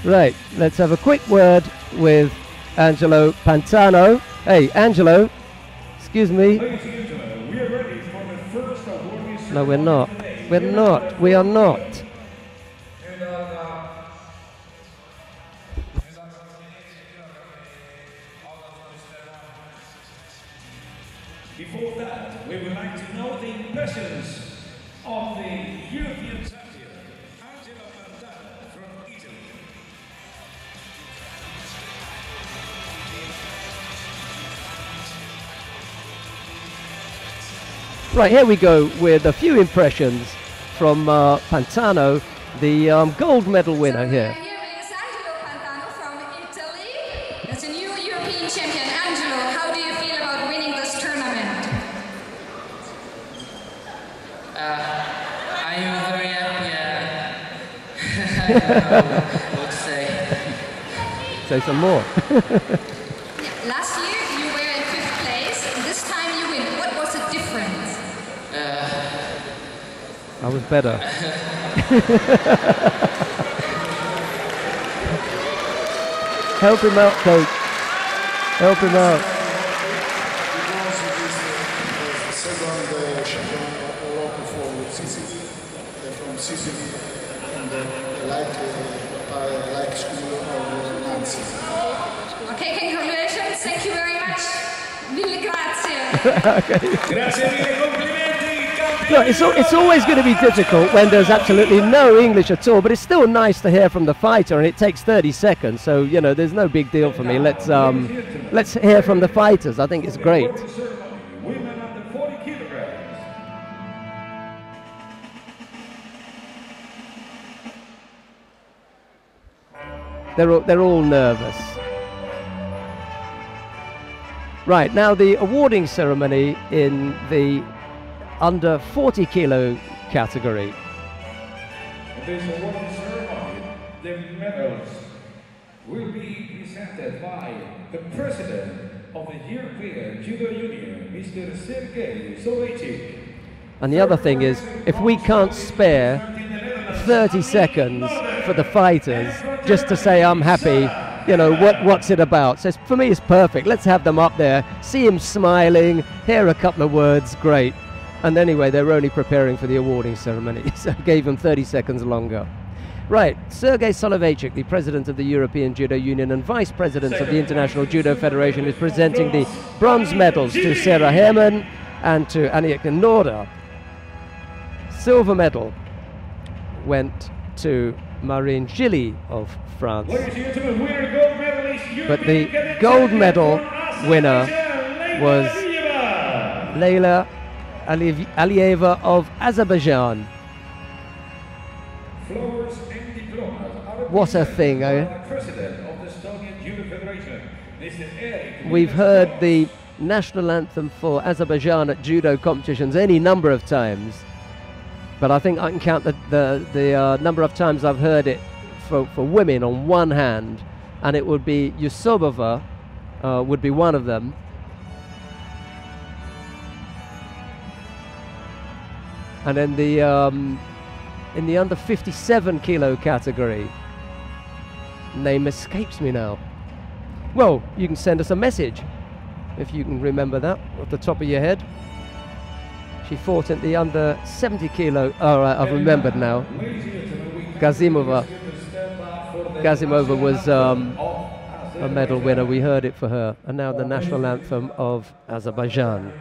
Right, let's have a quick word with Angelo Pantano. Hey, Angelo, excuse me. No, we're not. We're not. We are not. Before that, we would like to know the impressions of the European champion, Angelo Pantano from Italy. Right, here we go with a few impressions from Pantano, the gold medal winner here. Here is Angelo Pantano from Italy. As a new European champion, Angelo, how do you feel about winning this tournament? I am very happy. I don't know what to say. Say some more. Last year you were in 5th place. This time you win. What was the difference? I was better. Help him out, coach. Help him out. Because it is the second champion of Europe for Sicily, from Sicily, and like school of Nancy. Okay, congratulations. Thank you very much. Mille grazie. Okay. Grazie mille, complimenti. Look, it's always going to be difficult when there's absolutely no English at all, but it's still nice to hear from the fighter, and it takes 30 seconds, so you know there's no big deal for me. Let's hear from the fighters. I think it's great. Women under 40 kilograms. They're all nervous. Right, now the awarding ceremony in the under 40 kilo category. This awarding ceremony, the medals will be presented by the president of the European Judo Union, Mr. Sergei Sovichik. And the other thing is, if we can't spare 30 seconds for the fighters just to say I'm happy, you know, what's it about? So for me it's perfect. Let's have them up there, see him smiling, hear a couple of words, great. And anyway, they're only preparing for the awarding ceremony, so gave them 30 seconds longer. Right, Sergei Soloveichik, the president of the European Judo Union and vice president of the International Judo Federation, is presenting the bronze medals to Sarah Herman and to Aniek Norda. Silver medal went to Marine Gilly of France. But the gold medal winner was Leila Alieva of Azerbaijan. What a thing, eh? We've heard the national anthem for Azerbaijan at judo competitions any number of times, but I think I can count the number of times I've heard it for women on one hand, and it would be Yusobova would be one of them. And then in the under 57 kilo category, name escapes me now. Well, you can send us a message if you can remember that off the top of your head. She fought in the under 70 kilo. All right, I've remembered now. Gazimova was a medal winner. We heard it for her. And now the national anthem of Azerbaijan.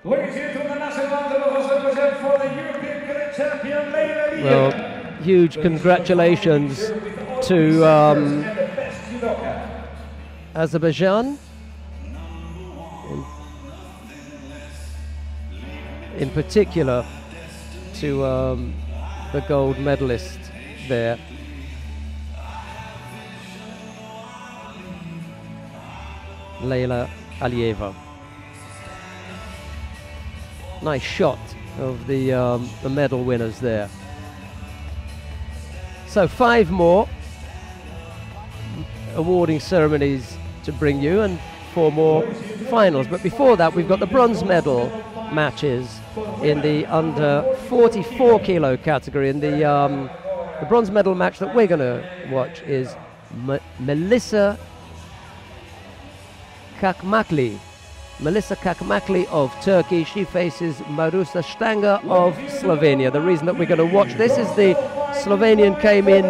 Ladies and gentlemen, the national anthem of Azerbaijan for the European Cadet Champion, Leyla. Well, huge congratulations to Azerbaijan. In particular to the gold medalist there. Leyla Aliyeva. Nice shot of the medal winners there. So 5 more awarding ceremonies to bring you and 4 more finals. But before that, we've got the bronze medal matches in the under 44 kilo category. And the bronze medal match that we're going to watch is Melissa Kakmakli. Melissa Kakmakli of Turkey. She faces Marusa Stanger of Slovenia. The reason that we're going to watch this is the Slovenian came in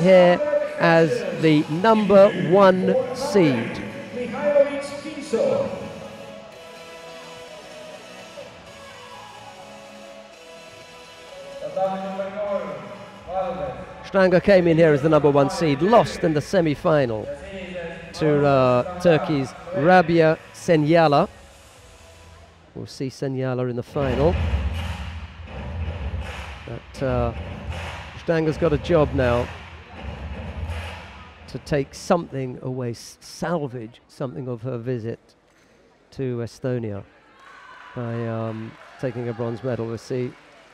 here as the number 1 seed. Stanger came in here as the number 1 seed, lost in the semi-final to Turkey's Rabia Senyala. We'll see Senyala in the final. But Stanger's got a job now to take something away, salvage something of her visit to Estonia by taking a bronze medal. We'll see.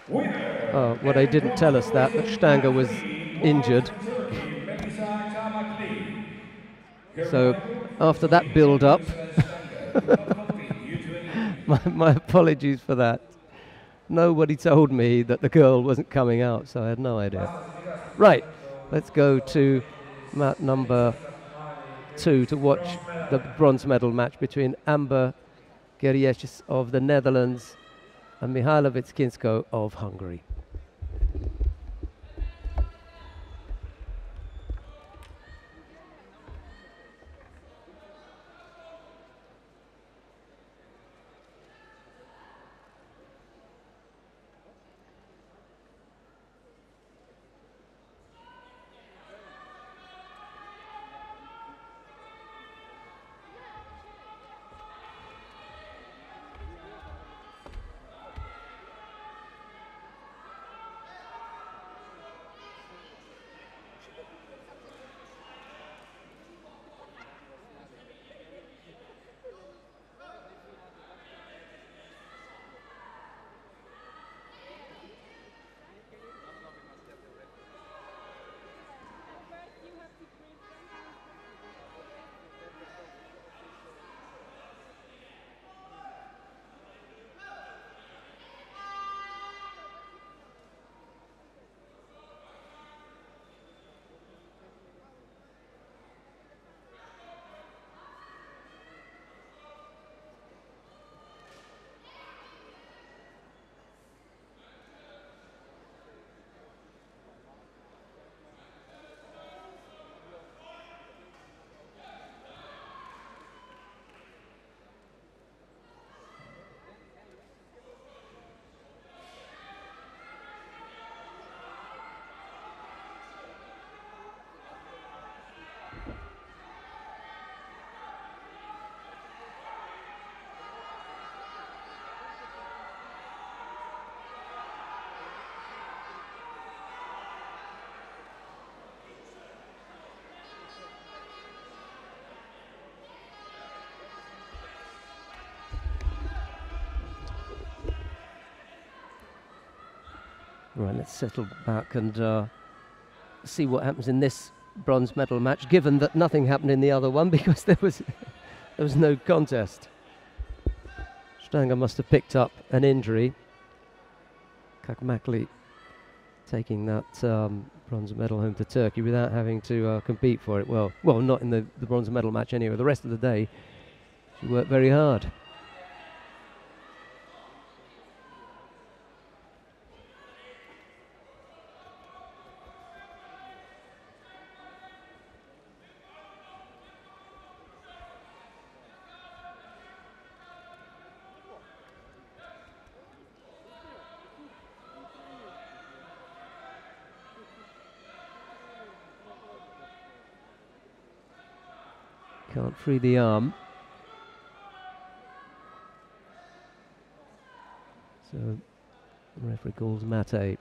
Oh, well, they didn't tell us that Stanger was injured. So after that build-up, my apologies for that. Nobody told me that the girl wasn't coming out, so I had no idea. Right, let's go to mat number 2 to watch the bronze medal match between Amber Gerjes of the Netherlands and Mihaela Vitskinsko of Hungary. Right, let's settle back and see what happens in this bronze medal match, given that nothing happened in the other one because there was no contest. Stanger must have picked up an injury. Kakmakli taking that bronze medal home to Turkey without having to compete for it. Well, not in the bronze medal match anyway. The rest of the day, she worked very hard. Can't free the arm. So the referee calls Mate.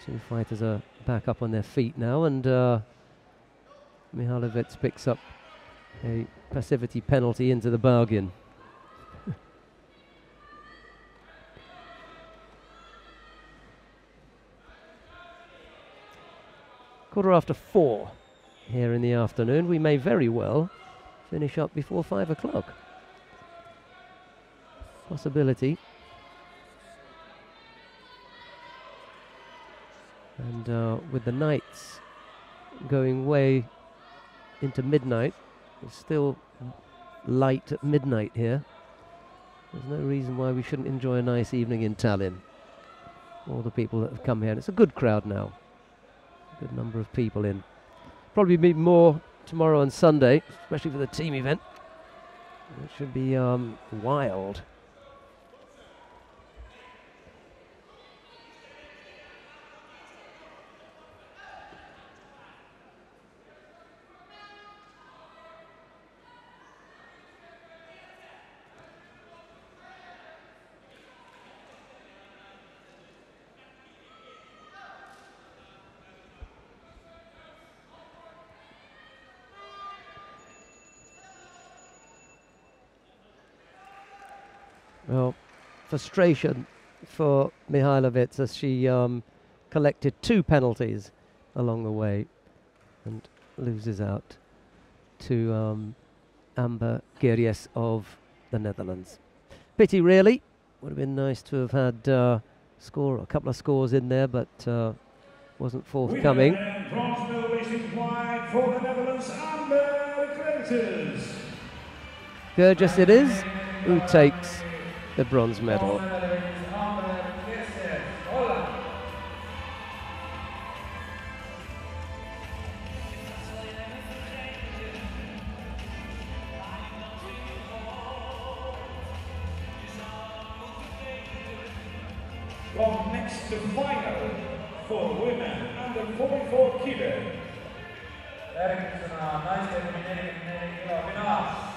Two fighters are back up on their feet now, and Mihailovic picks up a passivity penalty into the bargain. Quarter after 4 here in the afternoon. We may very well finish up before 5 o'clock. Possibility. And with the nights going way into midnight, it's still light at midnight here. There's no reason why we shouldn't enjoy a nice evening in Tallinn. All the people that have come here, and it's a good crowd now. A good number of people in. Probably be more tomorrow and Sunday, especially for the team event. It should be wild. Well, frustration for Mihailovic as she collected 2 penalties along the way and loses out to Amber Geries of the Netherlands. Pity, really. Would have been nice to have had a couple of scores in there, but wasn't forthcoming. Bronze medalist in white for the Netherlands, Amber Geries. Geries it is, who takes the bronze medal. Up next to final for women under 44 kilo. Järgmisena naiste kuni 44 kilo finaal.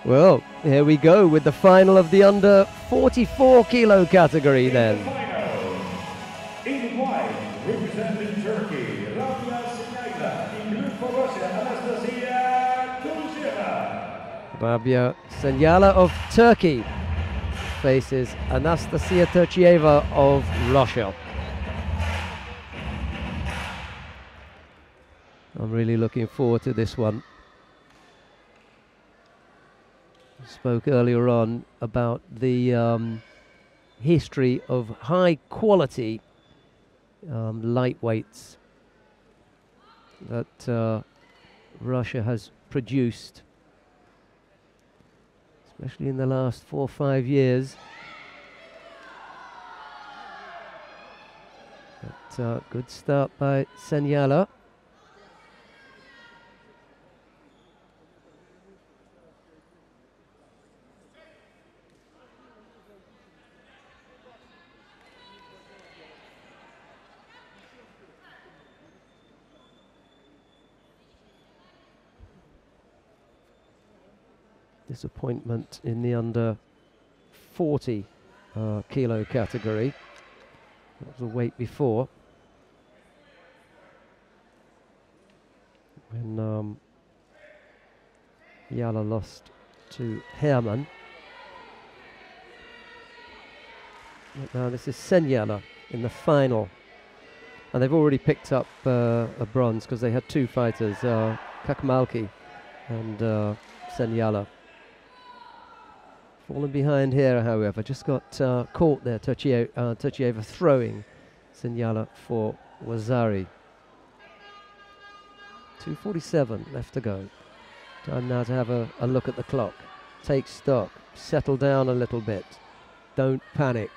Well, here we go with the final of the under 44 kilo category then. In white, representing Turkey, Rabia Senyayla. In blue for Russia, Anastasia Turcheva. Rabia Senyala of Turkey faces Anastasia Turchieva of Russia. I'm really looking forward to this one. Spoke earlier on about the history of high quality lightweights that Russia has produced, especially in the last 4 or 5 years. But good start by Senyala. Disappointment in the under 40 kilo category. That was a weight before. When Yala lost to Herman. Now this is Senyala in the final. And they've already picked up a bronze because they had two fighters, Kakmalki and Senyala. Fallen behind here, however, just got caught there, Turchieva throwing Senyala for Wazari. 2:47 left to go. Time now to have a look at the clock. Take stock, settle down a little bit. Don't panic.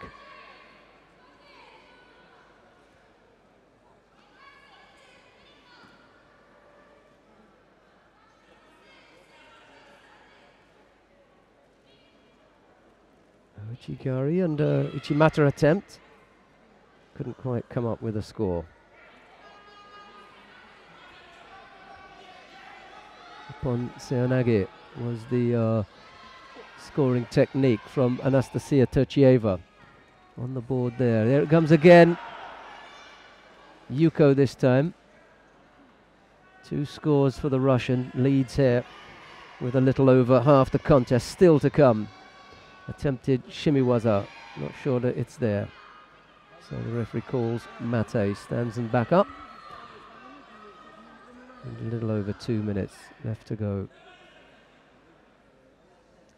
Uchigari and Uchimata attempt. Couldn't quite come up with a score. Upon Seonage was the scoring technique from Anastasia Turchieva on the board there. There it comes again. Yuko this time. 2 scores for the Russian. Leads here with a little over half the contest still to come. Attempted shimiwaza, not sure that it's there. So the referee calls Mate, stands them back up. And a little over 2 minutes left to go.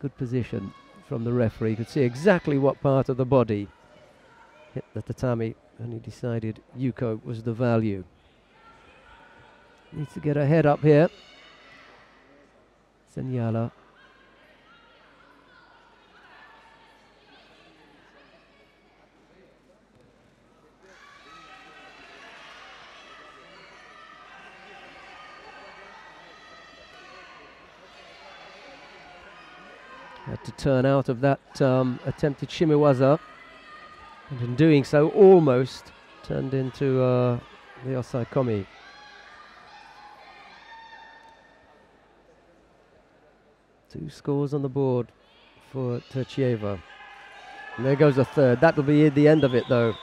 Good position from the referee. You could see exactly what part of the body hit the tatami, and he decided Yuko was the value. Needs to get her head up here. Senyala. Had to turn out of that attempted shimiwaza, and in doing so almost turned into the osaikomi. Two scores on the board for Turchieva. And there goes a third. That'll be the end of it, though.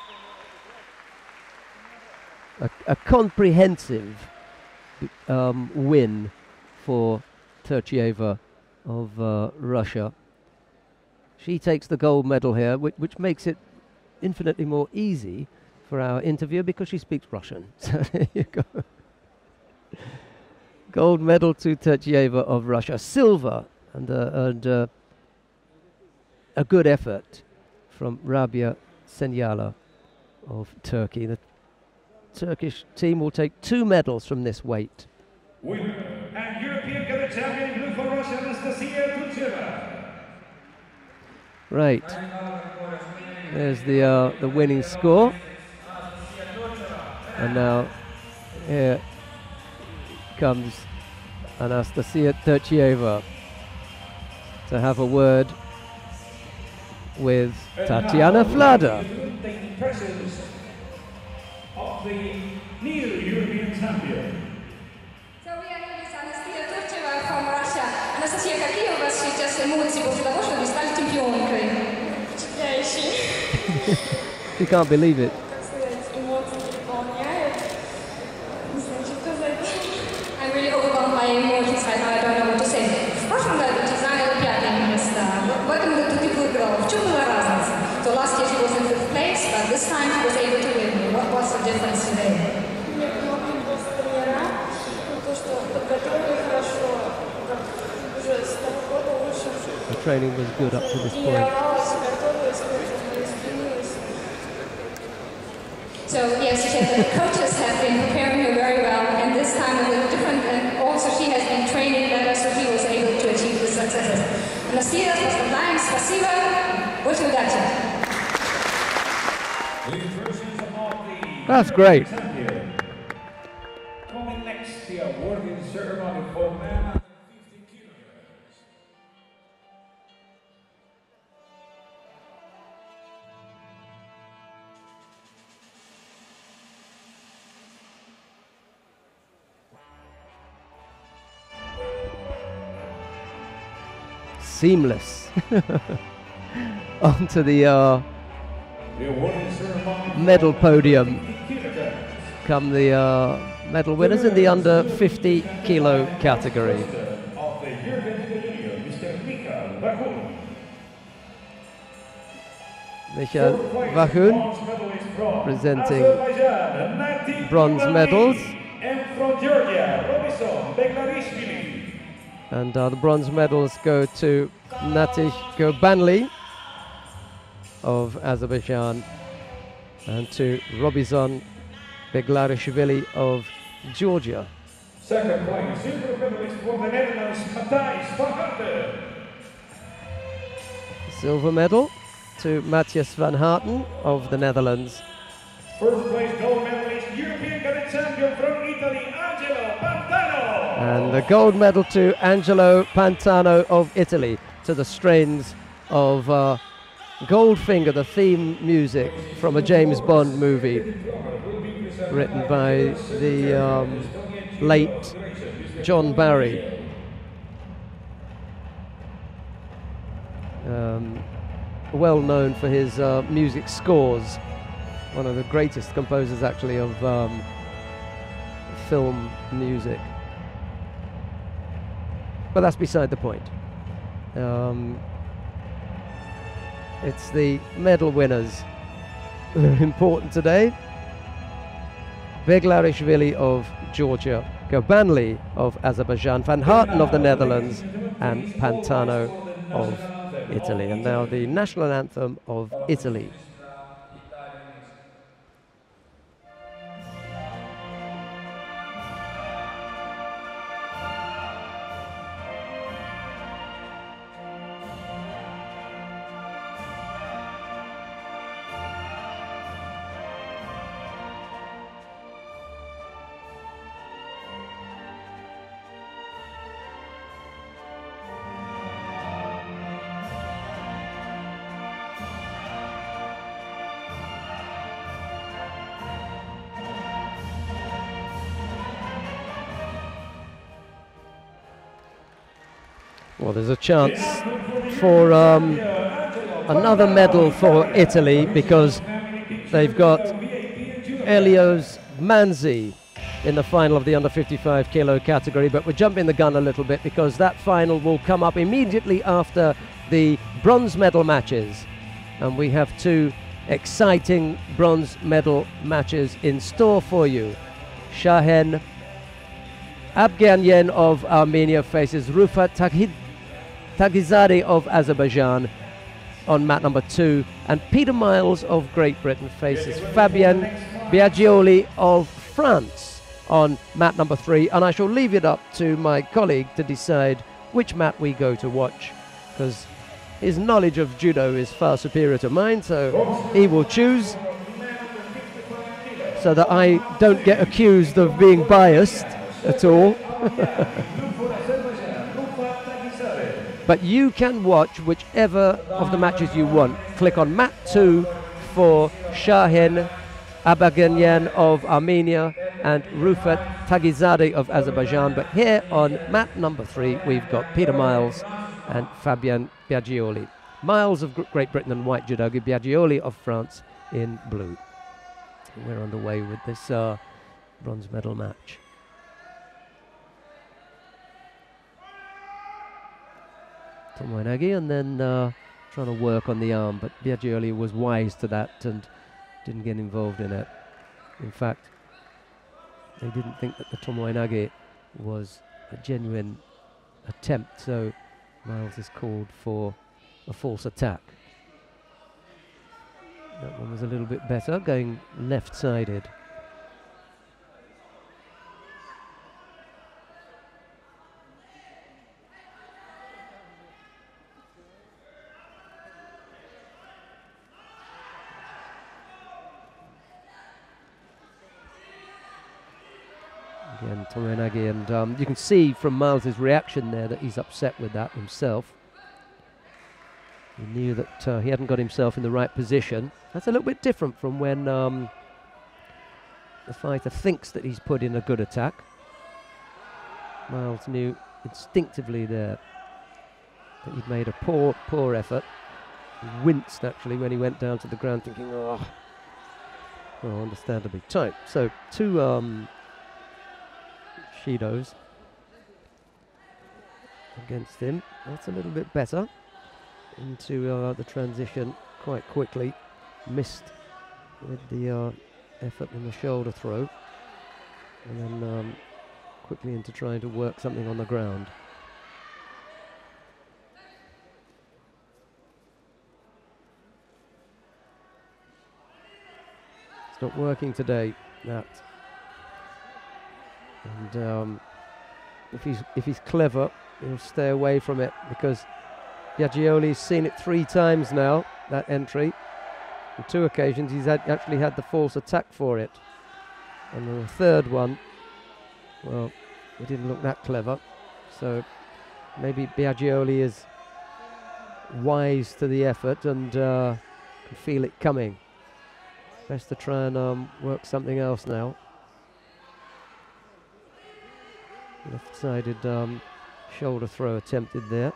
A comprehensive win for Turchieva of Russia. She takes the gold medal here, which makes it infinitely more easy for our interviewer because she speaks Russian. So there you go. Gold medal to Turchieva of Russia. Silver and a good effort from Rabia Senyala of Turkey. The Turkish team will take 2 medals from this weight. Winner and European Cadet Champion blue for Russia, Anastasia Turchieva. Right. There's the winning score. And now here comes Anastasia Turchieva to have a word with Tatiana Vlada. The impressions of the new European champion. So we are here with Anastasia Turchieva from Russia. Anastasia, какие у вас сейчас эмоции после того, что вы стали чемпионкой? Впечатляющие. You can't believe it. I'm really overwhelmed by emotions right now. I don't know what to say. В прошлом году ты заняла 5-е место. В этом году ты выиграла. В чем была разница? So last year she was in 5th place, but this time she was able to win. What was the difference today? The training was good up to this point. So yes, she said that the coaches have been preparing her very well, and this time it was different, and also she has been training better, so she was able to achieve the successes. Anastasia, поздравляем, спасибо, больше удачи. That's great. Coming next, the awarding ceremony for men at 50 kilograms. Seamless. Onto the medal podium come the medal winners in the under 50 kilo category. Michael Vahun presenting bronze medals. And from Georgia, Robinson Beglarishvili. And the bronze medals go to Natih Gurbanli of Azerbaijan and to Robinson Beglarishvili of Georgia. Second place, silver medalist from the Netherlands, Matthijs van Harten. Silver medal to Matthias van Harten of the Netherlands. First place gold medalist, European cadet champion from Italy, Angelo Pantano. And the gold medal to Angelo Pantano of Italy, to the strains of Goldfinger, the theme music from a James Bond movie written by the late John Barry. Well known for his music scores, one of the greatest composers actually of film music. But that's beside the point. It's the medal winners that are important today. Beglarishvili of Georgia, Gurbanli of Azerbaijan, Van Harten of the Netherlands, and Pantano of Italy. And now the national anthem of Italy. Well, there's a chance for another medal for Italy, because they've got Elios Manzi in the final of the under 55 kilo category, but we're jumping the gun a little bit because that final will come up immediately after the bronze medal matches, and we have two exciting bronze medal matches in store for you. Shahen Abganyan of Armenia faces Rufat Taghizadeh of Azerbaijan on mat number 2, and Peter Miles of Great Britain faces Fabien Biagioli of France on mat number 3, and I shall leave it up to my colleague to decide which mat we go to watch, because his knowledge of judo is far superior to mine, so he will choose, so that I don't get accused of being biased at all. But you can watch whichever of the matches you want. Click on mat 2 for Shahen Abganyan of Armenia and Rufat Taghizadeh of Azerbaijan. But here on mat number 3, we've got Peter Miles and Fabien Biagioli. Miles of Great Britain and white judogi, Biagioli of France in blue. And we're underway with this bronze medal match. Tomoinagi, and then trying to work on the arm, but Biagioli was wise to that and didn't get involved in it. In fact, they didn't think that the Tomoinagi was a genuine attempt, so Miles is called for a false attack. That one was a little bit better, going left-sided. Again, Tomoinagi, and you can see from Miles's reaction there that he's upset with that himself. He knew that he hadn't got himself in the right position. That's a little bit different from when the fighter thinks that he's put in a good attack. Miles knew instinctively there that he'd made a poor effort. He winced actually when he went down to the ground, thinking, oh, well, understandably tight. So two Shidos against him. That's a little bit better into the transition quite quickly. missed with the effort in the shoulder throw, and then quickly into trying to work something on the ground. It's not working today, that. And if he's clever, he'll stay away from it, because Biagioli's seen it 3 times now, that entry. On 2 occasions he's actually had the false attack for it. And on the 3rd one, well, it didn't look that clever. So maybe Biagioli is wise to the effort and can feel it coming. Best to try and work something else now. Left-sided shoulder throw attempted there.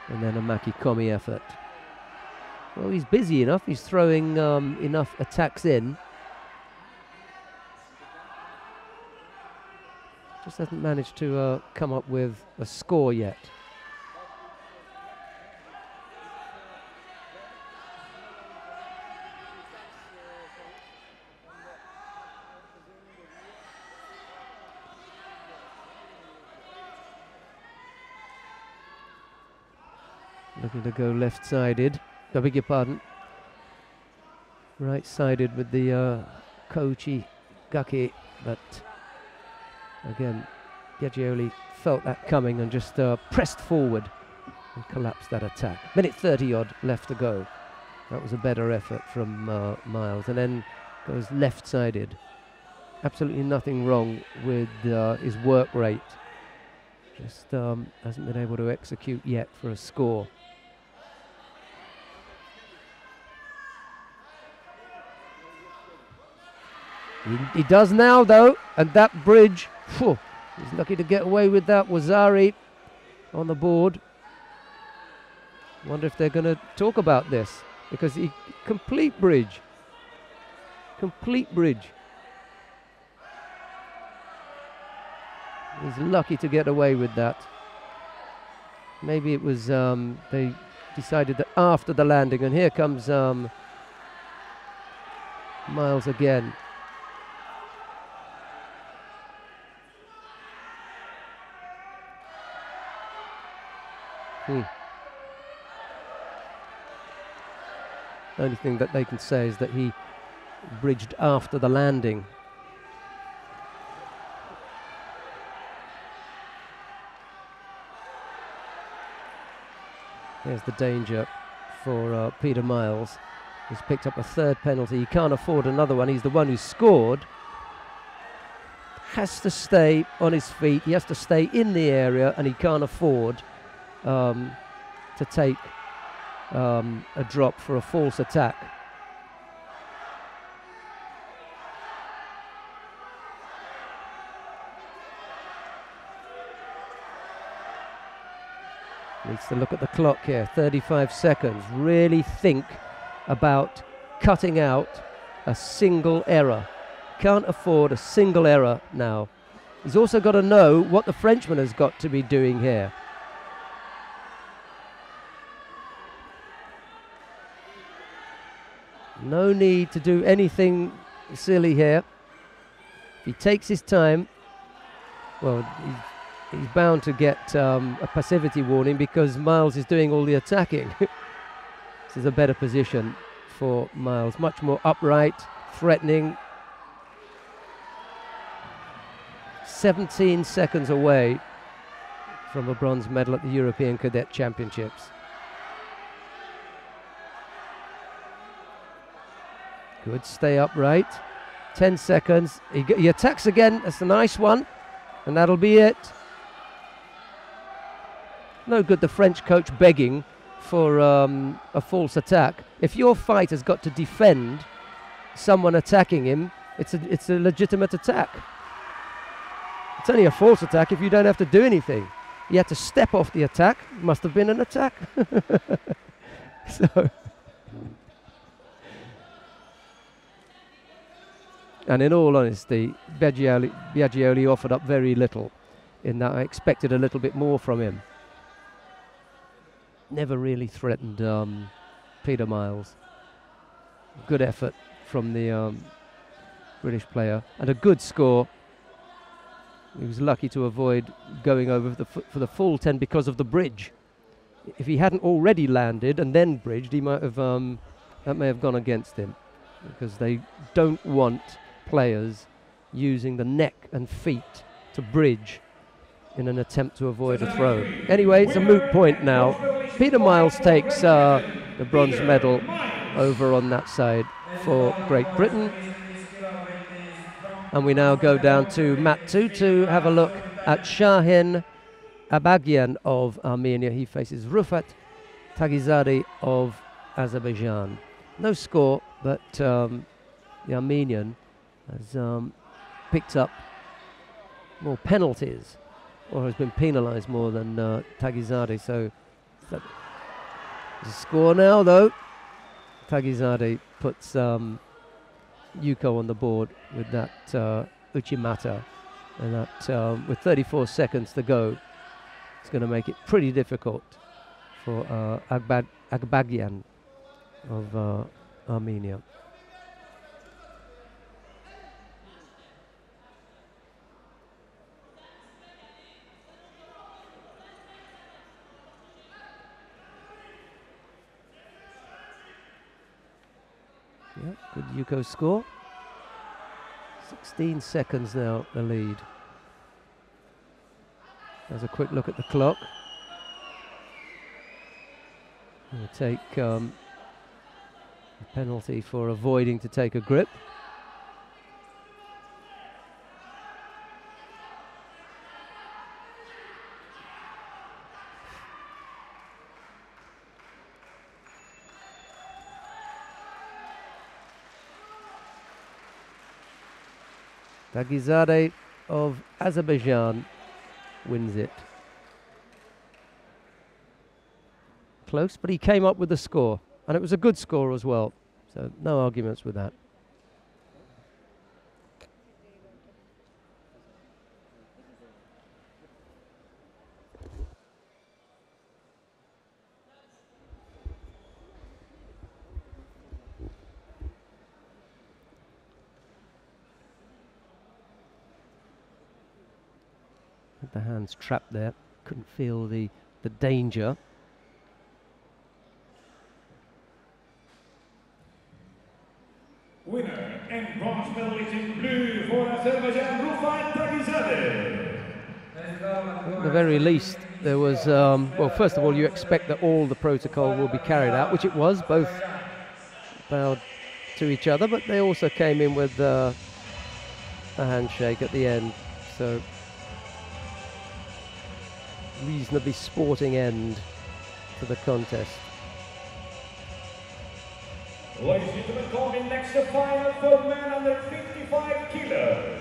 And then a Makikomi effort. Well, he's busy enough. He's throwing enough attacks in. Just hasn't managed to come up with a score yet. Looking to go left-sided. I beg your pardon. Right-sided with the Kochi Gaki, but again, Biagioli felt that coming and just pressed forward and collapsed that attack. Minute 30-odd left to go. That was a better effort from Miles, and then goes left-sided. Absolutely nothing wrong with his work rate. Just hasn't been able to execute yet for a score. He does now, though, and that bridge, phew, he's lucky to get away with that. Wazari on the board. Wonder if they're going to talk about this, because he complete bridge. Complete bridge. He's lucky to get away with that. Maybe it was they decided that after the landing, and here comes Miles again. The only thing that they can say is that he bridged after the landing. Here's the danger for Peter Miles. He's picked up a 3rd penalty. He can't afford another one. He's the one who scored. Has to stay on his feet. He has to stay in the area, and he can't afford to take a drop for a false attack. Needs to look at the clock here. 35 seconds. Really think about cutting out a single error. Can't afford a single error now. He's also got to know what the Frenchman has got to be doing here. No need to do anything silly here. If he takes his time, well, he's bound to get a passivity warning, because Miles is doing all the attacking. This is a better position for Miles. Much more upright, threatening. 17 seconds away from a bronze medal at the European Cadet Championships. Good, stay upright. 10 seconds. He attacks again. That's a nice one. And that'll be it. No good the French coach begging for a false attack. If your fighter's got to defend someone attacking him, it's a legitimate attack. It's only a false attack if you don't have to do anything. You had to step off the attack. Must have been an attack. So... And in all honesty, Biagioli offered up very little in that. I expected a little bit more from him. never really threatened Peter Miles. Good effort from the British player and a good score. He was lucky to avoid going over for the full 10 because of the bridge. If he hadn't already landed and then bridged, he might have that may have gone against him, because they don't want players using the neck and feet to bridge in an attempt to avoid a throw. Anyway, it's a moot point now. Peter Miles takes the bronze medal over on that side for Great Britain. And we now go down to mat 2 to have a look at Shahin Abagian of Armenia. He faces Rufat Tagizadeh of Azerbaijan. No score, but the Armenian has picked up more penalties, or has been penalised more than Tagizadeh. So there's a score now, though. Tagizadeh puts Yuko on the board with that Uchimata, and that with 34 seconds to go, it's going to make it pretty difficult for Agbagian of Armenia. Yeah, good Yuko score. 16 seconds now, the lead. There's a quick look at the clock. We'll take a penalty for avoiding to take a grip. Tagizadeh of Azerbaijan wins it. Close, but he came up with the score, and it was a good score as well, so no arguments with that. The hands trapped there, couldn't feel the danger. Winner and bronze medalist in blue for Azerbaijan, Rufat Tagizadeh. At the very least, there was, well, first of all, you expect that all the protocol will be carried out, which it was. Both bowed to each other, but they also came in with a handshake at the end. So reasonably sporting end to the contest. Ladies and gentlemen, coming next to final for men under 55 kilos.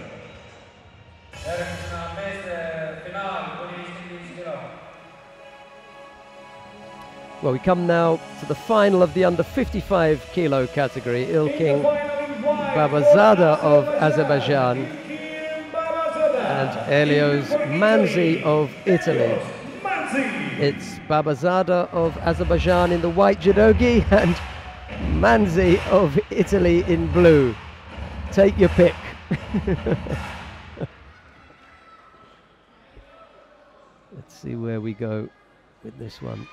Well, we come now to the final of the under 55 kilo category. Ilking Babazada of Azerbaijan and Elios Manzi of Italy. It's Babazada of Azerbaijan in the white judogi and Manzi of Italy in blue. Take your pick. Let's see where we go with this one.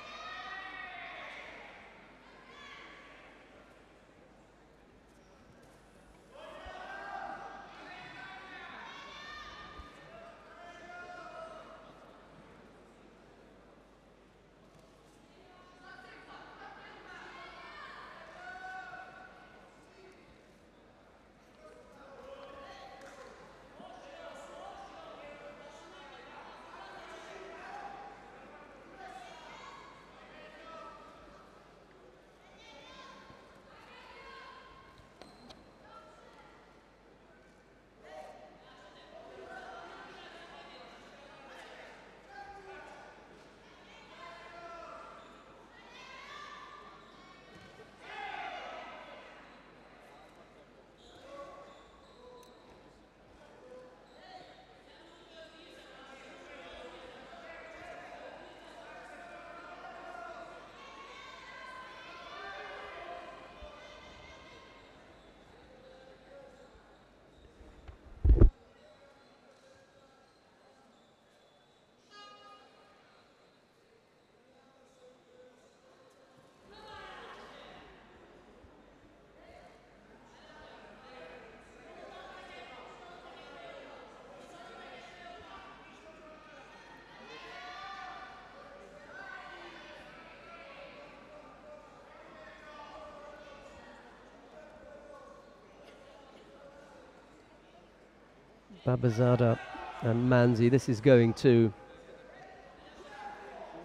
Babazada and Manzi. This is going to...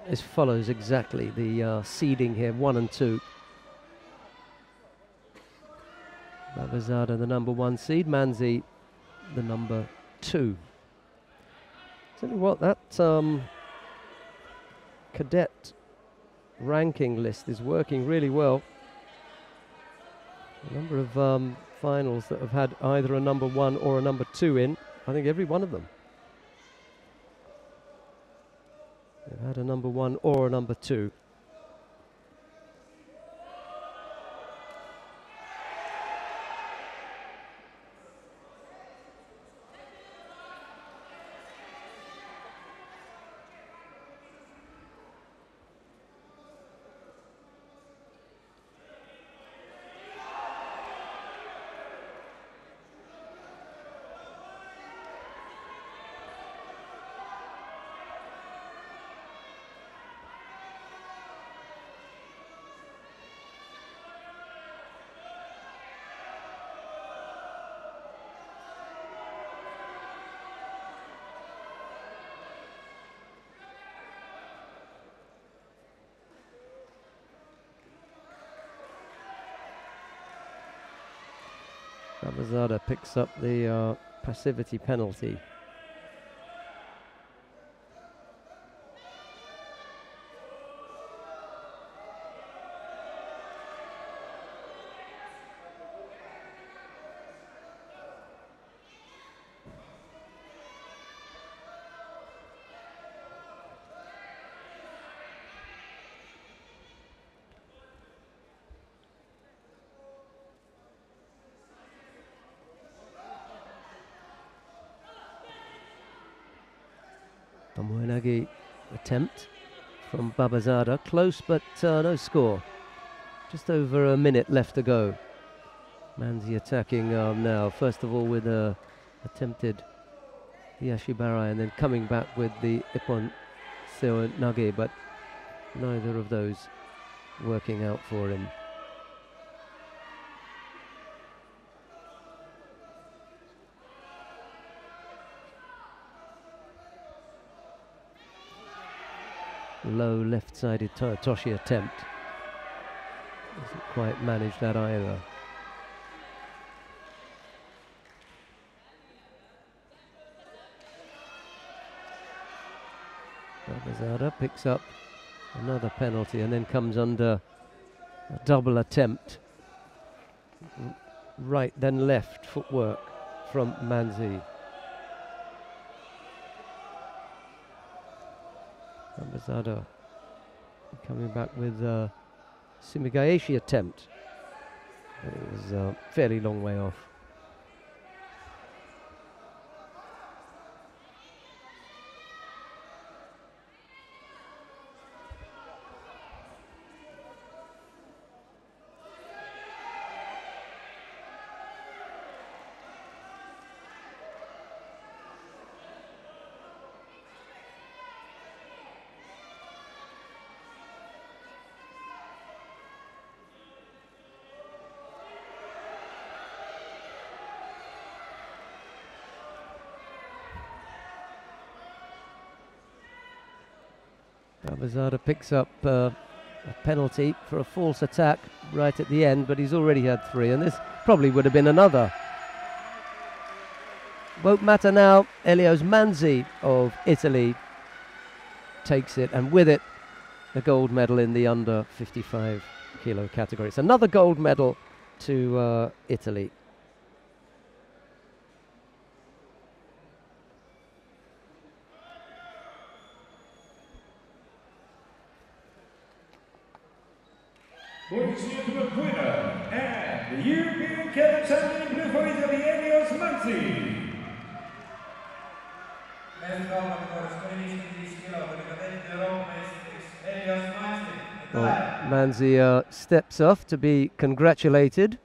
This follows exactly the seeding here, 1 and 2. Babazada, the number 1 seed. Manzi, the number 2. Tell you what, that cadet ranking list is working really well. A number of finals that have had either a number 1 or a number 2 in. I think every one of them. They've had a number 1 or a number 2. Babazada picks up the passivity penalty. Tomoenagi attempt from Babazada, close but no score. Just over a minute left to go. Manzi attacking now, first of all with a attempted Yashibarai and then coming back with the Ippon Seo Nage, but neither of those working out for him. Low left-sided Toshi attempt. Doesn't quite manage that either. Babazada picks up another penalty and then comes under a double attempt. Right then left footwork from Manzi. Babazada coming back with a Sumigaeshi attempt. It was a fairly long way off. Babazada picks up a penalty for a false attack right at the end, but he's already had 3, and this probably would have been another. Won't matter now. Elios Manzi of Italy takes it, and with it, a gold medal in the under 55 kilo category. It's another gold medal to Italy. Ladies and gentlemen, winner and the European Cadet Champion in blue for Italy, Elios Manzi. Well, Manzi steps off to be congratulated,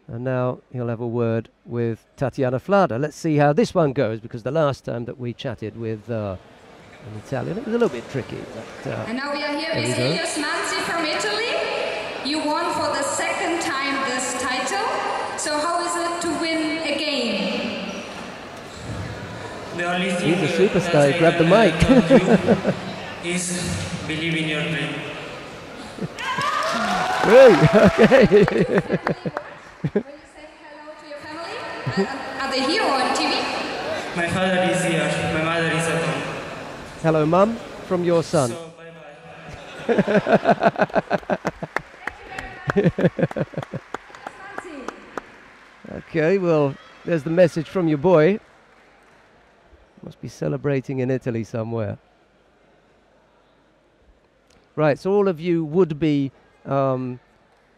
and now he'll have a word with Tatiana Flada. Let's see how this one goes, because the last time that we chatted with an Italian, it was a little bit tricky. But, and now we are here with Elios Manzi from Italy. You won for the 2nd time this title. So how is it to win again? The only thing He's a superstar. He grabbed the I mic. told you is believe in your dream. Great. Okay. Will you say hello to your family? Are they here or on TV? My father is here. My mother is at home. Hello, Mum, from your son. So bye-bye. Okay, well, there's the message from your boy. Must be celebrating in Italy somewhere. Right, so all of you would-be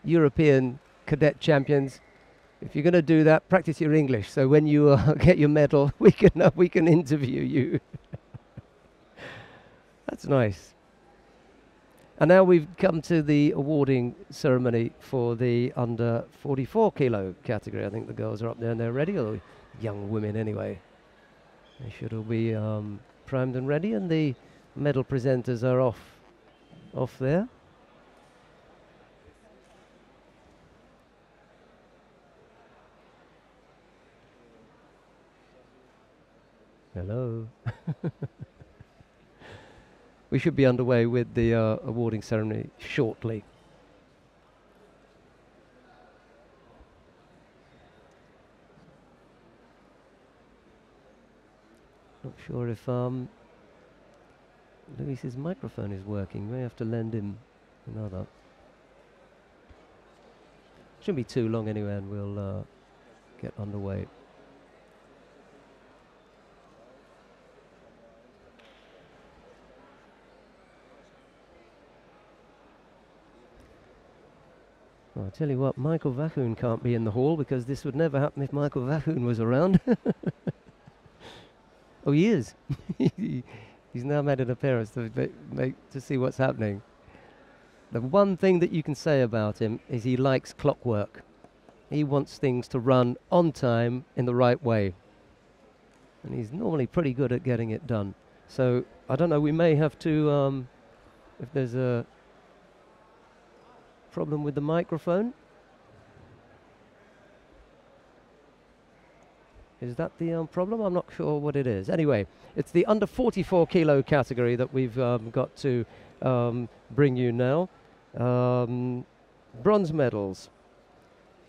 European cadet champions, if you're going to do that, practice your English. So when you get your medal, we can interview you. That's nice. And now we've come to the awarding ceremony for the under 44 kilo category. I think the girls are up there and they're ready, or young women anyway. They should all be primed and ready, and the medal presenters are off there. Hello. We should be underway with the awarding ceremony shortly. Not sure if Luis's microphone is working. May have to lend him another. Shouldn't be too long anyway, and we'll get underway. Well, I'll tell you what, Michael Vahoon can't be in the hall, because this would never happen if Michael Vahoon was around. Oh, he is. He's now made an appearance to see what's happening. The one thing that you can say about him is he likes clockwork. He wants things to run on time in the right way. And he's normally pretty good at getting it done. So, I don't know, we may have to, if there's a problem with the microphone. Is that the problem? I'm not sure what it is. Anyway, it's the under 44 kilo category that we've got to bring you now. Bronze medals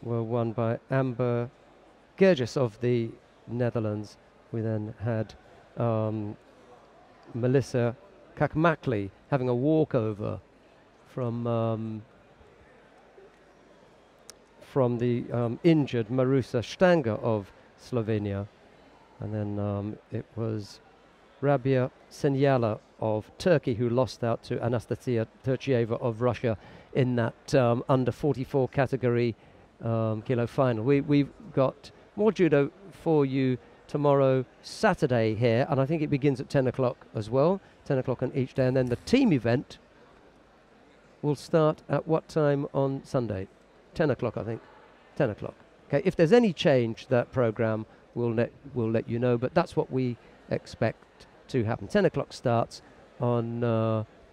were won by Amber Gerges of the Netherlands. We then had Melissa Kakmakli having a walkover from the injured Marusa Stanger of Slovenia. And then it was Rabia Senyala of Turkey who lost out to Anastasia Turchieva of Russia in that under 44 category kilo final. We've got more judo for you tomorrow, Saturday here, and I think it begins at 10 o'clock as well, 10 o'clock on each day. And then the team event will start at what time on Sunday? 10 o'clock, I think. 10 o'clock. Okay, if there's any change, that program we'll let you know, but that's what we expect to happen. 10 o'clock starts on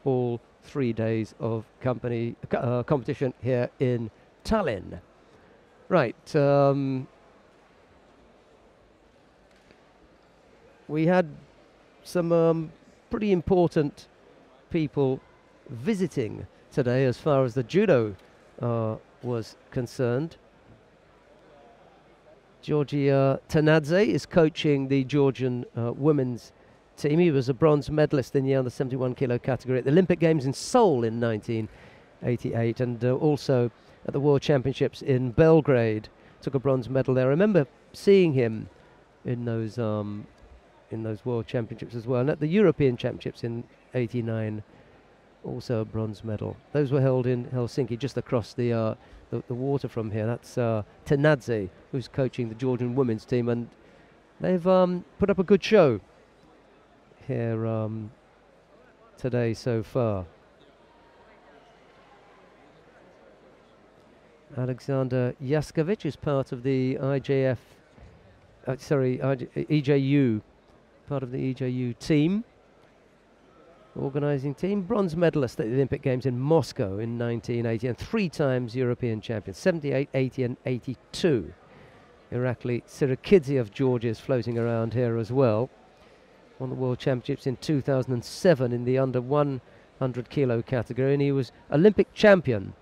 all 3 days of competition here in Tallinn. Right. We had some pretty important people visiting today as far as the judo was concerned. Georgia Tanadze is coaching the Georgian women's team. He was a bronze medalist in the under 71 kilo category at the Olympic Games in Seoul in 1988, and also at the World Championships in Belgrade. Took a bronze medal there. I remember seeing him in those World Championships as well, and at the European Championships in '89, also a bronze medal. Those were held in Helsinki, just across the water from here. That's Tanadze, who's coaching the Georgian women's team, and they've put up a good show here today so far. Alexander Yaskovic is part of the EJU, part of the EJU team, organising team. Bronze medalist at the Olympic Games in Moscow in 1980 and 3 times European champion, 78, 80 and 82. Irakli Sirikidze of Georgia is floating around here as well. won the World Championships in 2007 in the under 100 kilo category, and he was Olympic champion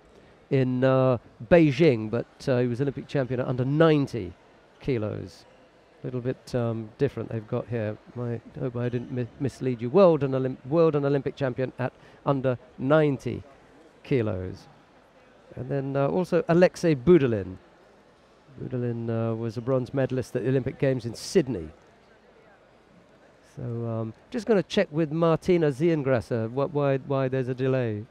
in Beijing, but he was Olympic champion at under 90 kilos. A little bit different they've got here. I hope I didn't mislead you. World and Olympic champion at under 90 kilos. And then also Alexei Budilin. Budilin was a bronze medalist at the Olympic Games in Sydney. So just going to check with Martina Ziengrasser why there's a delay.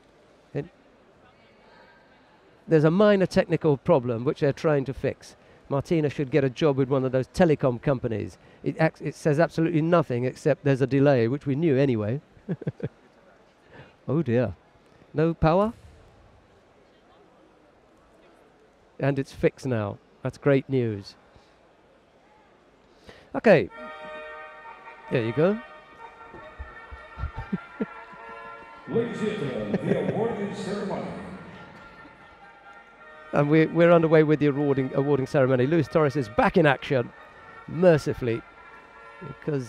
There's a minor technical problem which they're trying to fix. Martina should get a job with one of those telecom companies. It says absolutely nothing except there's a delay, which we knew anyway. Oh dear. No power? And it's fixed now. That's great news. Okay. There you go. Ladies and gentlemen, the awarding ceremony. And we're underway with the awarding ceremony. Luis Torres is back in action, mercifully, because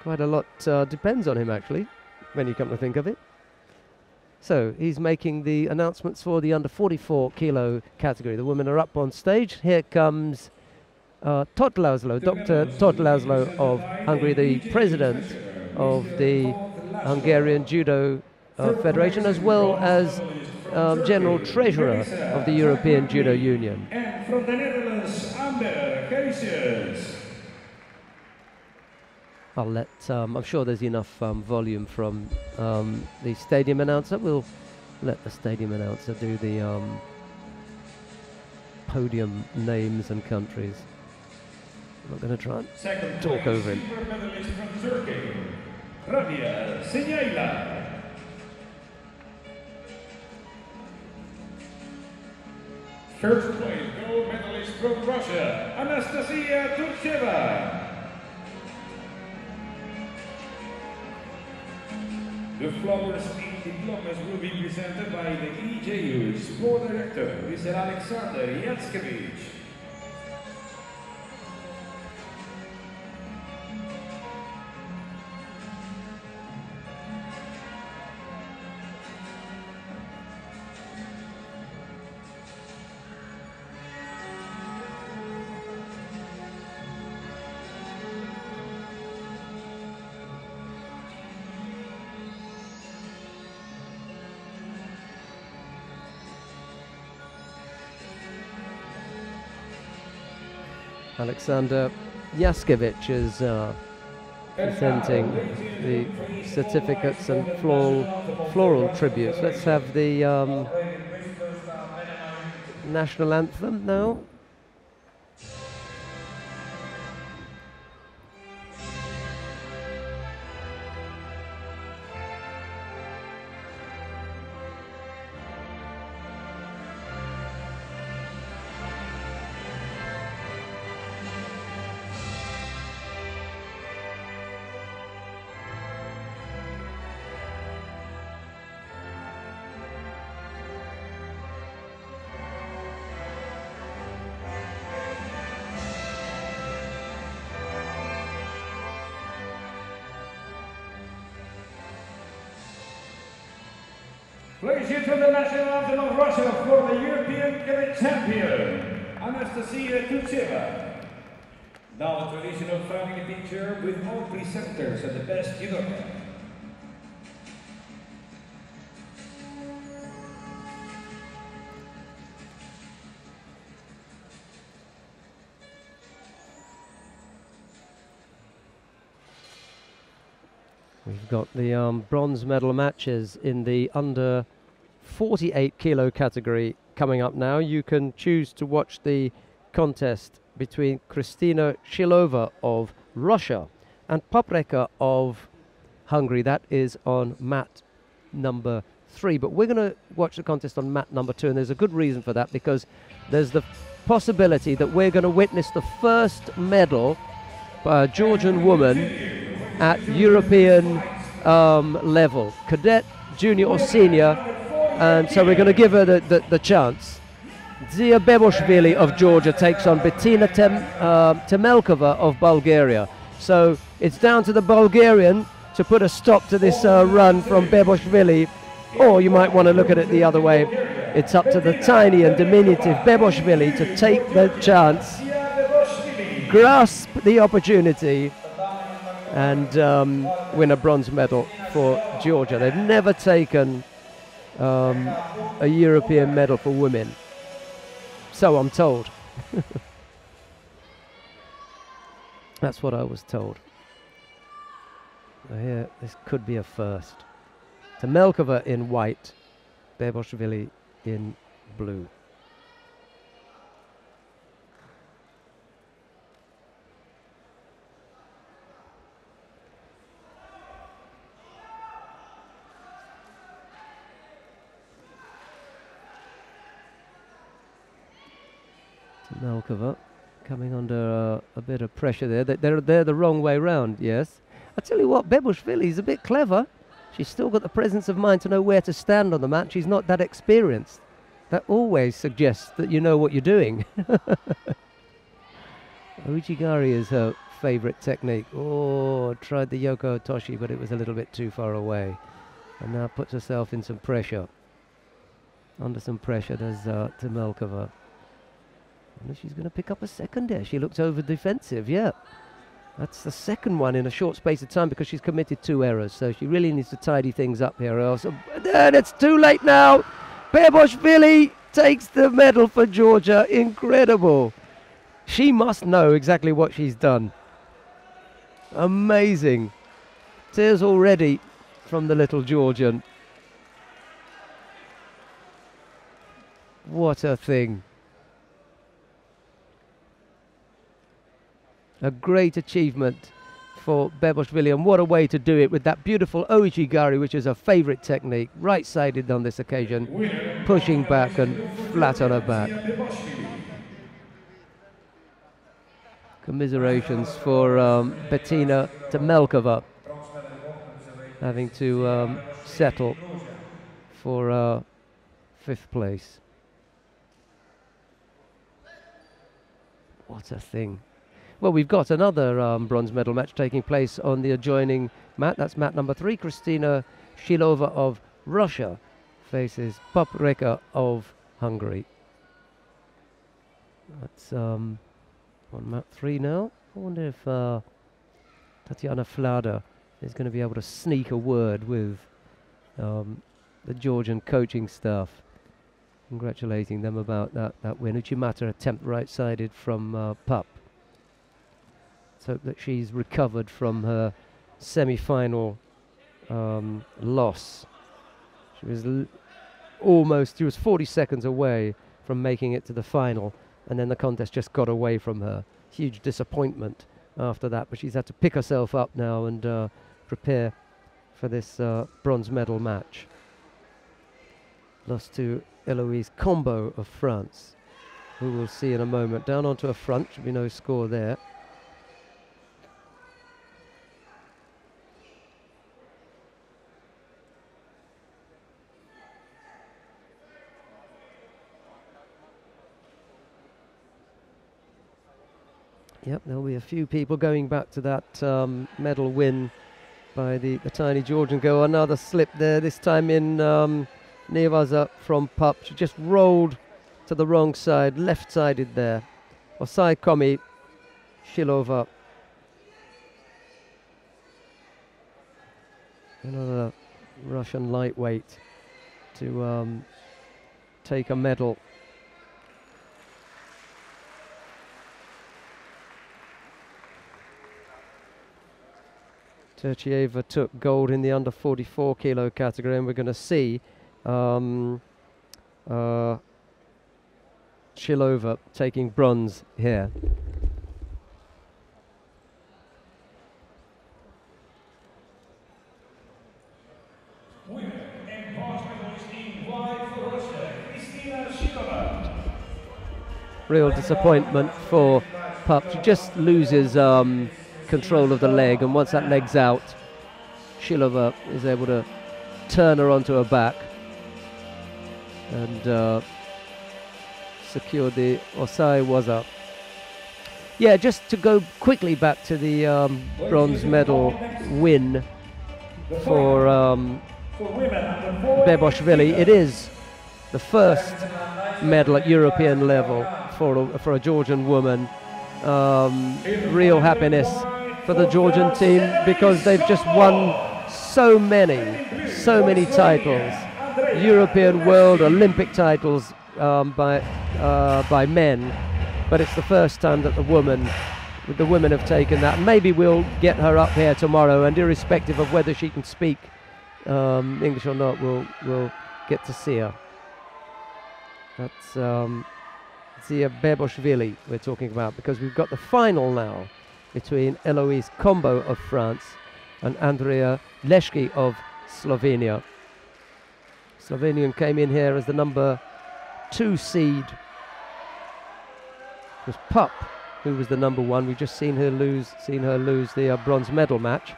quite a lot depends on him, actually, when you come to think of it. So he's making the announcements for the under 44 kilo category. The women are up on stage. Here comes Todd Laszlo, Dr. Todd Laszlo of Hungary, the president of the Hungarian Judo Federation, as well as General Treasurer of the European Judo Union. And from the Netherlands, Amber Keizers. I'll let, I'm sure there's enough volume from the stadium announcer. We'll let the stadium announcer do the podium names and countries. I'm not going to try and talk over him. Silver medalist from Turkey, Rabia Senyayla. First place gold medalist from Russia, Anastasia Turcheva. The flowers and diplomas will be presented by the EJU Sport Director, Mr. Alexander Yatskevich. Alexander Yaskevich is presenting the certificates and floral tributes. Let's have the national anthem now. Please you to the national anthem of Russia for the European Cadet champion, Anastasia Turcheva. Now the traditional family picture with all presenters and the best judoka. We've got the bronze medal matches in the under 48 kilo category coming up now. You can choose to watch the contest between Kristina Shilova of Russia and Paprika of Hungary. That is on mat number 3. But we're going to watch the contest on mat number 2, and there's a good reason for that, because there's the possibility that we're going to witness the first medal by a Georgian woman at European level, cadet, junior or senior, and so we're going to give her the chance. Zia Beboshvili of Georgia takes on Bettina Temelkova of Bulgaria. So it's down to the Bulgarian to put a stop to this run from Beboshvili, or you might want to look at it the other way. It's up to the tiny and diminutive Beboshvili to take the chance, grasp the opportunity, and win a bronze medal for Georgia. They've never taken a European medal for women, so I'm told. That's what I was told. Here, this could be a first. Tamelkova in white, Beboshvili in blue. Tamelkova coming under a bit of pressure there. They're the wrong way round, yes. I tell you what, Beboshvili is a bit clever. She's still got the presence of mind to know where to stand on the mat. She's not that experienced. That always suggests that you know what you're doing. Uchiigari is her favorite technique. Oh, tried the Yoko Otoshi, but it was a little bit too far away. And now puts herself in some pressure. Under some pressure, there's Tamelkova. And she's going to pick up a second there. She looks over defensive, yeah. That's the second one in a short space of time because she's committed 2 errors. So she really needs to tidy things up here. And it's too late now. Beboshvili takes the medal for Georgia. Incredible. She must know exactly what she's done. Amazing. Tears already from the little Georgian. What a thing. A great achievement for Beboshvili, and what a way to do it with that beautiful Uchiigari, which is her favourite technique, right-sided on this occasion, pushing back and flat on her back. Commiserations for Bettina Tamelkova, having to settle for 5th place. What a thing. Well, we've got another bronze medal match taking place on the adjoining mat. That's mat number 3. Kristina Shilova of Russia faces Paprika of Hungary. That's on mat 3 now. I wonder if Tatiana Flada is going to be able to sneak a word with the Georgian coaching staff, congratulating them about that win. Uchimata attempt right-sided from Pup. Let's hope that she's recovered from her semi-final loss. She was she was 40 seconds away from making it to the final, and then the contest just got away from her. Huge disappointment after that, but she's had to pick herself up now and prepare for this bronze medal match. Lost to Eloise Combo of France, who we'll see in a moment. Down onto her front, should be no score there. Yep, there'll be a few people going back to that medal win by the tiny Georgian girl. Another slip there, this time in Nevaza from Pup. She just rolled to the wrong side, left-sided there. Osai Komi, Shilova. Another Russian lightweight to take a medal. Terchieva took gold in the under 44 kilo category, and we're going to see Shilova taking bronze here. Real disappointment for Pup. She just loses control of the leg, and once that leg's out, Shilova is able to turn her onto her back and secure the Osai was up. Yeah, just to go quickly back to the bronze medal win for Beboshvili. It is the first medal at European level for a Georgian woman. Real happiness for the Georgian team because they've just won so many titles, European, world, Olympic titles by men. But it's the first time that the women have taken that. Maybe we'll get her up here tomorrow, and irrespective of whether she can speak English or not, we'll get to see her. That's Zia Beboshvili we're talking about, because we've got the final now between Eloise Combo of France and Andrea Leszki of Slovenia. Slovenian came in here as the number 2 seed. It was Pup who was the number 1. We've just seen her lose the bronze medal match.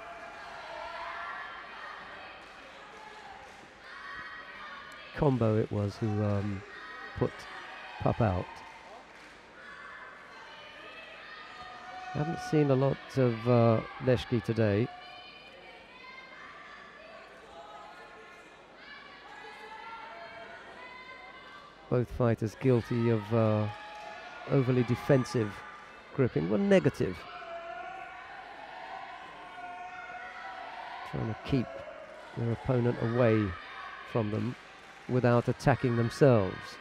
Combo it was who put Pup out. I haven't seen a lot of Leszki today. Both fighters guilty of overly defensive gripping, well, negative. Trying to keep their opponent away from them without attacking themselves.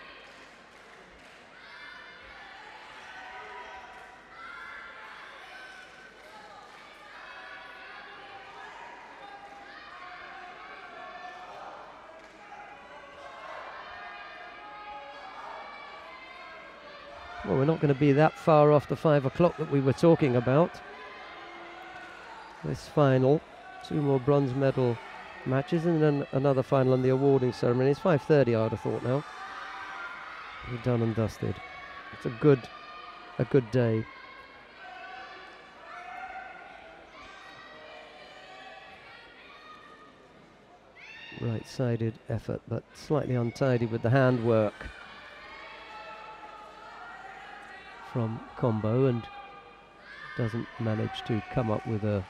Well, we're not going to be that far off the 5 o'clock that we were talking about. This final, 2 more bronze medal matches and then another final and the awarding ceremony. It's 5:30, I would have thought now. We're done and dusted. It's a good day. Right-sided effort, but slightly untidy with the handwork from Combo, and doesn't manage to come up with a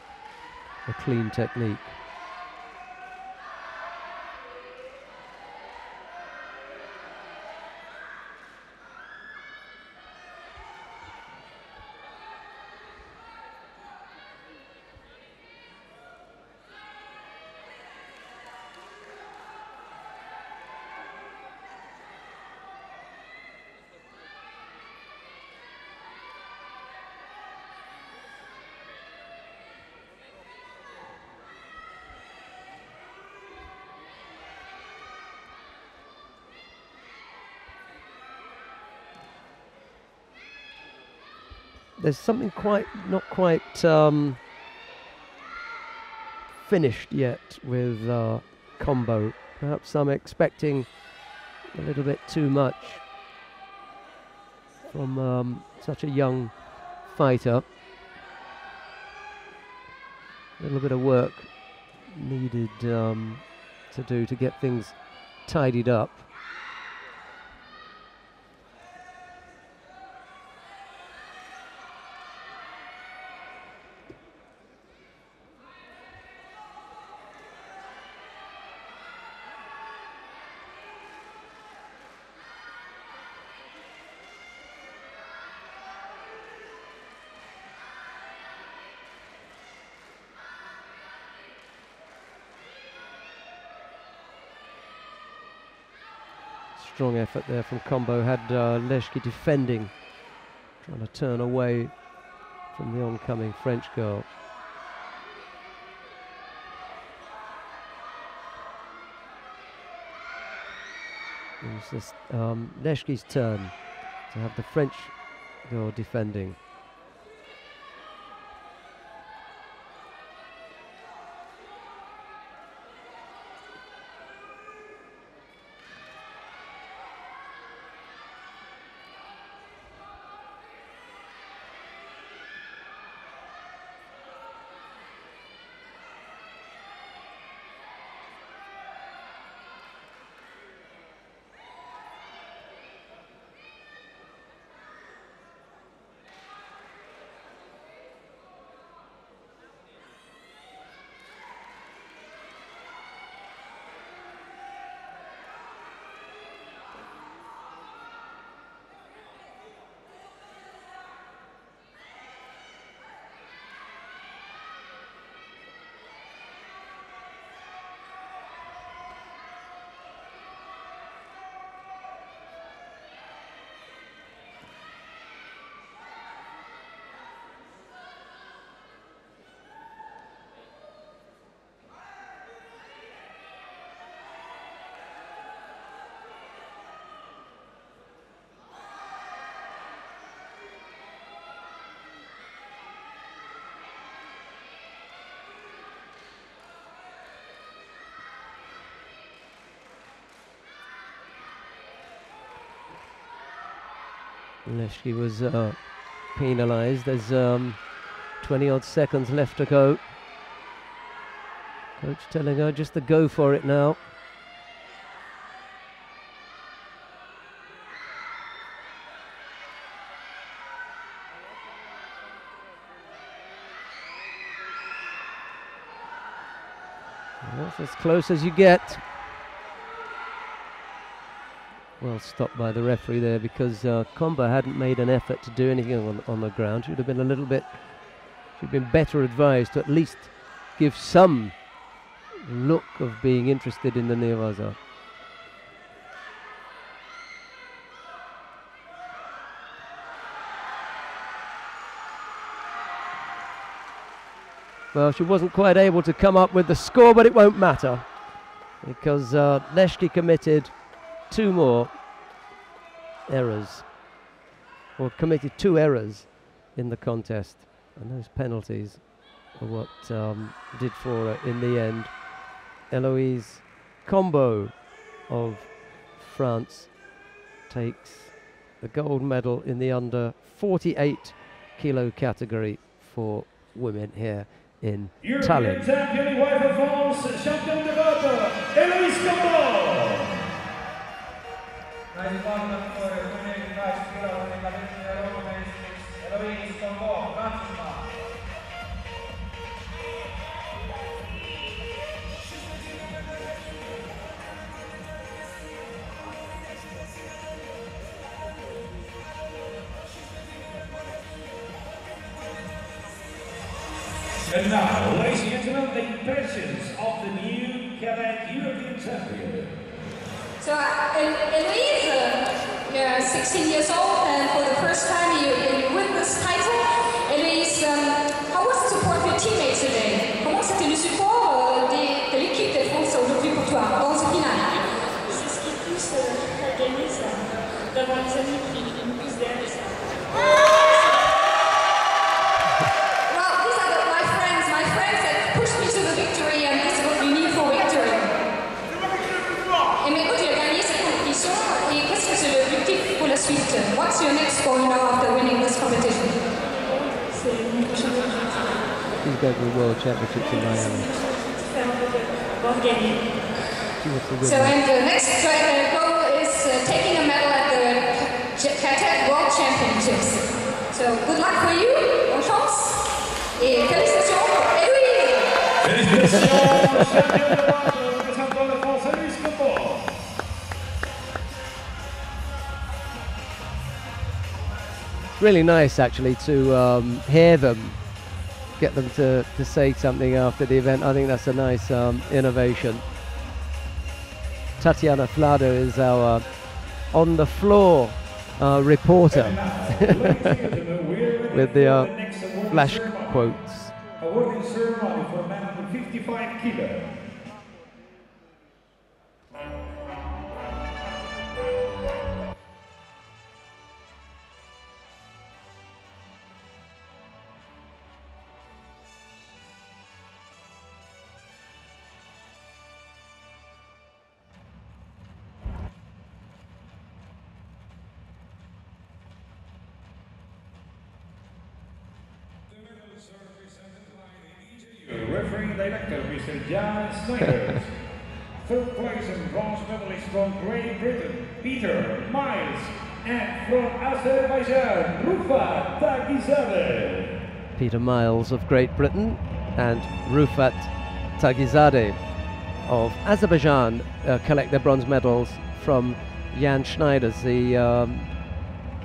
clean technique. There's something not quite finished yet with Combo. Perhaps I'm expecting a little bit too much from such a young fighter. A little bit of work needed to do to get things tidied up. Strong effort there from Combo. Had Leszki defending, trying to turn away from the oncoming French girl. It's just Leszki's turn to have the French girl defending. Leszki was penalised. There's 20 odd seconds left to go. Coach telling her just to go for it now. That's as close as you get. Well stopped by the referee there, because Comba hadn't made an effort to do anything on the ground. She would have been a little bit, she'd been better advised to at least give some look of being interested in the Nevaza. Well, she wasn't quite able to come up with the score, but it won't matter, because Leszki committed 2 more errors, or committed 2 errors in the contest, and those penalties are what did for her in the end. Eloise Combo of France takes the gold medal in the under 48 kilo category for women here in Tallinn. European champion wife of France, champion de Europe, Eloise Combo. Naiste maailmanmeister kuni 8 kilogrammi kadetti Euroopa meistriks Eloise Combo, Prantsusmaa. And now, ladies and gentlemen, the impressions of the new cadet European champion. So Eloise, 16 years old, and for the first time you win this title. Eloise, how was the support of your teammates today? Comment c'était le support de l'équipe de France aujourd'hui pour toi dans ce final? C'est ce qui pousse à gagner ça, d'avoir les amis qui me poussent derrière ça. What's your next goal now after winning this competition? She's going to the World Championships in Miami. So, and the next goal is taking a medal at the Cadet World Championships. So, good luck for you, bonne chance, et félicitations pour Eloise! Félicitations, Really nice actually to hear them, get them to say something after the event. I think that's a nice innovation. Tatiana Flado is our on the floor reporter with the flash quotes. Awarding ceremony for a man under 55 kilo. Referee director Mr. Jan Snyder. Third place and bronze medalist from Great Britain, Peter Miles, and from Azerbaijan, Rufat Tagizadeh. Peter Miles of Great Britain and Rufat Tagizadeh of Azerbaijan collect their bronze medals from Jan Schneiders, the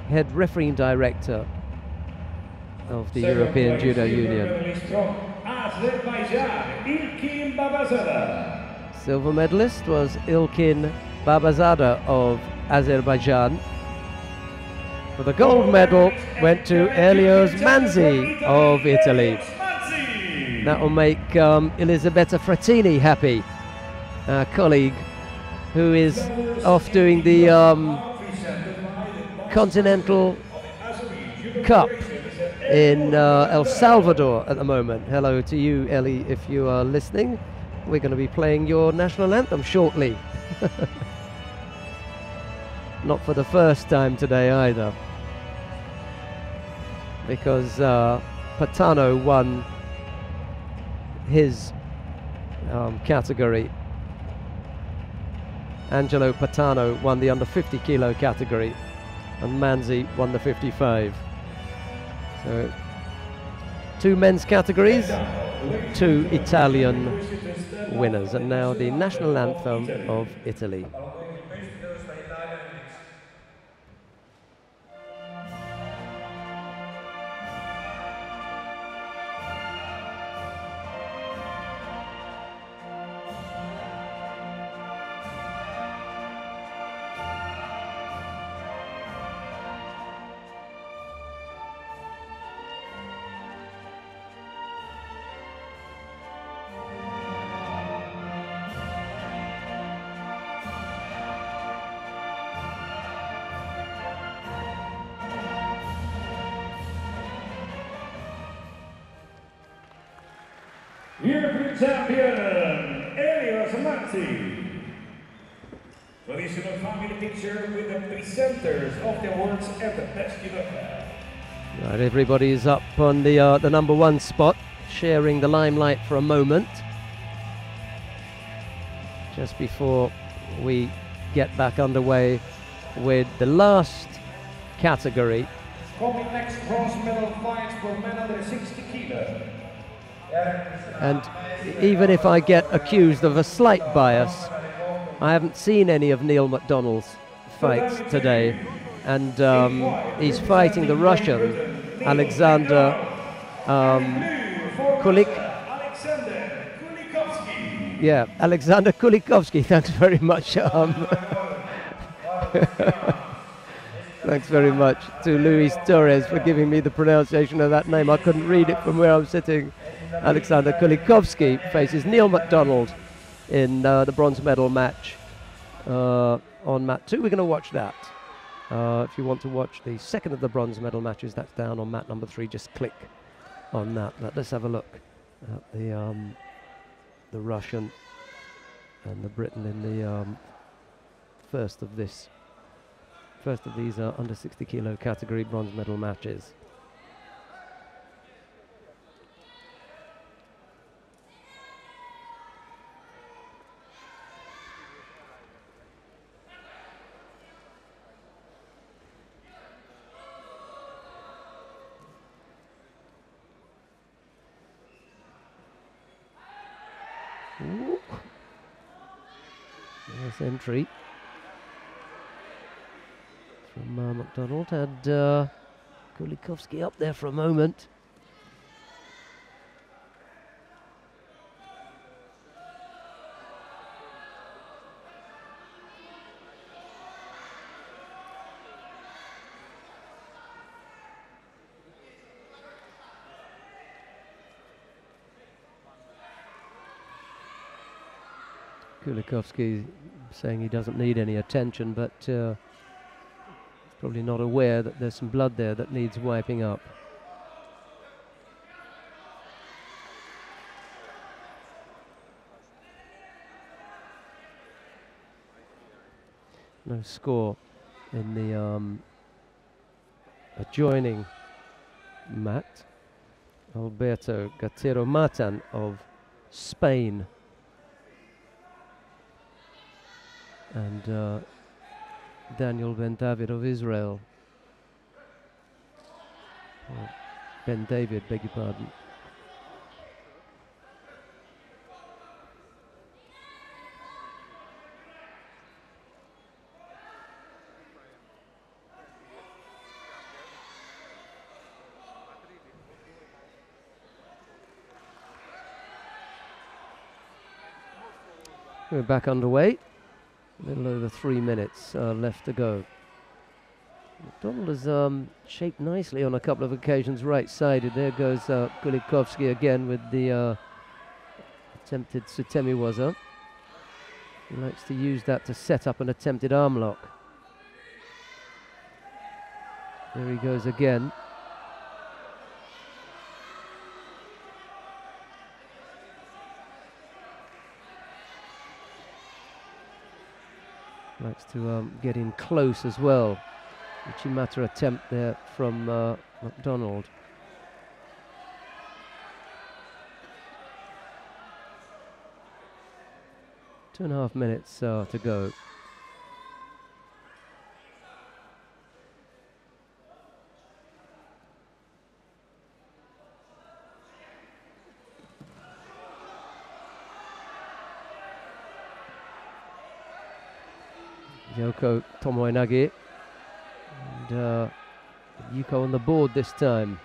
head refereeing director of the European Judo Union. Azerbaijan, Ilkin Babazada. Silver medalist was Ilkin Babazada of Azerbaijan. For the gold medal went to Elios Manzi of Italy. That will make Elisabetta Frattini happy, our colleague, who is off doing the Continental Cup in El Salvador at the moment. Hello to you, Ellie, if you are listening. We're going to be playing your national anthem shortly. Not for the first time today either. because Patano won his category. Angelo Patano won the under 50 kilo category, and Manzi won the 55. So 2 men's categories, 2 Italian winners, and now the national anthem of Italy. European champion, Elios Manzi. Traditional family picture with the presenters of the awards at the best event. Right, everybody is up on the #1 spot, sharing the limelight for a moment. Just before we get back underway with the last category. Coming next, bronze medal fights for men under 60 kilo. And even if I get accused of a slight bias, I haven't seen any of Neil McDonald's fights today, and he's fighting the Russian Alexander Alexander Kulikovsky. Thanks very much. Thanks very much to Luis Torres for giving me the pronunciation of that name. I couldn't read it from where I'm sitting. Alexander Kulikovsky faces Neil McDonald in the bronze medal match on mat 2. We're going to watch that. If you want to watch the second of the bronze medal matches, that's down on mat number 3. Just click on that. But let's have a look at the Russian and the Briton in the first of these under 60 kilo category bronze medal matches. Ooh. Nice entry from McDonald. Had Kulikovsky up there for a moment. Kulikovsky saying he doesn't need any attention, but he's probably not aware that there's some blood there that needs wiping up. No score in the adjoining mat. Alberto Gatero Matan of Spain and Daniel Ben David of Israel. Ben David, beg your pardon. We're back underway. A little over 3 minutes left to go. McDonald has shaped nicely on a couple of occasions, right-sided. There goes Kulikovsky again with the attempted Sutemi-waza. He likes to use that to set up an attempted arm lock. There he goes again. Likes to get in close as well. Uchimata attempt there from McDonald. 2.5 minutes to go. Yoko Tomoenagi and Yuko on the board this time.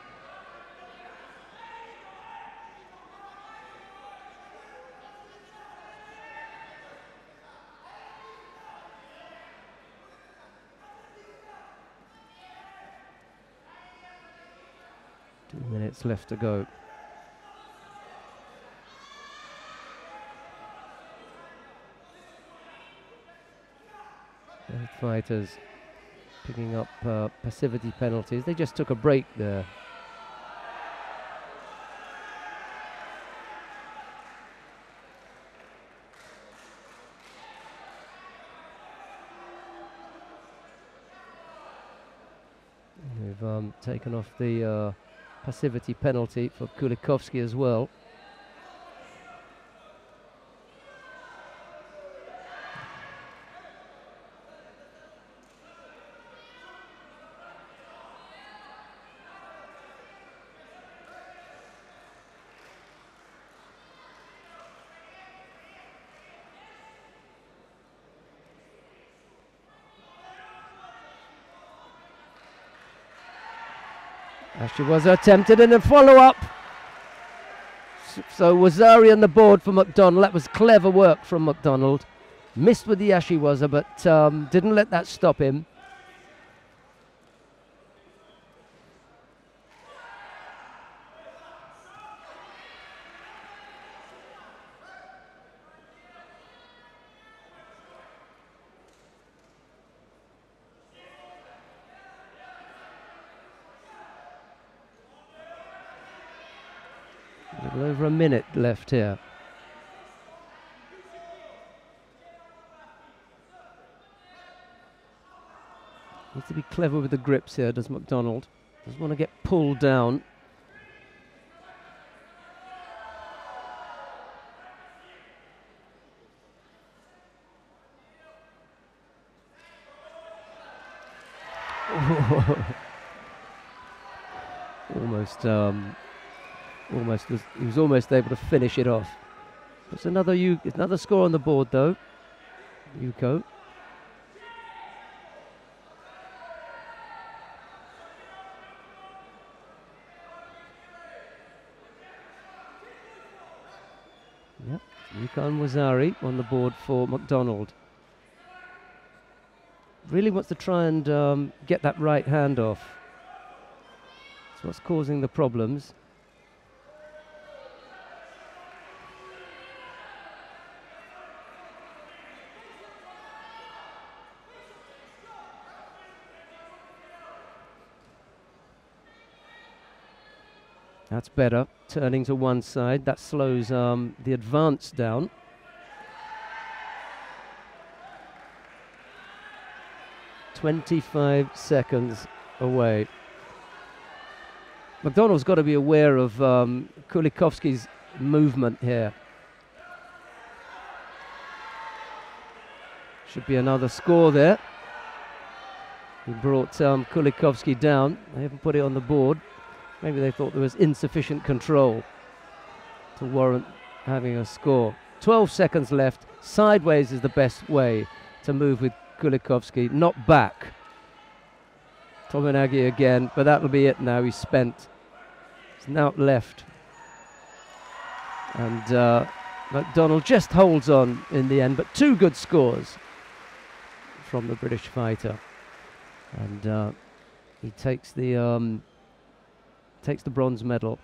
Minutes left to go. Both fighters picking up passivity penalties. They just took a break there. We've taken off the passivity penalty for Kulikovsky as well. She was attempted in a follow-up. So Wazari on the board for McDonald. That was clever work from McDonald. Missed with the Ashiwaza, but didn't let that stop him. A little over a minute left here. Needs to be clever with the grips here, does McDonald. Doesn't want to get pulled down. He was almost able to finish it off. There's another score on the board though. Yuko. Yep, Yuko and Wazari on the board for McDonald. Really wants to try and get that right hand off. That's what's causing the problems. That's better, turning to one side. That slows the advance down. "25 seconds away. McDonald's got to be aware of Kulikovsky's movement here. Should be another score there. He brought Kulikovsky down. They haven't put it on the board. Maybe they thought there was insufficient control to warrant having a score. 12 seconds left. Sideways is the best way to move with Kulikovsky, not back. Tomoenagi again, but that'll be it now. He's spent. He's now left. And McDonald just holds on in the end, but two good scores from the British fighter. And he takes the bronze medal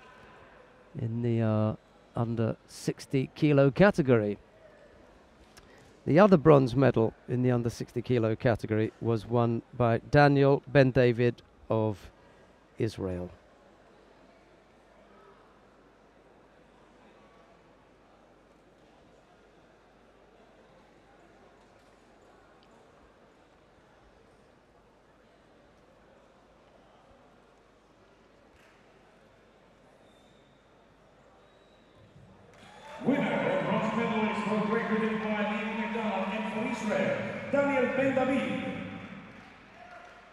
in the under 60 kilo category. The other bronze medal in the under 60 kilo category was won by Daniel Ben David of Israel. Winner, bronze medalist for Great Britain by leading McDonald, and for Israel, Daniel Ben-David.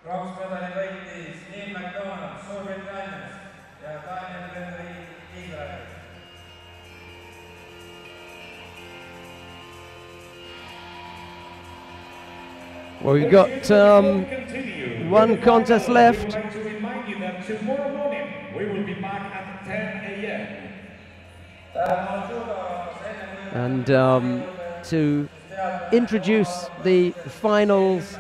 Pronksmedali võitis Neil McDonald Suurbritanniast ja Daniel Ben-David Iisraelist. Well, we've got one contest left. We would like to remind you that tomorrow morning we will be back at 10 a.m. And to introduce the finals,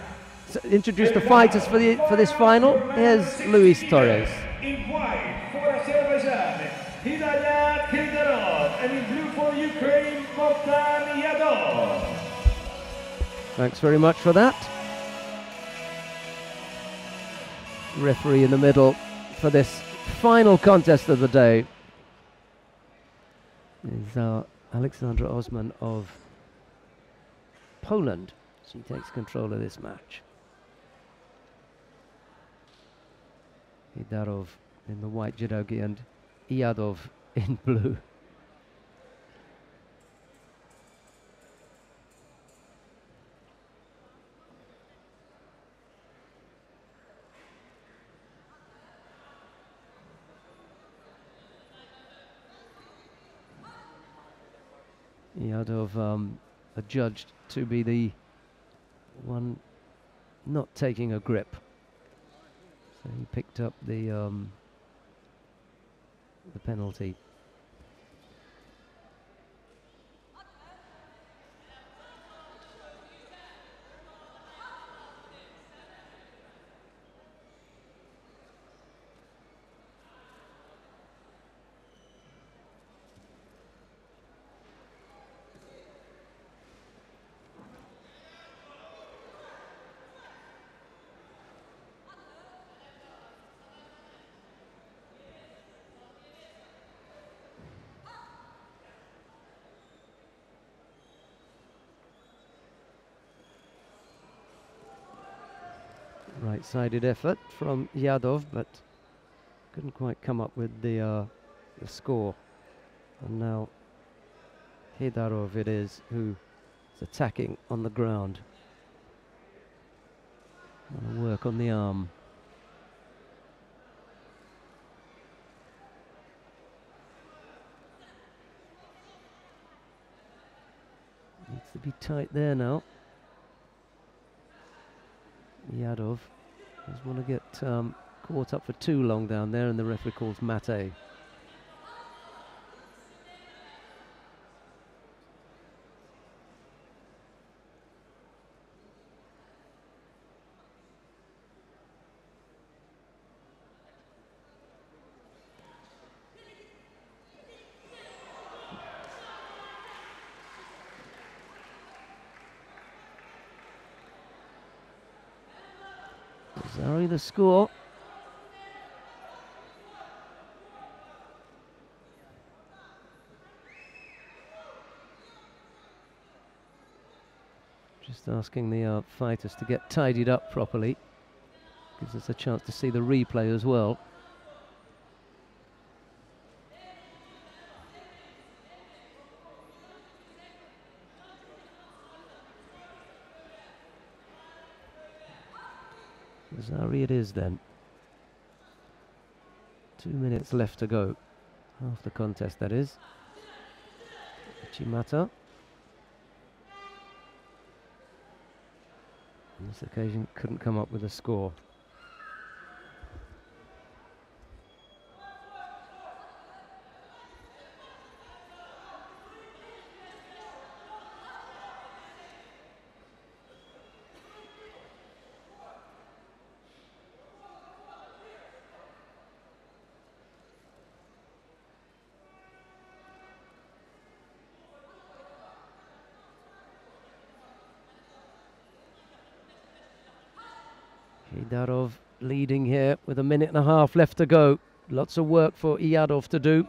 introduce the fighters for this final, here's Luis Torres. In white for Azerbaijan, Hidayat Kildarov, and in blue for Ukraine, Bogdan Yadov. Thanks very much for that. Referee in the middle for this final contest of the day is Alexandra Osman of Poland. She takes control of this match. Hidarov in the white judogi and Iadov in blue. Iadov adjudged to be the one not taking a grip, so he picked up the penalty. Right-sided effort from Yadov, but couldn't quite come up with the score. And now Hidarov it is who is attacking on the ground. Want to work on the arm. Needs to be tight there now. Yadov doesn't want to get caught up for too long down there, and the referee calls mate. Sorry, the score. Just asking the fighters to get tidied up properly. Gives us a chance to see the replay as well. Zari it is then. 2 minutes left to go. Half the contest, that is. Chimata. On this occasion couldn't come up with a score. Hidarov leading here with 1.5 minutes left to go. Lots of work for Iadov to do.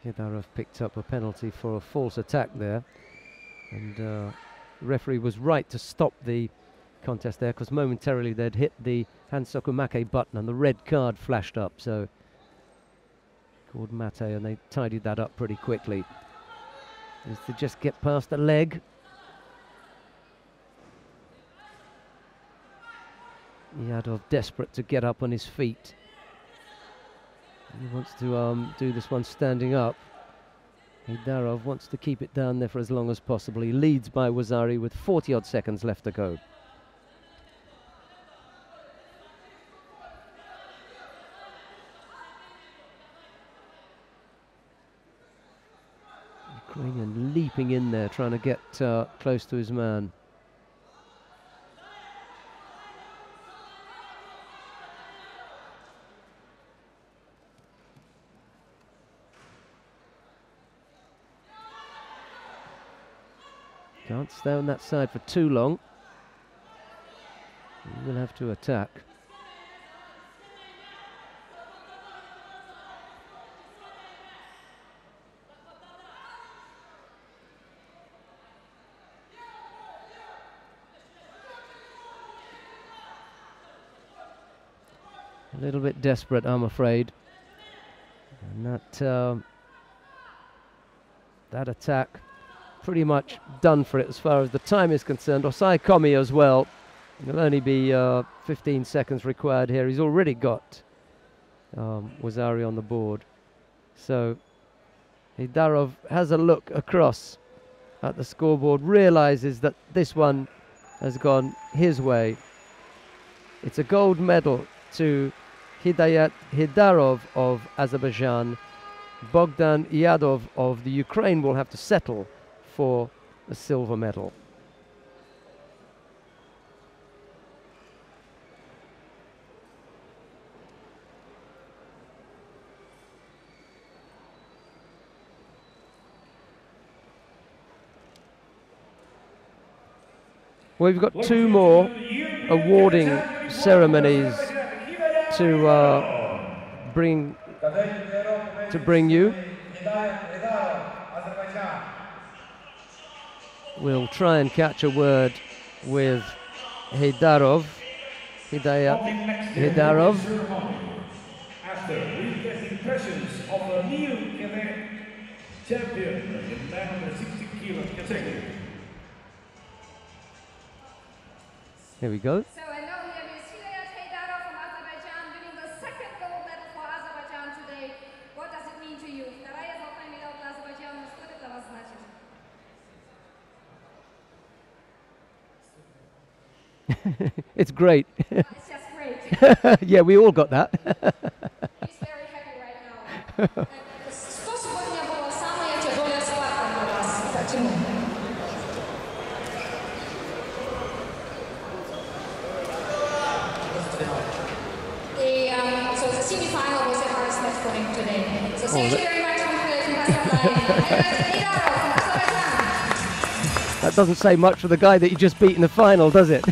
Hedarov picked up a penalty for a false attack there, and the referee was right to stop the contest there, because momentarily they'd hit the Hansokumake button and the red card flashed up, so called Mate, and they tidied that up pretty quickly. Is to just get past the leg. Yadov desperate to get up on his feet. He wants to do this one standing up. Hedarov wants to keep it down there for as long as possible. He leads by Wazari with 40 odd seconds left to go. Ukrainian leaping in there, trying to get close to his man. Can't stay on that side for too long. He will have to attack. A little bit desperate, I'm afraid. And that attack pretty much done for it as far as the time is concerned. Osai Komi as well. There'll only be 15 seconds required here. He's already got Wazari on the board. So Hedarov has a look across at the scoreboard, realizes that this one has gone his way. It's a gold medal to Hidayat Hedarov of Azerbaijan. Bogdan Yadov of the Ukraine will have to settle for a silver medal. Well, we've got two more awarding ceremonies to bring you. We'll try and catch a word with Hedarov. Hidayat Hedarov. After we get impressions of a new cadet champion in the 960 kilo category. Here we go. So I know here is Hidayat Hedarov from Azerbaijan winning the second gold medal for Azerbaijan today. What does it mean to you? Вторая золотая медаль для Азербайджана. Что это для вас значит? It's great. It's just great. Yeah, we all got that. He's very happy right now. Что сегодня было самое тяжелое схватка для вас? Почему? So the semi-final was the hardest match for him today. So thank you very much That doesn't say much for the guy that you just beat in the final, does it?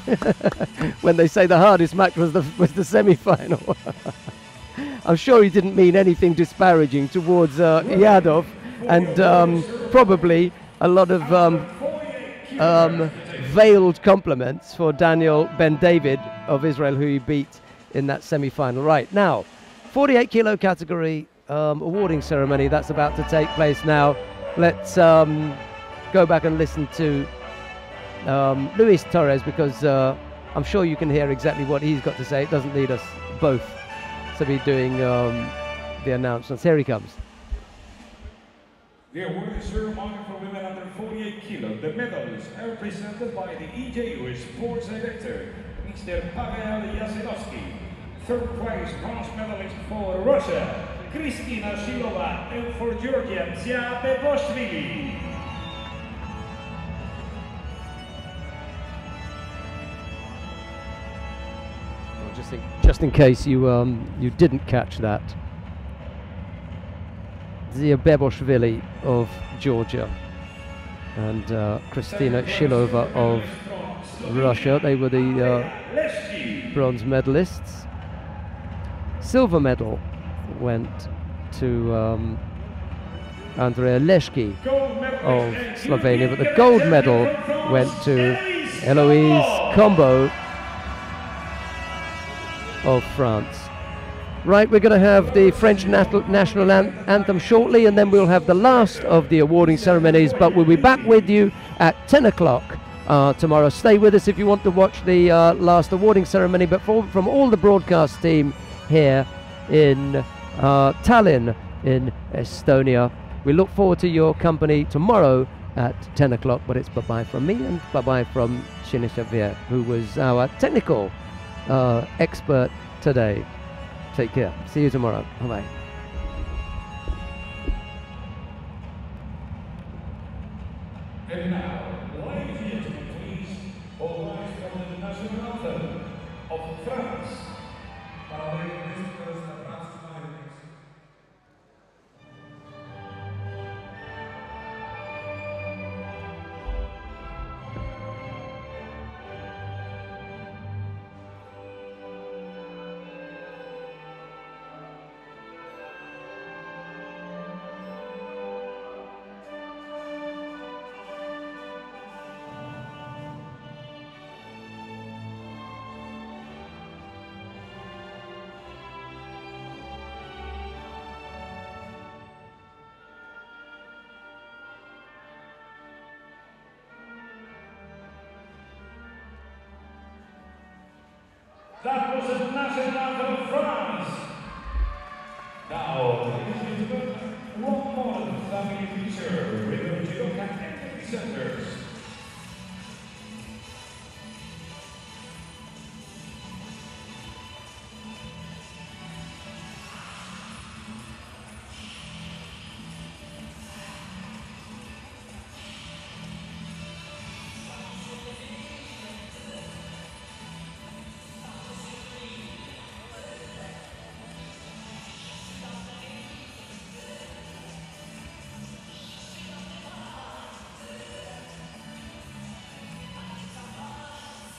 When they say the hardest match was the semi-final. I'm sure he didn't mean anything disparaging towards Yadov, and probably a lot of veiled compliments for Daniel Ben David of Israel, who he beat in that semi-final. Right, now, 48 kilo category awarding ceremony, that's about to take place now. Let's go back and listen to Luis Torres, because I'm sure you can hear exactly what he's got to say. It doesn't need us both to be doing the announcements. Here he comes. The awarding ceremony for women under 48 kilo. The medals are presented by the EJU Sports Director, Mr. Pavel Yasenovsky. Third place bronze medalist for Russia, Kristina Shilova, and for Georgia, Tia Beboshvili. Well, just in case you you didn't catch that, Zia Beboshvili of Georgia and Kristina Shilova of Russia, they were the bronze medalists. Silver medal went to Andrea Leški of Slovenia, but the gold medal went to Eloise Combo of France. Right, we're going to have the French national anthem shortly, and then we'll have the last of the awarding ceremonies, but we'll be back with you at 10 o'clock tomorrow. Stay with us if you want to watch the last awarding ceremony, but from all the broadcast team here in Tallinn in Estonia, we look forward to your company tomorrow at 10 o'clock, but it's bye-bye from me and bye-bye from Shinisha Veer, who was our technical expert today. Take care. See you tomorrow. Bye-bye. And now, ladies and gentlemen, please, all rise from the national anthem of France. That was the national anthem of France. Now, ladies and gentlemen, one more family picture with the judoka activity centers.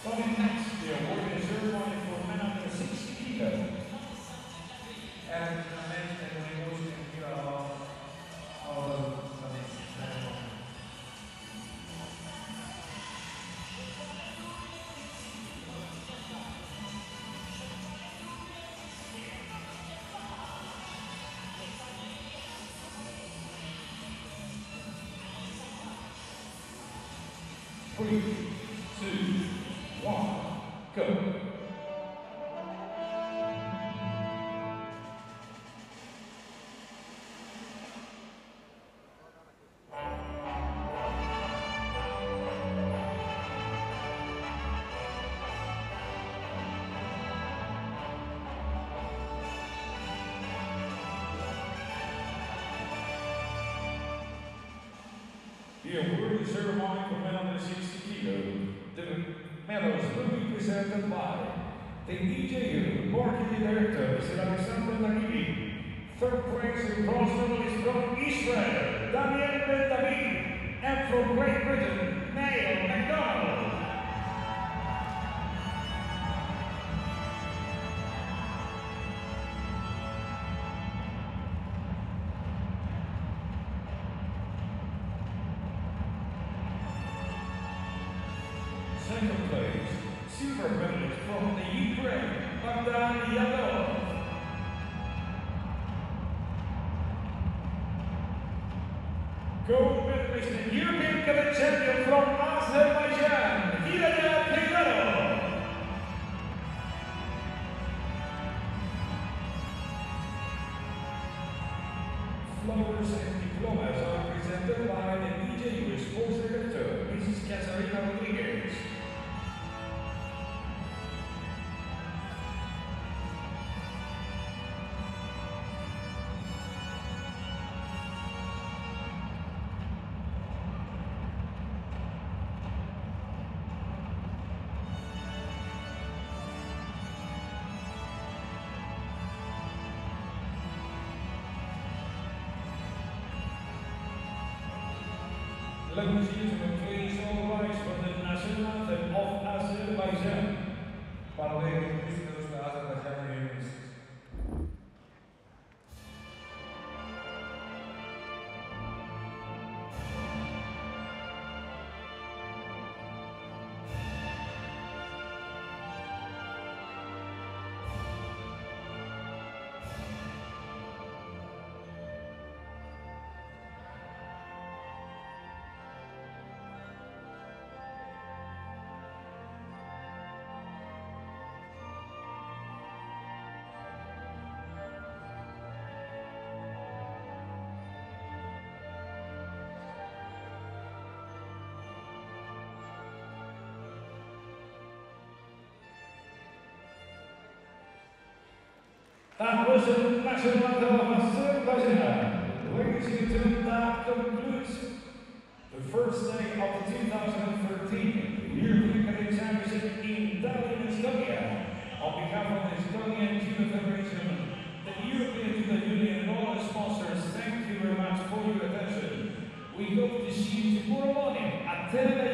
Coming next, the awarding ceremony for men under 60 kilo. And the men's ceremony goes to Three, two, one, go. The awarding ceremony for men under 60 kilo. The medals will be presented by the EJU Marketing Director, Mr. Alexander Nagini. Third place in bronze medalist from Israel, Daniel Ben David. And from Great Britain, Neil McDonald. Second place, silver medalist from the Ukraine, Bogdan Yadov. Gold medalist and European cadet champion from Azerbaijan, Vilada Pegorov. Flowers and diplomas are presented by the EJU Sports Director, Mrs. Catarina Rodriguez. Ladies and gentlemen, please all rise for the national anthem of Azerbaijan. Following visitors to Azerbaijan University. That was the national anthem of Azerbaijan. Ladies and gentlemen, that concludes the first day of the 2013 European Cadet Championship in Tallinn, Estonia. On behalf of the Estonian Judo Federation, the European Judo Union, and all our sponsors, thank you very much for your attention. We hope to see you tomorrow morning at 10 a.m.